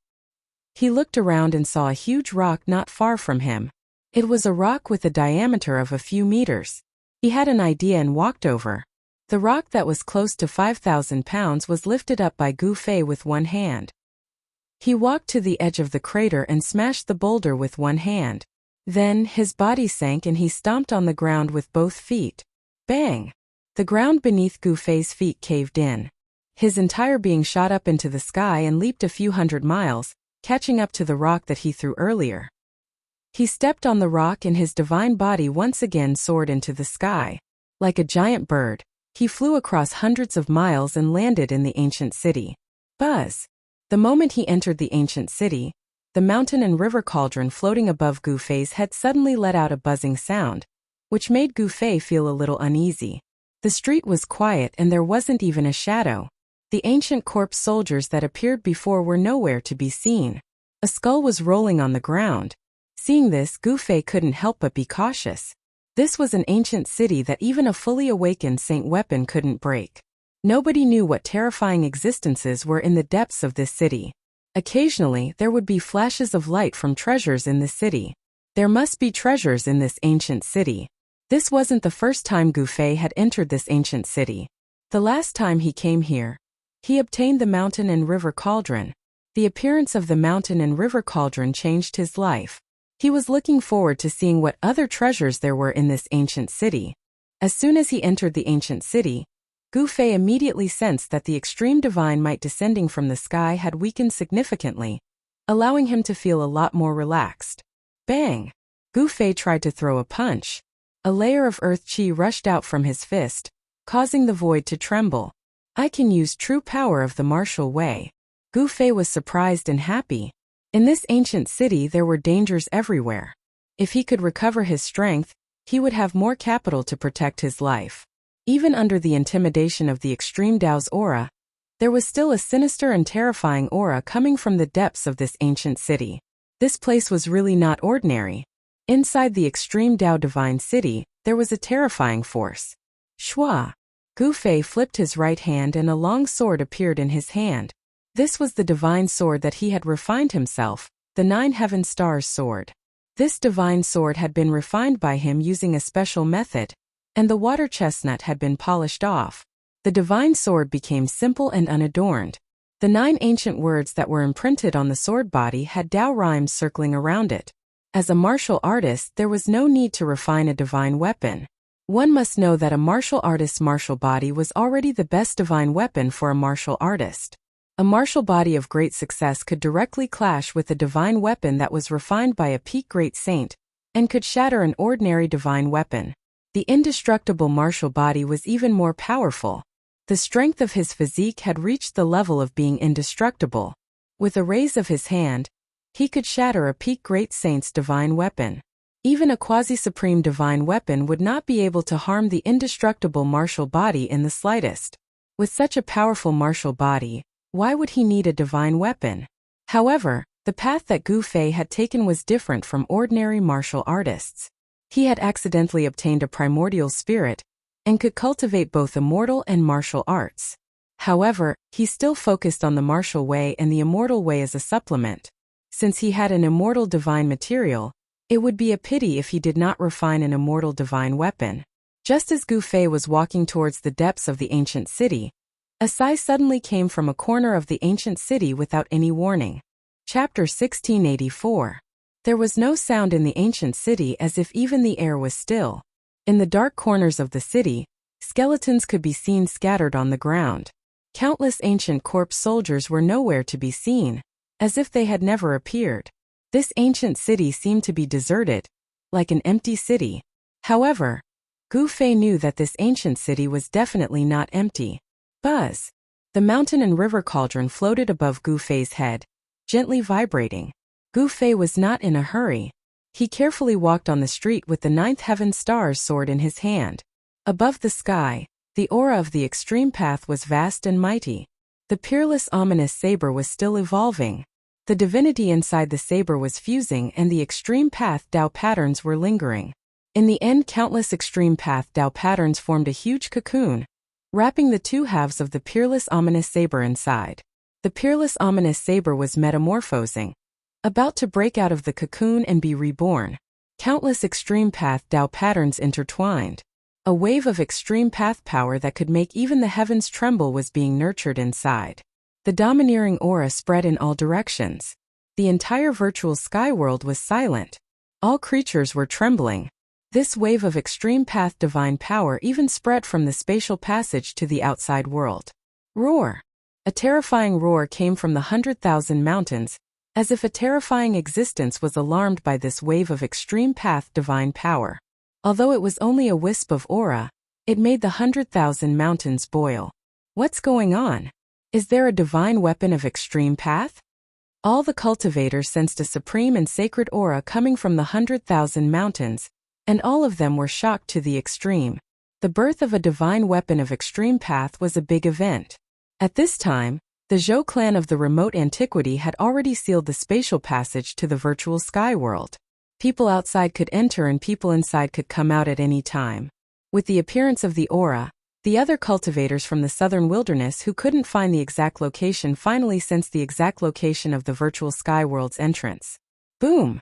He looked around and saw a huge rock not far from him. It was a rock with a diameter of a few meters. He had an idea and walked over. The rock that was close to 5,000 pounds was lifted up by Gu Fei with one hand. He walked to the edge of the crater and smashed the boulder with one hand. Then, his body sank and he stomped on the ground with both feet. Bang! The ground beneath Gu Fei's feet caved in. His entire being shot up into the sky and leaped a few hundred miles, catching up to the rock that he threw earlier. He stepped on the rock and his divine body once again soared into the sky. Like a giant bird, he flew across hundreds of miles and landed in the ancient city. Buzz! The moment he entered the ancient city, the mountain and river cauldron floating above Gu Fei's head suddenly let out a buzzing sound, which made Gu Fei feel a little uneasy. The street was quiet and there wasn't even a shadow. The ancient corpse soldiers that appeared before were nowhere to be seen. A skull was rolling on the ground. Seeing this, Gu Fei couldn't help but be cautious. This was an ancient city that even a fully awakened saint weapon couldn't break. Nobody knew what terrifying existences were in the depths of this city. Occasionally, there would be flashes of light from treasures in the city. There must be treasures in this ancient city. This wasn't the first time Gu Fei had entered this ancient city. The last time he came here, he obtained the mountain and river cauldron. The appearance of the mountain and river cauldron changed his life. He was looking forward to seeing what other treasures there were in this ancient city. As soon as he entered the ancient city, Gu Fei immediately sensed that the extreme divine might descending from the sky had weakened significantly, allowing him to feel a lot more relaxed. Bang! Gu Fei tried to throw a punch. A layer of earth qi rushed out from his fist, causing the void to tremble. I can use true power of the martial way. Gu Fei was surprised and happy. In this ancient city there were dangers everywhere. If he could recover his strength, he would have more capital to protect his life. Even under the intimidation of the extreme Tao's aura, there was still a sinister and terrifying aura coming from the depths of this ancient city. This place was really not ordinary. Inside the extreme Tao divine city, there was a terrifying force. Shua! Gu Fei flipped his right hand and a long sword appeared in his hand. This was the divine sword that he had refined himself, the 9 heaven stars sword. This divine sword had been refined by him using a special method, and the water chestnut had been polished off. The divine sword became simple and unadorned. The 9 ancient words that were imprinted on the sword body had Tao rhymes circling around it. As a martial artist, there was no need to refine a divine weapon. One must know that a martial artist's martial body was already the best divine weapon for a martial artist. A martial body of great success could directly clash with a divine weapon that was refined by a peak great saint, and could shatter an ordinary divine weapon. The indestructible martial body was even more powerful. The strength of his physique had reached the level of being indestructible. With a raise of his hand, he could shatter a peak great saint's divine weapon. Even a quasi-supreme divine weapon would not be able to harm the indestructible martial body in the slightest. With such a powerful martial body, why would he need a divine weapon? However, the path that Gu Fei had taken was different from ordinary martial artists. He had accidentally obtained a primordial spirit, and could cultivate both immortal and martial arts. However, he still focused on the martial way and the immortal way as a supplement. Since he had an immortal divine material, it would be a pity if he did not refine an immortal divine weapon. Just as Gu Fei was walking towards the depths of the ancient city, a sigh suddenly came from a corner of the ancient city without any warning. Chapter 1684. There was no sound in the ancient city, as if even the air was still. In the dark corners of the city, skeletons could be seen scattered on the ground. Countless ancient corpse soldiers were nowhere to be seen, as if they had never appeared. This ancient city seemed to be deserted, like an empty city. However, Gu Fei knew that this ancient city was definitely not empty. Buzz! The mountain and river cauldron floated above Gu Fei's head, gently vibrating. Gu Fei was not in a hurry. He carefully walked on the street with the ninth heaven star's sword in his hand. Above the sky, the aura of the extreme path was vast and mighty. The peerless ominous saber was still evolving. The divinity inside the saber was fusing, and the extreme path Dao patterns were lingering. In the end, countless extreme path Dao patterns formed a huge cocoon, wrapping the two halves of the peerless ominous saber inside. The peerless ominous saber was metamorphosing, about to break out of the cocoon and be reborn. Countless extreme path Dao patterns intertwined. A wave of extreme path power that could make even the heavens tremble was being nurtured inside. The domineering aura spread in all directions. The entire virtual sky world was silent. All creatures were trembling. This wave of extreme path divine power even spread from the spatial passage to the outside world. Roar! A terrifying roar came from the 100,000 mountains, as if a terrifying existence was alarmed by this wave of extreme path divine power. Although it was only a wisp of aura, it made the 100,000 mountains boil. What's going on? Is there a divine weapon of extreme path? All the cultivators sensed a supreme and sacred aura coming from the 100,000 mountains, and all of them were shocked to the extreme. The birth of a divine weapon of extreme path was a big event. At this time, the Zhou clan of the remote antiquity had already sealed the spatial passage to the virtual sky world. People outside could enter and people inside could come out at any time. With the appearance of the aura, the other cultivators from the southern wilderness who couldn't find the exact location finally sensed the exact location of the virtual sky world's entrance. Boom!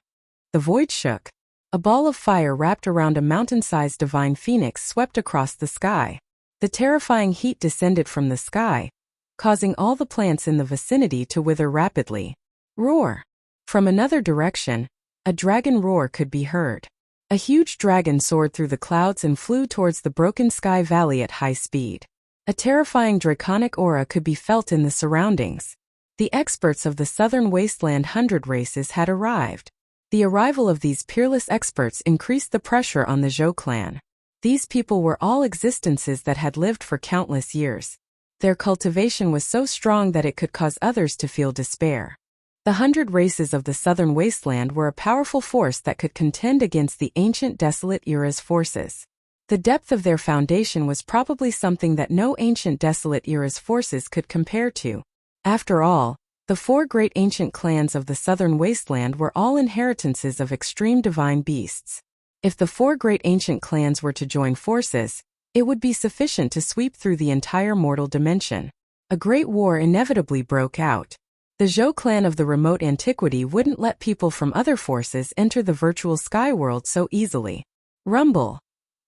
The void shook. A ball of fire wrapped around a mountain-sized divine phoenix swept across the sky. The terrifying heat descended from the sky, causing all the plants in the vicinity to wither rapidly. Roar! From another direction, a dragon roar could be heard. A huge dragon soared through the clouds and flew towards the broken sky valley at high speed. A terrifying draconic aura could be felt in the surroundings. The experts of the southern wasteland 100 races had arrived. The arrival of these peerless experts increased the pressure on the Zhou clan. These people were all existences that had lived for countless years. Their cultivation was so strong that it could cause others to feel despair. The 100 races of the southern wasteland were a powerful force that could contend against the ancient desolate era's forces. The depth of their foundation was probably something that no ancient desolate era's forces could compare to. After all, the 4 great ancient clans of the southern wasteland were all inheritances of extreme divine beasts. If the 4 great ancient clans were to join forces, it would be sufficient to sweep through the entire mortal dimension. A great war inevitably broke out. The Zhou clan of the remote antiquity wouldn't let people from other forces enter the virtual sky world so easily. Rumble!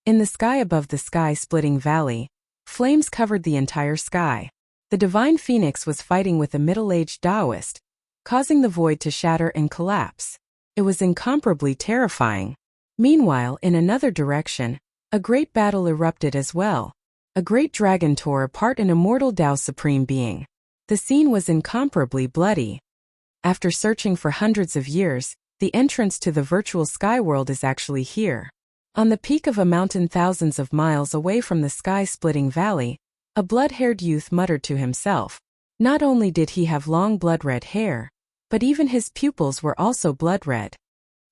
In the sky above the sky-splitting valley, flames covered the entire sky. The divine phoenix was fighting with a middle-aged Taoist, causing the void to shatter and collapse. It was incomparably terrifying. Meanwhile, in another direction, a great battle erupted as well. A great dragon tore apart an immortal Tao supreme being. The scene was incomparably bloody. After searching for hundreds of years, the entrance to the virtual sky world is actually here. On the peak of a mountain thousands of miles away from the sky-splitting valley, a blood-haired youth muttered to himself. Not only did he have long blood-red hair, but even his pupils were also blood-red.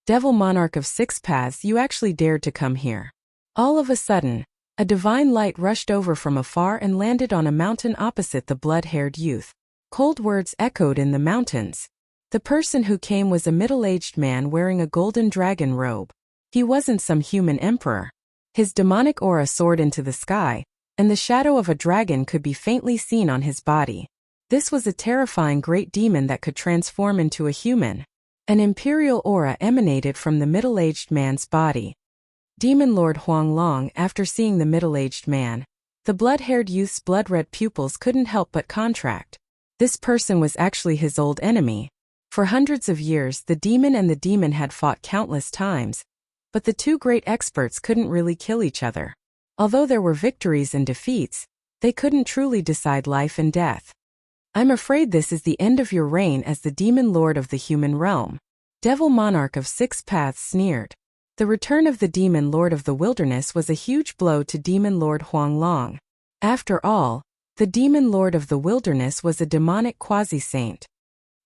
Devil monarch of 6 paths, you actually dared to come here. All of a sudden, a divine light rushed over from afar and landed on a mountain opposite the blood-haired youth. Cold words echoed in the mountains. The person who came was a middle-aged man wearing a golden dragon robe. He wasn't some human emperor. His demonic aura soared into the sky, and the shadow of a dragon could be faintly seen on his body. This was a terrifying great demon that could transform into a human. An imperial aura emanated from the middle-aged man's body. Demon Lord Huanglong, after seeing the middle-aged man, the blood-haired youth's blood-red pupils couldn't help but contract. This person was actually his old enemy. For hundreds of years, the demon and the demon had fought countless times, but the two great experts couldn't really kill each other. Although there were victories and defeats, they couldn't truly decide life and death. I'm afraid this is the end of your reign as the demon lord of the human realm. Devil Monarch of Six Paths sneered. The return of the demon lord of the wilderness was a huge blow to demon lord Huanglong. After all, the demon lord of the wilderness was a demonic quasi-saint.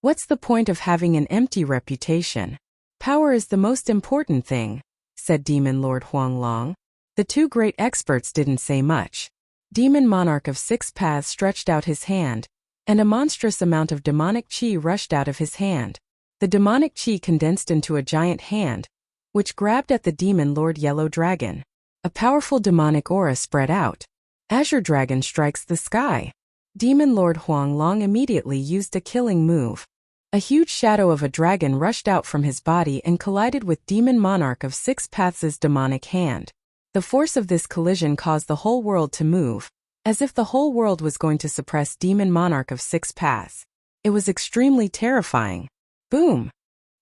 What's the point of having an empty reputation? Power is the most important thing, said demon lord Huanglong. The two great experts didn't say much. Demon Monarch of Six Paths stretched out his hand, and a monstrous amount of demonic chi rushed out of his hand. The demonic chi condensed into a giant hand, which grabbed at the demon lord Yellow Dragon. A powerful demonic aura spread out. Azure Dragon strikes the sky. Demon Lord Huanglong immediately used a killing move. A huge shadow of a dragon rushed out from his body and collided with Demon Monarch of Six Paths' demonic hand. The force of this collision caused the whole world to move, as if the whole world was going to suppress Demon Monarch of Six Paths. It was extremely terrifying. Boom!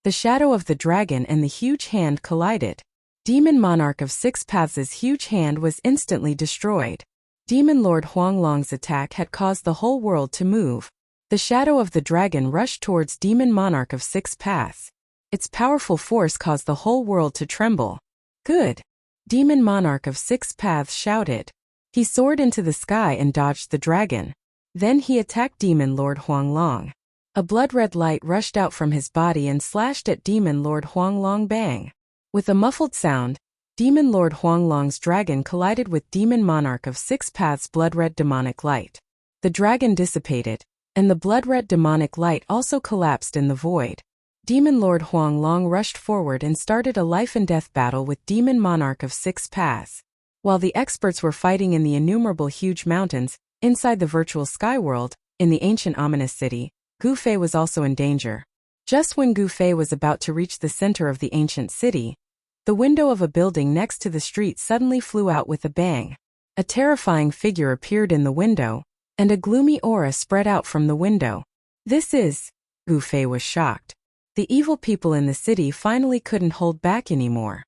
The shadow of the dragon and the huge hand collided. Demon Monarch of Six Paths' huge hand was instantly destroyed. Demon Lord Huanglong's attack had caused the whole world to move. The shadow of the dragon rushed towards Demon Monarch of Six Paths. Its powerful force caused the whole world to tremble. Good! Demon Monarch of Six Paths shouted. He soared into the sky and dodged the dragon. Then he attacked Demon Lord Huanglong. A blood-red light rushed out from his body and slashed at Demon Lord Huanglong. Bang! With a muffled sound, Demon Lord Huanglong's dragon collided with Demon Monarch of Six Paths' blood-red demonic light. The dragon dissipated, and the blood-red demonic light also collapsed in the void. Demon Lord Huanglong rushed forward and started a life-and-death battle with Demon Monarch of Six Paths. While the experts were fighting in the innumerable huge mountains, inside the virtual sky world, in the ancient ominous city, Gu Fei was also in danger. Just when Gu Fei was about to reach the center of the ancient city, the window of a building next to the street suddenly flew out with a bang. A terrifying figure appeared in the window, and a gloomy aura spread out from the window. This is... Gu Fei was shocked. The evil people in the city finally couldn't hold back anymore.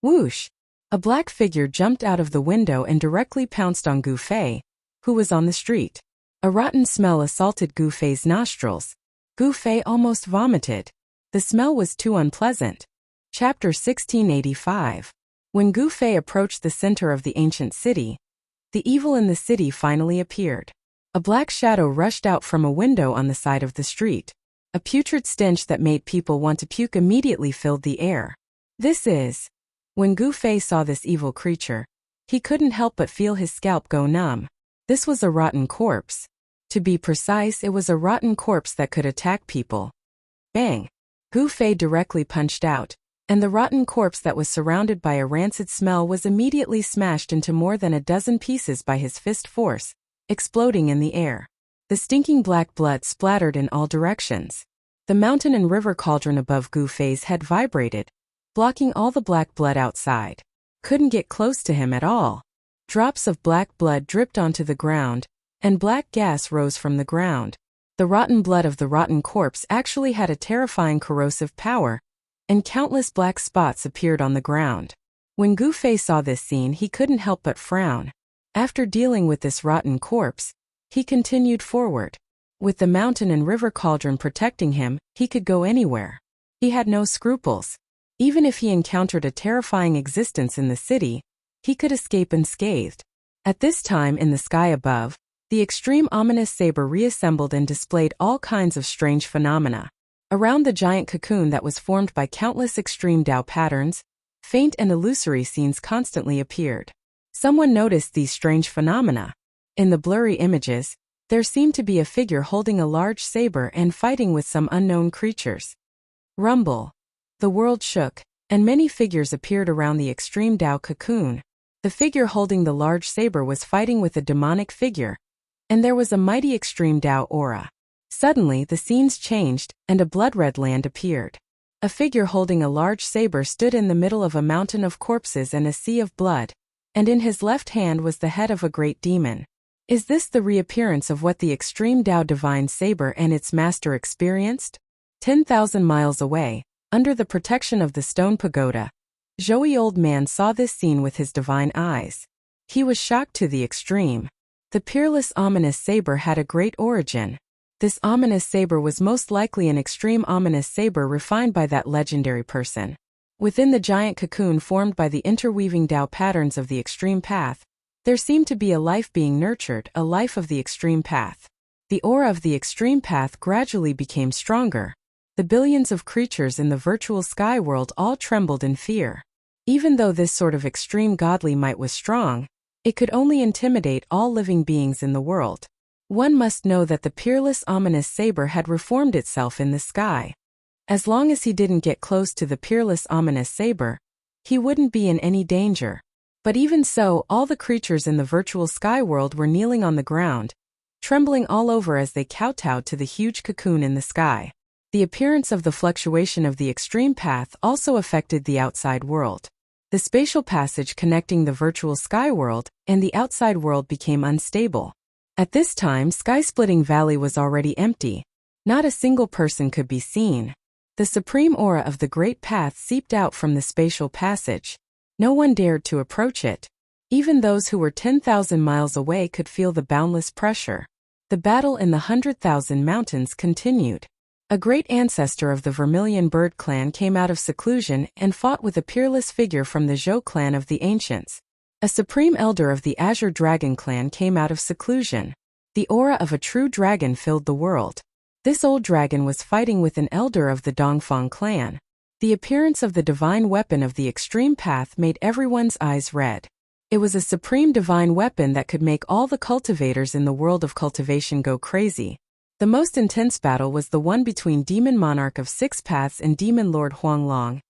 Whoosh! A black figure jumped out of the window and directly pounced on Gu Fei, who was on the street. A rotten smell assaulted Gu Fei's nostrils. Gu Fei almost vomited. The smell was too unpleasant. Chapter 1685. When Gu Fei approached the center of the ancient city, the evil in the city finally appeared. A black shadow rushed out from a window on the side of the street. A putrid stench that made people want to puke immediately filled the air. This is... When Gu Fei saw this evil creature, he couldn't help but feel his scalp go numb. This was a rotten corpse. To be precise, it was a rotten corpse that could attack people. Bang! Gu Fei directly punched out, and the rotten corpse that was surrounded by a rancid smell was immediately smashed into more than a dozen pieces by his fist force, exploding in the air. The stinking black blood splattered in all directions. The mountain and river cauldron above Gu Fei's head vibrated, blocking all the black blood outside. Couldn't get close to him at all. Drops of black blood dripped onto the ground, and black gas rose from the ground. The rotten blood of the rotten corpse actually had a terrifying corrosive power, and countless black spots appeared on the ground. When Gu Fei saw this scene, he couldn't help but frown. After dealing with this rotten corpse, he continued forward. With the mountain and river cauldron protecting him, he could go anywhere. He had no scruples. Even if he encountered a terrifying existence in the city, he could escape unscathed. At this time in the sky above, the extreme ominous saber reassembled and displayed all kinds of strange phenomena. Around the giant cocoon that was formed by countless extreme Dao patterns, faint and illusory scenes constantly appeared. Someone noticed these strange phenomena. In the blurry images, there seemed to be a figure holding a large saber and fighting with some unknown creatures. Rumble. The world shook, and many figures appeared around the extreme Dao cocoon. The figure holding the large saber was fighting with a demonic figure, and there was a mighty extreme Dao aura. Suddenly, the scenes changed, and a blood-red land appeared. A figure holding a large saber stood in the middle of a mountain of corpses and a sea of blood, and in his left hand was the head of a great demon. Is this the reappearance of what the extreme Dao divine saber and its master experienced? 10,000 miles away, under the protection of the stone pagoda, Zhouyi old man saw this scene with his divine eyes. He was shocked to the extreme. The peerless ominous saber had a great origin. This ominous saber was most likely an extreme ominous saber refined by that legendary person. Within the giant cocoon formed by the interweaving Dao patterns of the extreme path, there seemed to be a life being nurtured, a life of the extreme path. The aura of the extreme path gradually became stronger. The billions of creatures in the virtual sky world all trembled in fear. Even though this sort of extreme godly might was strong, it could only intimidate all living beings in the world. One must know that the peerless ominous saber had reformed itself in the sky. As long as he didn't get close to the peerless ominous saber, he wouldn't be in any danger. But even so, all the creatures in the virtual sky world were kneeling on the ground, trembling all over as they kowtowed to the huge cocoon in the sky. The appearance of the fluctuation of the extreme path also affected the outside world. The spatial passage connecting the virtual sky world and the outside world became unstable. At this time, Sky-Splitting Valley was already empty. Not a single person could be seen. The supreme aura of the great path seeped out from the spatial passage. No one dared to approach it. Even those who were 10,000 miles away could feel the boundless pressure. The battle in the 100,000 mountains continued. A great ancestor of the Vermilion Bird clan came out of seclusion and fought with a peerless figure from the Zhou clan of the ancients. A supreme elder of the Azure Dragon clan came out of seclusion. The aura of a true dragon filled the world. This old dragon was fighting with an elder of the Dongfang clan. The appearance of the divine weapon of the extreme path made everyone's eyes red. It was a supreme divine weapon that could make all the cultivators in the world of cultivation go crazy. The most intense battle was the one between Demon Monarch of Six Paths and Demon Lord Huanglong.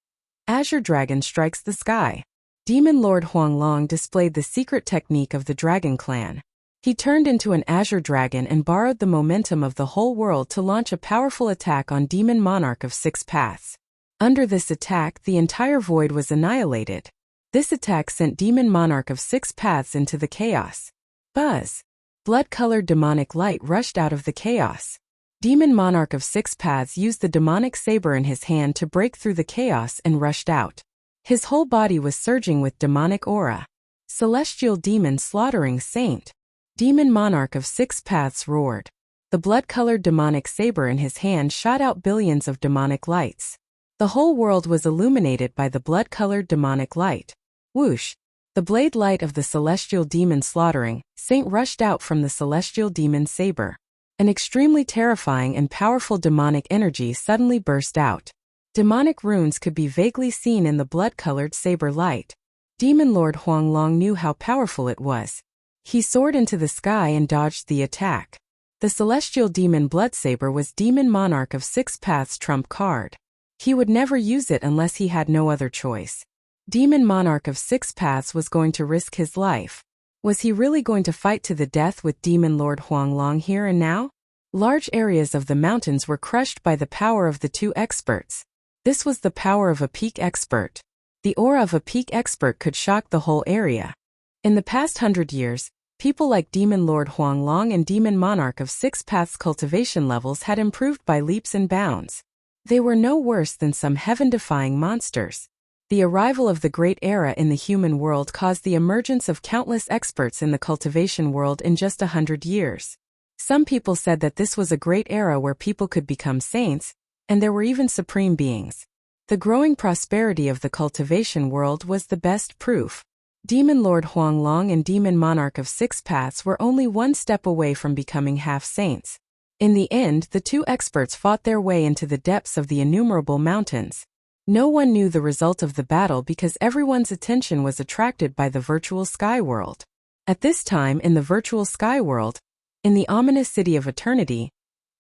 Azure Dragon strikes the sky. Demon Lord Huanglong displayed the secret technique of the Dragon Clan. He turned into an Azure Dragon and borrowed the momentum of the whole world to launch a powerful attack on Demon Monarch of Six Paths. Under this attack, the entire void was annihilated. This attack sent Demon Monarch of Six Paths into the chaos. Buzz! Blood-colored demonic light rushed out of the chaos. Demon Monarch of Six Paths used the demonic saber in his hand to break through the chaos and rushed out. His whole body was surging with demonic aura. Celestial demon slaughtering saint. Demon Monarch of Six Paths roared. The blood-colored demonic saber in his hand shot out billions of demonic lights. The whole world was illuminated by the blood-colored demonic light. Whoosh! The blade light of the celestial demon slaughtering saint rushed out from the celestial demon saber. An extremely terrifying and powerful demonic energy suddenly burst out. Demonic runes could be vaguely seen in the blood-colored saber light. Demon Lord Huanglong knew how powerful it was. He soared into the sky and dodged the attack. The celestial demon blood saber was Demon Monarch of Six Paths' trump card. He would never use it unless he had no other choice. Demon Monarch of Six Paths was going to risk his life. Was he really going to fight to the death with Demon Lord Huanglong here and now? Large areas of the mountains were crushed by the power of the two experts. This was the power of a peak expert. The aura of a peak expert could shock the whole area. In the past 100 years, people like Demon Lord Huanglong and Demon Monarch of Six Paths cultivation levels had improved by leaps and bounds. They were no worse than some heaven-defying monsters. The arrival of the great era in the human world caused the emergence of countless experts in the cultivation world in just 100 years. Some people said that this was a great era where people could become saints, and there were even supreme beings. The growing prosperity of the cultivation world was the best proof. Demon Lord Huanglong and Demon Monarch of Six Paths were only one step away from becoming half-saints. In the end, the two experts fought their way into the depths of the innumerable mountains. No one knew the result of the battle because everyone's attention was attracted by the virtual sky world. At this time in the virtual sky world, in the ominous city of eternity,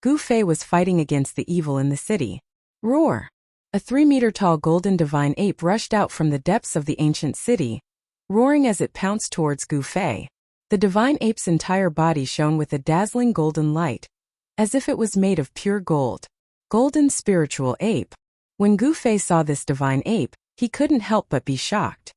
Gu Fei was fighting against the evil in the city. Roar! A 3-meter-tall golden divine ape rushed out from the depths of the ancient city. roaring as it pounced towards Gu Fei. The divine ape's entire body shone with a dazzling golden light, as if it was made of pure gold. Golden spiritual ape. When Gu Fei saw this divine ape, he couldn't help but be shocked.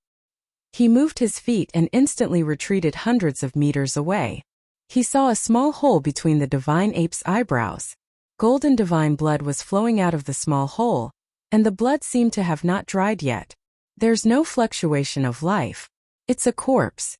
He moved his feet and instantly retreated hundreds of meters away. He saw a small hole between the divine ape's eyebrows. Golden divine blood was flowing out of the small hole, and the blood seemed to have not dried yet. There's no fluctuation of life. It's a corpse.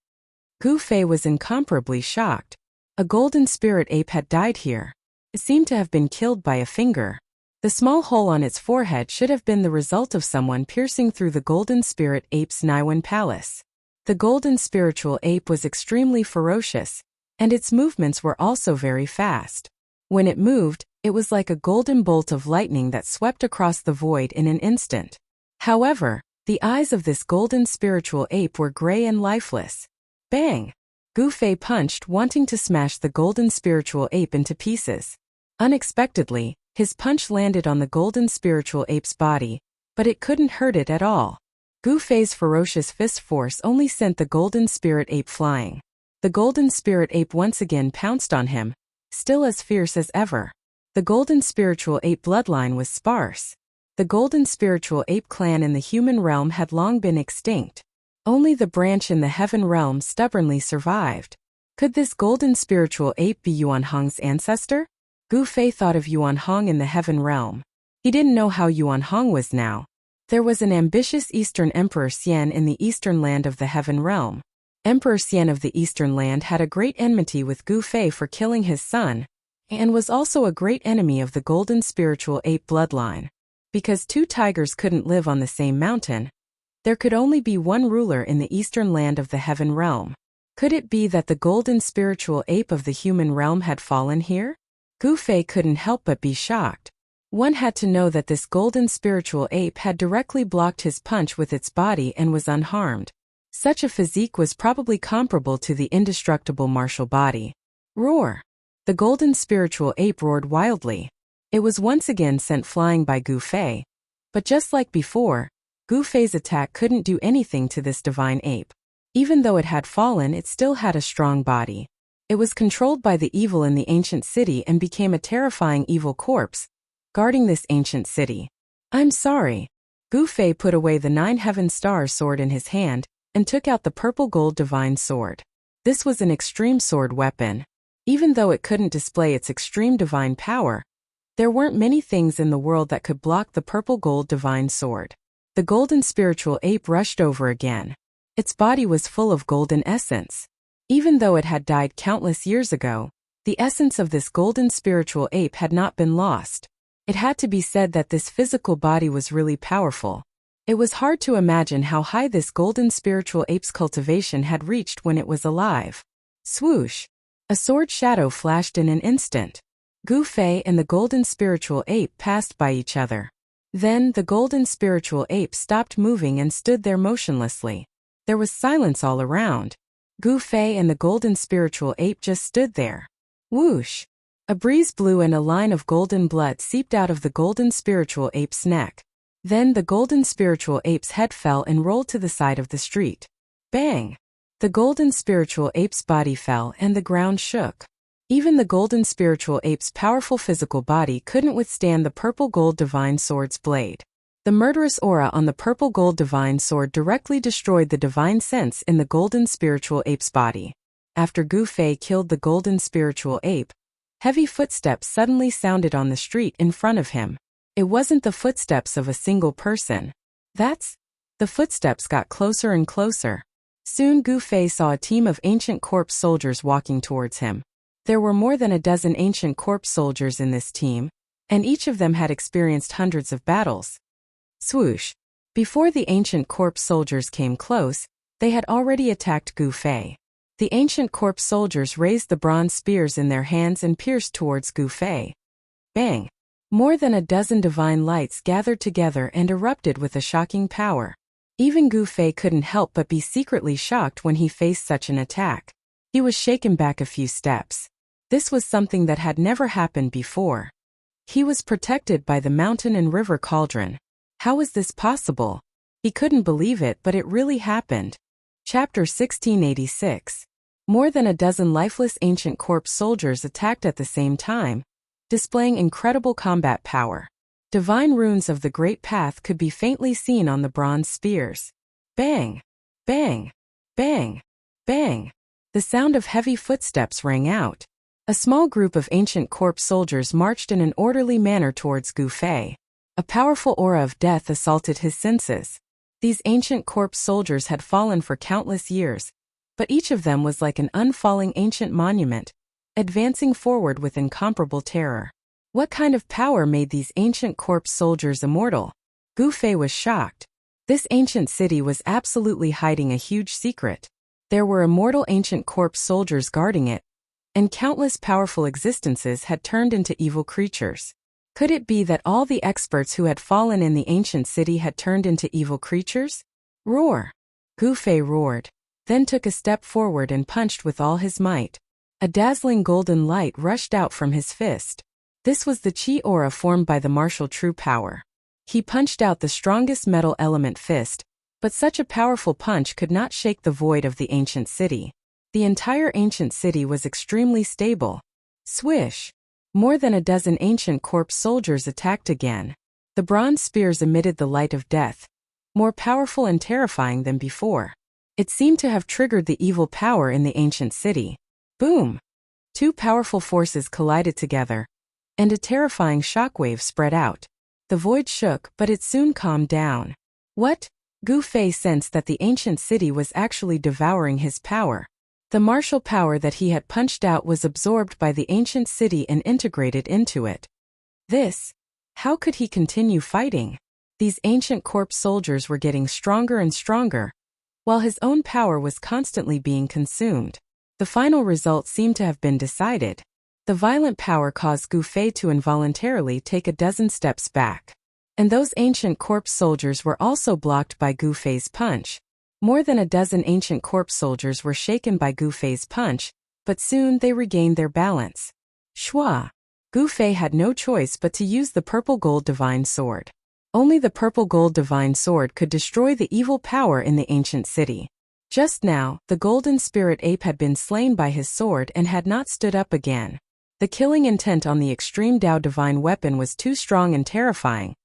Gu Fei was incomparably shocked. A golden spirit ape had died here. It seemed to have been killed by a finger. The small hole on its forehead should have been the result of someone piercing through the golden spirit ape's Niwen palace. The golden spiritual ape was extremely ferocious, and its movements were also very fast. When it moved, it was like a golden bolt of lightning that swept across the void in an instant. However, the eyes of this golden spiritual ape were gray and lifeless. Bang! Gu Fei punched, wanting to smash the golden spiritual ape into pieces. Unexpectedly, his punch landed on the golden spiritual ape's body, but it couldn't hurt it at all. Gu Fei's ferocious fist force only sent the golden spirit ape flying. The golden spirit ape once again pounced on him, still as fierce as ever. The golden spiritual ape bloodline was sparse. The golden spiritual ape clan in the human realm had long been extinct. Only the branch in the heaven realm stubbornly survived. Could this golden spiritual ape be Yuan Hong's ancestor? Gu Fei thought of Yuan Hong in the heaven realm. He didn't know how Yuan Hong was now. There was an ambitious Eastern Emperor Xian in the eastern land of the heaven realm. Emperor Xian of the eastern land had a great enmity with Gu Fei for killing his son, and was also a great enemy of the golden spiritual ape bloodline. Because two tigers couldn't live on the same mountain, there could only be one ruler in the eastern land of the heaven realm. Could it be that the golden spiritual ape of the human realm had fallen here? Gu Fei couldn't help but be shocked. One had to know that this golden spiritual ape had directly blocked his punch with its body and was unharmed. Such a physique was probably comparable to the indestructible martial body. Roar! The golden spiritual ape roared wildly. It was once again sent flying by Gu Fei. But just like before, Gu Fei's attack couldn't do anything to this divine ape. Even though it had fallen, it still had a strong body. It was controlled by the evil in the ancient city and became a terrifying evil corpse, guarding this ancient city. I'm sorry. Gu Fei put away the 9 heaven stars sword in his hand and took out the purple gold divine sword. This was an extreme sword weapon. Even though it couldn't display its extreme divine power, there weren't many things in the world that could block the purple gold divine sword. The golden spiritual ape rushed over again. Its body was full of golden essence. Even though it had died countless years ago, the essence of this golden spiritual ape had not been lost. It had to be said that this physical body was really powerful. It was hard to imagine how high this golden spiritual ape's cultivation had reached when it was alive. Swoosh! A sword shadow flashed in an instant. Gu Fei and the golden spiritual ape passed by each other. Then the golden spiritual ape stopped moving and stood there motionlessly. There was silence all around. Gu Fei and the golden spiritual ape just stood there. Whoosh! A breeze blew and a line of golden blood seeped out of the golden spiritual ape's neck. Then the golden spiritual ape's head fell and rolled to the side of the street. Bang! The golden spiritual ape's body fell and the ground shook. Even the golden spiritual ape's powerful physical body couldn't withstand the purple gold divine sword's blade. The murderous aura on the purple gold divine sword directly destroyed the divine sense in the golden spiritual ape's body. After Gu Fei killed the golden spiritual ape, heavy footsteps suddenly sounded on the street in front of him. It wasn't the footsteps of a single person. The footsteps got closer and closer. Soon Gu Fei saw a team of ancient corpse soldiers walking towards him. There were more than a dozen ancient corpse soldiers in this team, and each of them had experienced hundreds of battles. Swoosh! Before the ancient corpse soldiers came close, they had already attacked Gu Fei. The ancient corpse soldiers raised the bronze spears in their hands and pierced towards Gu Fei. Bang! More than a dozen divine lights gathered together and erupted with a shocking power. Even Gu Fei couldn't help but be secretly shocked when he faced such an attack. He was shaken back a few steps. This was something that had never happened before. He was protected by the mountain and river cauldron. How was this possible? He couldn't believe it, but it really happened. Chapter 1686. More than a dozen lifeless ancient corpse soldiers attacked at the same time, displaying incredible combat power. Divine runes of the Great Path could be faintly seen on the bronze spears. Bang! Bang! Bang! Bang! The sound of heavy footsteps rang out. A small group of ancient corpse soldiers marched in an orderly manner towards Gu Fei. A powerful aura of death assaulted his senses. These ancient corpse soldiers had fallen for countless years, but each of them was like an unfalling ancient monument, advancing forward with incomparable terror. What kind of power made these ancient corpse soldiers immortal? Gu Fei was shocked. This ancient city was absolutely hiding a huge secret. There were immortal ancient corpse soldiers guarding it, and countless powerful existences had turned into evil creatures. Could it be that all the experts who had fallen in the ancient city had turned into evil creatures? Roar! Gu Fei roared, then took a step forward and punched with all his might. A dazzling golden light rushed out from his fist. This was the Qi aura formed by the martial true power. He punched out the strongest metal element fist, but such a powerful punch could not shake the void of the ancient city. The entire ancient city was extremely stable. Swish! More than a dozen ancient corpse soldiers attacked again. The bronze spears emitted the light of death, more powerful and terrifying than before. It seemed to have triggered the evil power in the ancient city. Boom! Two powerful forces collided together, and a terrifying shockwave spread out. The void shook, but it soon calmed down. What? Gu Fei sensed that the ancient city was actually devouring his power. The martial power that he had punched out was absorbed by the ancient city and integrated into it. How could he continue fighting? These ancient corpse soldiers were getting stronger and stronger, while his own power was constantly being consumed. The final result seemed to have been decided. The violent power caused Gu Fei to involuntarily take a dozen steps back. And those ancient corpse soldiers were also blocked by Gu Fei's punch. More than a dozen ancient corpse soldiers were shaken by Gu Fei's punch, but soon they regained their balance. Shua! Gu Fei had no choice but to use the purple gold divine sword. Only the purple gold divine sword could destroy the evil power in the ancient city. Just now, the golden spirit ape had been slain by his sword and had not stood up again. The killing intent on the extreme Dao divine weapon was too strong and terrifying.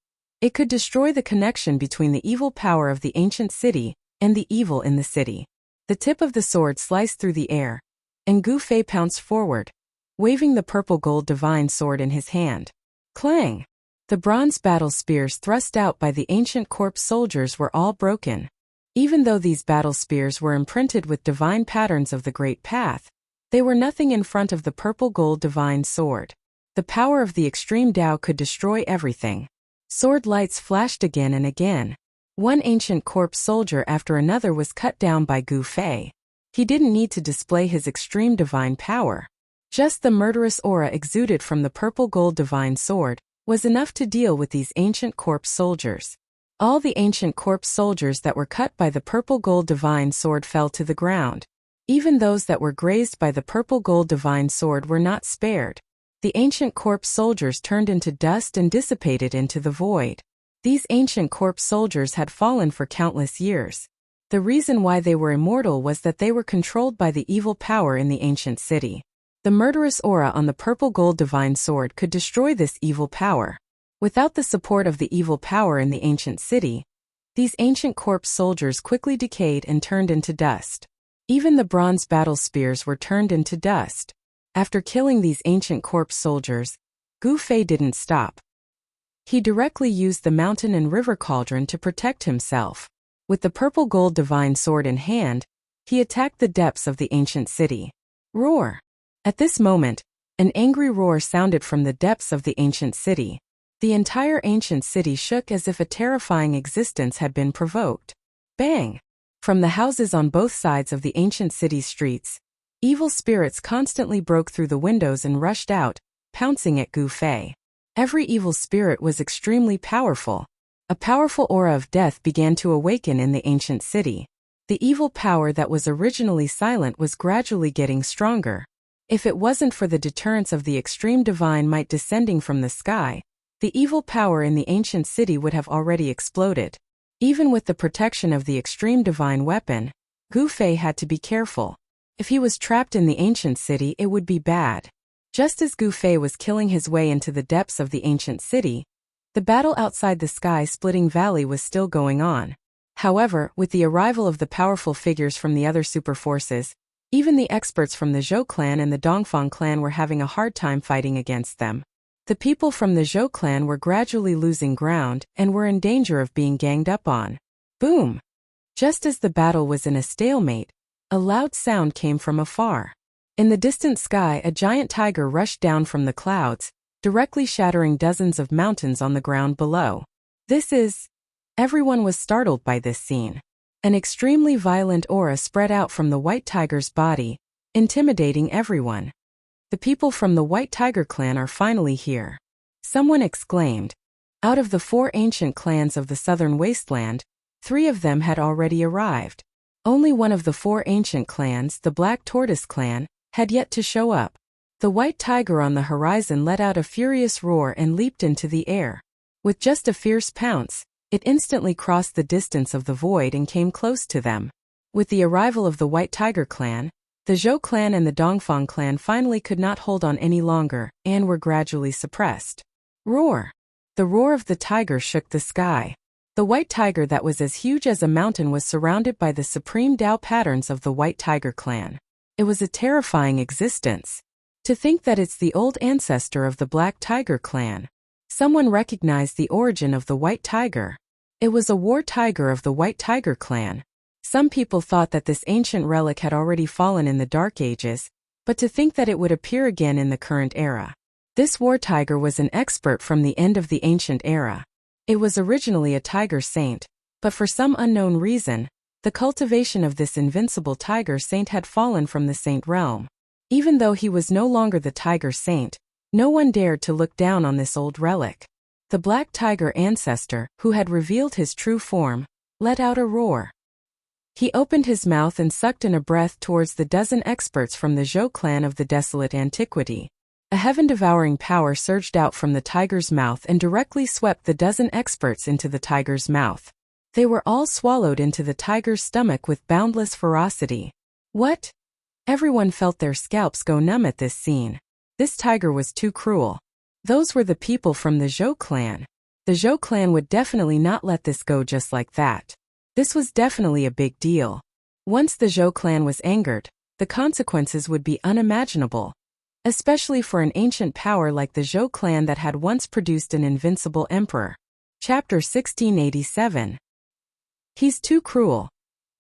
It could destroy the connection between the evil power of the ancient city and the evil in the city. The tip of the sword sliced through the air, and Gu Fei pounced forward, waving the purple gold divine sword in his hand. Clang! The bronze battle spears thrust out by the ancient corpse soldiers were all broken. Even though these battle spears were imprinted with divine patterns of the Great Path, they were nothing in front of the purple gold divine sword. The power of the extreme Dao could destroy everything. Sword lights flashed again and again. One ancient corpse soldier after another was cut down by Gu Fei. He didn't need to display his extreme divine power. Just the murderous aura exuded from the purple gold divine sword was enough to deal with these ancient corpse soldiers. All the ancient corpse soldiers that were cut by the purple gold divine sword fell to the ground. Even those that were grazed by the purple gold divine sword were not spared. The ancient corpse soldiers turned into dust and dissipated into the void. These ancient corpse soldiers had fallen for countless years. The reason why they were immortal was that they were controlled by the evil power in the ancient city. The murderous aura on the purple gold divine sword could destroy this evil power. Without the support of the evil power in the ancient city, these ancient corpse soldiers quickly decayed and turned into dust. Even the bronze battle spears were turned into dust. After killing these ancient corpse soldiers, Gu Fei didn't stop. He directly used the mountain and river cauldron to protect himself. With the purple gold divine sword in hand, he attacked the depths of the ancient city. Roar! At this moment, an angry roar sounded from the depths of the ancient city. The entire ancient city shook as if a terrifying existence had been provoked. Bang! From the houses on both sides of the ancient city's streets, evil spirits constantly broke through the windows and rushed out, pouncing at Gu Fei. Every evil spirit was extremely powerful. A powerful aura of death began to awaken in the ancient city. The evil power that was originally silent was gradually getting stronger. If it wasn't for the deterrence of the extreme divine might descending from the sky, the evil power in the ancient city would have already exploded. Even with the protection of the extreme divine weapon, Gu Fei had to be careful. If he was trapped in the ancient city, it would be bad. Just as Gu Fei was killing his way into the depths of the ancient city, the battle outside the sky-splitting valley was still going on. However, with the arrival of the powerful figures from the other super forces, even the experts from the Zhou clan and the Dongfang clan were having a hard time fighting against them. The people from the Zhou clan were gradually losing ground and were in danger of being ganged up on. Boom! Just as the battle was in a stalemate, a loud sound came from afar. In the distant sky, a giant tiger rushed down from the clouds, directly shattering dozens of mountains on the ground below. Everyone was startled by this scene. An extremely violent aura spread out from the white tiger's body, intimidating everyone. The people from the White Tiger clan are finally here. Someone exclaimed. Out of the 4 ancient clans of the southern wasteland, 3 of them had already arrived. Only one of the 4 ancient clans, the Black Tortoise clan, had yet to show up. The white tiger on the horizon let out a furious roar and leaped into the air. With just a fierce pounce, it instantly crossed the distance of the void and came close to them. With the arrival of the White Tiger clan, the Zhou clan and the Dongfang clan finally could not hold on any longer and were gradually suppressed. Roar! The roar of the tiger shook the sky. The white tiger that was as huge as a mountain was surrounded by the supreme Dao patterns of the White Tiger clan. It was a terrifying existence. To think that it's the old ancestor of the Black Tiger clan. Someone recognized the origin of the white tiger. It was a war tiger of the White Tiger clan. Some people thought that this ancient relic had already fallen in the Dark Ages, but to think that it would appear again in the current era. This war tiger was an expert from the end of the ancient era. It was originally a tiger saint, but for some unknown reason, the cultivation of this invincible tiger saint had fallen from the saint realm. Even though he was no longer the tiger saint, no one dared to look down on this old relic. The Black Tiger ancestor, who had revealed his true form, let out a roar. He opened his mouth and sucked in a breath towards the dozen experts from the Zhou clan of the desolate antiquity. A heaven-devouring power surged out from the tiger's mouth and directly swept the dozen experts into the tiger's mouth. They were all swallowed into the tiger's stomach with boundless ferocity. What? Everyone felt their scalps go numb at this scene. This tiger was too cruel. Those were the people from the Zhou clan. The Zhou clan would definitely not let this go just like that. This was definitely a big deal. Once the Zhou clan was angered, the consequences would be unimaginable. Especially for an ancient power like the Zhou clan that had once produced an invincible emperor. Chapter 1687. He's too cruel.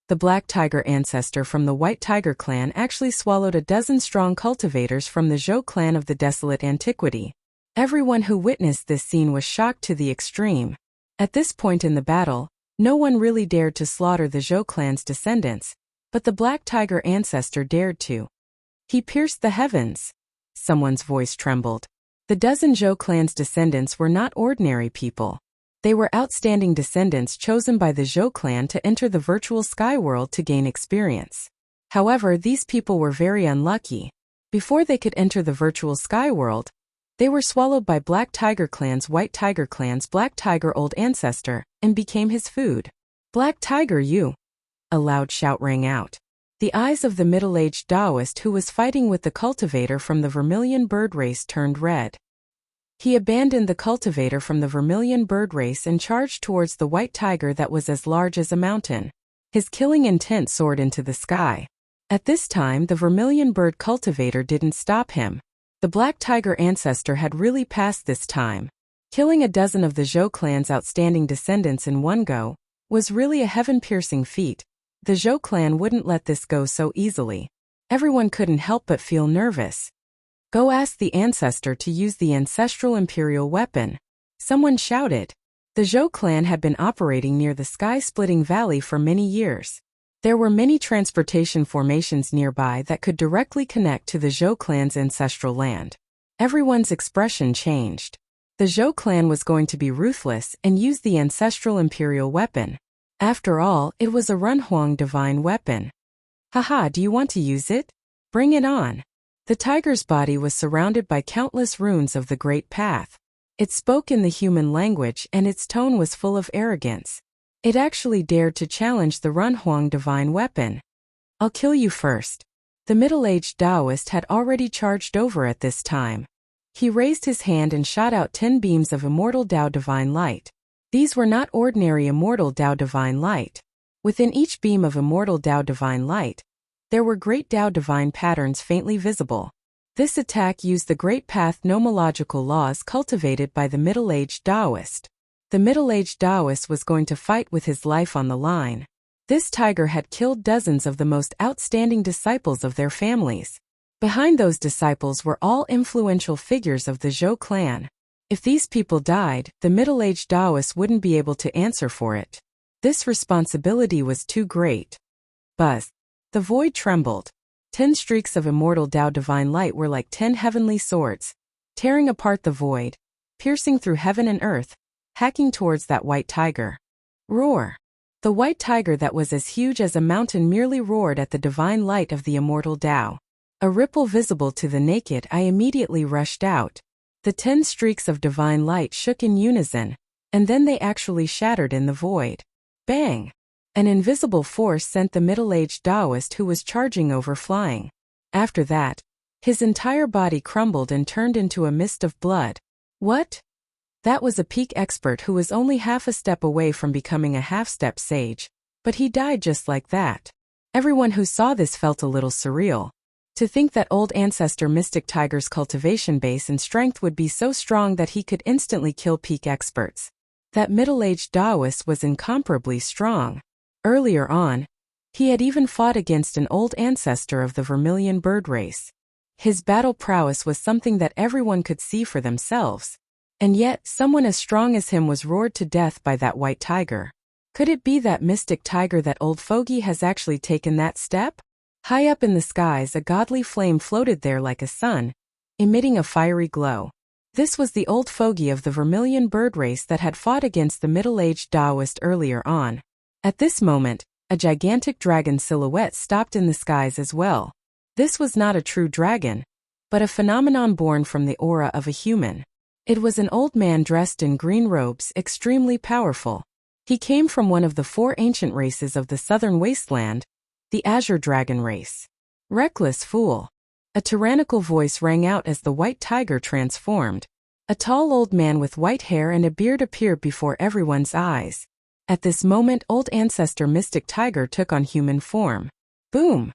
The Black Tiger ancestor from the White Tiger clan actually swallowed a dozen strong cultivators from the Zhou clan of the desolate antiquity. Everyone who witnessed this scene was shocked to the extreme. At this point in the battle, no one really dared to slaughter the Zhou clan's descendants, but the Black Tiger ancestor dared to. He pierced the heavens. Someone's voice trembled. The dozen Zhou clan's descendants were not ordinary people. They were outstanding descendants chosen by the Zhou clan to enter the virtual sky world to gain experience. However, these people were very unlucky. Before they could enter the virtual sky world, they were swallowed by Black Tiger clan's White Tiger clan's Black Tiger old ancestor and became his food. Black Tiger, you! A loud shout rang out. The eyes of the middle-aged Taoist who was fighting with the cultivator from the Vermilion bird race turned red. He abandoned the cultivator from the Vermilion bird race and charged towards the white tiger that was as large as a mountain. His killing intent soared into the sky. At this time, the Vermilion bird cultivator didn't stop him. The Black Tiger ancestor had really passed this time. Killing a dozen of the Zhou clan's outstanding descendants in one go was really a heaven-piercing feat. The Zhou clan wouldn't let this go so easily. Everyone couldn't help but feel nervous. Go ask the ancestor to use the ancestral imperial weapon. Someone shouted. The Zhou clan had been operating near the sky-splitting valley for many years. There were many transportation formations nearby that could directly connect to the Zhou clan's ancestral land. Everyone's expression changed. The Zhou clan was going to be ruthless and use the ancestral imperial weapon. After all, it was a Runhuang divine weapon. Haha, do you want to use it? Bring it on. The tiger's body was surrounded by countless runes of the Great Path. It spoke in the human language and its tone was full of arrogance. It actually dared to challenge the Runhuang divine weapon. I'll kill you first. The middle-aged Taoist had already charged over at this time. He raised his hand and shot out 10 beams of immortal Tao divine light. These were not ordinary immortal Tao divine light. Within each beam of immortal Tao divine light, there were great Tao divine patterns faintly visible. This attack used the great path nomological laws cultivated by the middle-aged Taoist. The middle-aged Taoist was going to fight with his life on the line. This tiger had killed dozens of the most outstanding disciples of their families. Behind those disciples were all influential figures of the Zhou clan. If these people died, the middle-aged Taoist wouldn't be able to answer for it. This responsibility was too great. Buzz. The void trembled. 10 streaks of immortal Tao divine light were like 10 heavenly swords, tearing apart the void, piercing through heaven and earth, hacking towards that white tiger. Roar. The white tiger that was as huge as a mountain merely roared at the divine light of the immortal Tao. A ripple visible to the naked eye immediately rushed out. The 10 streaks of divine light shook in unison, and then they actually shattered in the void. Bang! An invisible force sent the middle-aged Taoist who was charging over flying. After that, his entire body crumbled and turned into a mist of blood. What? That was a peak expert who was only half a step away from becoming a half-step sage, but he died just like that. Everyone who saw this felt a little surreal. To think that old ancestor Mystic Tiger's cultivation base and strength would be so strong that he could instantly kill peak experts. That middle-aged Taoist was incomparably strong. Earlier on, he had even fought against an old ancestor of the vermilion bird race. His battle prowess was something that everyone could see for themselves. And yet, someone as strong as him was roared to death by that white tiger. Could it be that mystic tiger that old fogey has actually taken that step? High up in the skies, a godly flame floated there like a sun, emitting a fiery glow. This was the old fogey of the vermilion bird race that had fought against the middle-aged Taoist earlier on. At this moment, a gigantic dragon silhouette stopped in the skies as well. This was not a true dragon, but a phenomenon born from the aura of a human. It was an old man dressed in green robes, extremely powerful. He came from one of the 4 ancient races of the southern wasteland, the Azure Dragon race. Reckless fool. A tyrannical voice rang out as the white tiger transformed. A tall old man with white hair and a beard appeared before everyone's eyes. At this moment, old ancestor Mystic Tiger took on human form. Boom!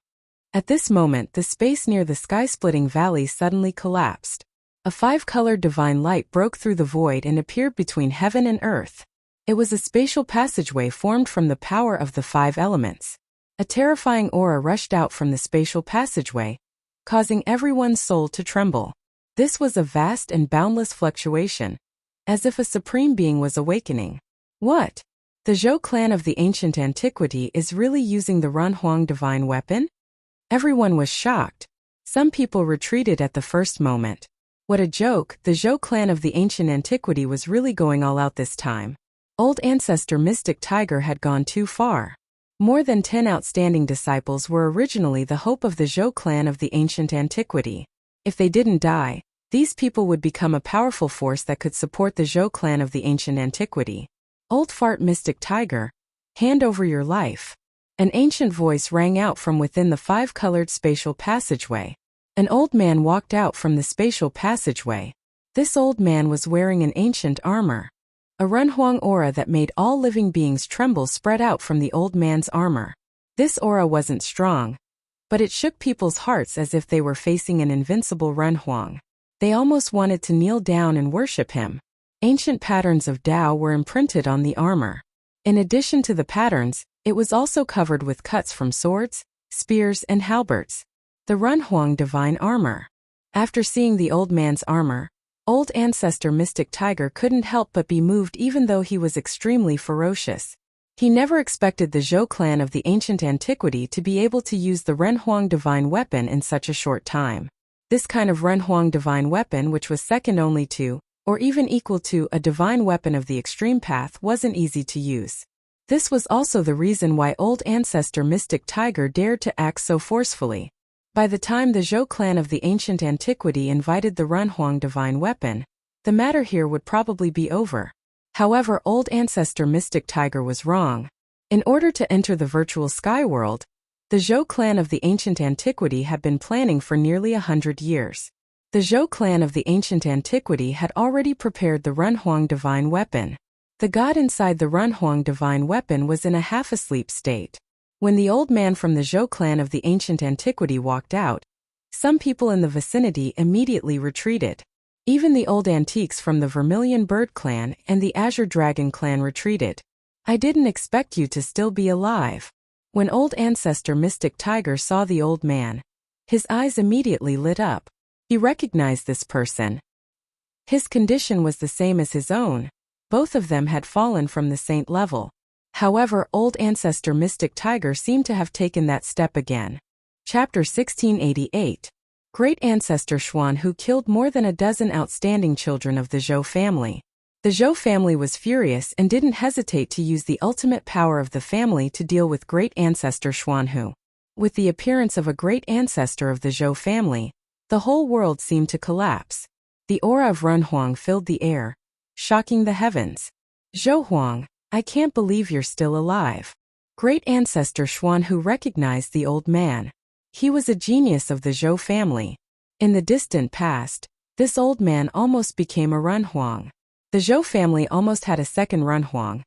At this moment, the space near the sky-splitting valley suddenly collapsed. A 5-colored divine light broke through the void and appeared between heaven and earth. It was a spatial passageway formed from the power of the 5 elements. A terrifying aura rushed out from the spatial passageway, causing everyone's soul to tremble. This was a vast and boundless fluctuation, as if a supreme being was awakening. What? The Zhou clan of the ancient antiquity is really using the Runhuang divine weapon? Everyone was shocked. Some people retreated at the first moment. What a joke, the Zhou clan of the ancient antiquity was really going all out this time. Old ancestor Mystic Tiger had gone too far. More than 10 outstanding disciples were originally the hope of the Zhou clan of the ancient antiquity. If they didn't die, these people would become a powerful force that could support the Zhou clan of the ancient antiquity. Old fart Mystic Tiger, hand over your life. An ancient voice rang out from within the 5-colored spatial passageway. An old man walked out from the spatial passageway. This old man was wearing an ancient armor. A Runhuang aura that made all living beings tremble spread out from the old man's armor. This aura wasn't strong, but it shook people's hearts as if they were facing an invincible Runhuang. They almost wanted to kneel down and worship him. Ancient patterns of Tao were imprinted on the armor. In addition to the patterns, it was also covered with cuts from swords, spears, and halberds. The Runhuang divine armor. After seeing the old man's armor, old ancestor Mystic Tiger couldn't help but be moved even though he was extremely ferocious. He never expected the Zhou clan of the ancient antiquity to be able to use the Runhuang divine weapon in such a short time. This kind of Runhuang divine weapon, which was second only to, or even equal to, a divine weapon of the extreme path, wasn't easy to use. This was also the reason why old ancestor Mystic Tiger dared to act so forcefully. By the time the Zhou clan of the ancient antiquity invited the Runhuang divine weapon, the matter here would probably be over. However, old ancestor Mystic Tiger was wrong. In order to enter the virtual sky world, The Zhou clan of the ancient antiquity had been planning for nearly 100 years. The Zhou clan of the ancient antiquity had already prepared the Renhuang divine weapon. The god inside the Renhuang divine weapon was in a half-asleep state. When the old man from the Zhou clan of the ancient antiquity walked out, some people in the vicinity immediately retreated. Even the old antiques from the Vermilion Bird clan and the Azure Dragon clan retreated. I didn't expect you to still be alive. When old ancestor Mystic Tiger saw the old man, his eyes immediately lit up. He recognized this person. His condition was the same as his own. Both of them had fallen from the saint level. However, old ancestor Mystic Tiger seemed to have taken that step again. Chapter 1688. Great ancestor Xuan, who killed more than a dozen outstanding children of the Zhou family. The Zhou family was furious and didn't hesitate to use the ultimate power of the family to deal with great ancestor Xuanhu. With the appearance of a great ancestor of the Zhou family, the whole world seemed to collapse. The aura of Renhuang filled the air, shocking the heavens. Zhou Huang, I can't believe you're still alive. Great ancestor Xuanhu recognized the old man. He was a genius of the Zhou family. In the distant past, this old man almost became a Renhuang. The Zhou family almost had a second Renhuang.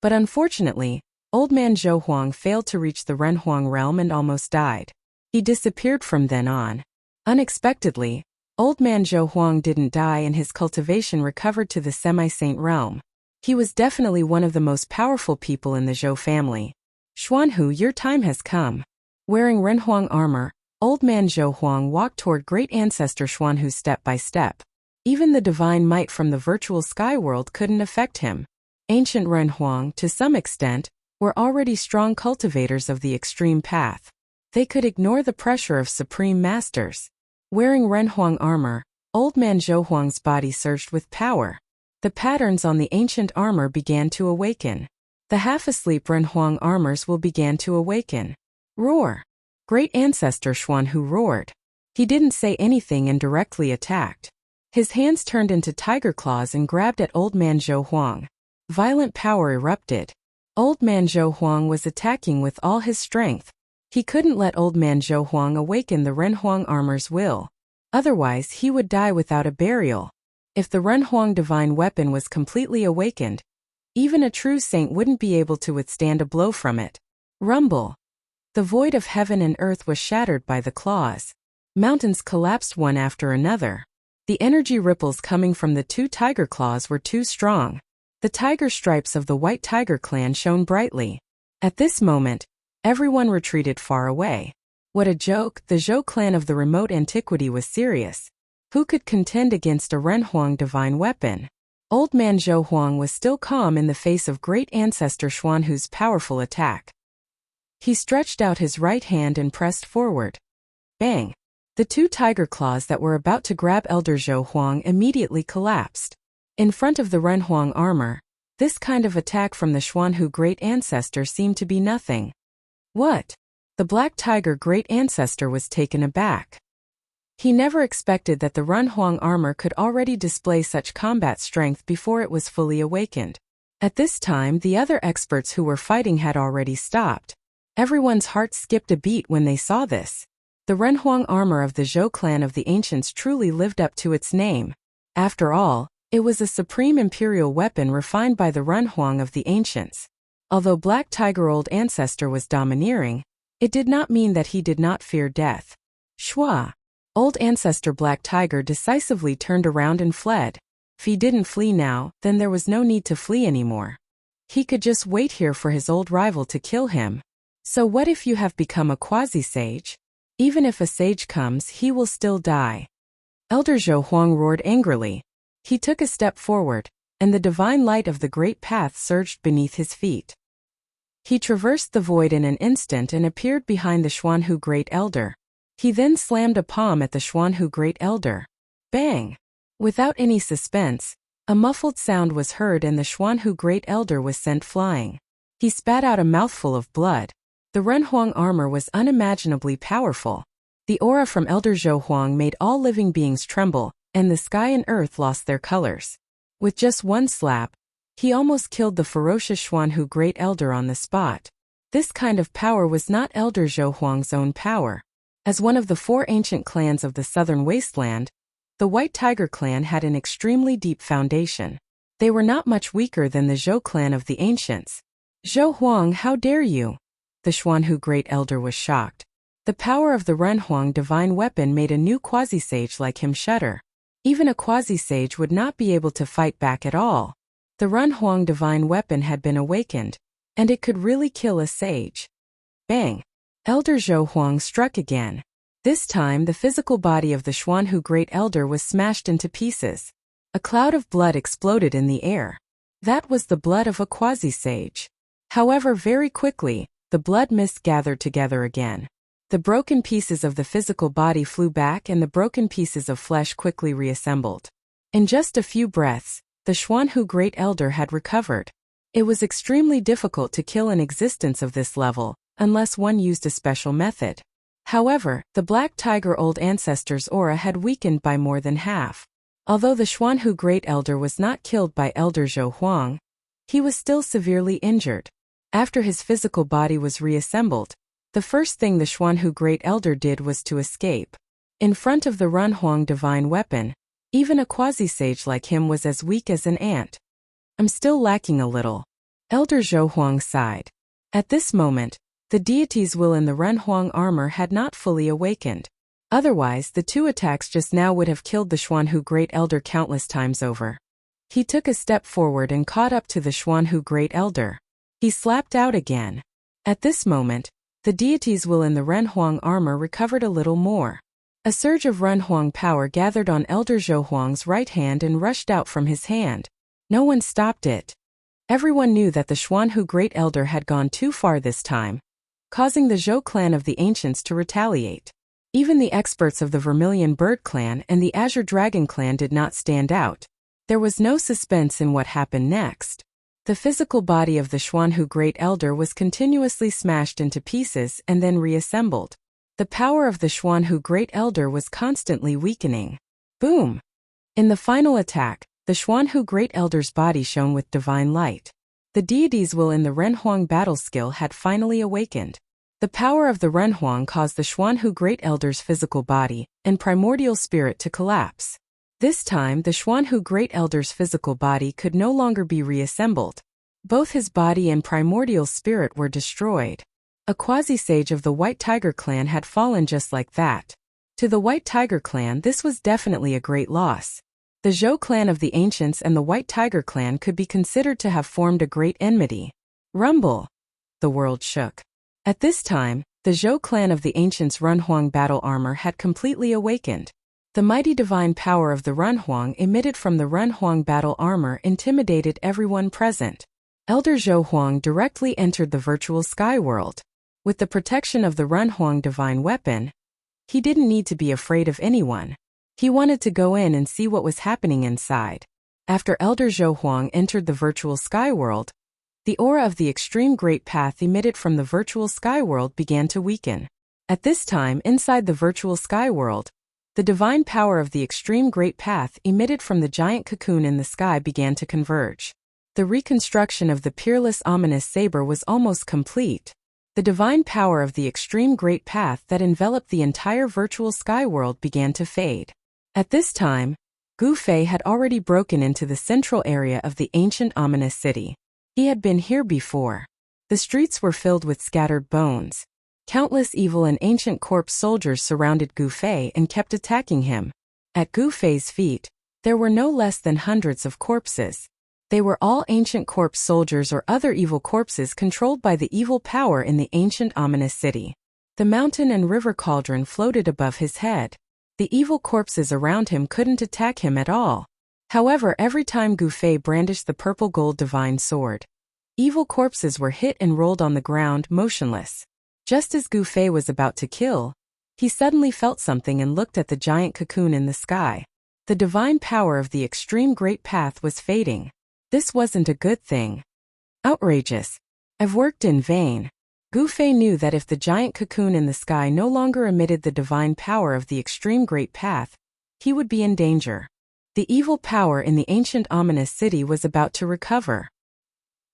But unfortunately, old man Zhou Huang failed to reach the Renhuang realm and almost died. He disappeared from then on. Unexpectedly, old man Zhou Huang didn't die and his cultivation recovered to the semi-saint realm. He was definitely one of the most powerful people in the Zhou family. Xuanhu, your time has come. Wearing Renhuang armor, old man Zhou Huang walked toward great ancestor Xuanhu step by step. Even the divine might from the virtual sky world couldn't affect him. Ancient Renhuang, to some extent, were already strong cultivators of the extreme path. They could ignore the pressure of supreme masters. Wearing Renhuang armor, old man Zhou Huang's body surged with power. The patterns on the ancient armor began to awaken. The half-asleep Renhuang armors will began to awaken. Roar! Great ancestor Xuanhu roared. He didn't say anything and directly attacked. His hands turned into tiger claws and grabbed at old man Zhou Huang. Violent power erupted. Old man Zhou Huang was attacking with all his strength. He couldn't let old man Zhou Huang awaken the Renhuang armor's will. Otherwise, he would die without a burial. If the Renhuang divine weapon was completely awakened, even a true saint wouldn't be able to withstand a blow from it. Rumble! The void of heaven and earth was shattered by the claws. Mountains collapsed one after another. The energy ripples coming from the two tiger claws were too strong. The tiger stripes of the White Tiger clan shone brightly. At this moment, everyone retreated far away. What a joke! The Zhou clan of the remote antiquity was serious. Who could contend against a Renhuang divine weapon? Old man Zhou Huang was still calm in the face of great ancestor Xuanhu's powerful attack. He stretched out his right hand and pressed forward. Bang! The two tiger claws that were about to grab Elder Zhou Huang immediately collapsed. In front of the Renhuang armor, this kind of attack from the Xuanhu great ancestor seemed to be nothing. What? The black tiger great ancestor was taken aback. He never expected that the Renhuang armor could already display such combat strength before it was fully awakened. At this time, the other experts who were fighting had already stopped. Everyone's heart skipped a beat when they saw this. The Renhuang armor of the Zhou clan of the ancients truly lived up to its name. After all, it was a supreme imperial weapon refined by the Renhuang of the ancients. Although Black Tiger old ancestor was domineering, it did not mean that he did not fear death. Shua! Old ancestor Black Tiger decisively turned around and fled. If he didn't flee now, then there was no need to flee anymore. He could just wait here for his old rival to kill him. So what if you have become a quasi-sage? Even if a sage comes, he will still die. Elder Zhou Huang roared angrily. He took a step forward, and the divine light of the great path surged beneath his feet. He traversed the void in an instant and appeared behind the Xuanhu Great Elder. He then slammed a palm at the Xuanhu Great Elder. Bang! Without any suspense, a muffled sound was heard and the Xuanhu Great Elder was sent flying. He spat out a mouthful of blood. The Renhuang armor was unimaginably powerful. The aura from Elder Zhou Huang made all living beings tremble, and the sky and earth lost their colors. With just one slap, he almost killed the ferocious Xuanhu Great Elder on the spot. This kind of power was not Elder Zhou Huang's own power. As one of the 4 ancient clans of the southern wasteland, the White Tiger clan had an extremely deep foundation. They were not much weaker than the Zhou clan of the ancients. Zhou Huang, how dare you? The Xuanhu Great Elder was shocked. The power of the Renhuang divine weapon made a new quasi-sage like him shudder. Even a quasi-sage would not be able to fight back at all. The Renhuang divine weapon had been awakened, and it could really kill a sage. Bang! Elder Zhou Huang struck again. This time the physical body of the Xuanhu Great Elder was smashed into pieces. A cloud of blood exploded in the air. That was the blood of a quasi-sage. However, very quickly, the blood mist gathered together again. The broken pieces of the physical body flew back and the broken pieces of flesh quickly reassembled. In just a few breaths, the Xuanhu Great Elder had recovered. It was extremely difficult to kill an existence of this level, unless one used a special method. However, the Black Tiger Old Ancestor's aura had weakened by more than half. Although the Xuanhu Great Elder was not killed by Elder Zhou Huang, he was still severely injured. After his physical body was reassembled, the first thing the Xuanhu Great Elder did was to escape. In front of the Renhuang divine weapon, even a quasi-sage like him was as weak as an ant. I'm still lacking a little. Elder Zhou Huang sighed. At this moment, the deity's will in the Renhuang armor had not fully awakened. Otherwise, the 2 attacks just now would have killed the Xuanhu Great Elder countless times over. He took a step forward and caught up to the Xuanhu Great Elder. He slapped out again. At this moment, the deity's will in the Renhuang armor recovered a little more. A surge of Renhuang power gathered on Elder Zhou Huang's right hand and rushed out from his hand. No one stopped it. Everyone knew that the Xuanhu Great Elder had gone too far this time, causing the Zhou clan of the ancients to retaliate. Even the experts of the Vermilion Bird clan and the Azure Dragon clan did not stand out. There was no suspense in what happened next. The physical body of the Xuanhu Great Elder was continuously smashed into pieces and then reassembled. The power of the Xuanhu Great Elder was constantly weakening. Boom! In the final attack, the Xuanhu Great Elder's body shone with divine light. The deity's will in the Renhuang battle skill had finally awakened. The power of the Renhuang caused the Xuanhu Great Elder's physical body and primordial spirit to collapse. This time, the Xuanhu Great Elder's physical body could no longer be reassembled. Both his body and primordial spirit were destroyed. A quasi-sage of the White Tiger clan had fallen just like that. To the White Tiger clan, this was definitely a great loss. The Zhou clan of the ancients and the White Tiger clan could be considered to have formed a great enmity. Rumble! The world shook. At this time, the Zhou clan of the ancients' Renhuang battle armor had completely awakened. The mighty divine power of the Renhuang emitted from the Renhuang battle armor intimidated everyone present. Elder Zhou Huang directly entered the virtual sky world. With the protection of the Renhuang divine weapon, he didn't need to be afraid of anyone. He wanted to go in and see what was happening inside. After Elder Zhou Huang entered the virtual sky world, the aura of the extreme great path emitted from the virtual sky world began to weaken. At this time, inside the virtual sky world, the divine power of the extreme great path emitted from the giant cocoon in the sky began to converge. The reconstruction of the peerless ominous saber was almost complete. The divine power of the extreme great path that enveloped the entire virtual sky world began to fade. At this time, Gu Fei had already broken into the central area of the ancient ominous city. He had been here before. The streets were filled with scattered bones. Countless evil and ancient corpse soldiers surrounded Gu Fei and kept attacking him. At Gu Fei's feet, there were no less than hundreds of corpses. They were all ancient corpse soldiers or other evil corpses controlled by the evil power in the ancient ominous city. The mountain and river cauldron floated above his head. The evil corpses around him couldn't attack him at all. However, every time Gu Fei brandished the purple gold divine sword, evil corpses were hit and rolled on the ground motionless. Just as Gu Fei was about to kill, he suddenly felt something and looked at the giant cocoon in the sky. The divine power of the extreme great path was fading. This wasn't a good thing. Outrageous. I've worked in vain. Gu Fei knew that if the giant cocoon in the sky no longer emitted the divine power of the extreme great path, he would be in danger. The evil power in the ancient ominous city was about to recover.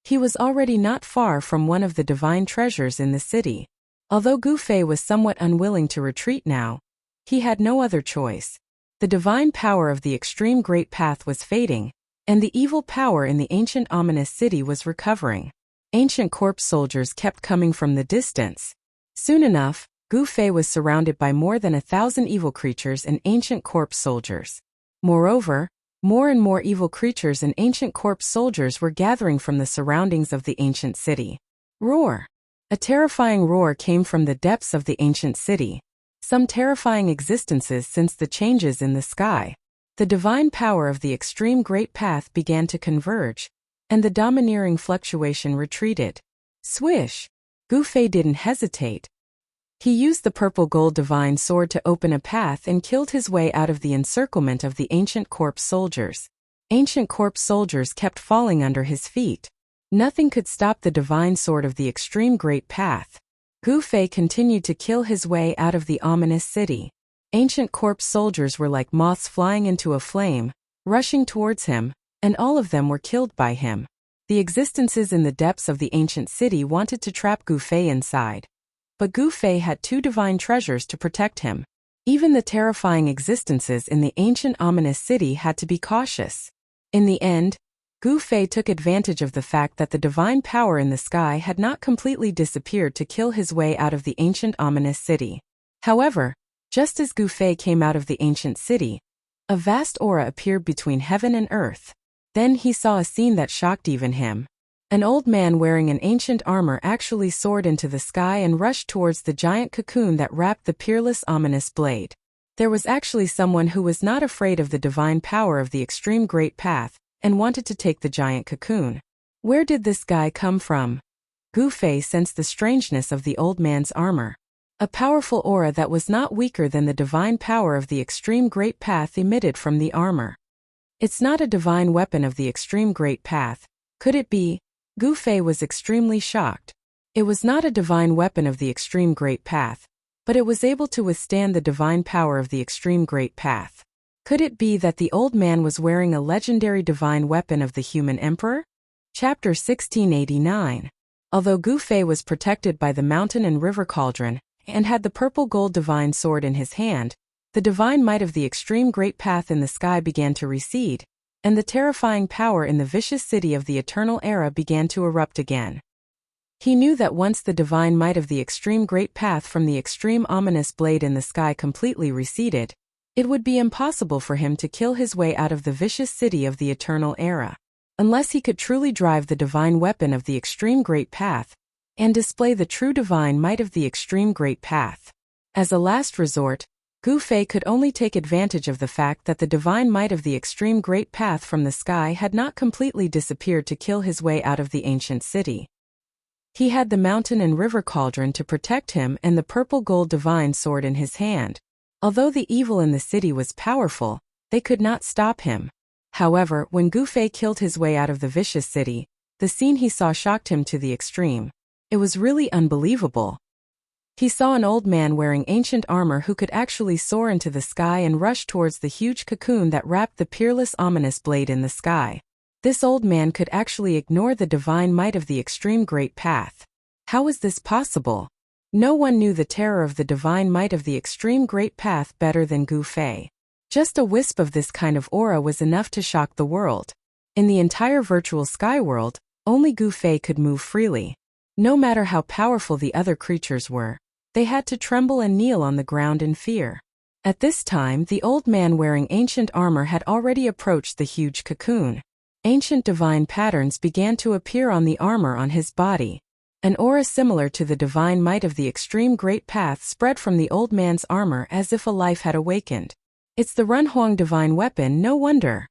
He was already not far from one of the divine treasures in the city. Although Gu Fei was somewhat unwilling to retreat now, he had no other choice. The divine power of the extreme great path was fading, and the evil power in the ancient ominous city was recovering. Ancient corpse soldiers kept coming from the distance. Soon enough, Gu Fei was surrounded by more than 1,000 evil creatures and ancient corpse soldiers. Moreover, more and more evil creatures and ancient corpse soldiers were gathering from the surroundings of the ancient city. Roar! A terrifying roar came from the depths of the ancient city. Some terrifying existences since the changes in the sky. The divine power of the extreme great path began to converge, and the domineering fluctuation retreated. Swish! Gu Fei didn't hesitate. He used the purple gold divine sword to open a path and killed his way out of the encirclement of the ancient corpse soldiers. Ancient corpse soldiers kept falling under his feet. Nothing could stop the divine sword of the extreme great path. Gu Fei continued to kill his way out of the ominous city. Ancient corpse soldiers were like moths flying into a flame, rushing towards him, and all of them were killed by him. The existences in the depths of the ancient city wanted to trap Gu Fei inside. But Gu Fei had 2 divine treasures to protect him. Even the terrifying existences in the ancient ominous city had to be cautious. In the end, Gu Fei took advantage of the fact that the divine power in the sky had not completely disappeared to kill his way out of the ancient ominous city. However, just as Gu Fei came out of the ancient city, a vast aura appeared between heaven and earth. Then he saw a scene that shocked even him. An old man wearing an ancient armor actually soared into the sky and rushed towards the giant cocoon that wrapped the peerless ominous blade. There was actually someone who was not afraid of the divine power of the extreme great path, and wanted to take the giant cocoon. Where did this guy come from? Gu Fei sensed the strangeness of the old man's armor. A powerful aura that was not weaker than the divine power of the extreme great path emitted from the armor. It's not a divine weapon of the extreme great path. Could it be? Gu Fei was extremely shocked. It was not a divine weapon of the extreme great path, but it was able to withstand the divine power of the extreme great path. Could it be that the old man was wearing a legendary divine weapon of the human emperor? Chapter 1689. Although Gu Fei was protected by the mountain and river cauldron, and had the purple gold divine sword in his hand, the divine might of the extreme great path in the sky began to recede, and the terrifying power in the vicious city of the eternal era began to erupt again. He knew that once the divine might of the extreme great path from the extreme ominous blade in the sky completely receded, it would be impossible for him to kill his way out of the vicious city of the eternal era, unless he could truly drive the divine weapon of the extreme great path, and display the true divine might of the extreme great path. As a last resort, Gu Fei could only take advantage of the fact that the divine might of the extreme great path from the sky had not completely disappeared to kill his way out of the ancient city. He had the mountain and river cauldron to protect him and the purple gold divine sword in his hand. Although the evil in the city was powerful, they could not stop him. However, when Gu Fei killed his way out of the vicious city, the scene he saw shocked him to the extreme. It was really unbelievable. He saw an old man wearing ancient armor who could actually soar into the sky and rush towards the huge cocoon that wrapped the peerless ominous blade in the sky. This old man could actually ignore the divine might of the extreme great path. How was this possible? No one knew the terror of the divine might of the extreme great path better than Gu Fei. Just a wisp of this kind of aura was enough to shock the world. In the entire virtual sky world, only Gu Fei could move freely. No matter how powerful the other creatures were, they had to tremble and kneel on the ground in fear. At this time, the old man wearing ancient armor had already approached the huge cocoon. Ancient divine patterns began to appear on the armor on his body. An aura similar to the divine might of the extreme great path spread from the old man's armor as if a life had awakened. It's the Runhuang divine weapon, no wonder.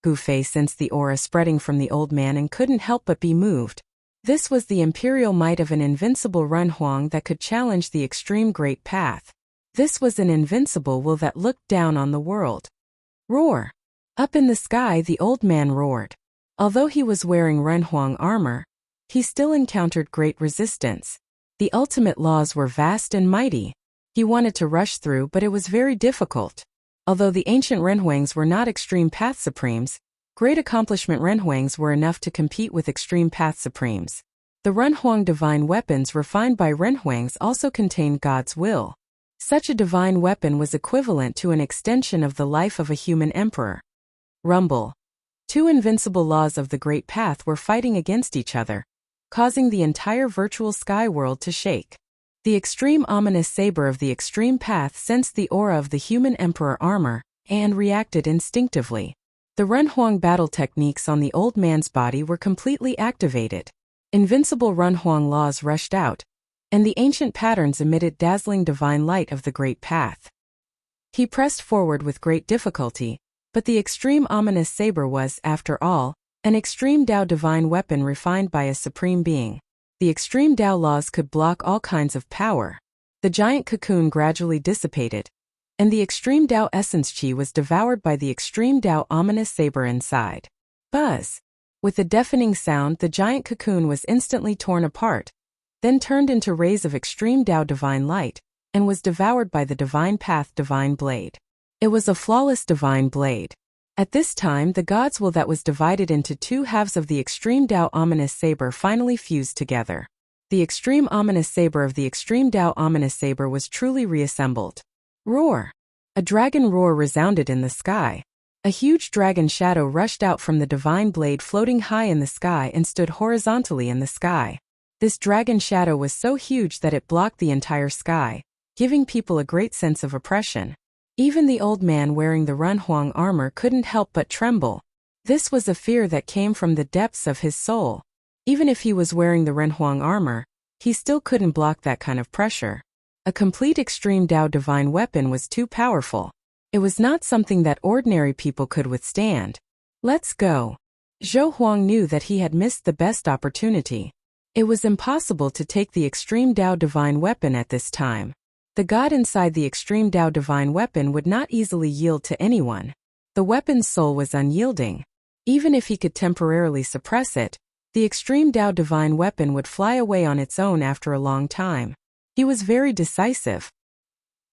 Gu Fei sensed the aura spreading from the old man and couldn't help but be moved. This was the imperial might of an invincible Runhuang that could challenge the extreme great path. This was an invincible will that looked down on the world. Roar! Up in the sky the old man roared. Although he was wearing Runhuang armor, he still encountered great resistance. The ultimate laws were vast and mighty. He wanted to rush through, but it was very difficult. Although the ancient Renhuangs were not extreme path supremes, Great accomplishment renhuangs were enough to compete with extreme path supremes. The renhuang divine weapons refined by renhuangs also contained God's will. Such a divine weapon was equivalent to an extension of the life of a human emperor. Rumble. Two invincible laws of the Great Path were fighting against each other, causing the entire virtual sky world to shake. The extreme ominous saber of the extreme path sensed the aura of the human emperor armor, and reacted instinctively. The renhuang battle techniques on the old man's body were completely activated. Invincible renhuang laws rushed out, and the ancient patterns emitted dazzling divine light of the Great Path. He pressed forward with great difficulty, but the extreme ominous saber was, after all, an extreme Tao divine weapon refined by a supreme being. The extreme Tao laws could block all kinds of power. The giant cocoon gradually dissipated, and the extreme Tao essence chi was devoured by the extreme Tao ominous saber inside. Buzz! With a deafening sound, the giant cocoon was instantly torn apart, then turned into rays of extreme Tao divine light, and was devoured by the divine path divine blade. It was a flawless divine blade. At this time, the God's will that was divided into two halves of the extreme Tao ominous saber finally fused together. The extreme ominous saber of the extreme Tao ominous saber was truly reassembled. Roar! A dragon roar resounded in the sky. A huge dragon shadow rushed out from the divine blade floating high in the sky and stood horizontally in the sky. This dragon shadow was so huge that it blocked the entire sky, giving people a great sense of oppression. Even the old man wearing the renhuang armor couldn't help but tremble. This was a fear that came from the depths of his soul. Even if he was wearing the renhuang armor, he still couldn't block that kind of pressure. A complete extreme Tao divine weapon was too powerful. It was not something that ordinary people could withstand. Let's go. Zhou Huang knew that he had missed the best opportunity. It was impossible to take the extreme Tao divine weapon at this time. The God inside the extreme Tao divine weapon would not easily yield to anyone. The weapon's soul was unyielding. Even if he could temporarily suppress it, the extreme Tao divine weapon would fly away on its own after a long time. He was very decisive.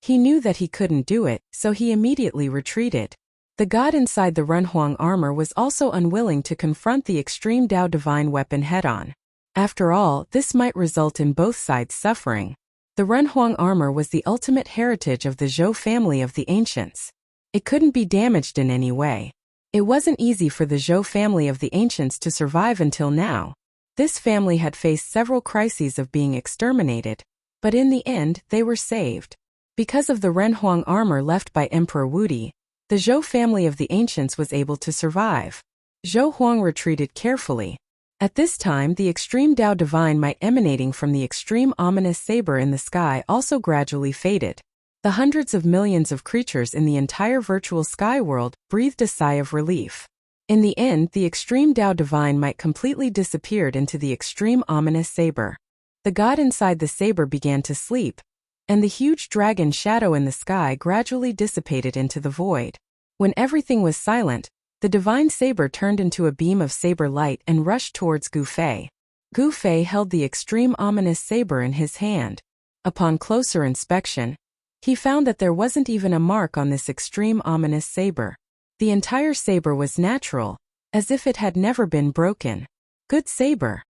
He knew that he couldn't do it, so he immediately retreated. The God inside the renhuang armor was also unwilling to confront the extreme Tao divine weapon head-on. After all, this might result in both sides suffering. The renhuang armor was the ultimate heritage of the Zhou family of the ancients. It couldn't be damaged in any way. It wasn't easy for the Zhou family of the ancients to survive until now. This family had faced several crises of being exterminated, but in the end, they were saved. Because of the renhuang armor left by Emperor Wudi, the Zhou family of the ancients was able to survive. Zhou Huang retreated carefully. At this time, the extreme Tao divine might emanating from the extreme ominous saber in the sky also gradually faded. The hundreds of millions of creatures in the entire virtual sky world breathed a sigh of relief. In the end, the extreme Tao divine might completely disappeared into the extreme ominous saber. The God inside the saber began to sleep, and the huge dragon shadow in the sky gradually dissipated into the void. When everything was silent, the divine saber turned into a beam of saber light and rushed towards Gu Fei. Gu Fei held the extreme ominous saber in his hand. Upon closer inspection, he found that there wasn't even a mark on this extreme ominous saber. The entire saber was natural, as if it had never been broken. Good saber.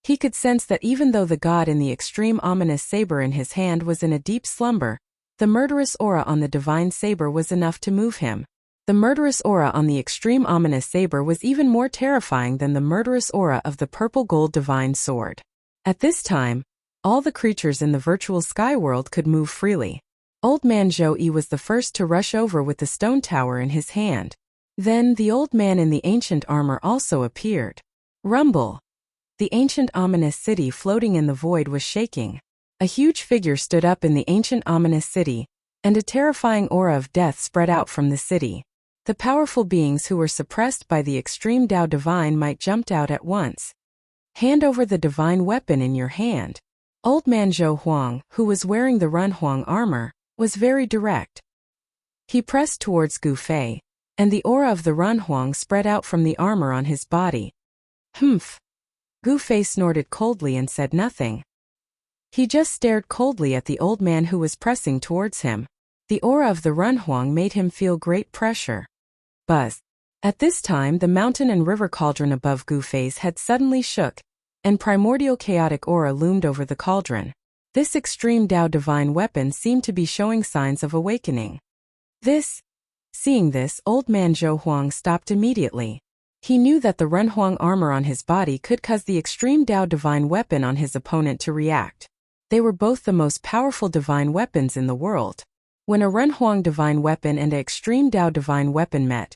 He could sense that even though the God in the extreme ominous saber in his hand was in a deep slumber, the murderous aura on the divine saber was enough to move him. The murderous aura on the extreme ominous saber was even more terrifying than the murderous aura of the purple gold divine sword. At this time, all the creatures in the virtual sky world could move freely. Old man Zhou Yi was the first to rush over with the stone tower in his hand. Then the old man in the ancient armor also appeared. Rumble! The ancient ominous city floating in the void was shaking. A huge figure stood up in the ancient ominous city, and a terrifying aura of death spread out from the city. The powerful beings who were suppressed by the extreme Tao divine might jumped out at once. Hand over the divine weapon in your hand. Old man Zhou Huang, who was wearing the renhuang armor, was very direct. He pressed towards Gu Fei, and the aura of the renhuang spread out from the armor on his body. Humph! Gu Fei snorted coldly and said nothing. He just stared coldly at the old man who was pressing towards him. The aura of the renhuang made him feel great pressure. Buzz! At this time, the mountain and river cauldron above Gufei's head suddenly shook, and primordial chaotic aura loomed over the cauldron. This extreme Dao divine weapon seemed to be showing signs of awakening. Seeing this, old man Zhou Huang stopped immediately. He knew that the Renhuang armor on his body could cause the extreme Dao divine weapon on his opponent to react. They were both the most powerful divine weapons in the world. When a Renhuang divine weapon and an extreme Dao divine weapon met,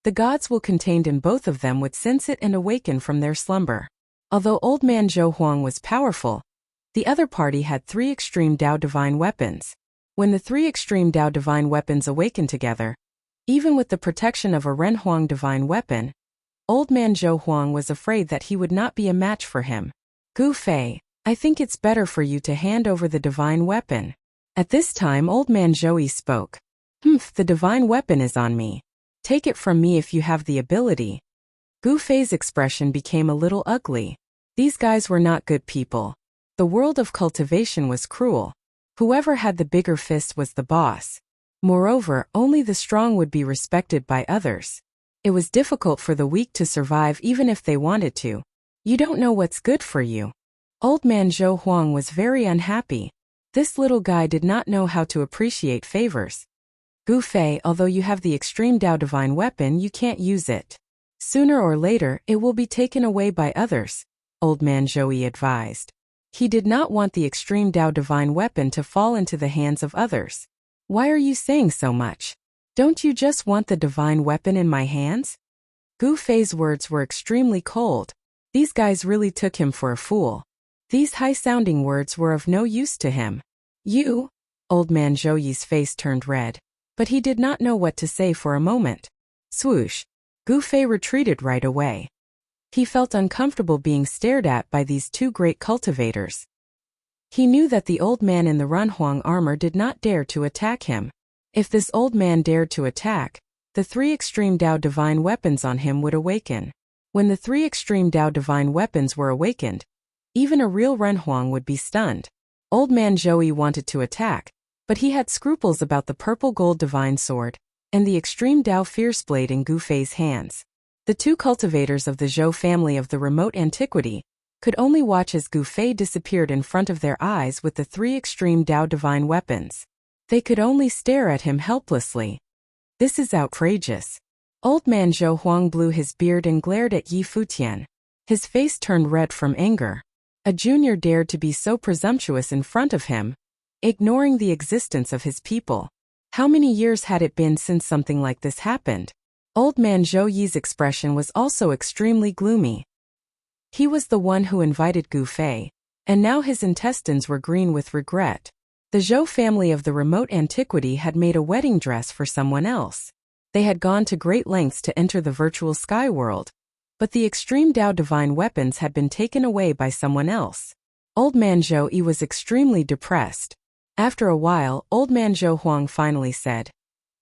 the gods will contained in both of them would sense it and awaken from their slumber. Although old man Zhou Huang was powerful, the other party had 3 extreme Dao divine weapons. When the 3 extreme Dao divine weapons awakened together, even with the protection of a Renhuang divine weapon, old man Zhou Huang was afraid that he would not be a match for him. Gu Fei, I think it's better for you to hand over the divine weapon. At this time old man Zhou spoke. The divine weapon is on me. Take it from me if you have the ability. Gu Fei's expression became a little ugly. These guys were not good people. The world of cultivation was cruel. Whoever had the bigger fist was the boss. Moreover, only the strong would be respected by others. It was difficult for the weak to survive even if they wanted to. You don't know what's good for you. Old man Zhou Huang was very unhappy. This little guy did not know how to appreciate favors. Gu Fei, although you have the extreme Dao divine weapon, you can't use it. Sooner or later, it will be taken away by others, old man Zhou advised. He did not want the extreme Dao divine weapon to fall into the hands of others. Why are you saying so much? Don't you just want the divine weapon in my hands? Gu Fei's words were extremely cold. These guys really took him for a fool. These high-sounding words were of no use to him. You? Old man Zhou's face turned red. But he did not know what to say for a moment. Swoosh. Gu Fei retreated right away. He felt uncomfortable being stared at by these 2 great cultivators. He knew that the old man in the Renhuang armor did not dare to attack him. If this old man dared to attack, the 3 extreme Dao divine weapons on him would awaken. When the 3 extreme Dao divine weapons were awakened, even a real Renhuang would be stunned. Old man Zhou wanted to attack, but he had scruples about the purple gold divine sword and the extreme Dao fierce blade in Gu Fei's hands. The 2 cultivators of the Zhou family of the remote antiquity could only watch as Gu Fei disappeared in front of their eyes with the 3 extreme Dao divine weapons. They could only stare at him helplessly. This is outrageous. Old man Zhou Huang blew his beard and glared at Yi Futian. His face turned red from anger. A junior dared to be so presumptuous in front of him, ignoring the existence of his people. How many years had it been since something like this happened? Old man Zhou Yi's expression was also extremely gloomy. He was the one who invited Gu Fei, and now his intestines were green with regret. The Zhou family of the remote antiquity had made a wedding dress for someone else. They had gone to great lengths to enter the virtual sky world, but the extreme Dao divine weapons had been taken away by someone else. Old man Zhou Yi was extremely depressed. After a while, old man Zhou Huang finally said,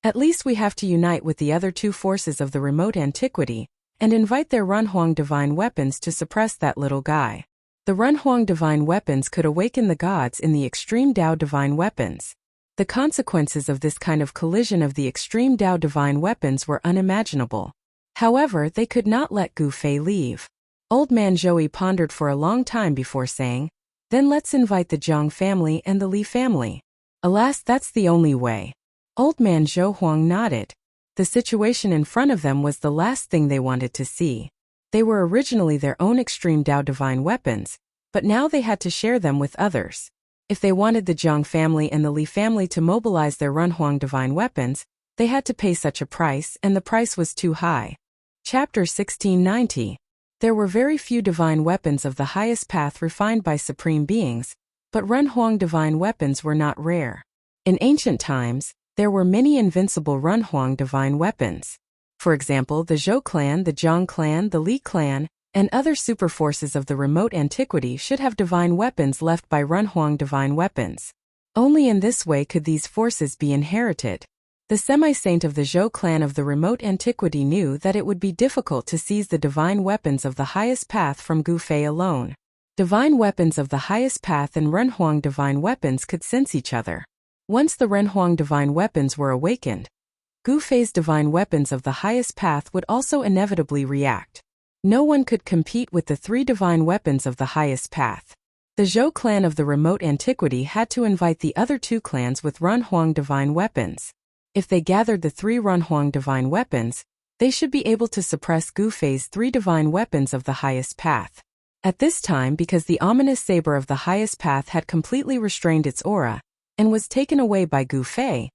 "At least we have to unite with the other 2 forces of the remote antiquity and invite their Renhuang divine weapons to suppress that little guy." The Renhuang divine weapons could awaken the gods in the extreme Dao divine weapons. The consequences of this kind of collision of the extreme Dao divine weapons were unimaginable. However, they could not let Gu Fei leave. Old man Zhou pondered for a long time before saying, "Then let's invite the Zhang family and the Li family." Alas, that's the only way. Old man Zhou Huang nodded. The situation in front of them was the last thing they wanted to see. They were originally their own extreme Dao divine weapons, but now they had to share them with others. If they wanted the Zhang family and the Li family to mobilize their Renhuang divine weapons, they had to pay such a price, and the price was too high. Chapter 1690. There were very few divine weapons of the highest path refined by supreme beings, but Renhuang divine weapons were not rare. In ancient times, there were many invincible Renhuang divine weapons. For example, the Zhou clan, the Zhang clan, the Li clan, and other superforces of the remote antiquity should have divine weapons left by Renhuang divine weapons. Only in this way could these forces be inherited. The semi-saint of the Zhou clan of the remote antiquity knew that it would be difficult to seize the divine weapons of the highest path from Gu Fei alone. Divine weapons of the highest path and Renhuang divine weapons could sense each other. Once the Renhuang divine weapons were awakened, Gu Fei's divine weapons of the highest path would also inevitably react. No one could compete with the 3 divine weapons of the highest path. The Zhou clan of the remote antiquity had to invite the other 2 clans with Runhuang divine weapons. If they gathered the 3 Runhuang divine weapons, they should be able to suppress Gu Fei's 3 divine weapons of the highest path. At this time, because the ominous saber of the highest path had completely restrained its aura, and was taken away by Gu Fei,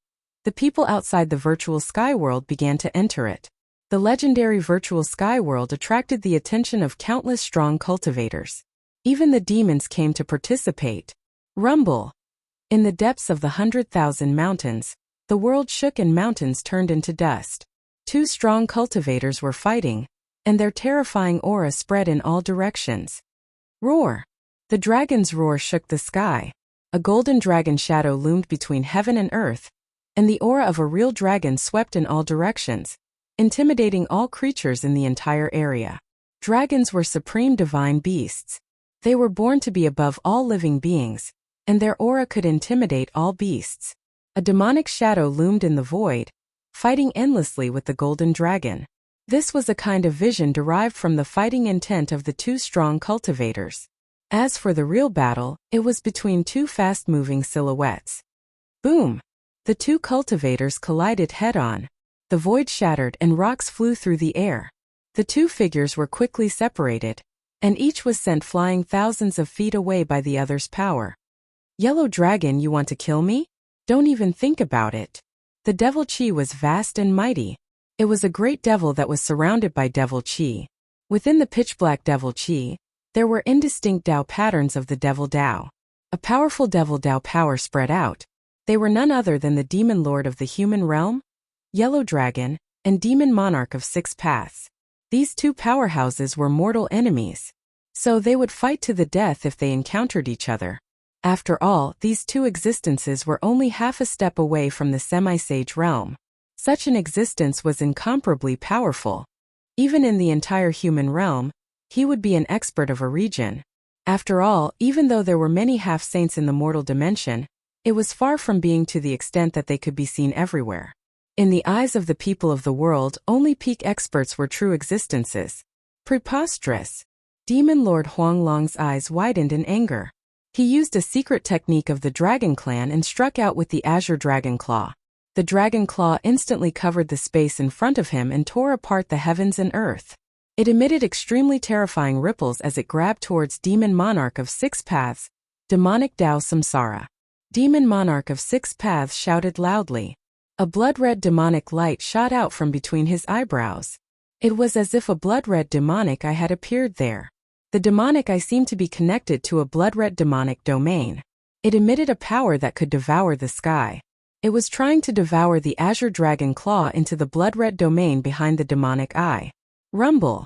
the people outside the virtual sky world began to enter it. The legendary virtual sky world attracted the attention of countless strong cultivators. Even the demons came to participate. Rumble. In the depths of the 100,000 mountains, the world shook and mountains turned into dust. 2 strong cultivators were fighting, and their terrifying aura spread in all directions. Roar. The dragon's roar shook the sky. A golden dragon shadow loomed between heaven and earth, and the aura of a real dragon swept in all directions, intimidating all creatures in the entire area. Dragons were supreme divine beasts. They were born to be above all living beings, and their aura could intimidate all beasts. A demonic shadow loomed in the void, fighting endlessly with the golden dragon. This was a kind of vision derived from the fighting intent of the 2 strong cultivators. As for the real battle, it was between 2 fast-moving silhouettes. Boom! The 2 cultivators collided head-on. The void shattered and rocks flew through the air. The 2 figures were quickly separated, and each was sent flying thousands of feet away by the other's power. Yellow dragon, you want to kill me? Don't even think about it. The devil chi was vast and mighty. It was a great devil that was surrounded by devil chi. Within the pitch-black devil chi, there were indistinct Dao patterns of the devil Dao. A powerful devil Dao power spread out. They were none other than the demon lord of the human realm, Yellow Dragon, and demon monarch of 6 paths. These 2 powerhouses were mortal enemies, so they would fight to the death if they encountered each other. After all, these 2 existences were only half a step away from the semi-sage realm. Such an existence was incomparably powerful. Even in the entire human realm, he would be an expert of a region. After all, even though there were many half-saints in the mortal dimension, it was far from being to the extent that they could be seen everywhere. In the eyes of the people of the world, only peak experts were true existences. Preposterous! Demon Lord Huanglong's eyes widened in anger. He used a secret technique of the Dragon Clan and struck out with the Azure Dragon Claw. The Dragon Claw instantly covered the space in front of him and tore apart the heavens and earth. It emitted extremely terrifying ripples as it grabbed towards Demon Monarch of 6 Paths, Demonic Dao Samsara. Demon Monarch of 6 Paths shouted loudly. A blood-red demonic light shot out from between his eyebrows. It was as if a blood-red demonic eye had appeared there. The demonic eye seemed to be connected to a blood-red demonic domain. It emitted a power that could devour the sky. It was trying to devour the Azure Dragon Claw into the blood-red domain behind the demonic eye. Rumble!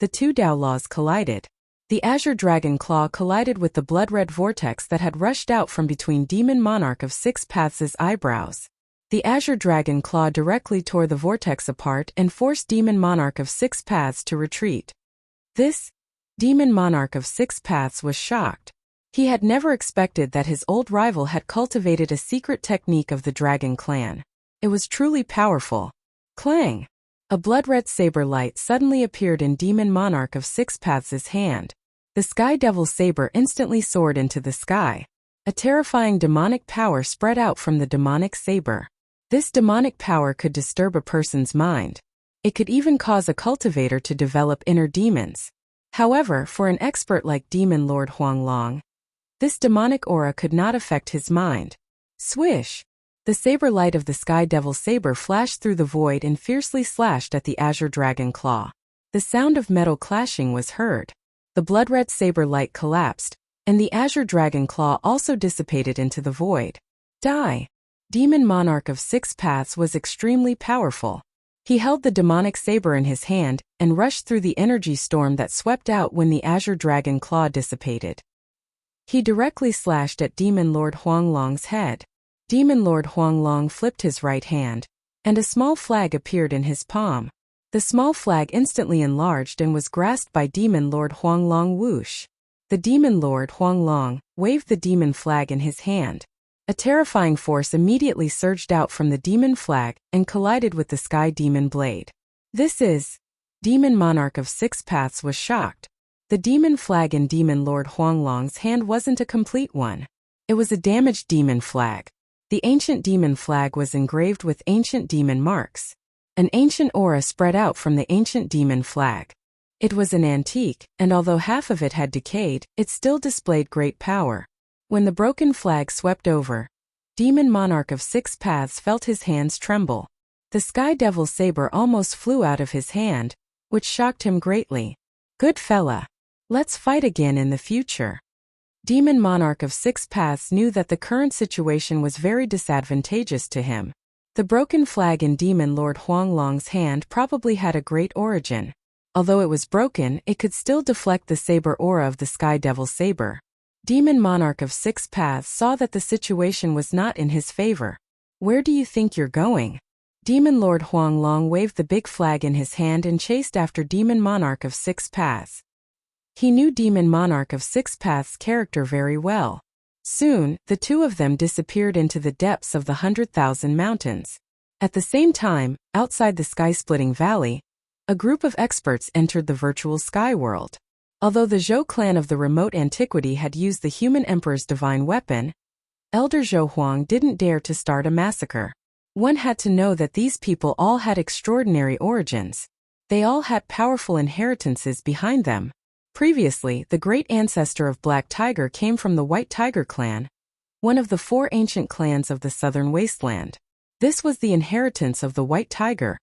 The 2 Dao laws collided. The Azure Dragon Claw collided with the blood-red vortex that had rushed out from between Demon Monarch of 6 Paths' eyebrows. The Azure Dragon Claw directly tore the vortex apart and forced Demon Monarch of 6 Paths to retreat. Demon Monarch of 6 Paths was shocked. He had never expected that his old rival had cultivated a secret technique of the Dragon Clan. It was truly powerful. Clang! A blood-red saber light suddenly appeared in Demon Monarch of 6 Paths' hand. The Sky Devil saber instantly soared into the sky. A terrifying demonic power spread out from the demonic saber. This demonic power could disturb a person's mind. It could even cause a cultivator to develop inner demons. However, for an expert like Demon Lord Huanglong, this demonic aura could not affect his mind. Swish! The saber light of the Sky Devil saber flashed through the void and fiercely slashed at the Azure Dragon Claw. The sound of metal clashing was heard. The blood-red saber light collapsed, and the Azure Dragon Claw also dissipated into the void. Die! Demon Monarch of 6 Paths was extremely powerful. He held the demonic saber in his hand and rushed through the energy storm that swept out when the Azure Dragon Claw dissipated. He directly slashed at Demon Lord Huanglong's head. Demon Lord Huanglong flipped his right hand, and a small flag appeared in his palm. The small flag instantly enlarged and was grasped by Demon Lord Huanglong. Whoosh! The Demon Lord Huanglong waved the demon flag in his hand. A terrifying force immediately surged out from the demon flag and collided with the sky demon blade. This is... Demon Monarch of Six Paths was shocked. The demon flag in Demon Lord Huanglong's hand wasn't a complete one. It was a damaged demon flag. The ancient demon flag was engraved with ancient demon marks. An ancient aura spread out from the ancient demon flag. It was an antique, and although half of it had decayed, it still displayed great power. When the broken flag swept over, Demon Monarch of Six Paths felt his hands tremble. The Sky Devil's saber almost flew out of his hand, which shocked him greatly. Good fella. Let's fight again in the future. Demon Monarch of Six Paths knew that the current situation was very disadvantageous to him. The broken flag in Demon Lord Huanglong's hand probably had a great origin. Although it was broken, it could still deflect the saber aura of the Sky Devil's saber. Demon Monarch of Six Paths saw that the situation was not in his favor. Where do you think you're going? Demon Lord Huanglong waved the big flag in his hand and chased after Demon Monarch of Six Paths. He knew Demon Monarch of Six Paths' character very well. Soon, the two of them disappeared into the depths of the 100,000 mountains. At the same time, outside the sky-splitting valley, a group of experts entered the virtual sky world. Although the Zhou clan of the remote antiquity had used the human emperor's divine weapon, Elder Zhou Huang didn't dare to start a massacre. One had to know that these people all had extraordinary origins. They all had powerful inheritances behind them. Previously, the great ancestor of Black Tiger came from the White Tiger clan, one of the four ancient clans of the southern wasteland. This was the inheritance of the White Tiger,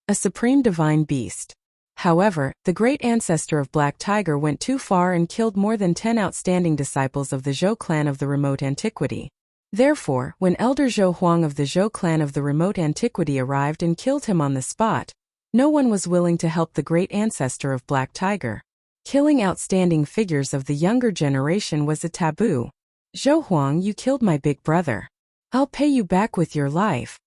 a supreme divine beast. However, the great ancestor of Black Tiger went too far and killed more than 10 outstanding disciples of the Zhou clan of the remote antiquity. Therefore, when Elder Zhou Huang of the Zhou clan of the remote antiquity arrived and killed him on the spot, no one was willing to help the great ancestor of Black Tiger. Killing outstanding figures of the younger generation was a taboo. Zhou Huang, you killed my big brother. I'll pay you back with your life.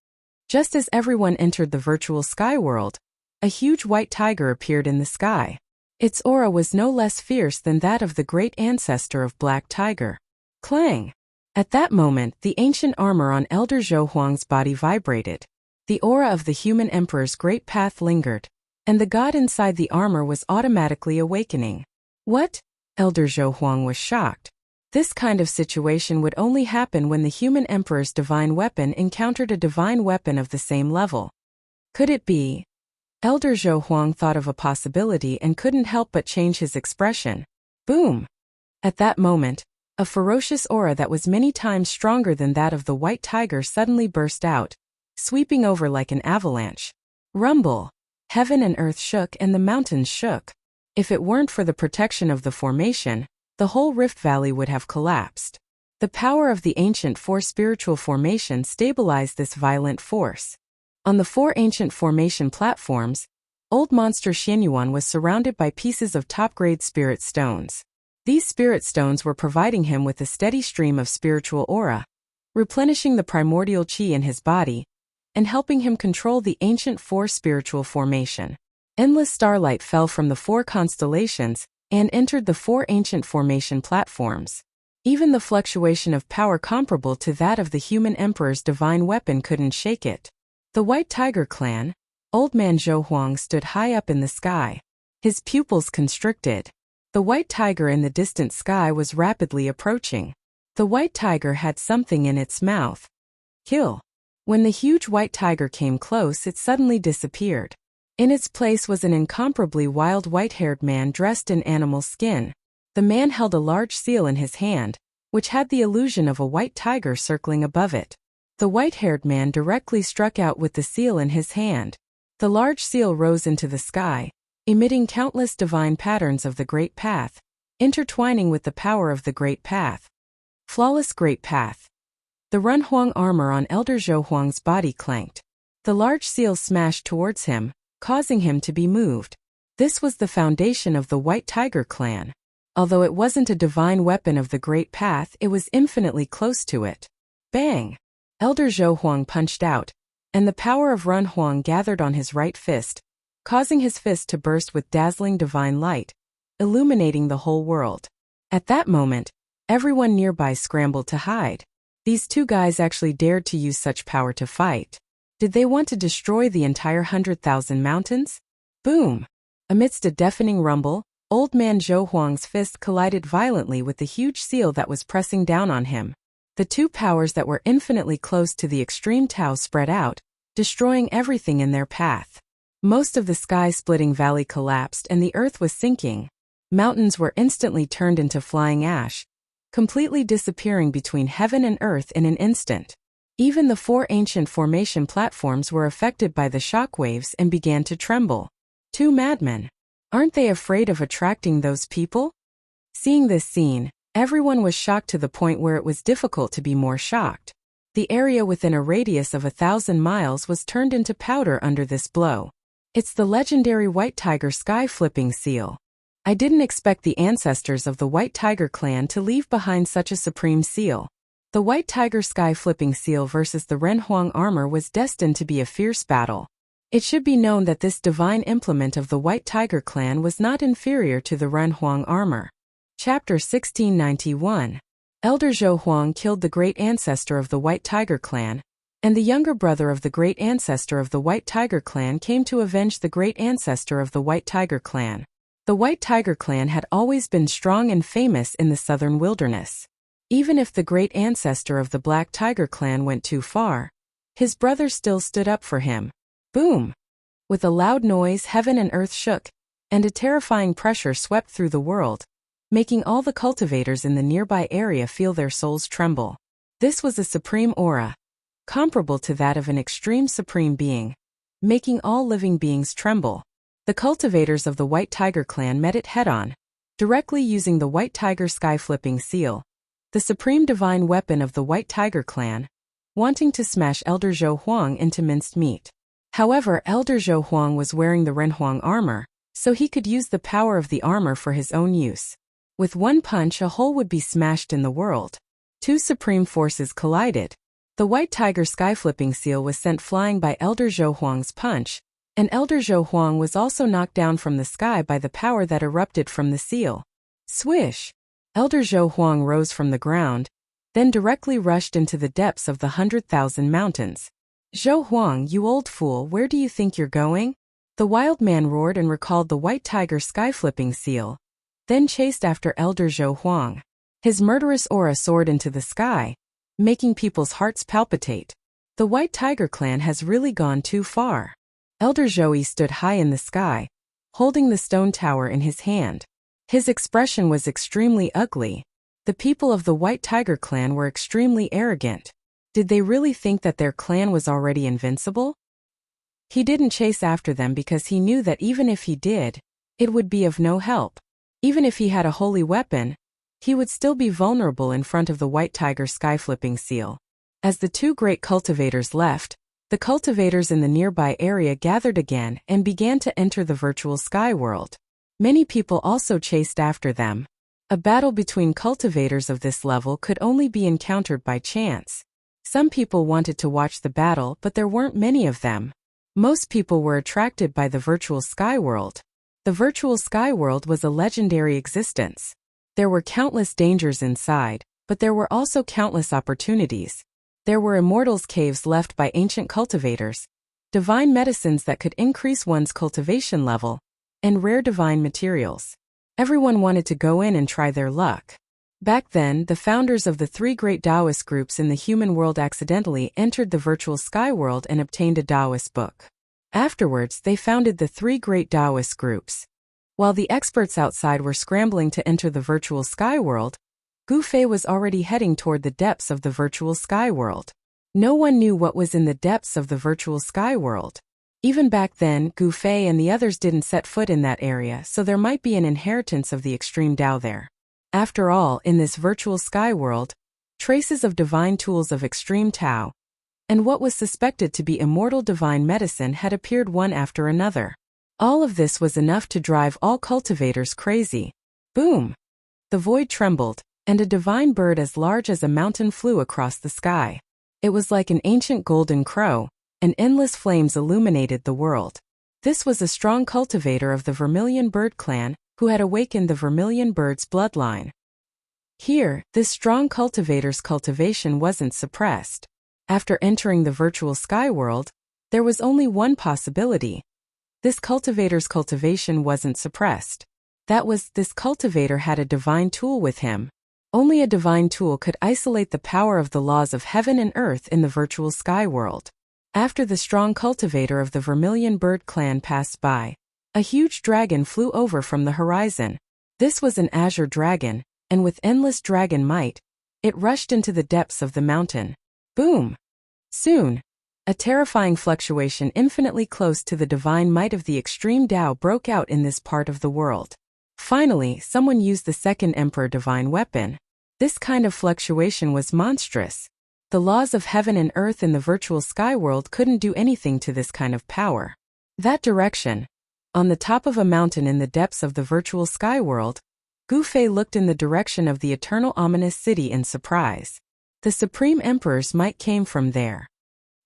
Just as everyone entered the virtual sky world, a huge white tiger appeared in the sky. Its aura was no less fierce than that of the great ancestor of Black Tiger. Clang! At that moment, the ancient armor on Elder Zhou Huang's body vibrated. The aura of the human emperor's great path lingered, and the god inside the armor was automatically awakening. What? Elder Zhou Huang was shocked. This kind of situation would only happen when the human emperor's divine weapon encountered a divine weapon of the same level. Could it be? Elder Zhou Huang thought of a possibility and couldn't help but change his expression. Boom! At that moment, a ferocious aura that was many times stronger than that of the white tiger suddenly burst out, sweeping over like an avalanche. Rumble! Heaven and earth shook and the mountains shook. If it weren't for the protection of the formation, the whole Rift Valley would have collapsed. The power of the ancient four spiritual formations stabilized this violent force. On the four ancient formation platforms, Old Monster Xianyuan was surrounded by pieces of top-grade spirit stones. These spirit stones were providing him with a steady stream of spiritual aura, replenishing the primordial qi in his body, and helping him control the ancient four spiritual formation. Endless starlight fell from the four constellations and entered the four ancient formation platforms. Even the fluctuation of power comparable to that of the human emperor's divine weapon couldn't shake it. The White Tiger clan, Old Man Zhou Huang, stood high up in the sky. His pupils constricted. The white tiger in the distant sky was rapidly approaching. The white tiger had something in its mouth. Kill. When the huge white tiger came close, it suddenly disappeared. In its place was an incomparably wild white-haired man dressed in animal skin. The man held a large seal in his hand, which had the illusion of a white tiger circling above it. The white-haired man directly struck out with the seal in his hand. The large seal rose into the sky, emitting countless divine patterns of the Great Path, intertwining with the power of the Great Path. Flawless Great Path. The Run Huang armor on Elder Zhou Huang's body clanked. The large seal smashed towards him, causing him to be moved. This was the foundation of the White Tiger clan. Although it wasn't a divine weapon of the Great Path, it was infinitely close to it. Bang! Elder Zhou Huang punched out, and the power of Run Huang gathered on his right fist, causing his fist to burst with dazzling divine light, illuminating the whole world. At that moment, everyone nearby scrambled to hide. These two guys actually dared to use such power to fight. Did they want to destroy the entire 100,000 mountains? Boom! Amidst a deafening rumble, Old Man Zhou Huang's fist collided violently with the huge seal that was pressing down on him. The two powers that were infinitely close to the extreme Tao spread out, destroying everything in their path. Most of the sky-splitting valley collapsed and the earth was sinking. Mountains were instantly turned into flying ash, completely disappearing between heaven and earth in an instant. Even the four ancient formation platforms were affected by the shockwaves and began to tremble. Two madmen. Aren't they afraid of attracting those people? Seeing this scene, everyone was shocked to the point where it was difficult to be more shocked. The area within a radius of 1,000 miles was turned into powder under this blow. It's the legendary White Tiger sky-flipping seal. I didn't expect the ancestors of the White Tiger clan to leave behind such a supreme seal. The White Tiger sky-flipping seal versus the Renhuang armor was destined to be a fierce battle. It should be known that this divine implement of the White Tiger clan was not inferior to the Renhuang armor. Chapter 1691. Elder Zhou Huang killed the great ancestor of the White Tiger clan, and the younger brother of the great ancestor of the White Tiger clan came to avenge the great ancestor of the White Tiger clan. The White Tiger clan had always been strong and famous in the southern wilderness. Even if the great ancestor of the Black Tiger clan went too far, his brother still stood up for him. Boom! With a loud noise, heaven and earth shook, and a terrifying pressure swept through the world, making all the cultivators in the nearby area feel their souls tremble. This was a supreme aura, comparable to that of an extreme supreme being, making all living beings tremble. The cultivators of the White Tiger clan met it head-on, directly using the White Tiger sky-flipping seal, the supreme divine weapon of the White Tiger clan, wanting to smash Elder Zhou Huang into minced meat. However, Elder Zhou Huang was wearing the Renhuang armor, so he could use the power of the armor for his own use. With one punch, a hole would be smashed in the world. Two supreme forces collided. The White Tiger sky-flipping seal was sent flying by Elder Zhou Huang's punch, and Elder Zhou Huang was also knocked down from the sky by the power that erupted from the seal. Swish! Elder Zhou Huang rose from the ground, then directly rushed into the depths of the 100,000 mountains. Zhou Huang, you old fool, where do you think you're going? The wild man roared and recalled the White Tiger sky-flipping seal, then chased after Elder Zhou Huang. His murderous aura soared into the sky, making people's hearts palpitate. The White Tiger clan has really gone too far. Elder Zhou stood high in the sky, holding the stone tower in his hand. His expression was extremely ugly. The people of the White Tiger clan were extremely arrogant. Did they really think that their clan was already invincible? He didn't chase after them because he knew that even if he did, it would be of no help. Even if he had a holy weapon, he would still be vulnerable in front of the White Tiger sky-flipping seal. As the two great cultivators left, the cultivators in the nearby area gathered again and began to enter the virtual sky world. Many people also chased after them. A battle between cultivators of this level could only be encountered by chance. Some people wanted to watch the battle, but there weren't many of them. Most people were attracted by the virtual sky world. The virtual sky world was a legendary existence. There were countless dangers inside, but there were also countless opportunities. There were immortals' caves left by ancient cultivators, divine medicines that could increase one's cultivation level, and rare divine materials. Everyone wanted to go in and try their luck. Back then, the founders of the three great Taoist groups in the human world accidentally entered the virtual sky world and obtained a Taoist book. Afterwards, they founded the three great Taoist groups. While the experts outside were scrambling to enter the virtual sky world, Gu Fei was already heading toward the depths of the virtual sky world. No one knew what was in the depths of the virtual sky world. Even back then, Gu Fei and the others didn't set foot in that area, so there might be an inheritance of the extreme Tao there. After all, in this virtual sky world, traces of divine tools of extreme Tao, and what was suspected to be immortal divine medicine had appeared one after another. All of this was enough to drive all cultivators crazy. Boom! The void trembled, and a divine bird as large as a mountain flew across the sky. It was like an ancient golden crow, and endless flames illuminated the world. This was a strong cultivator of the Vermilion Bird clan, who had awakened the Vermilion Bird's bloodline. Here, this strong cultivator's cultivation wasn't suppressed. After entering the virtual sky world, there was only one possibility. This cultivator's cultivation wasn't suppressed. That was, this cultivator had a divine tool with him. Only a divine tool could isolate the power of the laws of heaven and earth in the virtual sky world. After the strong cultivator of the Vermilion Bird clan passed by, a huge dragon flew over from the horizon. This was an azure dragon, and with endless dragon might, it rushed into the depths of the mountain. Boom! Soon, a terrifying fluctuation infinitely close to the divine might of the extreme Tao broke out in this part of the world. Finally, someone used the second Emperor divine weapon. This kind of fluctuation was monstrous. The laws of heaven and earth in the virtual sky world couldn't do anything to this kind of power. That direction. On the top of a mountain in the depths of the virtual sky world, Gu Fei looked in the direction of the eternal ominous city in surprise. The Supreme Emperor's might came from there.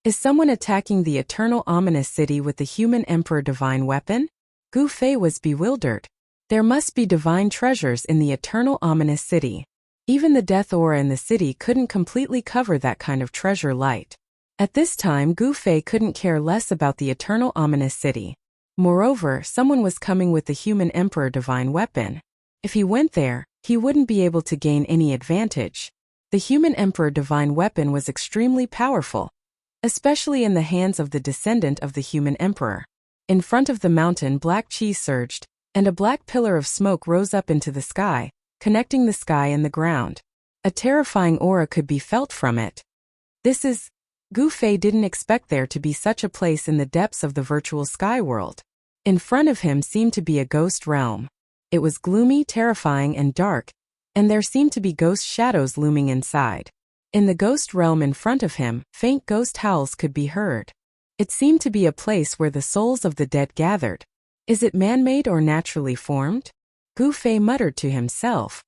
Is someone attacking the eternal ominous city with the human emperor divine weapon? Gu Fei was bewildered. There must be divine treasures in the eternal ominous city. Even the death aura in the city couldn't completely cover that kind of treasure light. At this time, Gu Fei couldn't care less about the eternal ominous city. Moreover, someone was coming with the human emperor divine weapon. If he went there, he wouldn't be able to gain any advantage. The human emperor divine weapon was extremely powerful, especially in the hands of the descendant of the human emperor. In front of the mountain, black chi surged, and a black pillar of smoke rose up into the sky, connecting the sky and the ground. A terrifying aura could be felt from it. Gu Fei didn't expect there to be such a place in the depths of the virtual sky world. In front of him seemed to be a ghost realm. It was gloomy, terrifying, and dark, and there seemed to be ghost shadows looming inside. In the ghost realm in front of him, faint ghost howls could be heard. It seemed to be a place where the souls of the dead gathered. Is it man-made or naturally formed? Gu Fei muttered to himself.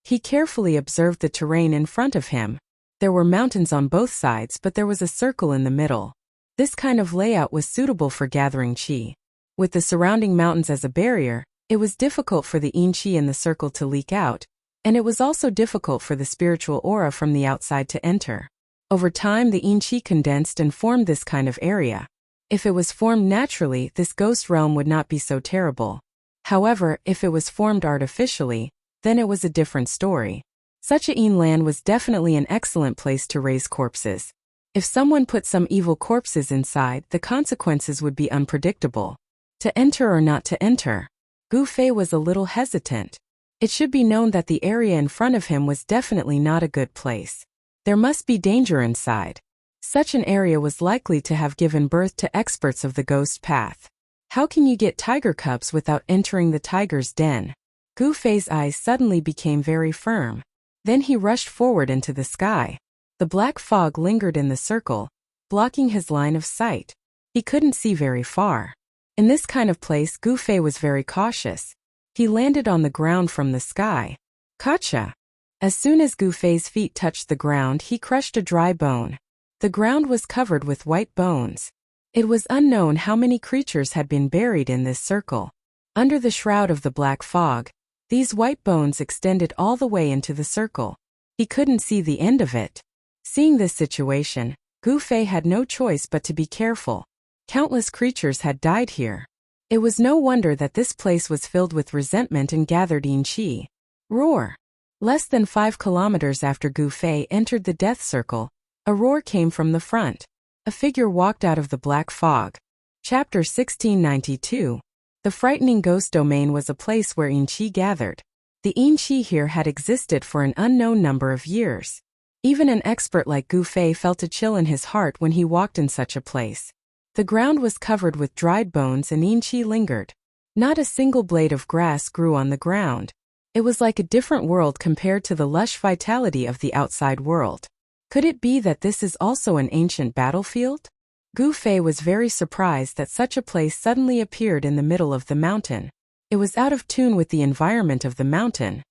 He carefully observed the terrain in front of him. There were mountains on both sides, but there was a circle in the middle. This kind of layout was suitable for gathering qi. With the surrounding mountains as a barrier, it was difficult for the yin qi in the circle to leak out, and it was also difficult for the spiritual aura from the outside to enter. Over time, the yin qi condensed and formed this kind of area. If it was formed naturally, this ghost realm would not be so terrible. However, if it was formed artificially, then it was a different story. Such a yin land was definitely an excellent place to raise corpses. If someone put some evil corpses inside, the consequences would be unpredictable. To enter or not to enter? Gu Fei was a little hesitant. It should be known that the area in front of him was definitely not a good place. There must be danger inside. Such an area was likely to have given birth to experts of the ghost path. How can you get tiger cubs without entering the tiger's den? Gu Fei's eyes suddenly became very firm. Then he rushed forward into the sky. The black fog lingered in the circle, blocking his line of sight. He couldn't see very far. In this kind of place, Gu Fei was very cautious. He landed on the ground from the sky. Gotcha! As soon as Gu Fei's feet touched the ground, he crushed a dry bone. The ground was covered with white bones. It was unknown how many creatures had been buried in this circle. Under the shroud of the black fog, these white bones extended all the way into the circle. He couldn't see the end of it. Seeing this situation, Gu Fei had no choice but to be careful. Countless creatures had died here. It was no wonder that this place was filled with resentment and gathered yin qi. Roar! Less than 5 kilometers after Gu Fei entered the death circle, a roar came from the front. A figure walked out of the black fog. Chapter 1692. The frightening ghost domain was a place where yin qi gathered. The yin qi here had existed for an unknown number of years. Even an expert like Gu Fei felt a chill in his heart when he walked in such a place. The ground was covered with dried bones and yin qi lingered. Not a single blade of grass grew on the ground. It was like a different world compared to the lush vitality of the outside world. Could it be that this is also an ancient battlefield? Gu Fei was very surprised that such a place suddenly appeared in the middle of the mountain. It was out of tune with the environment of the mountain.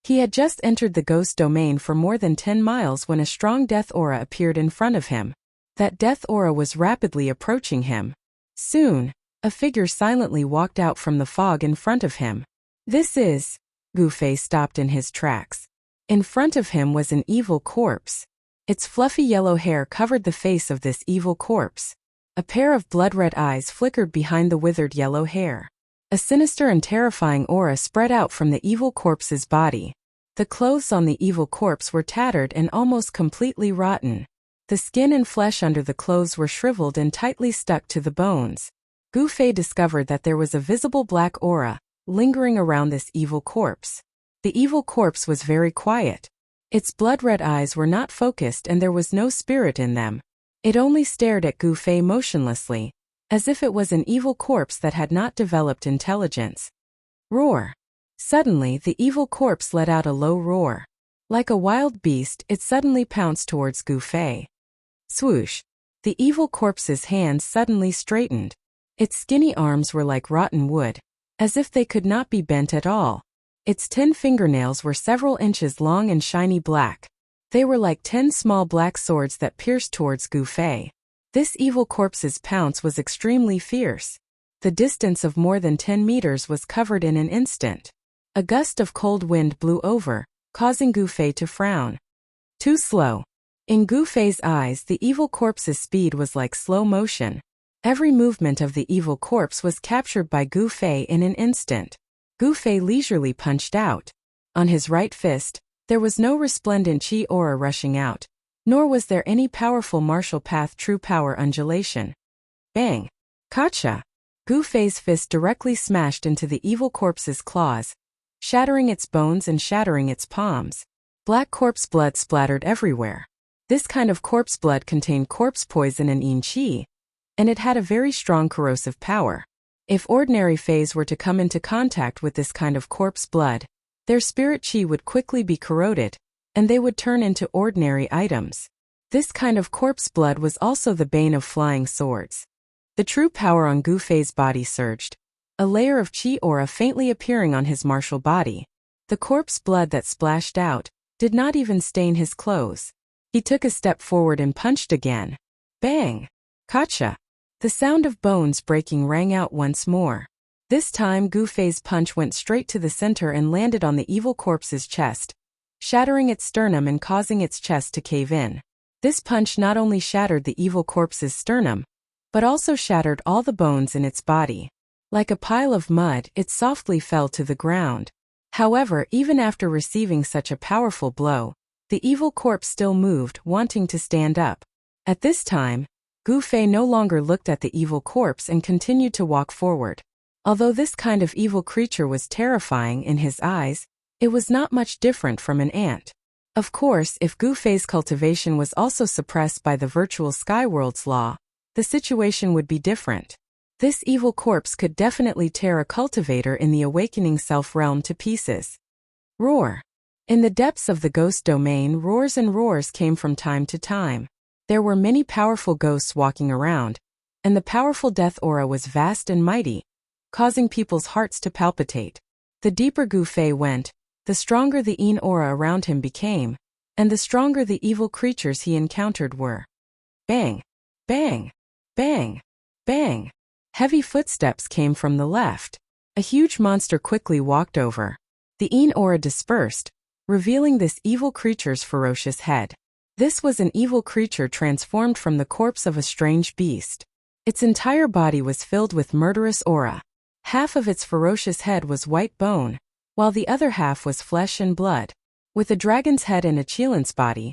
He had just entered the ghost domain for more than 10 miles when a strong death aura appeared in front of him. That death aura was rapidly approaching him. Soon, a figure silently walked out from the fog in front of him. Gu Fei stopped in his tracks. In front of him was an evil corpse. Its fluffy yellow hair covered the face of this evil corpse. A pair of blood-red eyes flickered behind the withered yellow hair. A sinister and terrifying aura spread out from the evil corpse's body. The clothes on the evil corpse were tattered and almost completely rotten. The skin and flesh under the clothes were shriveled and tightly stuck to the bones. Gu Fei discovered that there was a visible black aura lingering around this evil corpse. The evil corpse was very quiet. Its blood-red eyes were not focused and there was no spirit in them. It only stared at Gu Fei motionlessly, as if it was an evil corpse that had not developed intelligence. Roar! Suddenly, the evil corpse let out a low roar. Like a wild beast, it suddenly pounced towards Gu Fei. Swoosh! The evil corpse's hands suddenly straightened. Its skinny arms were like rotten wood, as if they could not be bent at all. Its 10 fingernails were several inches long and shiny black. They were like 10 small black swords that pierced towards Gu Fei. This evil corpse's pounce was extremely fierce. The distance of more than 10 meters was covered in an instant. A gust of cold wind blew over, causing Gu Fei to frown. Too slow. In Gu Fei's eyes, the evil corpse's speed was like slow motion. Every movement of the evil corpse was captured by Gu Fei in an instant. Gu Fei leisurely punched out. On his right fist, there was no resplendent chi aura rushing out, nor was there any powerful martial path true power undulation. Bang! Gotcha! Gu Fei's fist directly smashed into the evil corpse's claws, shattering its bones and shattering its palms. Black corpse blood splattered everywhere. This kind of corpse blood contained corpse poison and yin qi, and it had a very strong corrosive power. If ordinary Feis were to come into contact with this kind of corpse blood, their spirit chi would quickly be corroded, and they would turn into ordinary items. This kind of corpse blood was also the bane of flying swords. The true power on Gu Fei's body surged, a layer of chi aura faintly appearing on his martial body. The corpse blood that splashed out did not even stain his clothes. He took a step forward and punched again. Bang! Gotcha! The sound of bones breaking rang out once more. This time Gu Fei's punch went straight to the center and landed on the evil corpse's chest, shattering its sternum and causing its chest to cave in. This punch not only shattered the evil corpse's sternum, but also shattered all the bones in its body. Like a pile of mud, it softly fell to the ground. However, even after receiving such a powerful blow, the evil corpse still moved, wanting to stand up. At this time, Gu Fei no longer looked at the evil corpse and continued to walk forward. Although this kind of evil creature was terrifying in his eyes, it was not much different from an ant. Of course, if Gu Fei's cultivation was also suppressed by the virtual Skyworld's law, the situation would be different. This evil corpse could definitely tear a cultivator in the awakening self-realm to pieces. Roar! In the depths of the ghost domain, roars and roars came from time to time. There were many powerful ghosts walking around, and the powerful death aura was vast and mighty, causing people's hearts to palpitate. The deeper Gu Fei went, the stronger the yin aura around him became, and the stronger the evil creatures he encountered were. Bang! Bang! Bang! Bang! Heavy footsteps came from the left. A huge monster quickly walked over. The yin aura dispersed, revealing this evil creature's ferocious head. This was an evil creature transformed from the corpse of a strange beast. Its entire body was filled with murderous aura. Half of its ferocious head was white bone, while the other half was flesh and blood. With a dragon's head and a Qilin's body,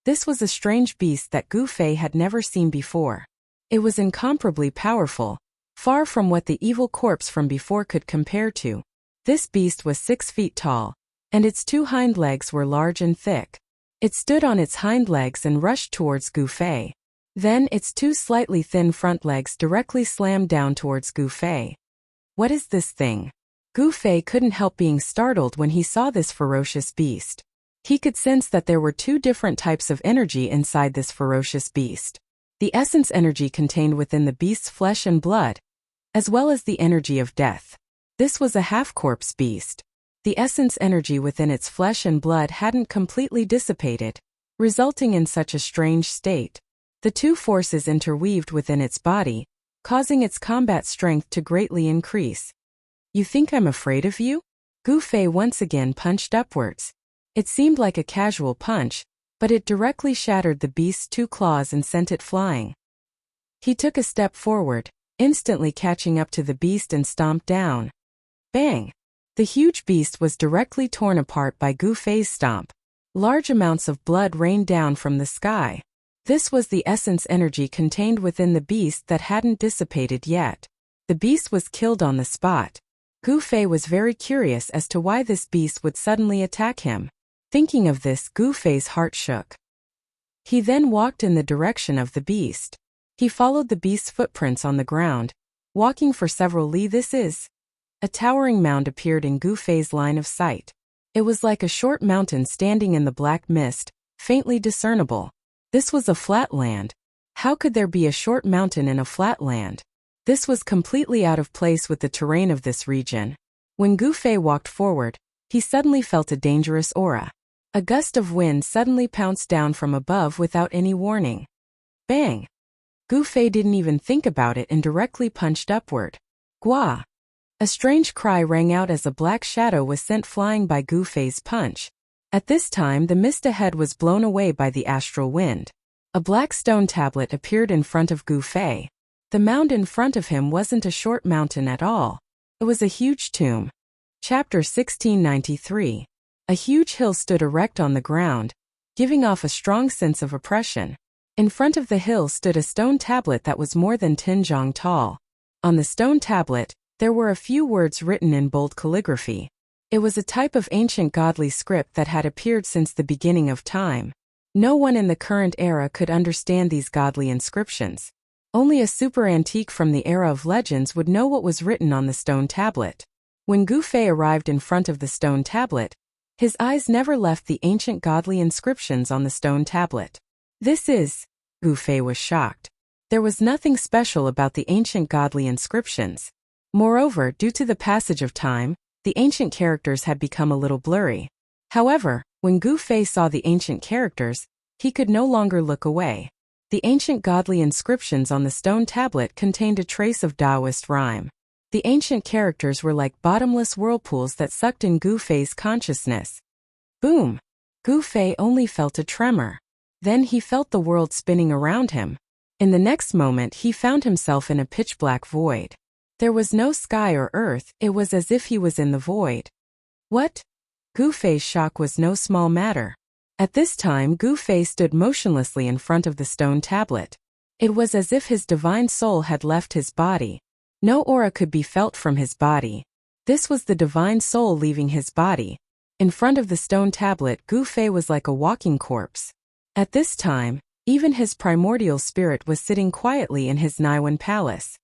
this was a strange beast that Gu Fei had never seen before. It was incomparably powerful, far from what the evil corpse from before could compare to. This beast was 6 feet tall, and its 2 hind legs were large and thick. It stood on its hind legs and rushed towards Gu Fei. Then its 2 slightly thin front legs directly slammed down towards Gu Fei. What is this thing? Gu Fei couldn't help being startled when he saw this ferocious beast. He could sense that there were 2 different types of energy inside this ferocious beast. The essence energy contained within the beast's flesh and blood, as well as the energy of death. This was a half-corpse beast. The essence energy within its flesh and blood hadn't completely dissipated, resulting in such a strange state. The 2 forces interweaved within its body, causing its combat strength to greatly increase. You think I'm afraid of you? Gu Fei once again punched upwards. It seemed like a casual punch, but it directly shattered the beast's 2 claws and sent it flying. He took a step forward, instantly catching up to the beast and stomped down. Bang! The huge beast was directly torn apart by Gu Fei's stomp. Large amounts of blood rained down from the sky. This was the essence energy contained within the beast that hadn't dissipated yet. The beast was killed on the spot. Gu Fei was very curious as to why this beast would suddenly attack him. Thinking of this, Gu Fei's heart shook. He then walked in the direction of the beast. He followed the beast's footprints on the ground, walking for several li. A towering mound appeared in Gu Fei's line of sight. It was like a short mountain standing in the black mist, faintly discernible. This was a flat land. How could there be a short mountain in a flat land? This was completely out of place with the terrain of this region. When Gu Fei walked forward, he suddenly felt a dangerous aura. A gust of wind suddenly pounced down from above without any warning. Bang! Gu Fei didn't even think about it and directly punched upward. Gua! A strange cry rang out as a black shadow was sent flying by Gu Fei's punch. At this time, the mist ahead was blown away by the astral wind. A black stone tablet appeared in front of Gu Fei. The mound in front of him wasn't a short mountain at all. It was a huge tomb. Chapter 1693. A huge hill stood erect on the ground, giving off a strong sense of oppression. In front of the hill stood a stone tablet that was more than 10 zhang tall. On the stone tablet, there were a few words written in bold calligraphy. It was a type of ancient godly script that had appeared since the beginning of time. No one in the current era could understand these godly inscriptions. Only a super antique from the era of legends would know what was written on the stone tablet. When Gu Fei arrived in front of the stone tablet, his eyes never left the ancient godly inscriptions on the stone tablet. Gu Fei was shocked. There was nothing special about the ancient godly inscriptions. Moreover, due to the passage of time, the ancient characters had become a little blurry. However, when Gu Fei saw the ancient characters, he could no longer look away. The ancient godly inscriptions on the stone tablet contained a trace of Taoist rhyme. The ancient characters were like bottomless whirlpools that sucked in Gu Fei's consciousness. Boom! Gu Fei only felt a tremor. Then he felt the world spinning around him. In the next moment he found himself in a pitch-black void. There was no sky or earth, it was as if he was in the void. What? Gu Fei's shock was no small matter. At this time Gu Fei stood motionlessly in front of the stone tablet. It was as if his divine soul had left his body. No aura could be felt from his body. This was the divine soul leaving his body. In front of the stone tablet, Gu Fei was like a walking corpse. At this time, even his primordial spirit was sitting quietly in his Niwen palace.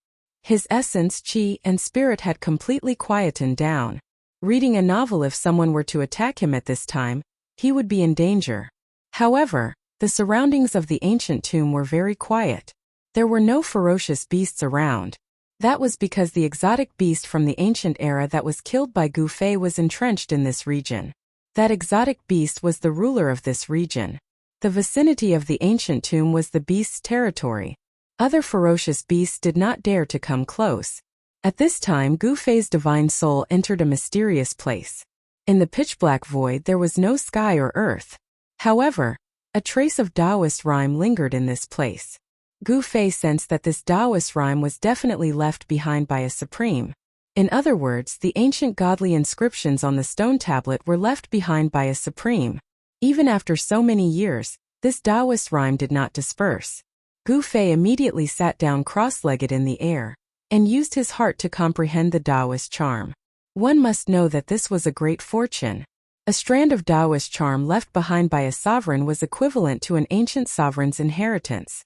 His essence, qi, and spirit had completely quietened down. Reading a novel, if someone were to attack him at this time, he would be in danger. However, the surroundings of the ancient tomb were very quiet. There were no ferocious beasts around. That was because the exotic beast from the ancient era that was killed by Gu Fei was entrenched in this region. That exotic beast was the ruler of this region. The vicinity of the ancient tomb was the beast's territory. Other ferocious beasts did not dare to come close. At this time Gu Fei's divine soul entered a mysterious place. In the pitch-black void there was no sky or earth. However, a trace of Taoist rhyme lingered in this place. Gu Fei sensed that this Taoist rhyme was definitely left behind by a supreme. In other words, the ancient godly inscriptions on the stone tablet were left behind by a supreme. Even after so many years, this Taoist rhyme did not disperse. Gu Fei immediately sat down cross-legged in the air, and used his heart to comprehend the Taoist charm. One must know that this was a great fortune. A strand of Taoist charm left behind by a sovereign was equivalent to an ancient sovereign's inheritance.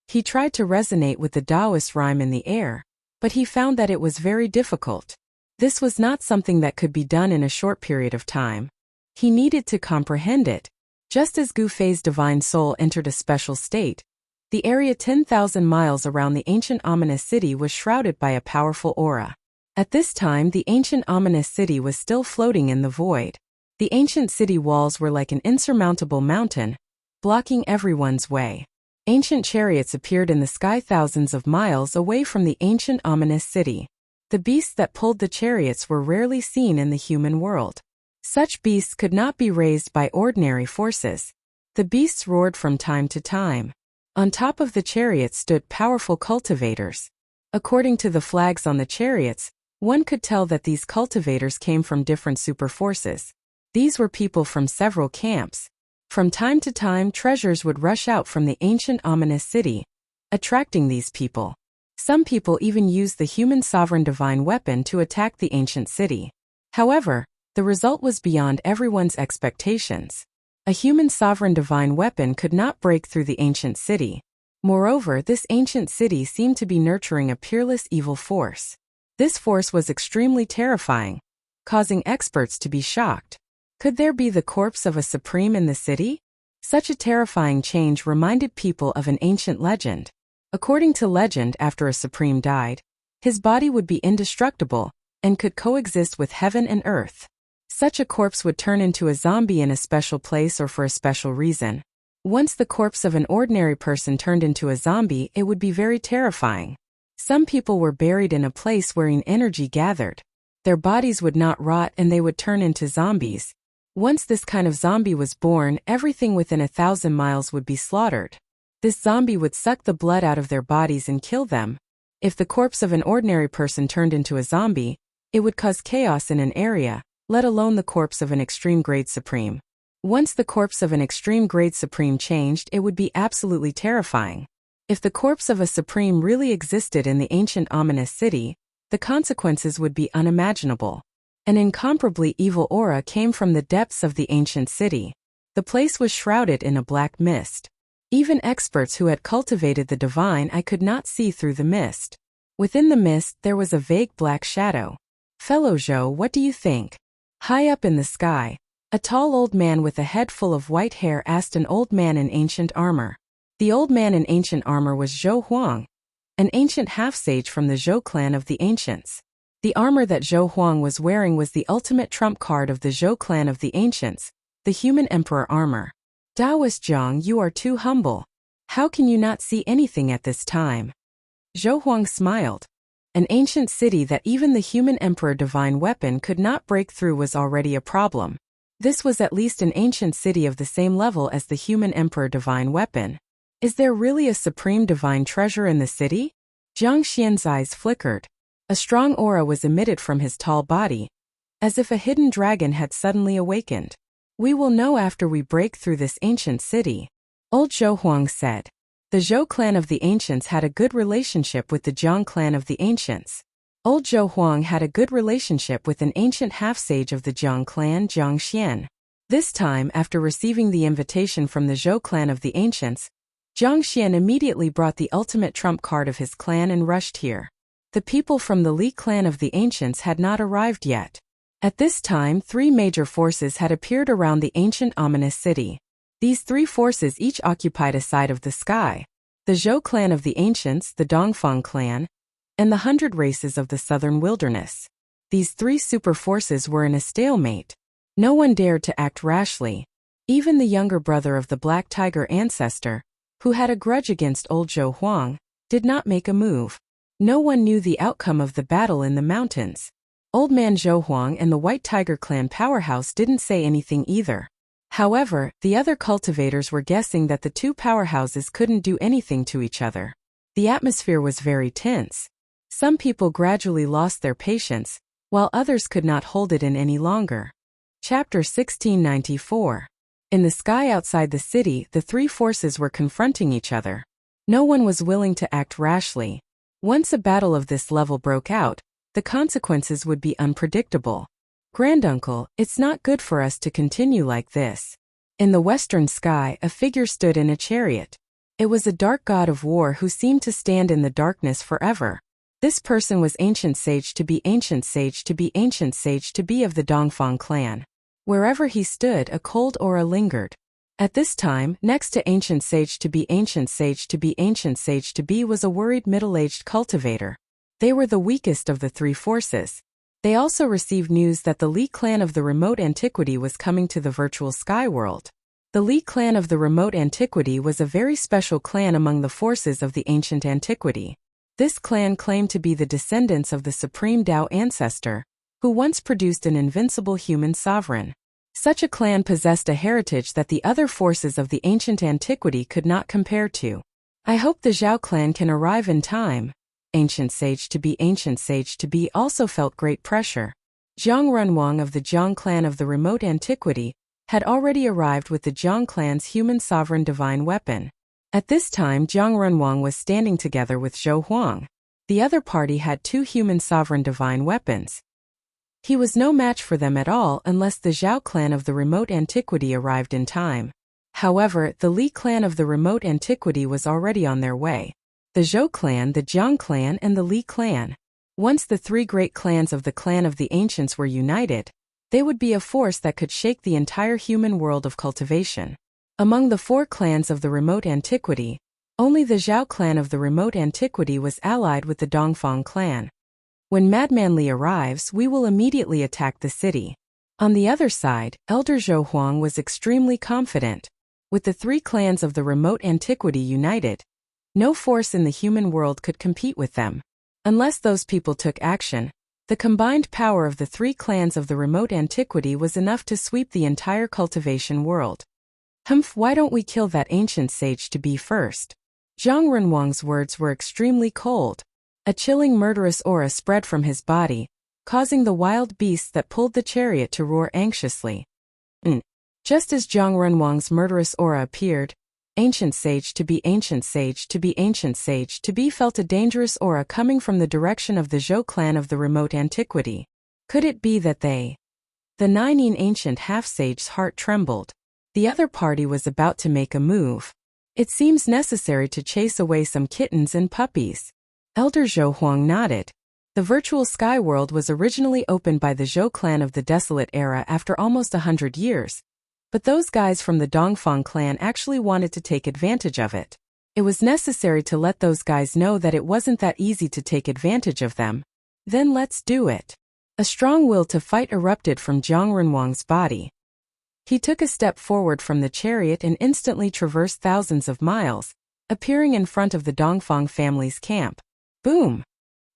He tried to resonate with the Taoist rhyme in the air, but he found that it was very difficult. This was not something that could be done in a short period of time. He needed to comprehend it. Just as Gu Fei's divine soul entered a special state, the area 10,000 miles around the ancient ominous city was shrouded by a powerful aura. At this time the ancient ominous city was still floating in the void. The ancient city walls were like an insurmountable mountain, blocking everyone's way. Ancient chariots appeared in the sky thousands of miles away from the ancient ominous city. The beasts that pulled the chariots were rarely seen in the human world. Such beasts could not be raised by ordinary forces. The beasts roared from time to time. On top of the chariots stood powerful cultivators. According to the flags on the chariots, one could tell that these cultivators came from different super forces. These were people from several camps. From time to time, treasures would rush out from the ancient ominous city, attracting these people. Some people even used the human sovereign divine weapon to attack the ancient city. However, the result was beyond everyone's expectations. A human sovereign divine weapon could not break through the ancient city. Moreover, this ancient city seemed to be nurturing a peerless evil force. This force was extremely terrifying, causing experts to be shocked. Could there be the corpse of a supreme in the city? Such a terrifying change reminded people of an ancient legend. According to legend, after a supreme died, his body would be indestructible and could coexist with heaven and earth. Such a corpse would turn into a zombie in a special place or for a special reason. Once the corpse of an ordinary person turned into a zombie, it would be very terrifying. Some people were buried in a place wherein energy gathered. Their bodies would not rot and they would turn into zombies. Once this kind of zombie was born, everything within 1,000 miles would be slaughtered. This zombie would suck the blood out of their bodies and kill them. If the corpse of an ordinary person turned into a zombie, it would cause chaos in an area, let alone the corpse of an extreme grade supreme. Once the corpse of an extreme grade supreme changed, it would be absolutely terrifying. If the corpse of a supreme really existed in the ancient ominous city, the consequences would be unimaginable. An incomparably evil aura came from the depths of the ancient city. The place was shrouded in a black mist. Even experts who had cultivated the divine eye could not see through the mist. Within the mist there was a vague black shadow. Fellow Zhou, what do you think? High up in the sky, a tall old man with a head full of white hair asked an old man in ancient armor. The old man in ancient armor was Zhou Huang, an ancient half-sage from the Zhou clan of the ancients. The armor that Zhou Huang was wearing was the ultimate trump card of the Zhou clan of the ancients, the human emperor armor. Taoist Zhang, you are too humble. How can you not see anything at this time? Zhou Huang smiled. An ancient city that even the human emperor divine weapon could not break through was already a problem. This was at least an ancient city of the same level as the human emperor divine weapon. Is there really a supreme divine treasure in the city? Jiang Xian's eyes flickered. A strong aura was emitted from his tall body, as if a hidden dragon had suddenly awakened. We will know after we break through this ancient city. Old Zhou Huang said. The Zhou clan of the ancients had a good relationship with the Jiang clan of the ancients. Old Zhou Huang had a good relationship with an ancient half-sage of the Jiang clan, Jiang Xian. This time, after receiving the invitation from the Zhou clan of the ancients, Jiang Xian immediately brought the ultimate trump card of his clan and rushed here. The people from the Li clan of the ancients had not arrived yet. At this time, 3 major forces had appeared around the ancient ominous city. These 3 forces each occupied a side of the sky. The Zhou clan of the ancients, the Dongfang clan, and the 100 races of the southern wilderness. These 3 super forces were in a stalemate. No one dared to act rashly. Even the younger brother of the Black Tiger ancestor, who had a grudge against old Zhou Huang, did not make a move. No one knew the outcome of the battle in the mountains. Old man Zhou Huang and the White Tiger clan powerhouse didn't say anything either. However, the other cultivators were guessing that the 2 powerhouses couldn't do anything to each other. The atmosphere was very tense. Some people gradually lost their patience, while others could not hold it in any longer. Chapter 1694. In the sky outside the city, the 3 forces were confronting each other. No one was willing to act rashly. Once a battle of this level broke out, the consequences would be unpredictable. Granduncle, it's not good for us to continue like this. In the western sky, a figure stood in a chariot. It was a dark god of war who seemed to stand in the darkness forever. This person was ancient sage to be ancient sage to be ancient sage to be of the Dongfang clan. Wherever he stood, a cold aura lingered. At this time, next to ancient sage to be ancient sage to be ancient sage to be was a worried middle-aged cultivator. They were the weakest of the 3 forces. They also received news that the Li clan of the remote antiquity was coming to the virtual sky world. The Li clan of the remote antiquity was a very special clan among the forces of the ancient antiquity. This clan claimed to be the descendants of the supreme Tao ancestor, who once produced an invincible human sovereign. Such a clan possessed a heritage that the other forces of the ancient antiquity could not compare to. I hope the Zhao clan can arrive in time. Ancient Sage to be also felt great pressure. Zhang Renwang of the Zhang clan of the remote antiquity had already arrived with the Zhang clan's human sovereign divine weapon. At this time Zhang Renwang was standing together with Zhou Huang. The other party had 2 human sovereign divine weapons. He was no match for them at all unless the Zhao clan of the remote antiquity arrived in time. However, the Li clan of the remote antiquity was already on their way. The Zhou clan, the Zhang clan, and the Li clan. Once the 3 great clans of the clan of the ancients were united, they would be a force that could shake the entire human world of cultivation. Among the 4 clans of the remote antiquity, only the Zhao clan of the remote antiquity was allied with the Dongfang clan. When Madman Li arrives, we will immediately attack the city. On the other side, Elder Zhou Huang was extremely confident. With the 3 clans of the remote antiquity united, no force in the human world could compete with them. Unless those people took action, the combined power of the 3 clans of the remote antiquity was enough to sweep the entire cultivation world. Why don't we kill that ancient sage to be first? Zhang Renwang's words were extremely cold. A chilling murderous aura spread from his body, causing the wild beasts that pulled the chariot to roar anxiously. Just as Zhang Renwang's murderous aura appeared, ancient sage to be felt a dangerous aura coming from the direction of the Zhou clan of the remote antiquity. Could it be that they? The Nineteen ancient half-sage's heart trembled. The other party was about to make a move. It seems necessary to chase away some kittens and puppies. Elder Zhou Huang nodded. The virtual sky world was originally opened by the Zhou clan of the Desolate Era after almost 100 years. But those guys from the Dongfang clan actually wanted to take advantage of it. It was necessary to let those guys know that it wasn't that easy to take advantage of them. Then let's do it. A strong will to fight erupted from Zhang Renwang's body. He took a step forward from the chariot and instantly traversed thousands of miles, appearing in front of the Dongfang family's camp. Boom!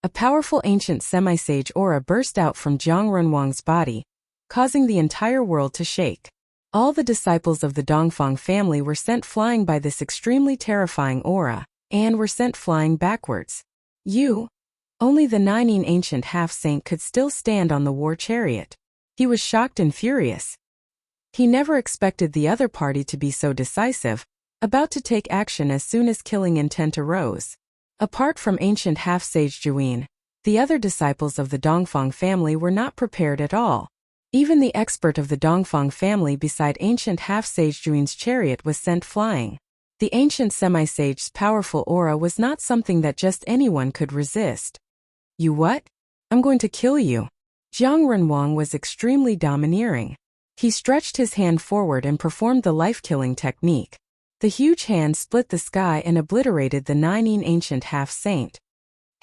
A powerful ancient semi-sage aura burst out from Zhang Renwang's body, causing the entire world to shake. All the disciples of the Dongfang family were sent flying by this extremely terrifying aura, and were sent flying backwards. Only the Nineteen ancient half-saint could still stand on the war chariot. He was shocked and furious. He never expected the other party to be so decisive, about to take action as soon as killing intent arose. Apart from ancient half-sage Juin, the other disciples of the Dongfang family were not prepared at all. Even the expert of the Dongfang family beside ancient half-sage Juin's chariot was sent flying. The ancient semi-sage's powerful aura was not something that just anyone could resist. You what? I'm going to kill you. Zhang Renwang was extremely domineering. He stretched his hand forward and performed the life-killing technique. The huge hand split the sky and obliterated the Nineteen ancient half-saint.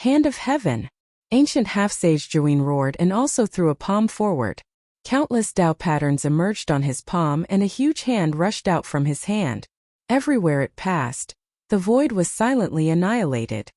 Hand of heaven! Ancient half-sage Juin roared and also threw a palm forward. Countless Dao patterns emerged on his palm and a huge hand rushed out from his hand. Everywhere it passed, the void was silently annihilated.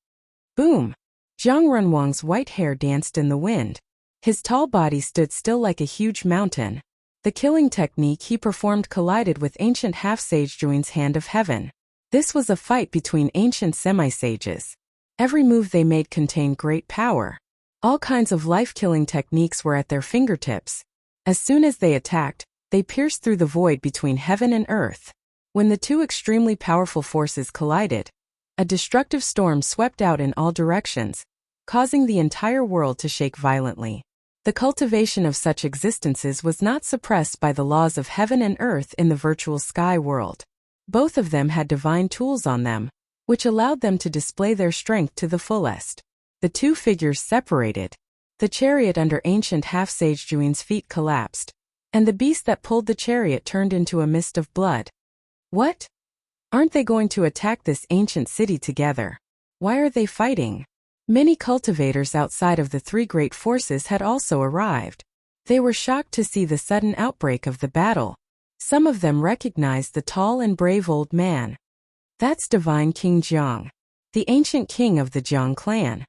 Boom! Zhang Renwang's white hair danced in the wind. His tall body stood still like a huge mountain. The killing technique he performed collided with ancient half-sage Juin's hand of heaven. This was a fight between ancient semi-sages. Every move they made contained great power. All kinds of life-killing techniques were at their fingertips. As soon as they attacked, they pierced through the void between heaven and earth. When the 2 extremely powerful forces collided, a destructive storm swept out in all directions, causing the entire world to shake violently. The cultivation of such existences was not suppressed by the laws of heaven and earth in the virtual sky world. Both of them had divine tools on them, which allowed them to display their strength to the fullest. The 2 figures separated. The chariot under ancient half-sage Juin's feet collapsed, and the beast that pulled the chariot turned into a mist of blood. What? Aren't they going to attack this ancient city together? Why are they fighting? Many cultivators outside of the 3 great forces had also arrived. They were shocked to see the sudden outbreak of the battle. Some of them recognized the tall and brave old man. That's Divine King Jiang, the ancient king of the Jiang clan.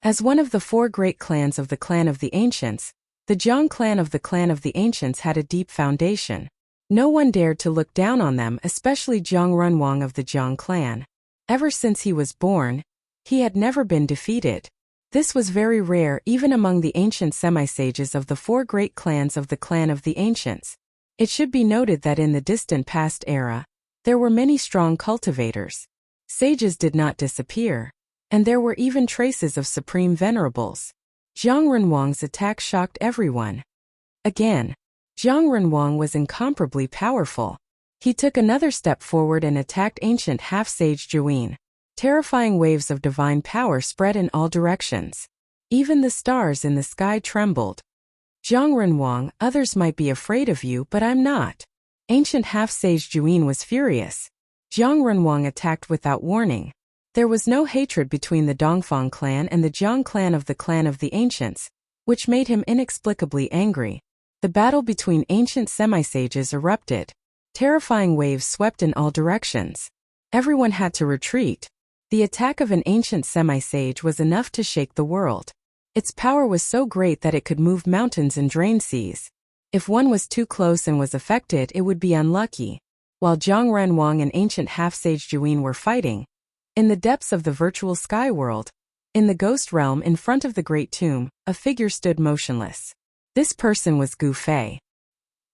As one of the 4 great clans of the clan of the ancients, The Jiang clan of the ancients had a deep foundation. No one dared to look down on them, especially Jiang Runwang of the Jiang clan. Ever since he was born, he had never been defeated. This was very rare even among the ancient semi-sages of the four great clans of the clan of the ancients. It should be noted that in the distant past era, there were many strong cultivators. Sages did not disappear, and there were even traces of supreme venerables. Jiang Runwang's attack shocked everyone. Again, Jiang Runwang was incomparably powerful. He took another step forward and attacked ancient half-sage Juin. Terrifying waves of divine power spread in all directions. Even the stars in the sky trembled. Jiang Runwang, others might be afraid of you, but I'm not. Ancient half-sage Juin was furious. Jiang Runwang attacked without warning. There was no hatred between the Dongfang clan and the Jiang clan of the ancients, which made him inexplicably angry. The battle between ancient semi-sages erupted. Terrifying waves swept in all directions. Everyone had to retreat. The attack of an ancient semi-sage was enough to shake the world. Its power was so great that it could move mountains and drain seas. If one was too close and was affected, it would be unlucky. While Jiang Runwang and ancient half-sage Juin were fighting, in the depths of the virtual sky world, in the ghost realm in front of the great tomb, a figure stood motionless. This person was Gu Fei.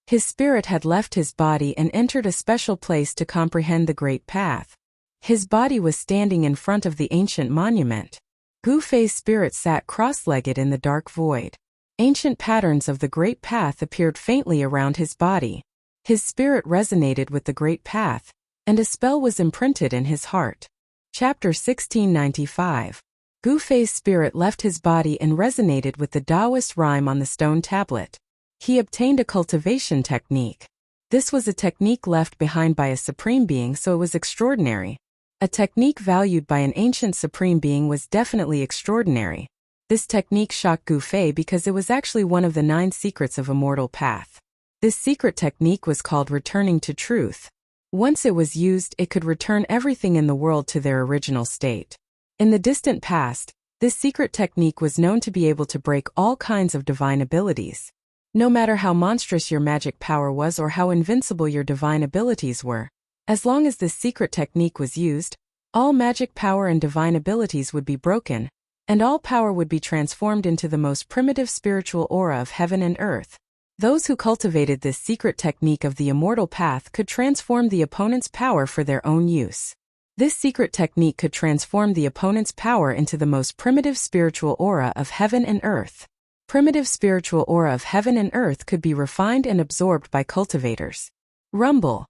His spirit had left his body and entered a special place to comprehend the great path. His body was standing in front of the ancient monument. Gu Fei's spirit sat cross-legged in the dark void. Ancient patterns of the great path appeared faintly around his body. His spirit resonated with the great path, and a spell was imprinted in his heart. Chapter 1695. Gu Fei's spirit left his body and resonated with the Taoist rhyme on the stone tablet. He obtained a cultivation technique. This was a technique left behind by a supreme being, so it was extraordinary. A technique valued by an ancient supreme being was definitely extraordinary. This technique shocked Gu Fei because it was actually one of the 9 secrets of Immortal Path. This secret technique was called returning to truth. Once it was used, it could return everything in the world to their original state. In the distant past, this secret technique was known to be able to break all kinds of divine abilities. No matter how monstrous your magic power was or how invincible your divine abilities were, as long as this secret technique was used, all magic power and divine abilities would be broken, and all power would be transformed into the most primitive spiritual aura of heaven and earth. Those who cultivated this secret technique of the Immortal Path could transform the opponent's power for their own use. This secret technique could transform the opponent's power into the most primitive spiritual aura of heaven and earth. Primitive spiritual aura of heaven and earth could be refined and absorbed by cultivators. Rumble.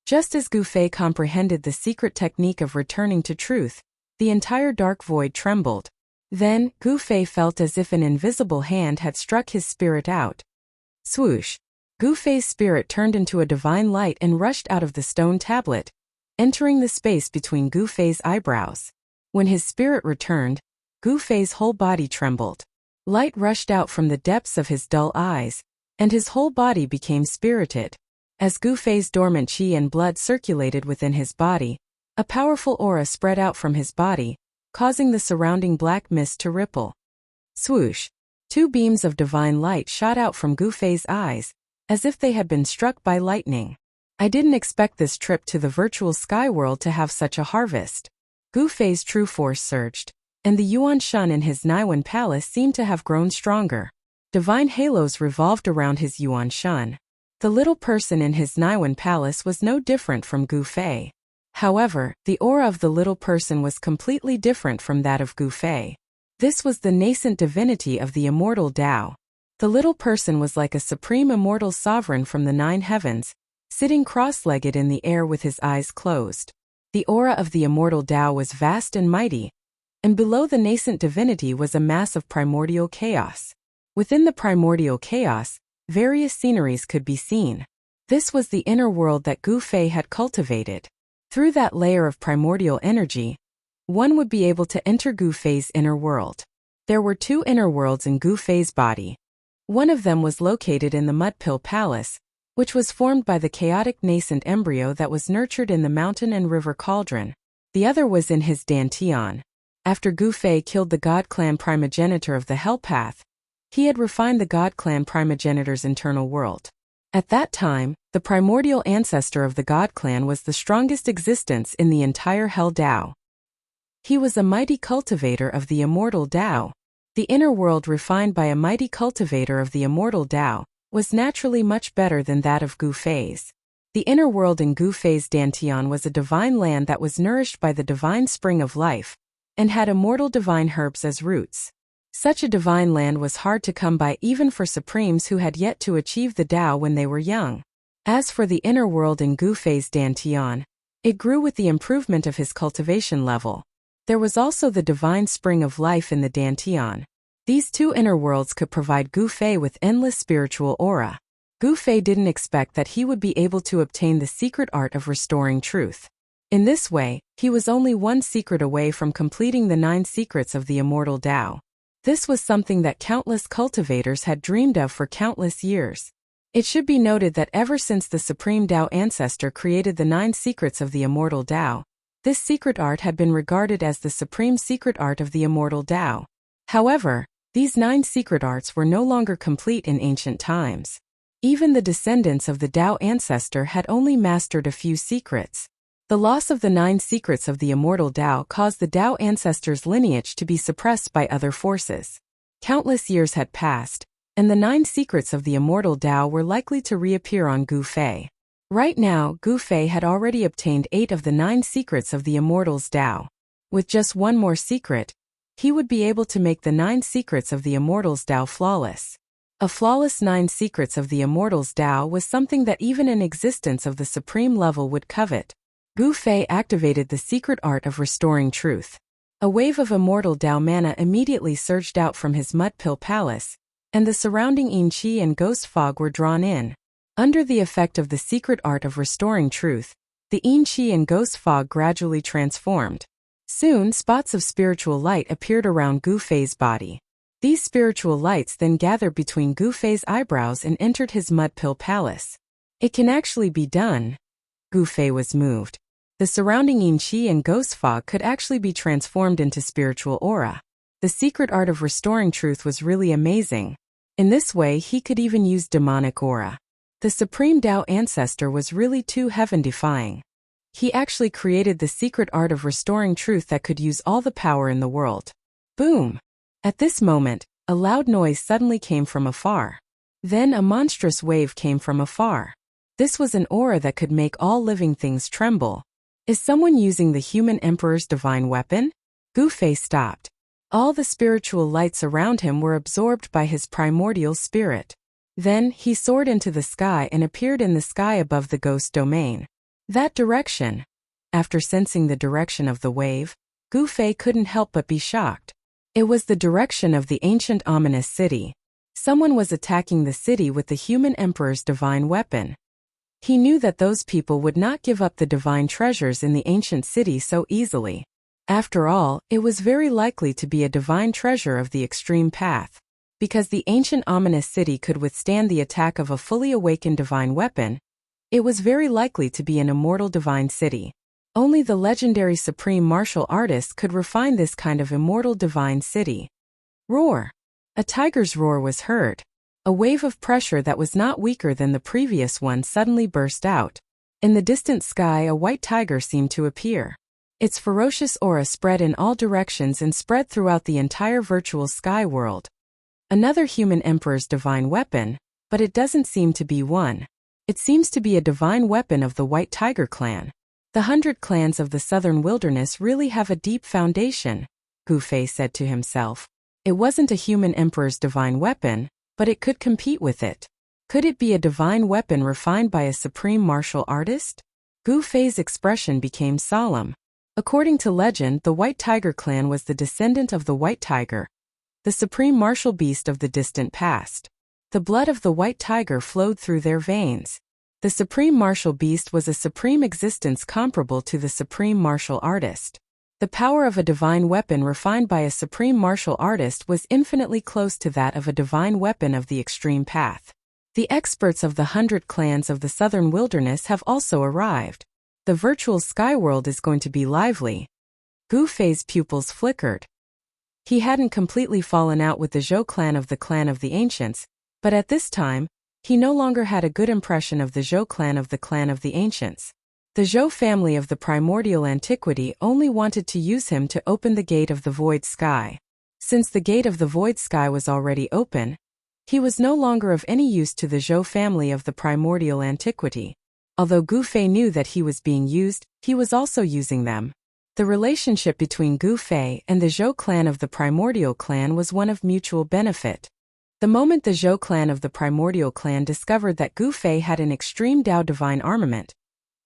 Just as Gu Fei comprehended the secret technique of returning to truth, the entire dark void trembled. Then, Gu Fei felt as if an invisible hand had struck his spirit out. Swoosh! Gu Fei's spirit turned into a divine light and rushed out of the stone tablet, entering the space between Gu Fei's eyebrows. When his spirit returned, Gu Fei's whole body trembled. Light rushed out from the depths of his dull eyes, and his whole body became spirited. As Gu Fei's dormant qi and blood circulated within his body, a powerful aura spread out from his body, causing the surrounding black mist to ripple. Swoosh! 2 beams of divine light shot out from Gu Fei's eyes, as if they had been struck by lightning. I didn't expect this trip to the virtual sky world to have such a harvest. Gu Fei's true force surged, and the Yuan Shun in his Naiwan palace seemed to have grown stronger. Divine halos revolved around his Yuan Shun. The little person in his Naiwan palace was no different from Gu Fei. However, the aura of the little person was completely different from that of Gu Fei. This was the nascent divinity of the immortal Tao. The little person was like a supreme immortal sovereign from the 9 heavens, sitting cross-legged in the air with his eyes closed. The aura of the immortal Tao was vast and mighty, and below the nascent divinity was a mass of primordial chaos. Within the primordial chaos, various sceneries could be seen. This was the inner world that Gu Fei had cultivated. Through that layer of primordial energy, one would be able to enter Gu Fei's inner world. There were 2 inner worlds in Gu Fei's body. One of them was located in the Mudpill Palace, which was formed by the chaotic nascent embryo that was nurtured in the mountain and river cauldron. The other was in his Dantian. After Gu Fei killed the God Clan primogenitor of the Hell Path, He had refined the God Clan primogenitor's internal world. At that time, the primordial ancestor of the God Clan was the strongest existence in the entire Hell Dao. He was a mighty cultivator of the immortal Dao. The inner world refined by a mighty cultivator of the immortal Dao was naturally much better than that of Gu Fei's. The inner world in Gu Fei's Dantian was a divine land that was nourished by the divine spring of life, and had immortal divine herbs as roots. Such a divine land was hard to come by even for supremes who had yet to achieve the Dao when they were young. As for the inner world in Gu Fei's Dantian, it grew with the improvement of his cultivation level. There was also the divine spring of life in the Dantian. These two inner worlds could provide Gu Fei with endless spiritual aura. Gu Fei didn't expect that he would be able to obtain the secret art of restoring truth. In this way, he was only one secret away from completing the 9 secrets of the immortal Dao. This was something that countless cultivators had dreamed of for countless years. It should be noted that ever since the Supreme Dao Ancestor created the 9 secrets of the immortal Dao, this secret art had been regarded as the supreme secret art of the immortal Dao. However, these 9 secret arts were no longer complete in ancient times. Even the descendants of the Dao Ancestor had only mastered a few secrets. The loss of the 9 secrets of the immortal Dao caused the Dao Ancestor's lineage to be suppressed by other forces. Countless years had passed, and the 9 secrets of the immortal Dao were likely to reappear on Gu Fei. Right now, Gu Fei had already obtained 8 of the 9 secrets of the Immortal's Dao. With just one more secret, he would be able to make the 9 secrets of the Immortal's Dao flawless. A flawless 9 secrets of the Immortal's Dao was something that even an existence of the supreme level would covet. Gu Fei activated the secret art of restoring truth. A wave of immortal Dao mana immediately surged out from his mud pill palace, and the surrounding Yin Qi and ghost fog were drawn in. Under the effect of the secret art of restoring truth, the Yin Qi and ghost fog gradually transformed. Soon, spots of spiritual light appeared around Gu Fei's body. These spiritual lights then gathered between Gu Fei's eyebrows and entered his mud pill palace. It can actually be done. Gu Fei was moved. The surrounding Yin Qi and ghost fog could actually be transformed into spiritual aura. The secret art of restoring truth was really amazing. In this way, he could even use demonic aura. The Supreme Dao Ancestor was really too heaven-defying. He actually created the secret art of restoring truth that could use all the power in the world. Boom! At this moment, a loud noise suddenly came from afar. Then a monstrous wave came from afar. This was an aura that could make all living things tremble. Is someone using the human emperor's divine weapon? Gu Fei stopped. All the spiritual lights around him were absorbed by his primordial spirit. Then, he soared into the sky and appeared in the sky above the ghost domain. That direction. After sensing the direction of the wave, Gu Fei couldn't help but be shocked. It was the direction of the ancient ominous city. Someone was attacking the city with the human emperor's divine weapon. He knew that those people would not give up the divine treasures in the ancient city so easily. After all, it was very likely to be a divine treasure of the extreme path. Because the ancient ominous city could withstand the attack of a fully awakened divine weapon, it was very likely to be an immortal divine city. Only the legendary supreme martial artist could refine this kind of immortal divine city. Roar! A tiger's roar was heard. A wave of pressure that was not weaker than the previous one suddenly burst out. In the distant sky, a white tiger seemed to appear. Its ferocious aura spread in all directions and spread throughout the entire virtual sky world. Another human emperor's divine weapon, but it doesn't seem to be one. It seems to be a divine weapon of the White Tiger clan. The 100 clans of the southern wilderness really have a deep foundation, Gu Fei said to himself. It wasn't a human emperor's divine weapon, but it could compete with it. Could it be a divine weapon refined by a supreme martial artist? Gu Fei's expression became solemn. According to legend, the White Tiger clan was the descendant of the White Tiger, the supreme martial beast of the distant past. The blood of the White Tiger flowed through their veins. The supreme martial beast was a supreme existence comparable to the supreme martial artist. The power of a divine weapon refined by a supreme martial artist was infinitely close to that of a divine weapon of the extreme path. The experts of the 100 clans of the southern wilderness have also arrived. The virtual sky world is going to be lively. Gu Fei's pupils flickered. He hadn't completely fallen out with the Zhou clan of the Ancients, but at this time, he no longer had a good impression of the Zhou clan of the Ancients. The Zhou family of the primordial antiquity only wanted to use him to open the gate of the void sky. Since the gate of the void sky was already open, he was no longer of any use to the Zhou family of the primordial antiquity. Although Gu Fei knew that he was being used, he was also using them. The relationship between Gu Fei and the Zhou clan of the primordial clan was one of mutual benefit. The moment the Zhou clan of the primordial clan discovered that Gu Fei had an extreme Dao divine armament,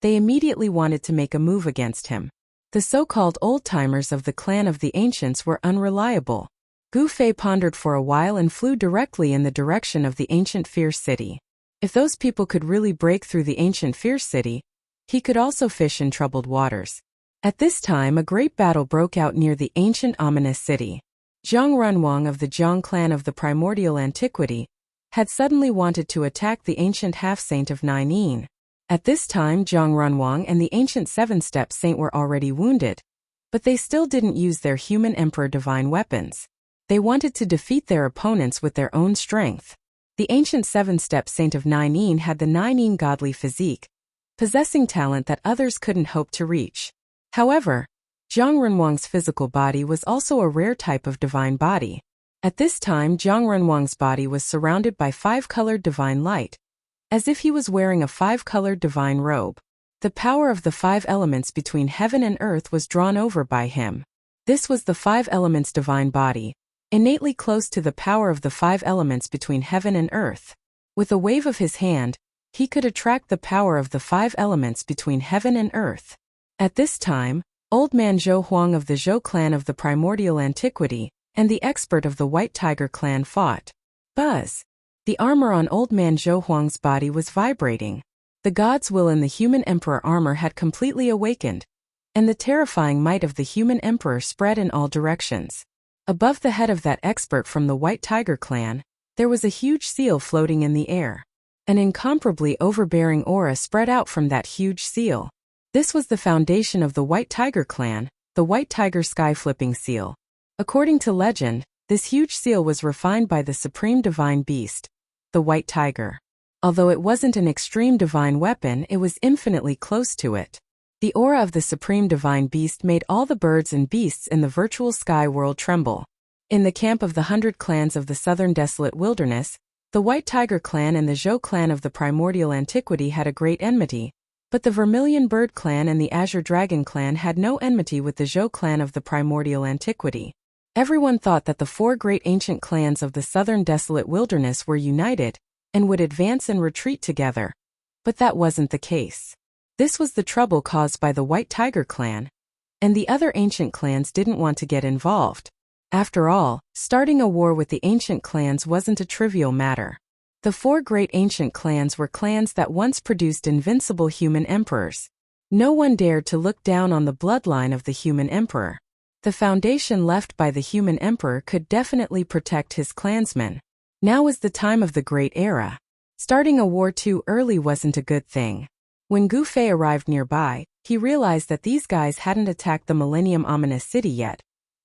they immediately wanted to make a move against him. The so-called old-timers of the clan of the Ancients were unreliable. Gu Fei pondered for a while and flew directly in the direction of the ancient fierce city. If those people could really break through the ancient fierce city, he could also fish in troubled waters. At this time a great battle broke out near the ancient ominous city. Zhang Runwang of the Zhang clan of the primordial antiquity had suddenly wanted to attack the ancient half-saint of Ninein. At this time Zhang Runwang and the ancient seven-step saint were already wounded, but they still didn't use their human emperor divine weapons. They wanted to defeat their opponents with their own strength. The ancient seven-step saint of Ninein had the Ninein godly physique, possessing talent that others couldn't hope to reach. However, Zhang Runwang's physical body was also a rare type of divine body. At this time Zhang Runwang's body was surrounded by five-colored divine light, as if he was wearing a five-colored divine robe. The power of the five elements between heaven and earth was drawn over by him. This was the five elements divine body, innately close to the power of the five elements between heaven and earth. With a wave of his hand, he could attract the power of the five elements between heaven and earth. At this time, Old Man Zhou Huang of the Zhou clan of the primordial antiquity and the expert of the White Tiger clan fought. Buzz! The armor on Old Man Zhou Huang's body was vibrating. The God's will in the human emperor armor had completely awakened, and the terrifying might of the human emperor spread in all directions. Above the head of that expert from the White Tiger clan, there was a huge seal floating in the air. An incomparably overbearing aura spread out from that huge seal. This was the foundation of the White Tiger clan, the White Tiger sky-flipping seal. According to legend, this huge seal was refined by the supreme divine beast, the White Tiger. Although it wasn't an extreme divine weapon, it was infinitely close to it. The aura of the supreme divine beast made all the birds and beasts in the virtual sky world tremble. In the camp of the 100 clans of the southern desolate wilderness, the White Tiger clan and the Zhou clan of the primordial antiquity had a great enmity, but the Vermilion Bird clan and the Azure Dragon clan had no enmity with the Zhou clan of the primordial antiquity. Everyone thought that the four great ancient clans of the southern desolate wilderness were united and would advance and retreat together. But that wasn't the case. This was the trouble caused by the White Tiger clan, and the other ancient clans didn't want to get involved. After all, starting a war with the ancient clans wasn't a trivial matter. The four great ancient clans were clans that once produced invincible human emperors. No one dared to look down on the bloodline of the human emperor. The foundation left by the human emperor could definitely protect his clansmen. Now was the time of the great era. Starting a war too early wasn't a good thing. When Gu Fei arrived nearby, he realized that these guys hadn't attacked the Millennium Ominous City yet,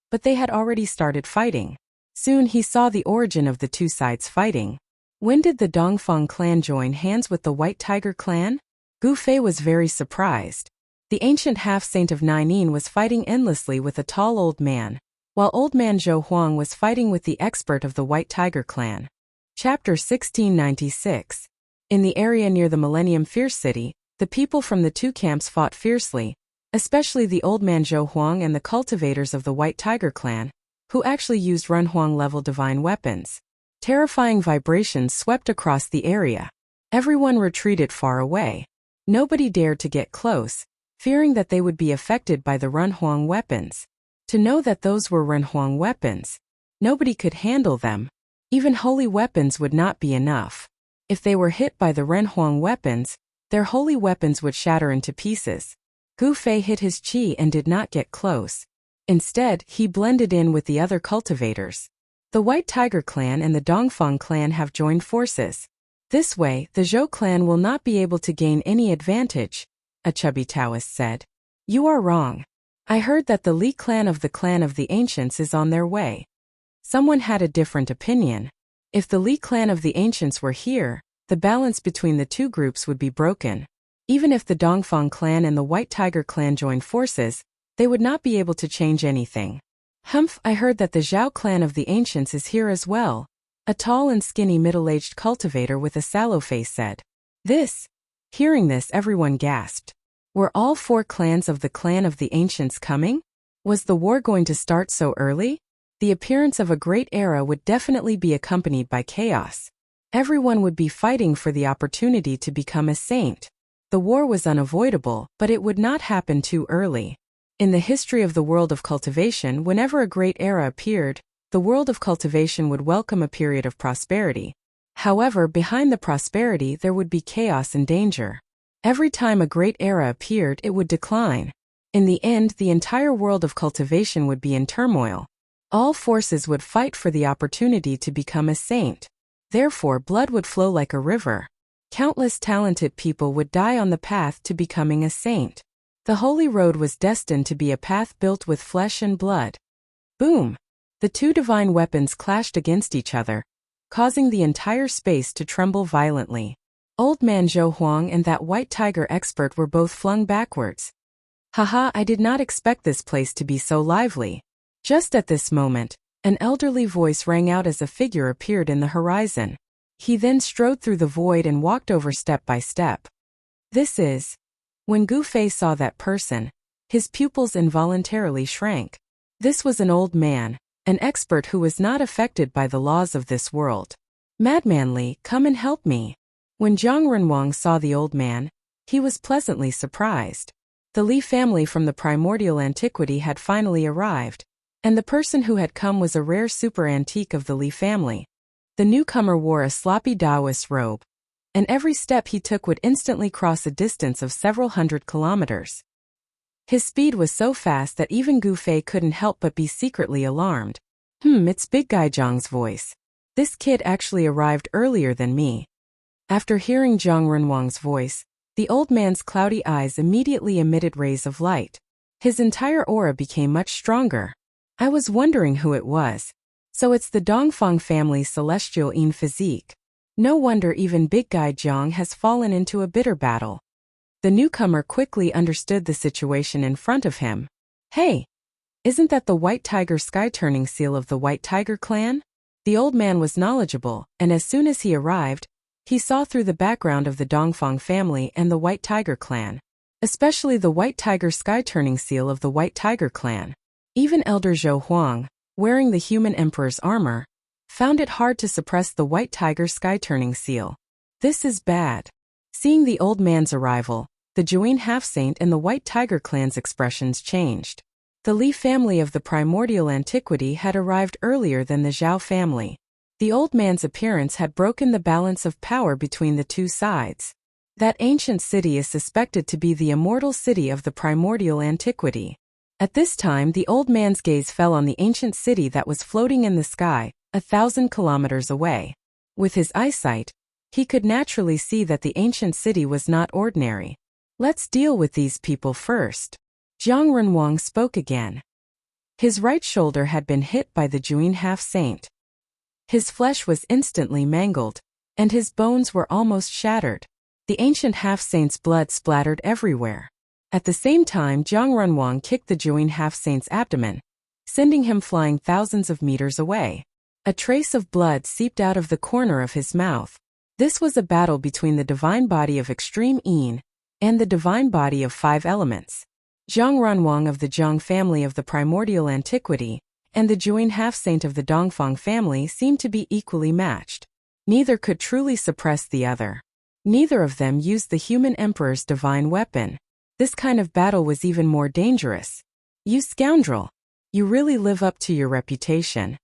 but they had already started fighting. Soon he saw the origin of the two sides fighting. When did the Dongfang clan join hands with the White Tiger clan? Gu Fei was very surprised. The ancient half-saint of Ninein was fighting endlessly with a tall old man, while Old Man Zhou Huang was fighting with the expert of the White Tiger clan. Chapter 1696. In the area near the Millennium Fierce City, the people from the two camps fought fiercely, especially the Old Man Zhou Huang and the cultivators of the White Tiger clan, who actually used Runhuang-level divine weapons. Terrifying vibrations swept across the area. Everyone retreated far away. Nobody dared to get close, fearing that they would be affected by the Runhuang weapons. To know that those were Runhuang weapons, nobody could handle them. Even holy weapons would not be enough. If they were hit by the Runhuang weapons, their holy weapons would shatter into pieces. Gu Fei hid his qi and did not get close. Instead, he blended in with the other cultivators. The White Tiger clan and the Dongfang clan have joined forces. This way, the Zhou clan will not be able to gain any advantage, a chubby Taoist said. You are wrong. I heard that the Li clan of the Ancients is on their way. Someone had a different opinion. If the Li clan of the Ancients were here, the balance between the two groups would be broken. Even if the Dongfang clan and the White Tiger clan joined forces, they would not be able to change anything. Humph, I heard that the Zhao clan of the Ancients is here as well. A tall and skinny middle-aged cultivator with a sallow face said. Hearing this, everyone gasped. Were all 4 clans of the clan of the Ancients coming? Was the war going to start so early? The appearance of a great era would definitely be accompanied by chaos. Everyone would be fighting for the opportunity to become a saint. The war was unavoidable, but it would not happen too early. In the history of the world of cultivation, whenever a great era appeared, the world of cultivation would welcome a period of prosperity. However, behind the prosperity there would be chaos and danger. Every time a great era appeared, it would decline. In the end, the entire world of cultivation would be in turmoil. All forces would fight for the opportunity to become a saint. Therefore, blood would flow like a river. Countless talented people would die on the path to becoming a saint. The holy road was destined to be a path built with flesh and blood. Boom! The 2 divine weapons clashed against each other, causing the entire space to tremble violently. Old man Zhou Huang and that White Tiger expert were both flung backwards. Haha, I did not expect this place to be so lively. Just at this moment, an elderly voice rang out as a figure appeared in the horizon. He then strode through the void and walked over step by step. When Gu Fei saw that person, his pupils involuntarily shrank. This was an old man, an expert who was not affected by the laws of this world. Madman Li, come and help me. When Zhang Renwang saw the old man, he was pleasantly surprised. The Li family from the primordial antiquity had finally arrived, and the person who had come was a rare super antique of the Li family. The newcomer wore a sloppy Taoist robe, and every step he took would instantly cross a distance of several hundred kilometers. His speed was so fast that even Gu Fei couldn't help but be secretly alarmed. It's Big Guy Zhang's voice. This kid actually arrived earlier than me. After hearing Zhang Renwang's voice, the old man's cloudy eyes immediately emitted rays of light. His entire aura became much stronger. I was wondering who it was. So it's the Dongfang family's celestial Yin physique. No wonder even Big Guy Zhang has fallen into a bitter battle. The newcomer quickly understood the situation in front of him. Hey! Isn't that the White Tiger sky-turning seal of the White Tiger clan? The old man was knowledgeable, and as soon as he arrived, he saw through the background of the Dongfang family and the White Tiger clan, especially the White Tiger sky-turning seal of the White Tiger clan. Even Elder Zhou Huang, wearing the human emperor's armor, found it hard to suppress the White Tiger sky-turning seal. This is bad. Seeing the old man's arrival, the Juin half-saint and the White Tiger clan's expressions changed. The Li family of the primordial antiquity had arrived earlier than the Zhao family. The old man's appearance had broken the balance of power between the two sides. That ancient city is suspected to be the immortal city of the primordial antiquity. At this time, the old man's gaze fell on the ancient city that was floating in the sky, 1,000 kilometers away. With his eyesight, he could naturally see that the ancient city was not ordinary. Let's deal with these people first. Zhang Renwang spoke again. His right shoulder had been hit by the Juin half-saint. His flesh was instantly mangled, and his bones were almost shattered. The ancient half-saint's blood splattered everywhere. At the same time, Zhang Renwang kicked the Juin half-saint's abdomen, sending him flying thousands of meters away. A trace of blood seeped out of the corner of his mouth. This was a battle between the divine body of extreme Yin and the divine body of 5 elements. Zhang Renwang of the Zhang family of the primordial antiquity and the Juin half-saint of the Dongfang family seemed to be equally matched. Neither could truly suppress the other. Neither of them used the human emperor's divine weapon. This kind of battle was even more dangerous. You scoundrel! You really live up to your reputation.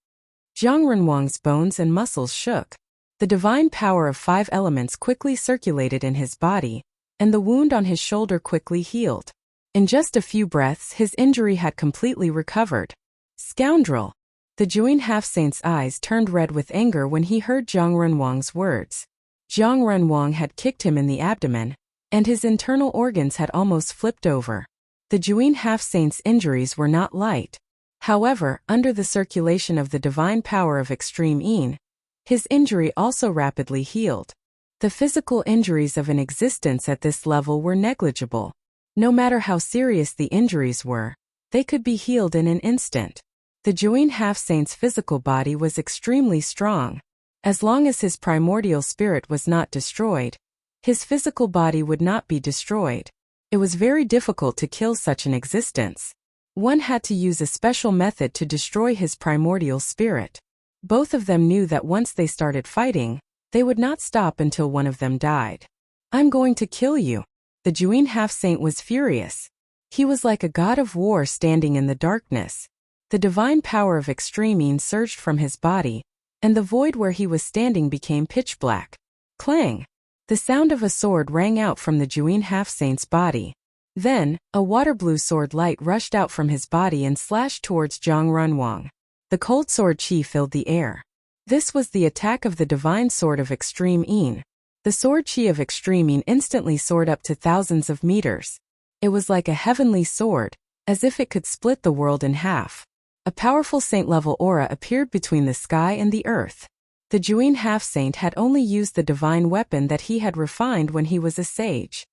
Zhang Renwang's bones and muscles shook. The divine power of 5 elements quickly circulated in his body, and the wound on his shoulder quickly healed. In just a few breaths, his injury had completely recovered. Scoundrel! The Juin half-saint's eyes turned red with anger when he heard Zhang Renwang's words. Zhang Renwang had kicked him in the abdomen, and his internal organs had almost flipped over. The Juin half-saint's injuries were not light. However, under the circulation of the divine power of extreme Yin, his injury also rapidly healed. The physical injuries of an existence at this level were negligible. No matter how serious the injuries were, they could be healed in an instant. The Juin half-saint's physical body was extremely strong. As long as his primordial spirit was not destroyed, his physical body would not be destroyed. It was very difficult to kill such an existence. One had to use a special method to destroy his primordial spirit. Both of them knew that once they started fighting, they would not stop until one of them died. "I'm going to kill you." The Juin half-saint was furious. He was like a god of war standing in the darkness. The divine power of extreme Yin surged from his body, and the void where he was standing became pitch black. Clang! The sound of a sword rang out from the Juin half-saint's body. Then, a water-blue sword light rushed out from his body and slashed towards Zhang Runwang. The cold sword chi filled the air. This was the attack of the divine sword of extreme Yin. The sword chi of extreme Yin instantly soared up to thousands of meters. It was like a heavenly sword, as if it could split the world in half. A powerful saint-level aura appeared between the sky and the earth. The Juin half-saint had only used the divine weapon that he had refined when he was a sage.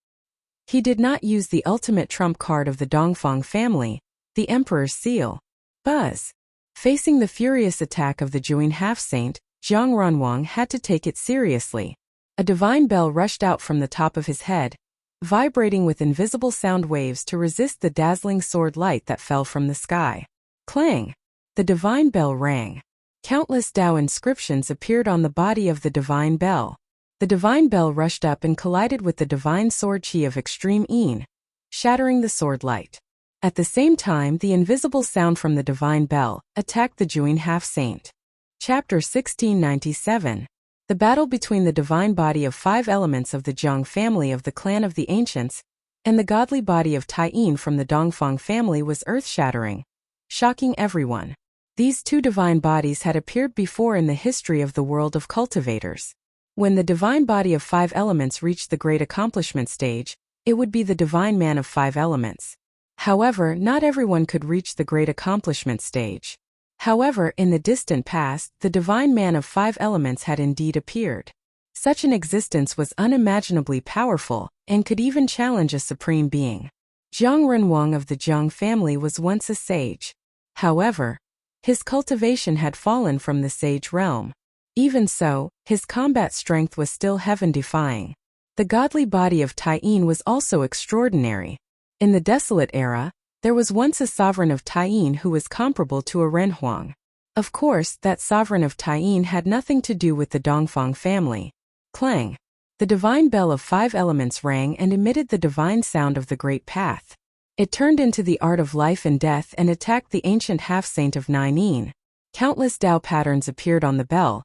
He did not use the ultimate trump card of the Dongfang family, the Emperor's Seal. Buzz! Facing the furious attack of the Juin half-saint, Zhang Runwang had to take it seriously. A divine bell rushed out from the top of his head, vibrating with invisible sound waves to resist the dazzling sword light that fell from the sky. Clang! The divine bell rang. Countless Dao inscriptions appeared on the body of the divine bell. The divine bell rushed up and collided with the divine sword chi of extreme Yin, shattering the sword light. At the same time, the invisible sound from the divine bell attacked the Juin half-saint. Chapter 1697. The battle between the divine body of 5 elements of the Zhang family of the clan of the ancients and the godly body of Tai Yin from the Dongfang family was earth-shattering, shocking everyone. These 2 divine bodies had appeared before in the history of the world of cultivators. When the divine body of 5 elements reached the great accomplishment stage, it would be the divine man of 5 elements. However, not everyone could reach the great accomplishment stage. However, in the distant past, the divine man of 5 elements had indeed appeared. Such an existence was unimaginably powerful, and could even challenge a supreme being. Zhang Runwang of the Zhang family was once a sage. However, his cultivation had fallen from the sage realm. Even so, his combat strength was still heaven-defying. The godly body of Tai Yin was also extraordinary. In the Desolate Era, there was once a sovereign of Tai Yin who was comparable to a Renhuang. Of course, that sovereign of Tai Yin had nothing to do with the Dongfang family. Clang! The divine bell of 5 elements rang and emitted the divine sound of the Great Path. It turned into the art of life and death and attacked the ancient half-saint of Nine Yin. Countless Tao patterns appeared on the bell,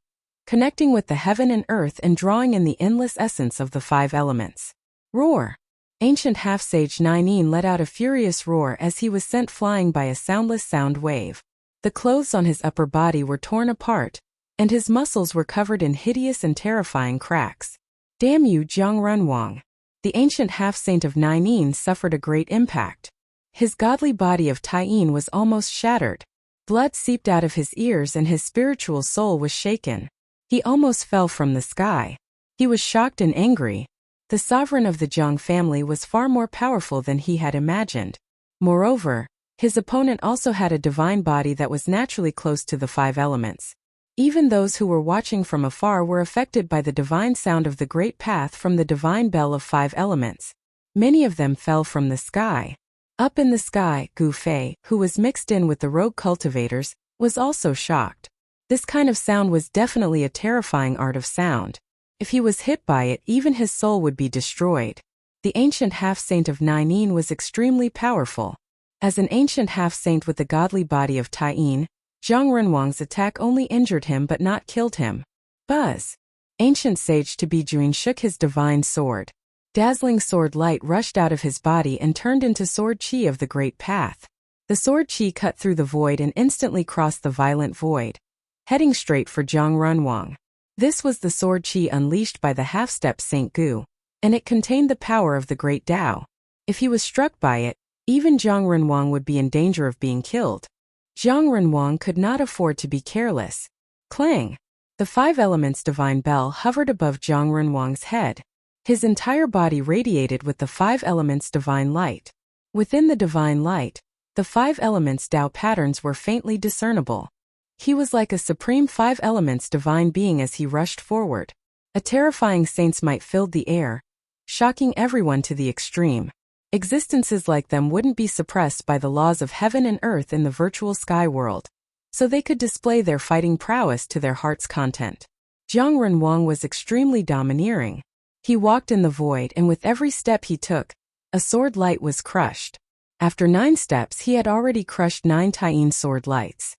connecting with the heaven and earth and drawing in the endless essence of the 5 elements. Roar! Ancient half-sage Nine Yin let out a furious roar as he was sent flying by a soundless sound wave. The clothes on his upper body were torn apart, and his muscles were covered in hideous and terrifying cracks. Damn you, Zhang Runwang! The ancient half-saint of Nine Yin suffered a great impact. His godly body of Tai Yin was almost shattered. Blood seeped out of his ears and his spiritual soul was shaken. He almost fell from the sky. He was shocked and angry. The sovereign of the Zhang family was far more powerful than he had imagined. Moreover, his opponent also had a divine body that was naturally close to the 5 elements. Even those who were watching from afar were affected by the divine sound of the Great Path from the divine bell of 5 elements. Many of them fell from the sky. Up in the sky, Gu Fei, who was mixed in with the rogue cultivators, was also shocked. This kind of sound was definitely a terrifying art of sound. If he was hit by it, even his soul would be destroyed. The ancient half-saint of Nine Yin was extremely powerful. As an ancient half-saint with the godly body of Tai Yin, Zhang Runwang's attack only injured him but not killed him. Buzz! Ancient sage Tabijuin shook his divine sword. Dazzling sword light rushed out of his body and turned into sword chi of the Great Path. The sword chi cut through the void and instantly crossed the violent void, heading straight for Zhang Runwang. This was the sword chi unleashed by the half-step Saint Gu, and it contained the power of the great Tao. If he was struck by it, Even Zhang Renwang would be in danger of being killed. Zhang Renwang could not afford to be careless. Clang! The five elements divine bell hovered above Zhang Renwang's head. His entire body radiated with the five elements divine light. Within the divine light, the five elements Tao patterns were faintly discernible. He was like a supreme five elements divine being as he rushed forward. A terrifying saint's might filled the air, shocking everyone to the extreme. Existences like them wouldn't be suppressed by the laws of heaven and earth in the virtual sky world, so they could display their fighting prowess to their heart's content. Zhang Renwang was extremely domineering. He walked in the void, and with every step he took, a sword light was crushed. After 9 steps he had already crushed 9 Taiyin sword lights.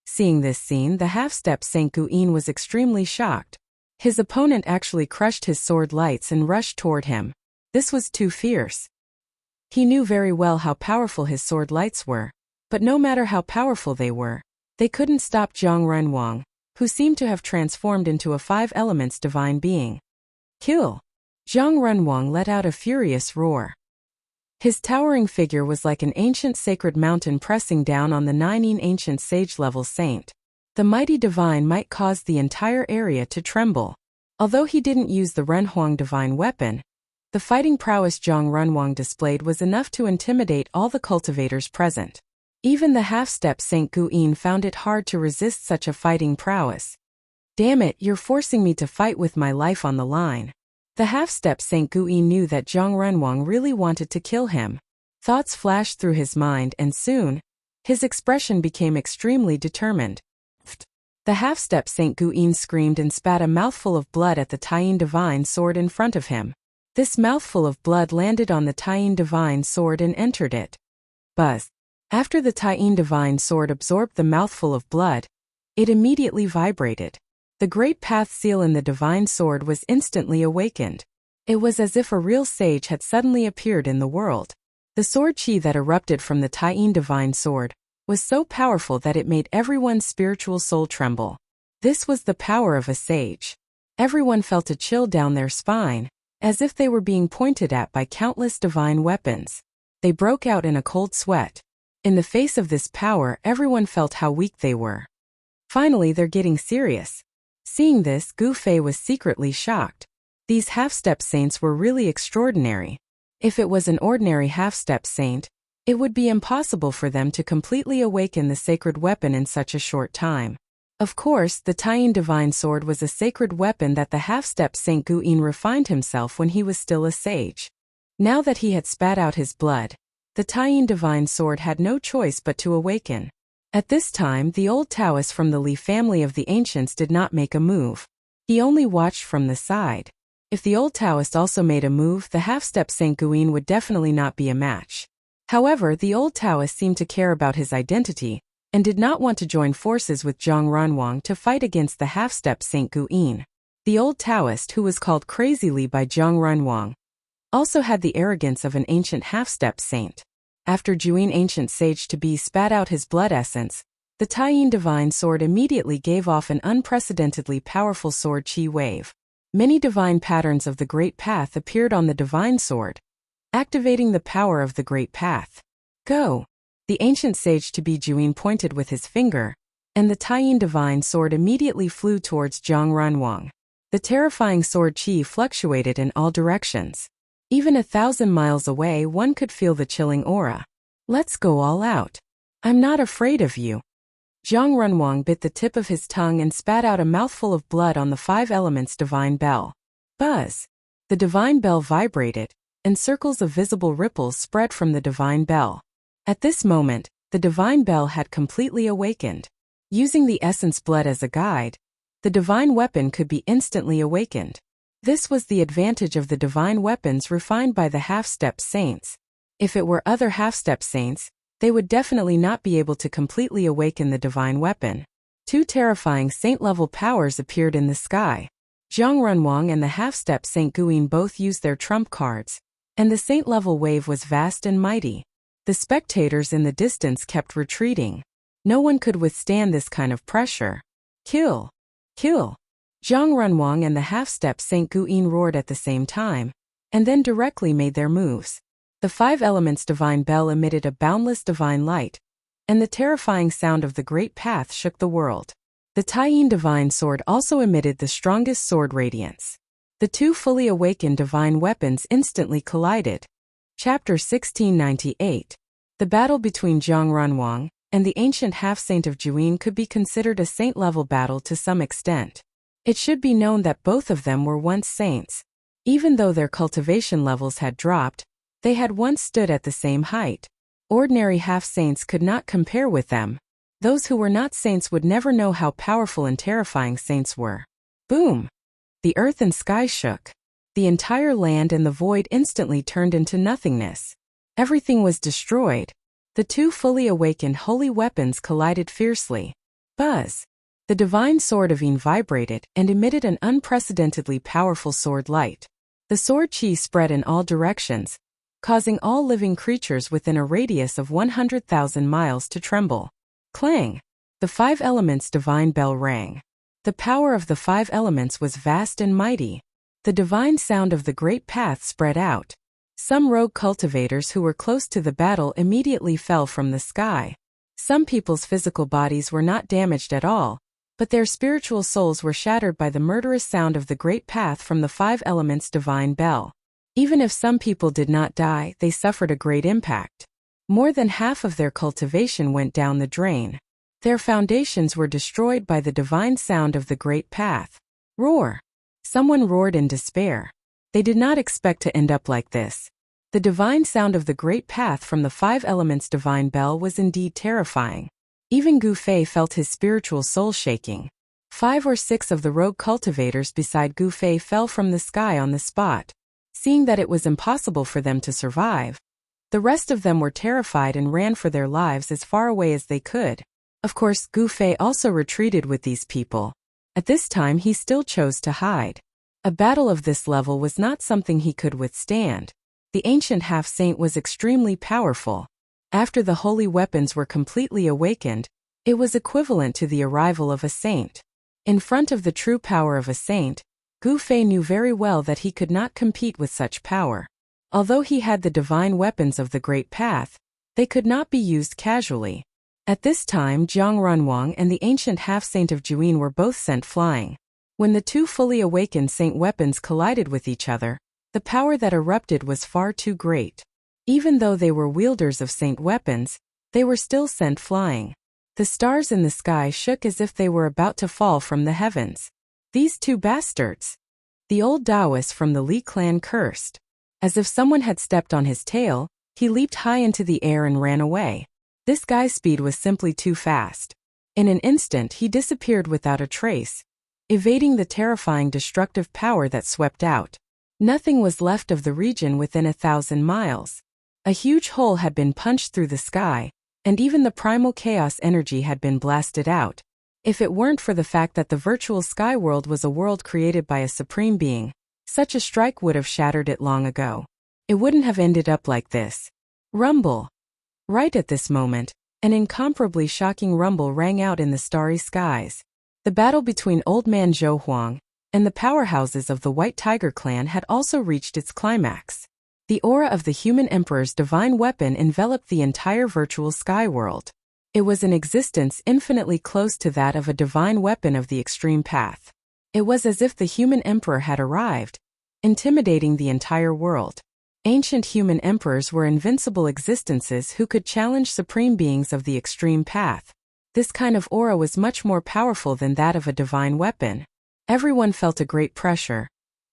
Seeing this scene, the half-step Saint Guyin was extremely shocked. His opponent actually crushed his sword lights and rushed toward him. This was too fierce. He knew very well how powerful his sword lights were, but no matter how powerful they were, they couldn't stop Zhang Renwang, who seemed to have transformed into a five elements divine being. Kill! Zhang Renwang let out a furious roar. His towering figure was like an ancient sacred mountain pressing down on the 9 ancient sage-level saint. The mighty divine might cause the entire area to tremble. Although he didn't use the Renhuang divine weapon, the fighting prowess Zhang Renwang displayed was enough to intimidate all the cultivators present. Even the half-step Saint Guyin found it hard to resist such a fighting prowess. Damn it, you're forcing me to fight with my life on the line. The half-step Saint Guyin knew that Zhang Renwang really wanted to kill him. Thoughts flashed through his mind, and soon, his expression became extremely determined. The half-step Saint Guyin screamed and spat a mouthful of blood at the Taiyin divine sword in front of him. This mouthful of blood landed on the Taiyin divine sword and entered it. Buzz. After the Taiyin divine sword absorbed the mouthful of blood, it immediately vibrated. The great path seal in the divine sword was instantly awakened. It was as if a real sage had suddenly appeared in the world. The sword chi that erupted from the Taiyin divine sword was so powerful that it made everyone's spiritual soul tremble. This was the power of a sage. Everyone felt a chill down their spine, as if they were being pointed at by countless divine weapons. They broke out in a cold sweat. In the face of this power, everyone felt how weak they were. Finally, they're getting serious. Seeing this, Gu Fei was secretly shocked. These half-step saints were really extraordinary. If it was an ordinary half-step saint, it would be impossible for them to completely awaken the sacred weapon in such a short time. Of course, the Taiyin divine sword was a sacred weapon that the half-step Saint Guyin refined himself when he was still a sage. Now that he had spat out his blood, the Taiyin divine sword had no choice but to awaken. At this time, the old Taoist from the Li family of the ancients did not make a move. He only watched from the side. If the old Taoist also made a move, the half-step Saint Guyin would definitely not be a match. However, the old Taoist seemed to care about his identity, and did not want to join forces with Zhang Renwang to fight against the half-step Saint Guyin. The old Taoist, who was called crazily by Zhang Renwang, also had the arrogance of an ancient half-step saint. After Juyin ancient sage to be spat out his blood essence, the Taiyin divine sword immediately gave off an unprecedentedly powerful sword chi wave. Many divine patterns of the Great Path appeared on the divine sword, activating the power of the Great Path. Go! The ancient sage to be Juyin pointed with his finger, and the Taiyin divine sword immediately flew towards Zhang Renwang. The terrifying sword chi fluctuated in all directions. Even 1,000 miles away, one could feel the chilling aura. Let's go all out. I'm not afraid of you. Zhang Renwang bit the tip of his tongue and spat out a mouthful of blood on the five elements divine bell. Buzz! The divine bell vibrated, and circles of visible ripples spread from the divine bell. At this moment, the divine bell had completely awakened. Using the essence blood as a guide, the divine weapon could be instantly awakened. This was the advantage of the divine weapons refined by the half-step saints. If it were other half-step saints, they would definitely not be able to completely awaken the divine weapon. 2 terrifying saint-level powers appeared in the sky. Zhang Renwang and the half-step Saint Guyin both used their trump cards, and the saint-level wave was vast and mighty. The spectators in the distance kept retreating. No one could withstand this kind of pressure. Kill! Kill! Zhang Renwang and the half-step Saint Guyin roared at the same time, and then directly made their moves. The five elements' divine bell emitted a boundless divine light, and the terrifying sound of the great path shook the world. The Taiyin divine sword also emitted the strongest sword radiance. The two fully awakened divine weapons instantly collided. Chapter 1698. The battle between Zhang Runwang and the ancient half-saint of Juyin could be considered a saint-level battle to some extent. It should be known that both of them were once saints. Even though their cultivation levels had dropped, they had once stood at the same height. Ordinary half-saints could not compare with them. Those who were not saints would never know how powerful and terrifying saints were. Boom! The earth and sky shook. The entire land and the void instantly turned into nothingness. Everything was destroyed. The two fully awakened holy weapons collided fiercely. Buzz! The divine sword of Yin vibrated and emitted an unprecedentedly powerful sword light. The sword chi spread in all directions, causing all living creatures within a radius of 100,000 miles to tremble. Clang! The five elements' divine bell rang. The power of the five elements was vast and mighty. The divine sound of the great path spread out. Some rogue cultivators who were close to the battle immediately fell from the sky. Some people's physical bodies were not damaged at all, but their spiritual souls were shattered by the murderous sound of the great path from the five elements' divine bell. Even if some people did not die, they suffered a great impact. More than half of their cultivation went down the drain. Their foundations were destroyed by the divine sound of the great path. Roar! Someone roared in despair. They did not expect to end up like this. The divine sound of the great path from the five elements' divine bell was indeed terrifying. Even Gu Fei felt his spiritual soul shaking. 5 or 6 of the rogue cultivators beside Gu Fei fell from the sky on the spot. Seeing that it was impossible for them to survive, the rest of them were terrified and ran for their lives as far away as they could. Of course, Gu Fei also retreated with these people. At this time he still chose to hide. A battle of this level was not something he could withstand. The ancient half-saint was extremely powerful. After the holy weapons were completely awakened, it was equivalent to the arrival of a saint. In front of the true power of a saint, Gu Fei knew very well that he could not compete with such power. Although he had the divine weapons of the great path, they could not be used casually. At this time Zhang Runwang and the ancient half-saint of Juyin were both sent flying. When the two fully awakened saint weapons collided with each other, the power that erupted was far too great. Even though they were wielders of saint weapons, they were still sent flying. The stars in the sky shook as if they were about to fall from the heavens. These two bastards! The old Taoist from the Li clan cursed. As if someone had stepped on his tail, he leaped high into the air and ran away. This guy's speed was simply too fast. In an instant he disappeared without a trace, evading the terrifying destructive power that swept out. Nothing was left of the region within 1,000 miles. A huge hole had been punched through the sky, and even the primal chaos energy had been blasted out. If it weren't for the fact that the virtual sky world was a world created by a supreme being, such a strike would have shattered it long ago. It wouldn't have ended up like this. Rumble! Right at this moment, an incomparably shocking rumble rang out in the starry skies. The battle between Old Man Zhou Huang and the powerhouses of the White Tiger clan had also reached its climax. The aura of the human emperor's divine weapon enveloped the entire virtual sky world. It was an existence infinitely close to that of a divine weapon of the extreme path. It was as if the human emperor had arrived, intimidating the entire world. Ancient human emperors were invincible existences who could challenge supreme beings of the extreme path. This kind of aura was much more powerful than that of a divine weapon. Everyone felt a great pressure,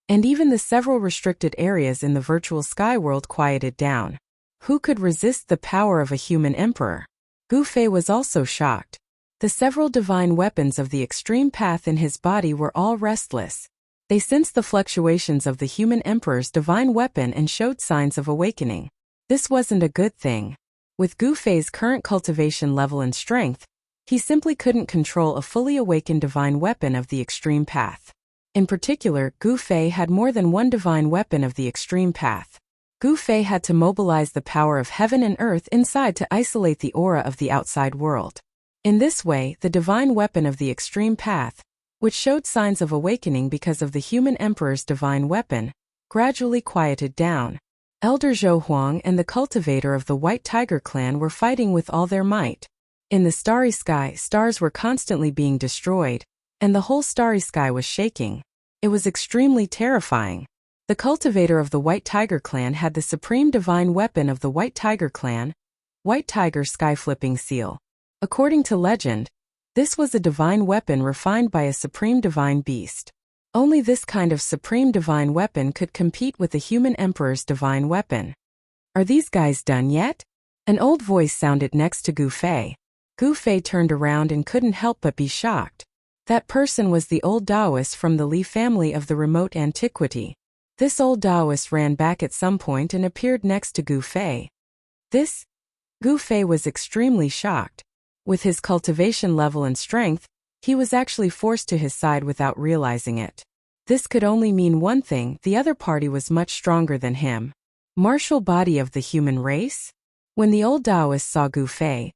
and even the several restricted areas in the virtual sky world quieted down. Who could resist the power of a human emperor? Gu Fei was also shocked. The several divine weapons of the extreme path in his body were all restless. They sensed the fluctuations of the human emperor's divine weapon and showed signs of awakening. This wasn't a good thing. With Gu Fei's current cultivation level and strength, he simply couldn't control a fully awakened divine weapon of the extreme path. In particular, Gu Fei had more than one divine weapon of the extreme path. Gu Fei had to mobilize the power of heaven and earth inside to isolate the aura of the outside world. In this way, the divine weapon of the extreme path, which showed signs of awakening because of the human emperor's divine weapon, gradually quieted down. Elder Zhou Huang and the cultivator of the White Tiger clan were fighting with all their might. In the starry sky, stars were constantly being destroyed, and the whole starry sky was shaking. It was extremely terrifying. The cultivator of the White Tiger clan had the supreme divine weapon of the White Tiger clan, White Tiger Sky-Flipping Seal. According to legend, this was a divine weapon refined by a supreme divine beast. Only this kind of supreme divine weapon could compete with the human emperor's divine weapon. Are these guys done yet? An old voice sounded next to Gu Fei. Gu Fei turned around and couldn't help but be shocked. That person was the old Taoist from the Li family of the remote antiquity. This old Taoist ran back at some point and appeared next to Gu Fei. Gu Fei was extremely shocked. With his cultivation level and strength, he was actually forced to his side without realizing it. This could only mean one thing: the other party was much stronger than him. Martial body of the human race? When the old Taoist saw Gu Fei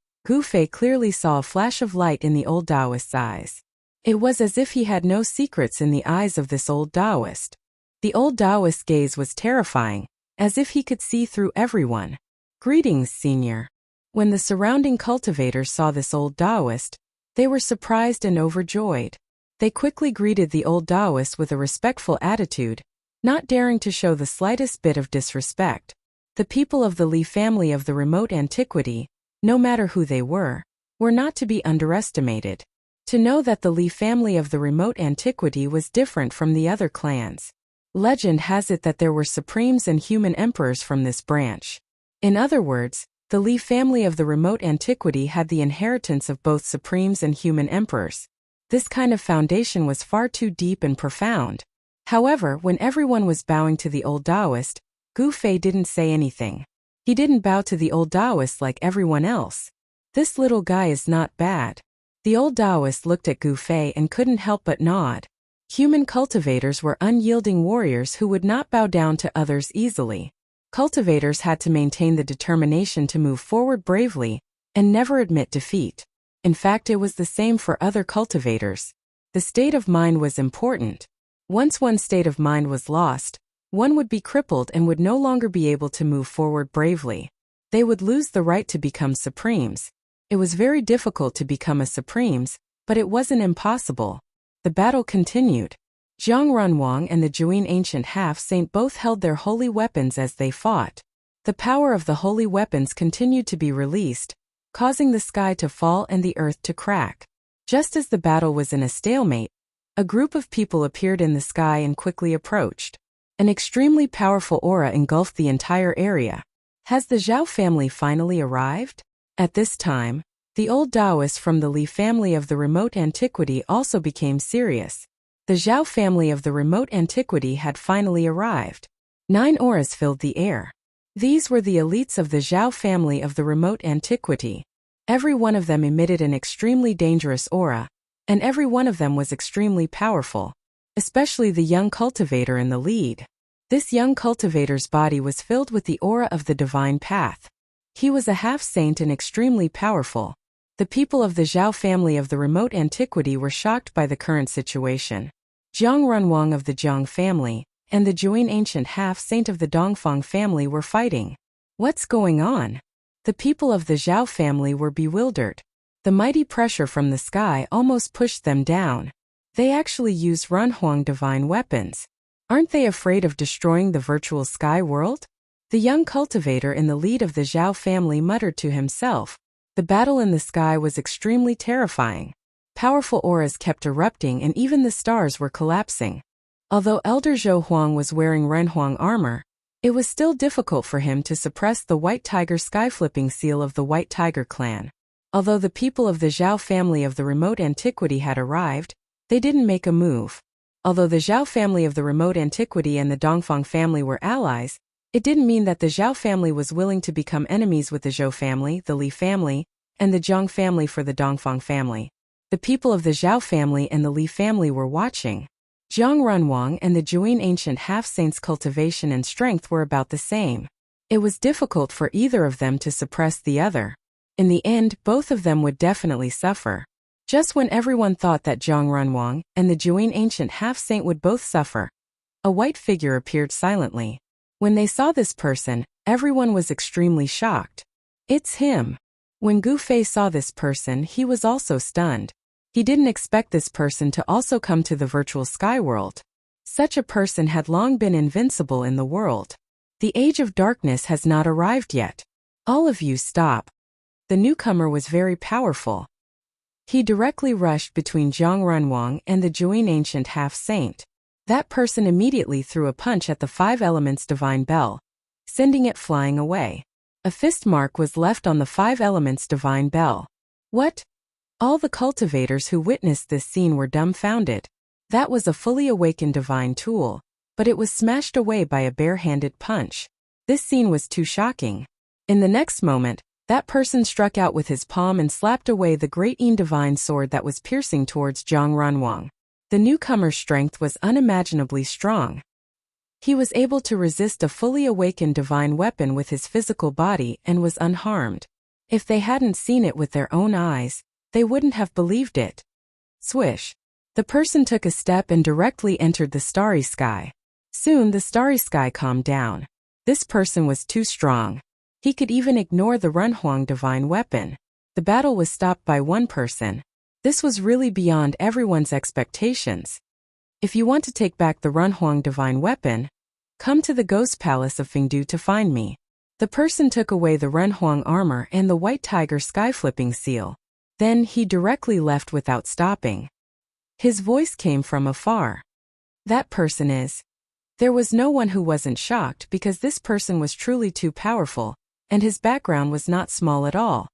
clearly saw a flash of light in the old Taoist's eyes. It was as if he had no secrets in the eyes of this old Taoist. The old Taoist's gaze was terrifying, as if he could see through everyone. Greetings, senior. When the surrounding cultivators saw this old Taoist, they were surprised and overjoyed. They quickly greeted the old Taoist with a respectful attitude, not daring to show the slightest bit of disrespect. The people of the Li family of the remote antiquity, no matter who they were not to be underestimated. To know that the Li family of the remote antiquity was different from the other clans. Legend has it that there were supremes and human emperors from this branch. In other words, the Li family of the remote antiquity had the inheritance of both supremes and human emperors. This kind of foundation was far too deep and profound. However, when everyone was bowing to the old Taoist, Gu Fei didn't say anything. He didn't bow to the old Taoist like everyone else. This little guy is not bad. The old Taoist looked at Gu Fei and couldn't help but nod. Human cultivators were unyielding warriors who would not bow down to others easily. Cultivators had to maintain the determination to move forward bravely and never admit defeat. In fact, it was the same for other cultivators. The state of mind was important. Once one's state of mind was lost, one would be crippled and would no longer be able to move forward bravely. They would lose the right to become supremes. It was very difficult to become a supremes, but it wasn't impossible. The battle continued. Zhang Runwang and the Juin ancient half-saint both held their holy weapons as they fought. The power of the holy weapons continued to be released, causing the sky to fall and the earth to crack. Just as the battle was in a stalemate, a group of people appeared in the sky and quickly approached. An extremely powerful aura engulfed the entire area. Has the Zhao family finally arrived? At this time, the old Taoist from the Li family of the remote antiquity also became serious. The Zhao family of the remote antiquity had finally arrived. 9 auras filled the air. These were the elites of the Zhao family of the remote antiquity. Every one of them emitted an extremely dangerous aura, and every one of them was extremely powerful, especially the young cultivator in the lead. This young cultivator's body was filled with the aura of the divine path. He was a half-saint and extremely powerful. The people of the Zhao family of the remote antiquity were shocked by the current situation. Zhang Runwang of the Zhang family and the Juin ancient half-saint of the Dongfang family were fighting. What's going on? The people of the Zhao family were bewildered. The mighty pressure from the sky almost pushed them down. They actually used Runhuang divine weapons. Aren't they afraid of destroying the virtual sky world? The young cultivator in the lead of the Zhao family muttered to himself. The battle in the sky was extremely terrifying. Powerful auras kept erupting and even the stars were collapsing. Although Elder Zhou Huang was wearing Renhuang armor, it was still difficult for him to suppress the White Tiger Sky-Flipping Seal of the White Tiger clan. Although the people of the Zhao family of the remote antiquity had arrived, they didn't make a move. Although the Zhao family of the remote antiquity and the Dongfang family were allies, it didn't mean that the Zhao family was willing to become enemies with the Zhou family, the Li family, and the Zhang family for the Dongfang family. The people of the Zhao family and the Li family were watching. Zhang Runwang and the Juin ancient half-saint's cultivation and strength were about the same. It was difficult for either of them to suppress the other. In the end, both of them would definitely suffer. Just when everyone thought that Zhang Runwang and the Juin ancient half-saint would both suffer, a white figure appeared silently. When they saw this person, everyone was extremely shocked. It's him. When Gu Fei saw this person, he was also stunned. He didn't expect this person to also come to the virtual sky world. Such a person had long been invincible in the world. The age of darkness has not arrived yet. All of you stop. The newcomer was very powerful. He directly rushed between Zhang Renwang and the Juin ancient half-saint. That person immediately threw a punch at the five elements divine bell, sending it flying away. A fist mark was left on the five elements divine bell. What? All the cultivators who witnessed this scene were dumbfounded. That was a fully awakened divine tool, but it was smashed away by a bare-handed punch. This scene was too shocking. In the next moment, that person struck out with his palm and slapped away the great Yin divine sword that was piercing towards Zhang Renwang. The newcomer's strength was unimaginably strong. He was able to resist a fully awakened divine weapon with his physical body and was unharmed. If they hadn't seen it with their own eyes, they wouldn't have believed it. Swish. The person took a step and directly entered the starry sky. Soon the starry sky calmed down. This person was too strong. He could even ignore the Renhuang divine weapon. The battle was stopped by one person. This was really beyond everyone's expectations. If you want to take back the Renhuang divine weapon, come to the Ghost Palace of Fengdu to find me. The person took away the Renhuang armor and the White Tiger sky-flipping seal. Then he directly left without stopping. His voice came from afar. That person is. There was no one who wasn't shocked because this person was truly too powerful, and his background was not small at all.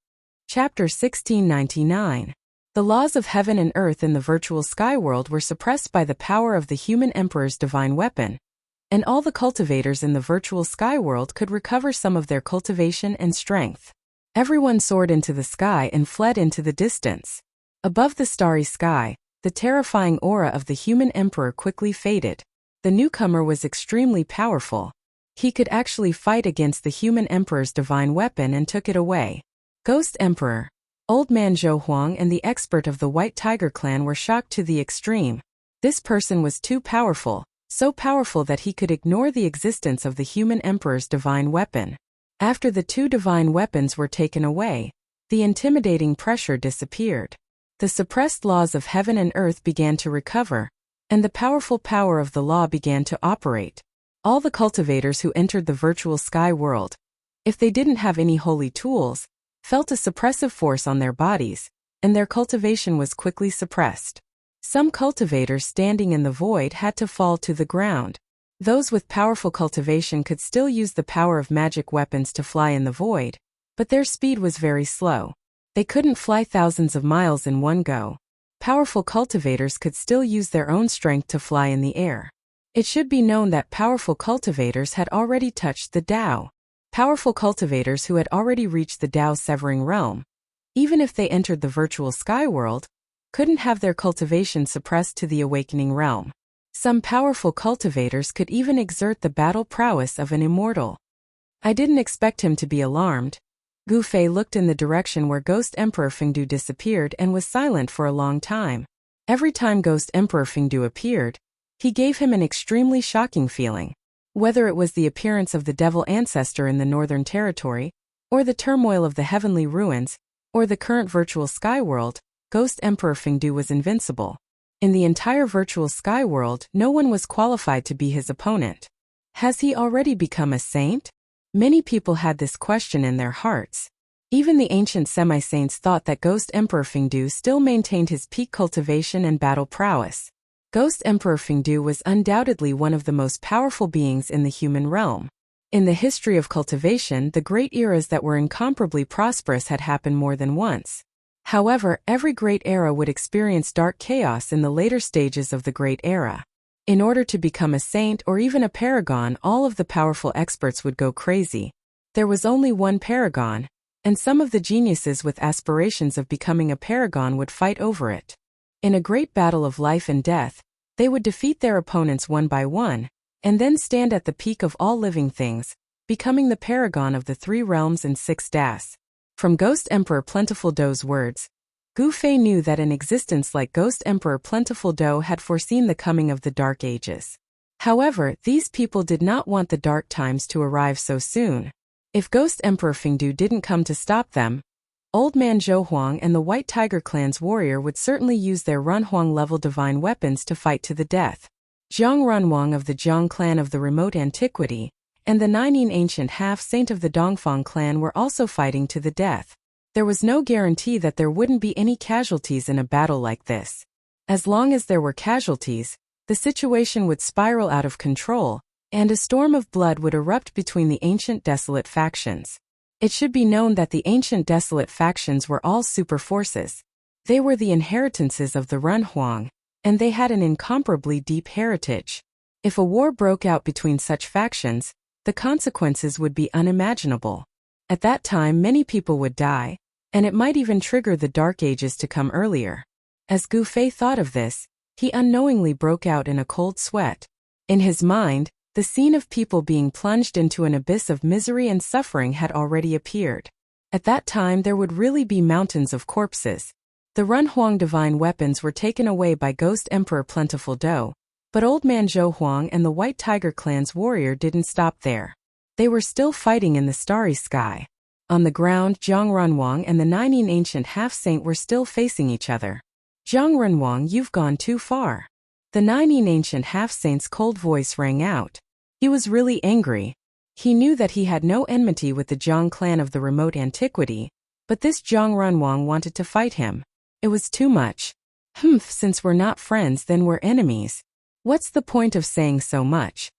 Chapter 1699. The laws of heaven and earth in the virtual sky world were suppressed by the power of the human emperor's divine weapon, and all the cultivators in the virtual sky world could recover some of their cultivation and strength. Everyone soared into the sky and fled into the distance. Above the starry sky, the terrifying aura of the human emperor quickly faded. The newcomer was extremely powerful. He could actually fight against the human emperor's divine weapon and took it away. Ghost Emperor, Old Man Zhou Huang and the expert of the White Tiger clan were shocked to the extreme. This person was too powerful, so powerful that he could ignore the existence of the human emperor's divine weapon. After the two divine weapons were taken away, the intimidating pressure disappeared. The suppressed laws of heaven and earth began to recover, and the powerful power of the law began to operate. All the cultivators who entered the virtual sky world, if they didn't have any holy tools, felt a suppressive force on their bodies, and their cultivation was quickly suppressed. Some cultivators standing in the void had to fall to the ground. Those with powerful cultivation could still use the power of magic weapons to fly in the void, but their speed was very slow. They couldn't fly thousands of miles in one go. Powerful cultivators could still use their own strength to fly in the air. It should be known that powerful cultivators had already touched the Tao. Powerful cultivators who had already reached the Tao-severing realm, even if they entered the virtual sky world, couldn't have their cultivation suppressed to the awakening realm. Some powerful cultivators could even exert the battle prowess of an immortal. I didn't expect him to be alarmed. Gu Fei looked in the direction where Ghost Emperor Fengdu disappeared and was silent for a long time. Every time Ghost Emperor Fengdu appeared, he gave him an extremely shocking feeling. Whether it was the appearance of the devil ancestor in the northern territory, or the turmoil of the heavenly ruins, or the current virtual sky world, Ghost Emperor Fengdu was invincible. In the entire virtual sky world, no one was qualified to be his opponent. Has he already become a saint? Many people had this question in their hearts. Even the ancient semi-saints thought that Ghost Emperor Fengdu still maintained his peak cultivation and battle prowess. Ghost Emperor Fengdu was undoubtedly one of the most powerful beings in the human realm. In the history of cultivation, the great eras that were incomparably prosperous had happened more than once. However, every great era would experience dark chaos in the later stages of the great era. In order to become a saint or even a paragon, all of the powerful experts would go crazy. There was only one paragon, and some of the geniuses with aspirations of becoming a paragon would fight over it. In a great battle of life and death, they would defeat their opponents one by one, and then stand at the peak of all living things, becoming the paragon of the 3 realms and 6 das. From Ghost Emperor Plentiful Dou's words, Gu Fei knew that an existence like Ghost Emperor Plentiful Dou had foreseen the coming of the Dark Ages. However, these people did not want the dark times to arrive so soon. If Ghost Emperor Fengdu didn't come to stop them, Old Man Zhou Huang and the White Tiger Clan's warrior would certainly use their Runhuang-level divine weapons to fight to the death. Zhang Runhuang of the Zhang clan of the remote antiquity, and the Nining ancient half-saint of the Dongfang clan were also fighting to the death. There was no guarantee that there wouldn't be any casualties in a battle like this. As long as there were casualties, the situation would spiral out of control, and a storm of blood would erupt between the ancient desolate factions. It should be known that the ancient desolate factions were all super forces. They were the inheritances of the Runhuang, and they had an incomparably deep heritage. If a war broke out between such factions, the consequences would be unimaginable. At that time many people would die, and it might even trigger the Dark Ages to come earlier. As Gu Fei thought of this, he unknowingly broke out in a cold sweat. In his mind, the scene of people being plunged into an abyss of misery and suffering had already appeared. At that time there would really be mountains of corpses. The Runhuang divine weapons were taken away by Ghost Emperor Plentiful Do, but Old Man Zhou Huang and the White Tiger Clan's warrior didn't stop there. They were still fighting in the starry sky. On the ground, Zhang Runhuang and the Nining ancient half-saint were still facing each other. Zhang Runhuang, you've gone too far. The Nining ancient half-saint's cold voice rang out. He was really angry. He knew that he had no enmity with the Zhang clan of the remote antiquity, but this Zhang Runhuang wanted to fight him. It was too much. Since we're not friends, then we're enemies. What's the point of saying so much?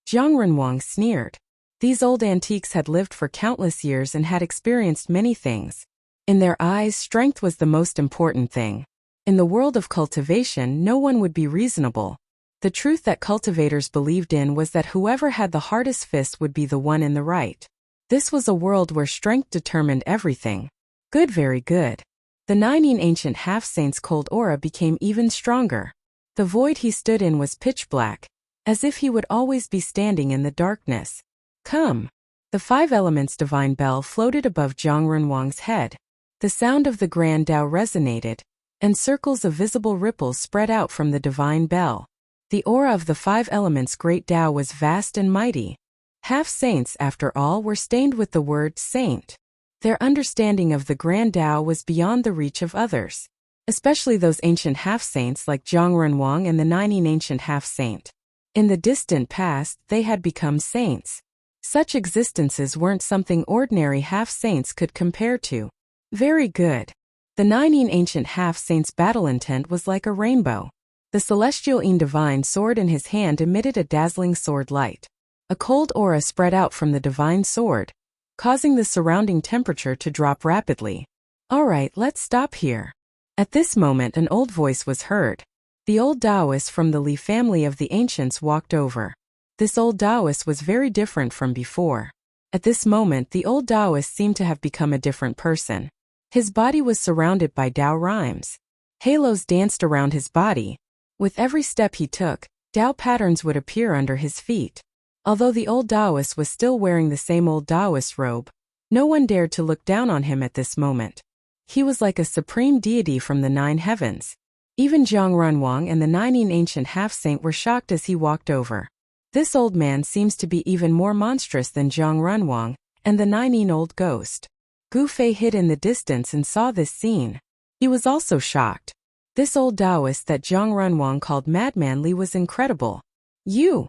Zhang Runhuang sneered. These old antiques had lived for countless years and had experienced many things. In their eyes, strength was the most important thing. In the world of cultivation, no one would be reasonable. The truth that cultivators believed in was that whoever had the hardest fist would be the one in the right. This was a world where strength determined everything. Good, very good. The Nining ancient half-saint's cold aura became even stronger. The void he stood in was pitch black, as if he would always be standing in the darkness. Come. The five elements divine bell floated above Zhang Runhuang's head. The sound of the grand Tao resonated, and circles of visible ripples spread out from the divine bell. The aura of the five elements' great Tao was vast and mighty. Half-saints, after all, were stained with the word saint. Their understanding of the grand Tao was beyond the reach of others, especially those ancient half-saints like Zhang Runhuang and the Nining ancient half-saint. In the distant past, they had become saints. Such existences weren't something ordinary half-saints could compare to. Very good. The Nining ancient half-saint's battle intent was like a rainbow. The celestial divine sword in his hand emitted a dazzling sword light. A cold aura spread out from the divine sword, causing the surrounding temperature to drop rapidly. All right, let's stop here. At this moment an old voice was heard. The old Taoist from the Li family of the ancients walked over. This old Taoist was very different from before. At this moment the old Taoist seemed to have become a different person. His body was surrounded by Tao rhymes. Halos danced around his body. With every step he took, Tao patterns would appear under his feet. Although the old Taoist was still wearing the same old Taoist robe, no one dared to look down on him at this moment. He was like a supreme deity from the 9 heavens. Even Zhang Runhuang and the Nining ancient half-saint were shocked as he walked over. This old man seems to be even more monstrous than Zhang Runhuang and the Nining old ghost. Gu Fei hid in the distance and saw this scene. He was also shocked. This old Taoist that Zhang Runhuang called Madman Li was incredible. You!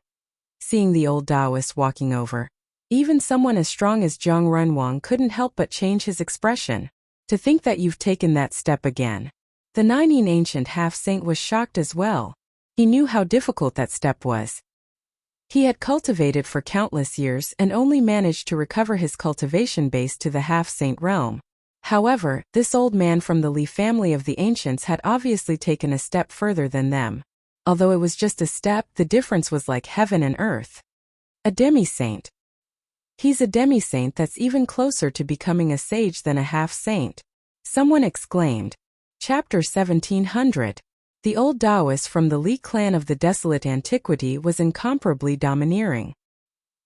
Seeing the old Taoist walking over, even someone as strong as Zhang Runhuang couldn't help but change his expression. To think that you've taken that step again. The Nining ancient half-saint was shocked as well. He knew how difficult that step was. He had cultivated for countless years and only managed to recover his cultivation base to the half-saint realm. However, this old man from the Li family of the ancients had obviously taken a step further than them. Although it was just a step, the difference was like heaven and earth. A demi-saint. He's a demi-saint that's even closer to becoming a sage than a half-saint. Someone exclaimed. Chapter 1700. The old Taoist from the Li clan of the desolate antiquity was incomparably domineering.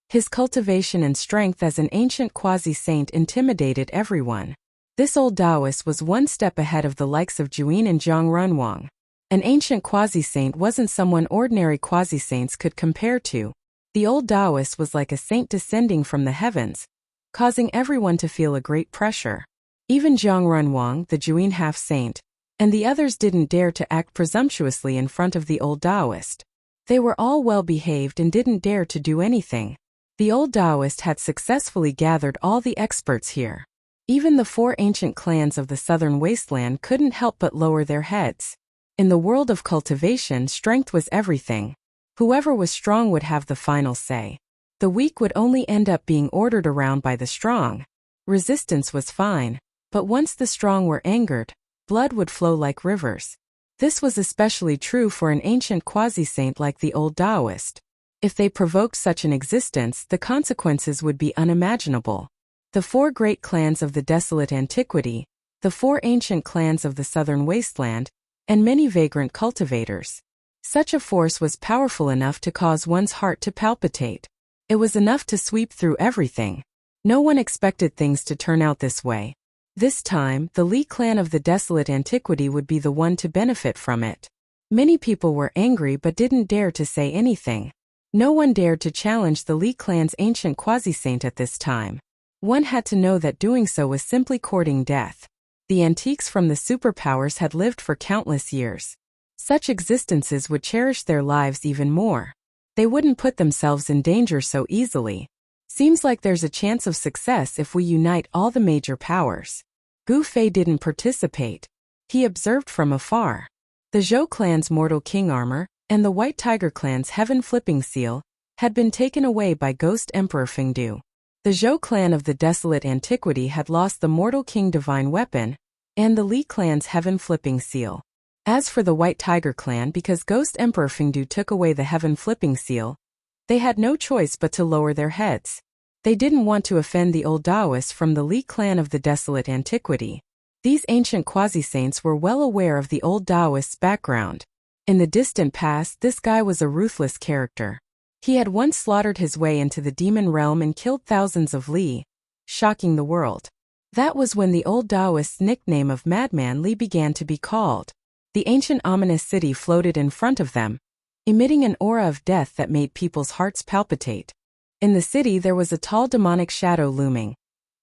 His cultivation and strength as an ancient quasi-saint intimidated everyone. This old Taoist was one step ahead of the likes of Juyin and Zhang Runhuang. An ancient quasi-saint wasn't someone ordinary quasi-saints could compare to. The old Taoist was like a saint descending from the heavens, causing everyone to feel a great pressure. Even Zhang Runhuang, the Juin half-saint, and the others didn't dare to act presumptuously in front of the old Taoist. They were all well-behaved and didn't dare to do anything. The old Taoist had successfully gathered all the experts here. Even the 4 ancient clans of the southern wasteland couldn't help but lower their heads. In the world of cultivation, strength was everything. Whoever was strong would have the final say. The weak would only end up being ordered around by the strong. Resistance was fine, but once the strong were angered, blood would flow like rivers. This was especially true for an ancient quasi-saint like the old Taoist. If they provoked such an existence, the consequences would be unimaginable. The 4 great clans of the desolate antiquity, the 4 ancient clans of the southern wasteland, and many vagrant cultivators. Such a force was powerful enough to cause one's heart to palpitate. It was enough to sweep through everything. No one expected things to turn out this way. This time, the Li clan of the desolate antiquity would be the one to benefit from it. Many people were angry but didn't dare to say anything. No one dared to challenge the Li clan's ancient quasi-saint at this time. One had to know that doing so was simply courting death. The antiques from the superpowers had lived for countless years. Such existences would cherish their lives even more. They wouldn't put themselves in danger so easily. Seems like there's a chance of success if we unite all the major powers. Gu Fei didn't participate. He observed from afar. The Zhou clan's mortal king armor, and the White Tiger clan's heaven-flipping seal, had been taken away by Ghost Emperor Fengdu. The Zhou clan of the desolate antiquity had lost the mortal king divine weapon, and the Li clan's heaven-flipping seal. As for the White Tiger clan, because Ghost Emperor Fengdu took away the heaven-flipping seal, they had no choice but to lower their heads. They didn't want to offend the old Taoists from the Li clan of the desolate antiquity. These ancient quasi-saints were well aware of the old Taoist's background. In the distant past, this guy was a ruthless character. He had once slaughtered his way into the demon realm and killed thousands of Li, shocking the world. That was when the old Taoist's nickname of Madman Li began to be called. The ancient ominous city floated in front of them, emitting an aura of death that made people's hearts palpitate. In the city there was a tall demonic shadow looming,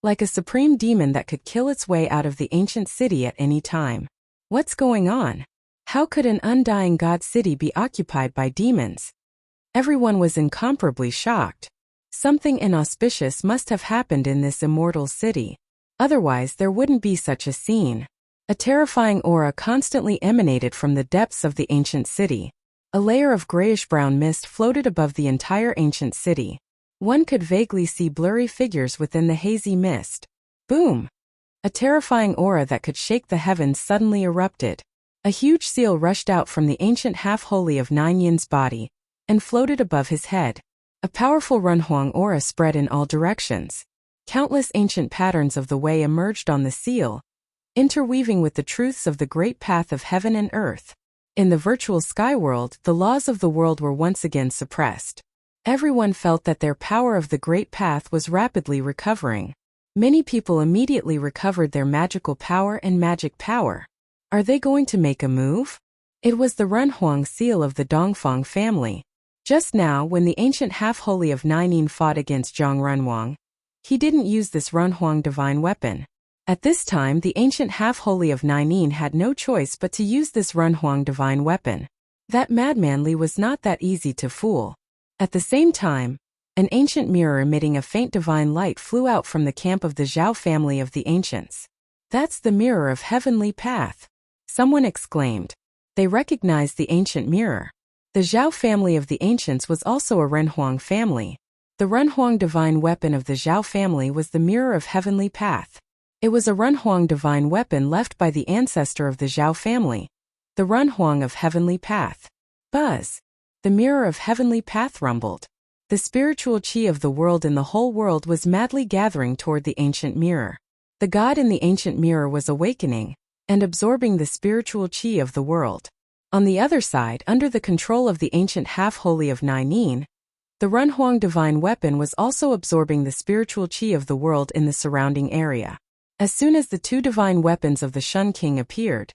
like a supreme demon that could kill its way out of the ancient city at any time. What's going on? How could an undying god city be occupied by demons? Everyone was incomparably shocked. Something inauspicious must have happened in this immortal city. Otherwise there wouldn't be such a scene. A terrifying aura constantly emanated from the depths of the ancient city. A layer of grayish-brown mist floated above the entire ancient city. One could vaguely see blurry figures within the hazy mist. Boom! A terrifying aura that could shake the heavens suddenly erupted. A huge seal rushed out from the ancient half-holy of Nine Yin's body, and floated above his head. A powerful Runhuang aura spread in all directions. Countless ancient patterns of the way emerged on the seal, interweaving with the truths of the great path of heaven and earth. In the virtual sky world, the laws of the world were once again suppressed. Everyone felt that their power of the great path was rapidly recovering. Many people immediately recovered their magical power and magic power. Are they going to make a move? It was the Runhuang seal of the Dongfang family. Just now, when the ancient half-holy of Nine fought against Zhang Runhuang, he didn't use this Runhuang divine weapon. At this time, the ancient half-holy of Nine had no choice but to use this Runhuang divine weapon. That madman Li was not that easy to fool. At the same time, an ancient mirror emitting a faint divine light flew out from the camp of the Zhao family of the ancients. That's the mirror of heavenly path. Someone exclaimed. They recognized the ancient mirror. The Zhao family of the ancients was also a Renhuang family. The Runhuang divine weapon of the Zhao family was the mirror of heavenly path. It was a Runhuang divine weapon left by the ancestor of the Zhao family, the Runhuang of heavenly path. Buzz! The mirror of heavenly path rumbled. The spiritual qi of the world in the whole world was madly gathering toward the ancient mirror. The god in the ancient mirror was awakening and absorbing the spiritual qi of the world. On the other side, under the control of the ancient half-holy of Nine, the Runhuang divine weapon was also absorbing the spiritual qi of the world in the surrounding area. As soon as the two divine weapons of the Shun King appeared,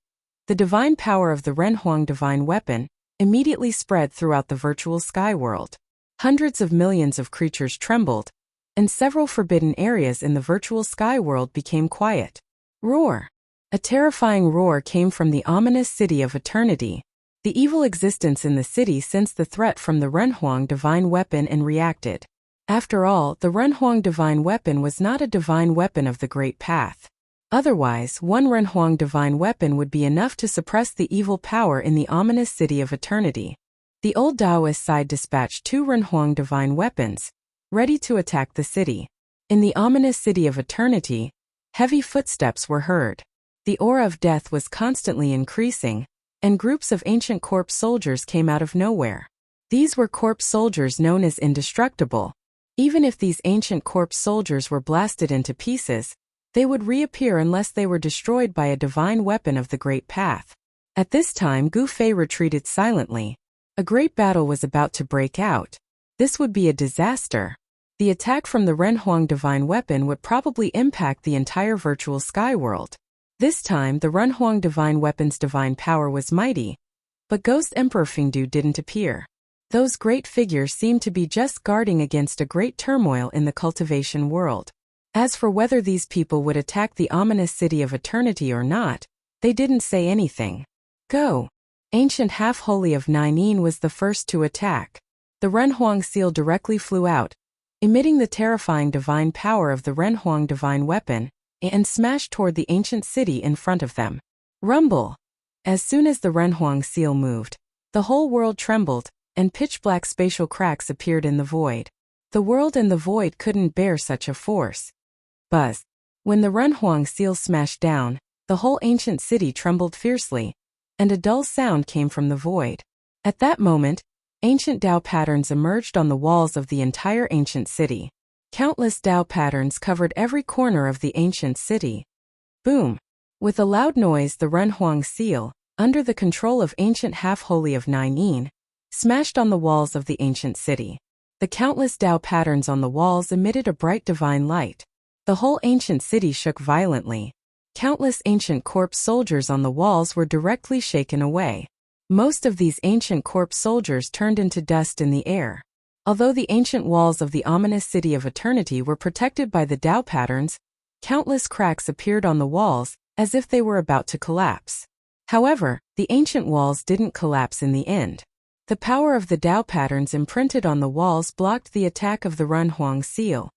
The divine power of the Renhuang divine weapon immediately spread throughout the virtual sky world. Hundreds of millions of creatures trembled, and several forbidden areas in the virtual sky world became quiet. Roar! A terrifying roar came from the ominous city of eternity. The evil existence in the city sensed the threat from the Renhuang divine weapon and reacted. After all, the Renhuang divine weapon was not a divine weapon of the Great Path. Otherwise, one Renhuang divine weapon would be enough to suppress the evil power in the ominous city of eternity. The old Taoist side dispatched 2 Renhuang divine weapons, ready to attack the city. In the ominous city of eternity, heavy footsteps were heard. The aura of death was constantly increasing, and groups of ancient corpse soldiers came out of nowhere. These were corpse soldiers known as indestructible. Even if these ancient corpse soldiers were blasted into pieces, they would reappear unless they were destroyed by a divine weapon of the Great Path. At this time, Gu Fei retreated silently. A great battle was about to break out. This would be a disaster. The attack from the Renhuang divine weapon would probably impact the entire virtual sky world. This time, the Renhuang divine weapon's divine power was mighty, but Ghost Emperor Fengdu didn't appear. Those great figures seemed to be just guarding against a great turmoil in the cultivation world. As for whether these people would attack the ominous city of eternity or not, they didn't say anything. Go! Ancient Half-Holy of Ninein was the first to attack. The Renhuang seal directly flew out, emitting the terrifying divine power of the Renhuang divine weapon, and smashed toward the ancient city in front of them. Rumble! As soon as the Renhuang seal moved, the whole world trembled, and pitch-black spatial cracks appeared in the void. The world and the void couldn't bear such a force. Buzz! When the Renhuang seal smashed down, the whole ancient city trembled fiercely, and a dull sound came from the void. At that moment, ancient Tao patterns emerged on the walls of the entire ancient city. Countless Tao patterns covered every corner of the ancient city. Boom! With a loud noise, the Renhuang seal, under the control of ancient Half-Holy of Ninein, smashed on the walls of the ancient city. The countless Tao patterns on the walls emitted a bright divine light. The whole ancient city shook violently. Countless ancient corpse soldiers on the walls were directly shaken away. Most of these ancient corpse soldiers turned into dust in the air. Although the ancient walls of the ominous city of eternity were protected by the Tao patterns, countless cracks appeared on the walls, as if they were about to collapse. However, the ancient walls didn't collapse in the end. The power of the Tao patterns imprinted on the walls blocked the attack of the Renhuang seal.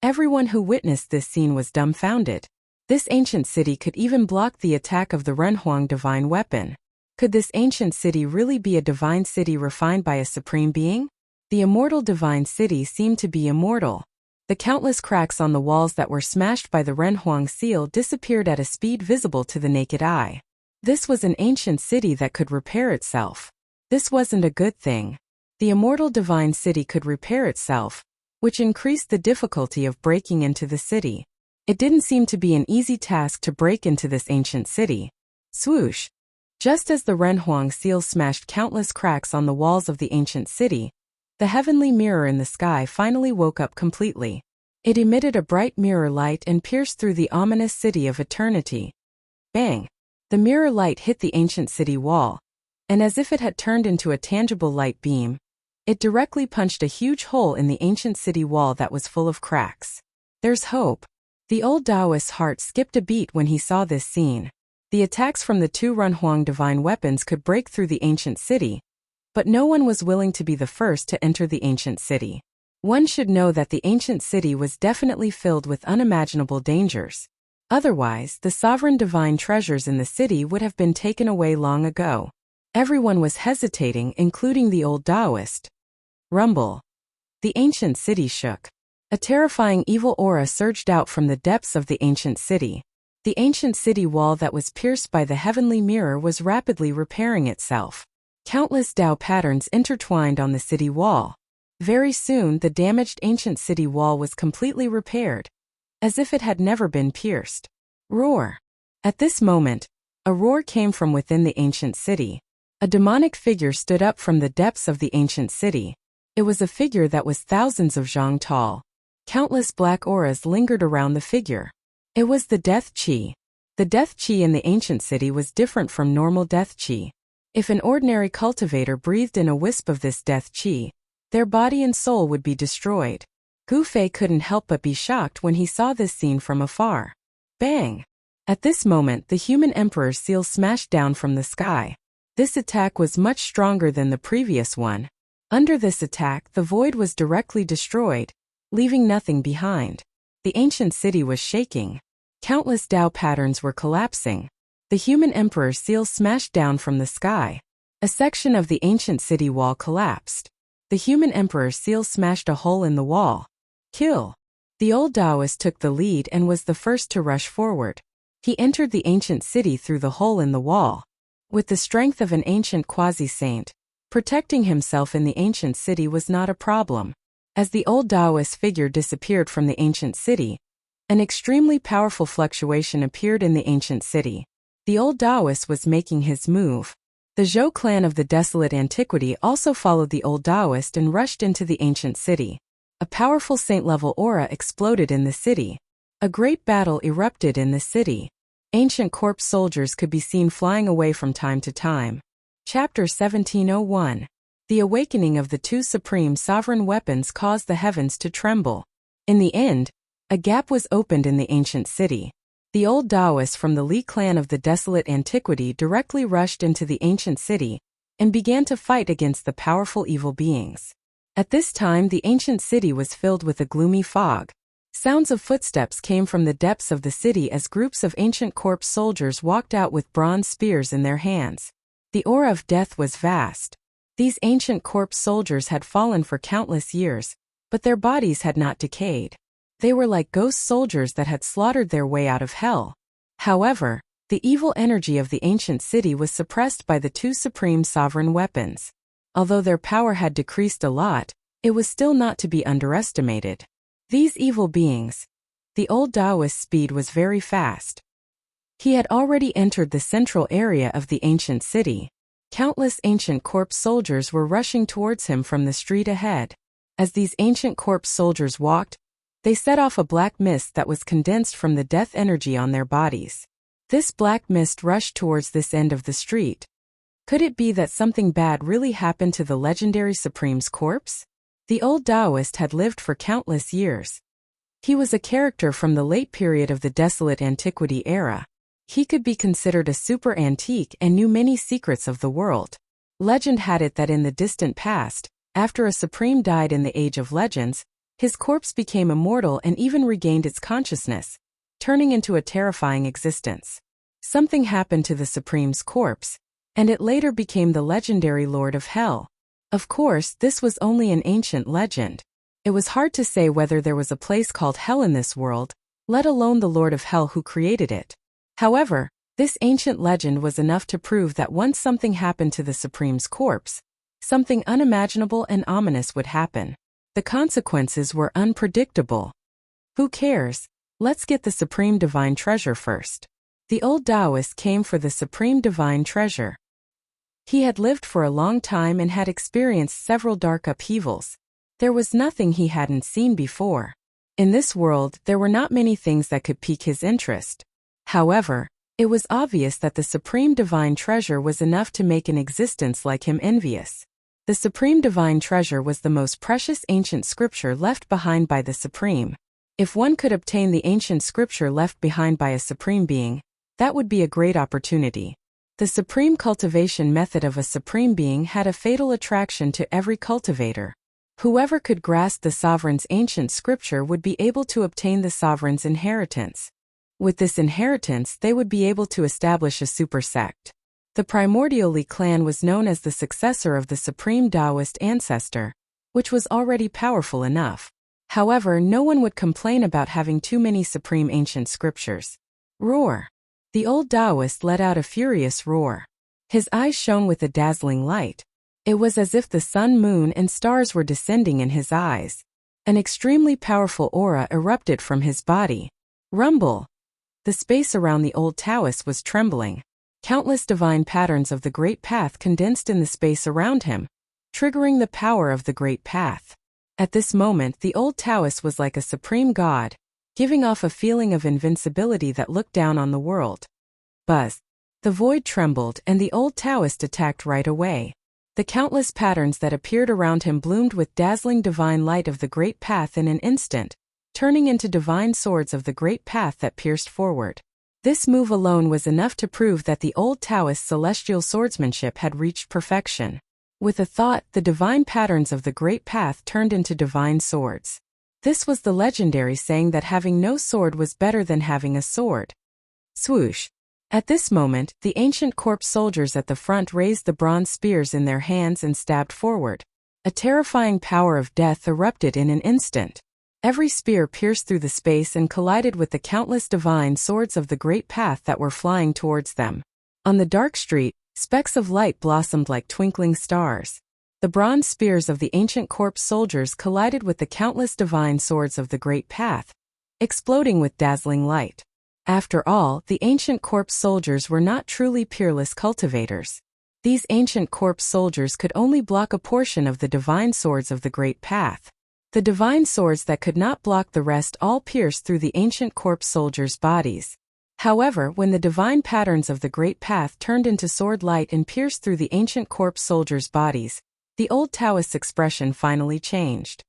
Everyone who witnessed this scene was dumbfounded. This ancient city could even block the attack of the Renhuang divine weapon. Could this ancient city really be a divine city refined by a supreme being? The immortal divine city seemed to be immortal. The countless cracks on the walls that were smashed by the Renhuang seal disappeared at a speed visible to the naked eye. This was an ancient city that could repair itself. This wasn't a good thing. The immortal divine city could repair itself, which increased the difficulty of breaking into the city. It didn't seem to be an easy task to break into this ancient city. Swoosh! Just as the Renhuang seal smashed countless cracks on the walls of the ancient city, the heavenly mirror in the sky finally woke up completely. It emitted a bright mirror light and pierced through the ominous city of eternity. Bang! The mirror light hit the ancient city wall, and as if it had turned into a tangible light beam, it directly punched a huge hole in the ancient city wall that was full of cracks. There's hope. The old Taoist's heart skipped a beat when he saw this scene. The attacks from the 2 Renhuang divine weapons could break through the ancient city, but no one was willing to be the first to enter the ancient city. One should know that the ancient city was definitely filled with unimaginable dangers. Otherwise, the sovereign divine treasures in the city would have been taken away long ago. Everyone was hesitating, including the old Taoist. Rumble. The ancient city shook. A terrifying evil aura surged out from the depths of the ancient city. The ancient city wall that was pierced by the heavenly mirror was rapidly repairing itself. Countless Tao patterns intertwined on the city wall. Very soon, the damaged ancient city wall was completely repaired, as if it had never been pierced. Roar! At this moment, a roar came from within the ancient city. A demonic figure stood up from the depths of the ancient city. It was a figure that was thousands of zhang tall. Countless black auras lingered around the figure. It was the Death Chi. The death qi in the ancient city was different from normal death qi. If an ordinary cultivator breathed in a wisp of this death qi, their body and soul would be destroyed. Gu Fei couldn't help but be shocked when he saw this scene from afar. Bang! At this moment, the human emperor's seal smashed down from the sky. This attack was much stronger than the previous one. Under this attack, the void was directly destroyed, leaving nothing behind. The ancient city was shaking. Countless Dao patterns were collapsing. The human emperor's seal smashed down from the sky. A section of the ancient city wall collapsed. The human emperor's seal smashed a hole in the wall. Kill! The old Taoist took the lead and was the first to rush forward. He entered the ancient city through the hole in the wall. With the strength of an ancient quasi-saint, protecting himself in the ancient city was not a problem. As the old Taoist figure disappeared from the ancient city, an extremely powerful fluctuation appeared in the ancient city. The old Taoist was making his move. The Zhou clan of the desolate antiquity also followed the old Taoist and rushed into the ancient city. A powerful saint-level aura exploded in the city. A great battle erupted in the city. Ancient corpse soldiers could be seen flying away from time to time. Chapter 1701. The awakening of the two supreme sovereign weapons caused the heavens to tremble. In the end, a gap was opened in the ancient city. The old Taoists from the Li clan of the desolate antiquity directly rushed into the ancient city and began to fight against the powerful evil beings. At this time, the ancient city was filled with a gloomy fog. Sounds of footsteps came from the depths of the city as groups of ancient corpse soldiers walked out with bronze spears in their hands. The aura of death was vast. These ancient corpse soldiers had fallen for countless years, but their bodies had not decayed. They were like ghost soldiers that had slaughtered their way out of hell. However, the evil energy of the ancient city was suppressed by the two supreme sovereign weapons. Although their power had decreased a lot, it was still not to be underestimated. These evil beings. The old Taoist's speed was very fast. He had already entered the central area of the ancient city. Countless ancient corpse soldiers were rushing towards him from the street ahead. As these ancient corpse soldiers walked, they set off a black mist that was condensed from the death energy on their bodies. This black mist rushed towards this end of the street. Could it be that something bad really happened to the legendary Supreme's corpse? The old Taoist had lived for countless years. He was a character from the late period of the desolate antiquity era. He could be considered a super antique and knew many secrets of the world. Legend had it that in the distant past, after a Supreme died in the Age of Legends, his corpse became immortal and even regained its consciousness, turning into a terrifying existence. Something happened to the Supreme's corpse, and it later became the legendary Lord of Hell. Of course, this was only an ancient legend. It was hard to say whether there was a place called Hell in this world, let alone the Lord of Hell who created it. However, this ancient legend was enough to prove that once something happened to the Supreme's corpse, something unimaginable and ominous would happen. The consequences were unpredictable. Who cares? Let's get the Supreme Divine Treasure first. The old Taoist came for the Supreme Divine Treasure. He had lived for a long time and had experienced several dark upheavals. There was nothing he hadn't seen before. In this world, there were not many things that could pique his interest. However, it was obvious that the Supreme Divine Treasure was enough to make an existence like him envious. The Supreme Divine Treasure was the most precious ancient scripture left behind by the Supreme. If one could obtain the ancient scripture left behind by a Supreme being, that would be a great opportunity. The supreme cultivation method of a supreme being had a fatal attraction to every cultivator. Whoever could grasp the sovereign's ancient scripture would be able to obtain the sovereign's inheritance. With this inheritance, they would be able to establish a super sect. The primordial Li clan was known as the successor of the supreme Taoist ancestor, which was already powerful enough. However, no one would complain about having too many supreme ancient scriptures. Roar! The old Taoist let out a furious roar. His eyes shone with a dazzling light. It was as if the sun, moon, and stars were descending in his eyes. An extremely powerful aura erupted from his body. Rumble! The space around the old Taoist was trembling. Countless divine patterns of the Great Path condensed in the space around him, triggering the power of the Great Path. At this moment, the old Taoist was like a supreme god, giving off a feeling of invincibility that looked down on the world. Buzz. The void trembled and the old Taoist attacked right away. The countless patterns that appeared around him bloomed with dazzling divine light of the great path in an instant, turning into divine swords of the great path that pierced forward. This move alone was enough to prove that the old Taoist's celestial swordsmanship had reached perfection. With a thought, the divine patterns of the great path turned into divine swords. This was the legendary saying that having no sword was better than having a sword. Swoosh. At this moment, the ancient corpse soldiers at the front raised the bronze spears in their hands and stabbed forward. A terrifying power of death erupted in an instant. Every spear pierced through the space and collided with the countless divine swords of the great path that were flying towards them. On the dark street, specks of light blossomed like twinkling stars. The bronze spears of the ancient corpse soldiers collided with the countless divine swords of the great path, exploding with dazzling light. After all, the ancient corpse soldiers were not truly peerless cultivators. These ancient corpse soldiers could only block a portion of the divine swords of the great path. The divine swords that could not block the rest all pierced through the ancient corpse soldiers' bodies. However, when the divine patterns of the great path turned into sword light and pierced through the ancient corpse soldiers' bodies, the old Taoist's expression finally changed.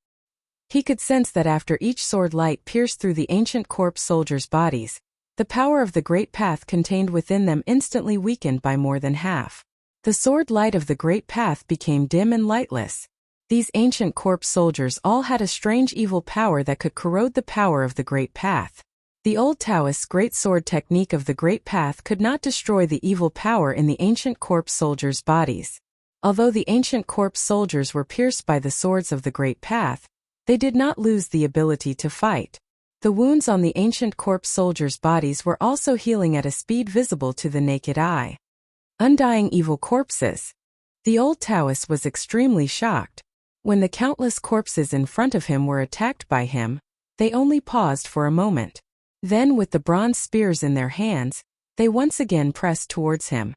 He could sense that after each sword light pierced through the ancient corpse soldiers' bodies, the power of the great path contained within them instantly weakened by more than half. The sword light of the great path became dim and lightless. These ancient corpse soldiers all had a strange evil power that could corrode the power of the great path. The old Taoist's great sword technique of the great path could not destroy the evil power in the ancient corpse soldiers' bodies. Although the ancient corpse soldiers were pierced by the swords of the great path, they did not lose the ability to fight. The wounds on the ancient corpse soldiers' bodies were also healing at a speed visible to the naked eye. Undying evil corpses. The old Taoist was extremely shocked. When the countless corpses in front of him were attacked by him, they only paused for a moment. Then, with the bronze spears in their hands, they once again pressed towards him.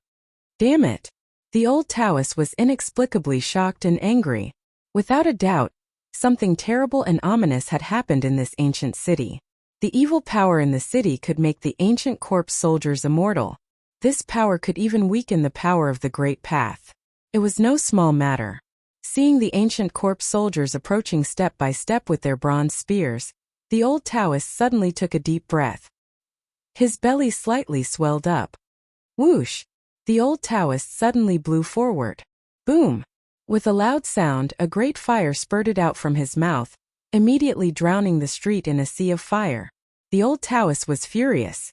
Damn it! The old Taoist was inexplicably shocked and angry. Without a doubt, something terrible and ominous had happened in this ancient city. The evil power in the city could make the ancient corpse soldiers immortal. This power could even weaken the power of the great path. It was no small matter. Seeing the ancient corpse soldiers approaching step by step with their bronze spears, the old Taoist suddenly took a deep breath. His belly slightly swelled up. Whoosh! The old Taoist suddenly blew forward. Boom! With a loud sound, a great fire spurted out from his mouth, immediately drowning the street in a sea of fire. The old Taoist was furious.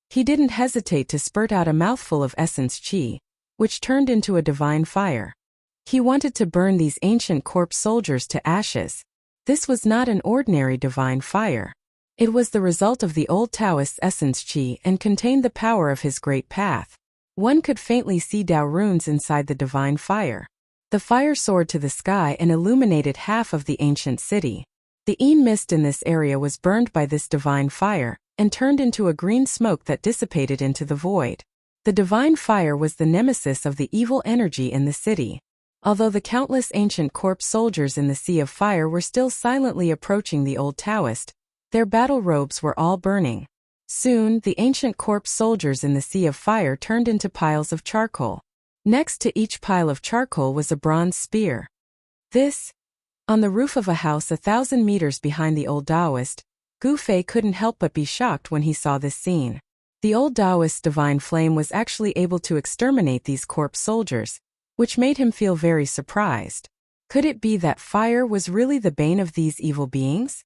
He didn't hesitate to spurt out a mouthful of essence qi, which turned into a divine fire. He wanted to burn these ancient corpse soldiers to ashes. This was not an ordinary divine fire. It was the result of the old Taoist's essence qi and contained the power of his great path. One could faintly see Dao runes inside the divine fire. The fire soared to the sky and illuminated half of the ancient city. The Yin mist in this area was burned by this divine fire, and turned into a green smoke that dissipated into the void. The divine fire was the nemesis of the evil energy in the city. Although the countless ancient corpse soldiers in the sea of fire were still silently approaching the old Taoist, their battle robes were all burning. Soon, the ancient corpse soldiers in the sea of fire turned into piles of charcoal. Next to each pile of charcoal was a bronze spear. On the roof of a house 1,000 meters behind the old Taoist, Gu Fei couldn't help but be shocked when he saw this scene. The old Taoist's divine flame was actually able to exterminate these corpse soldiers, which made him feel very surprised. Could it be that fire was really the bane of these evil beings?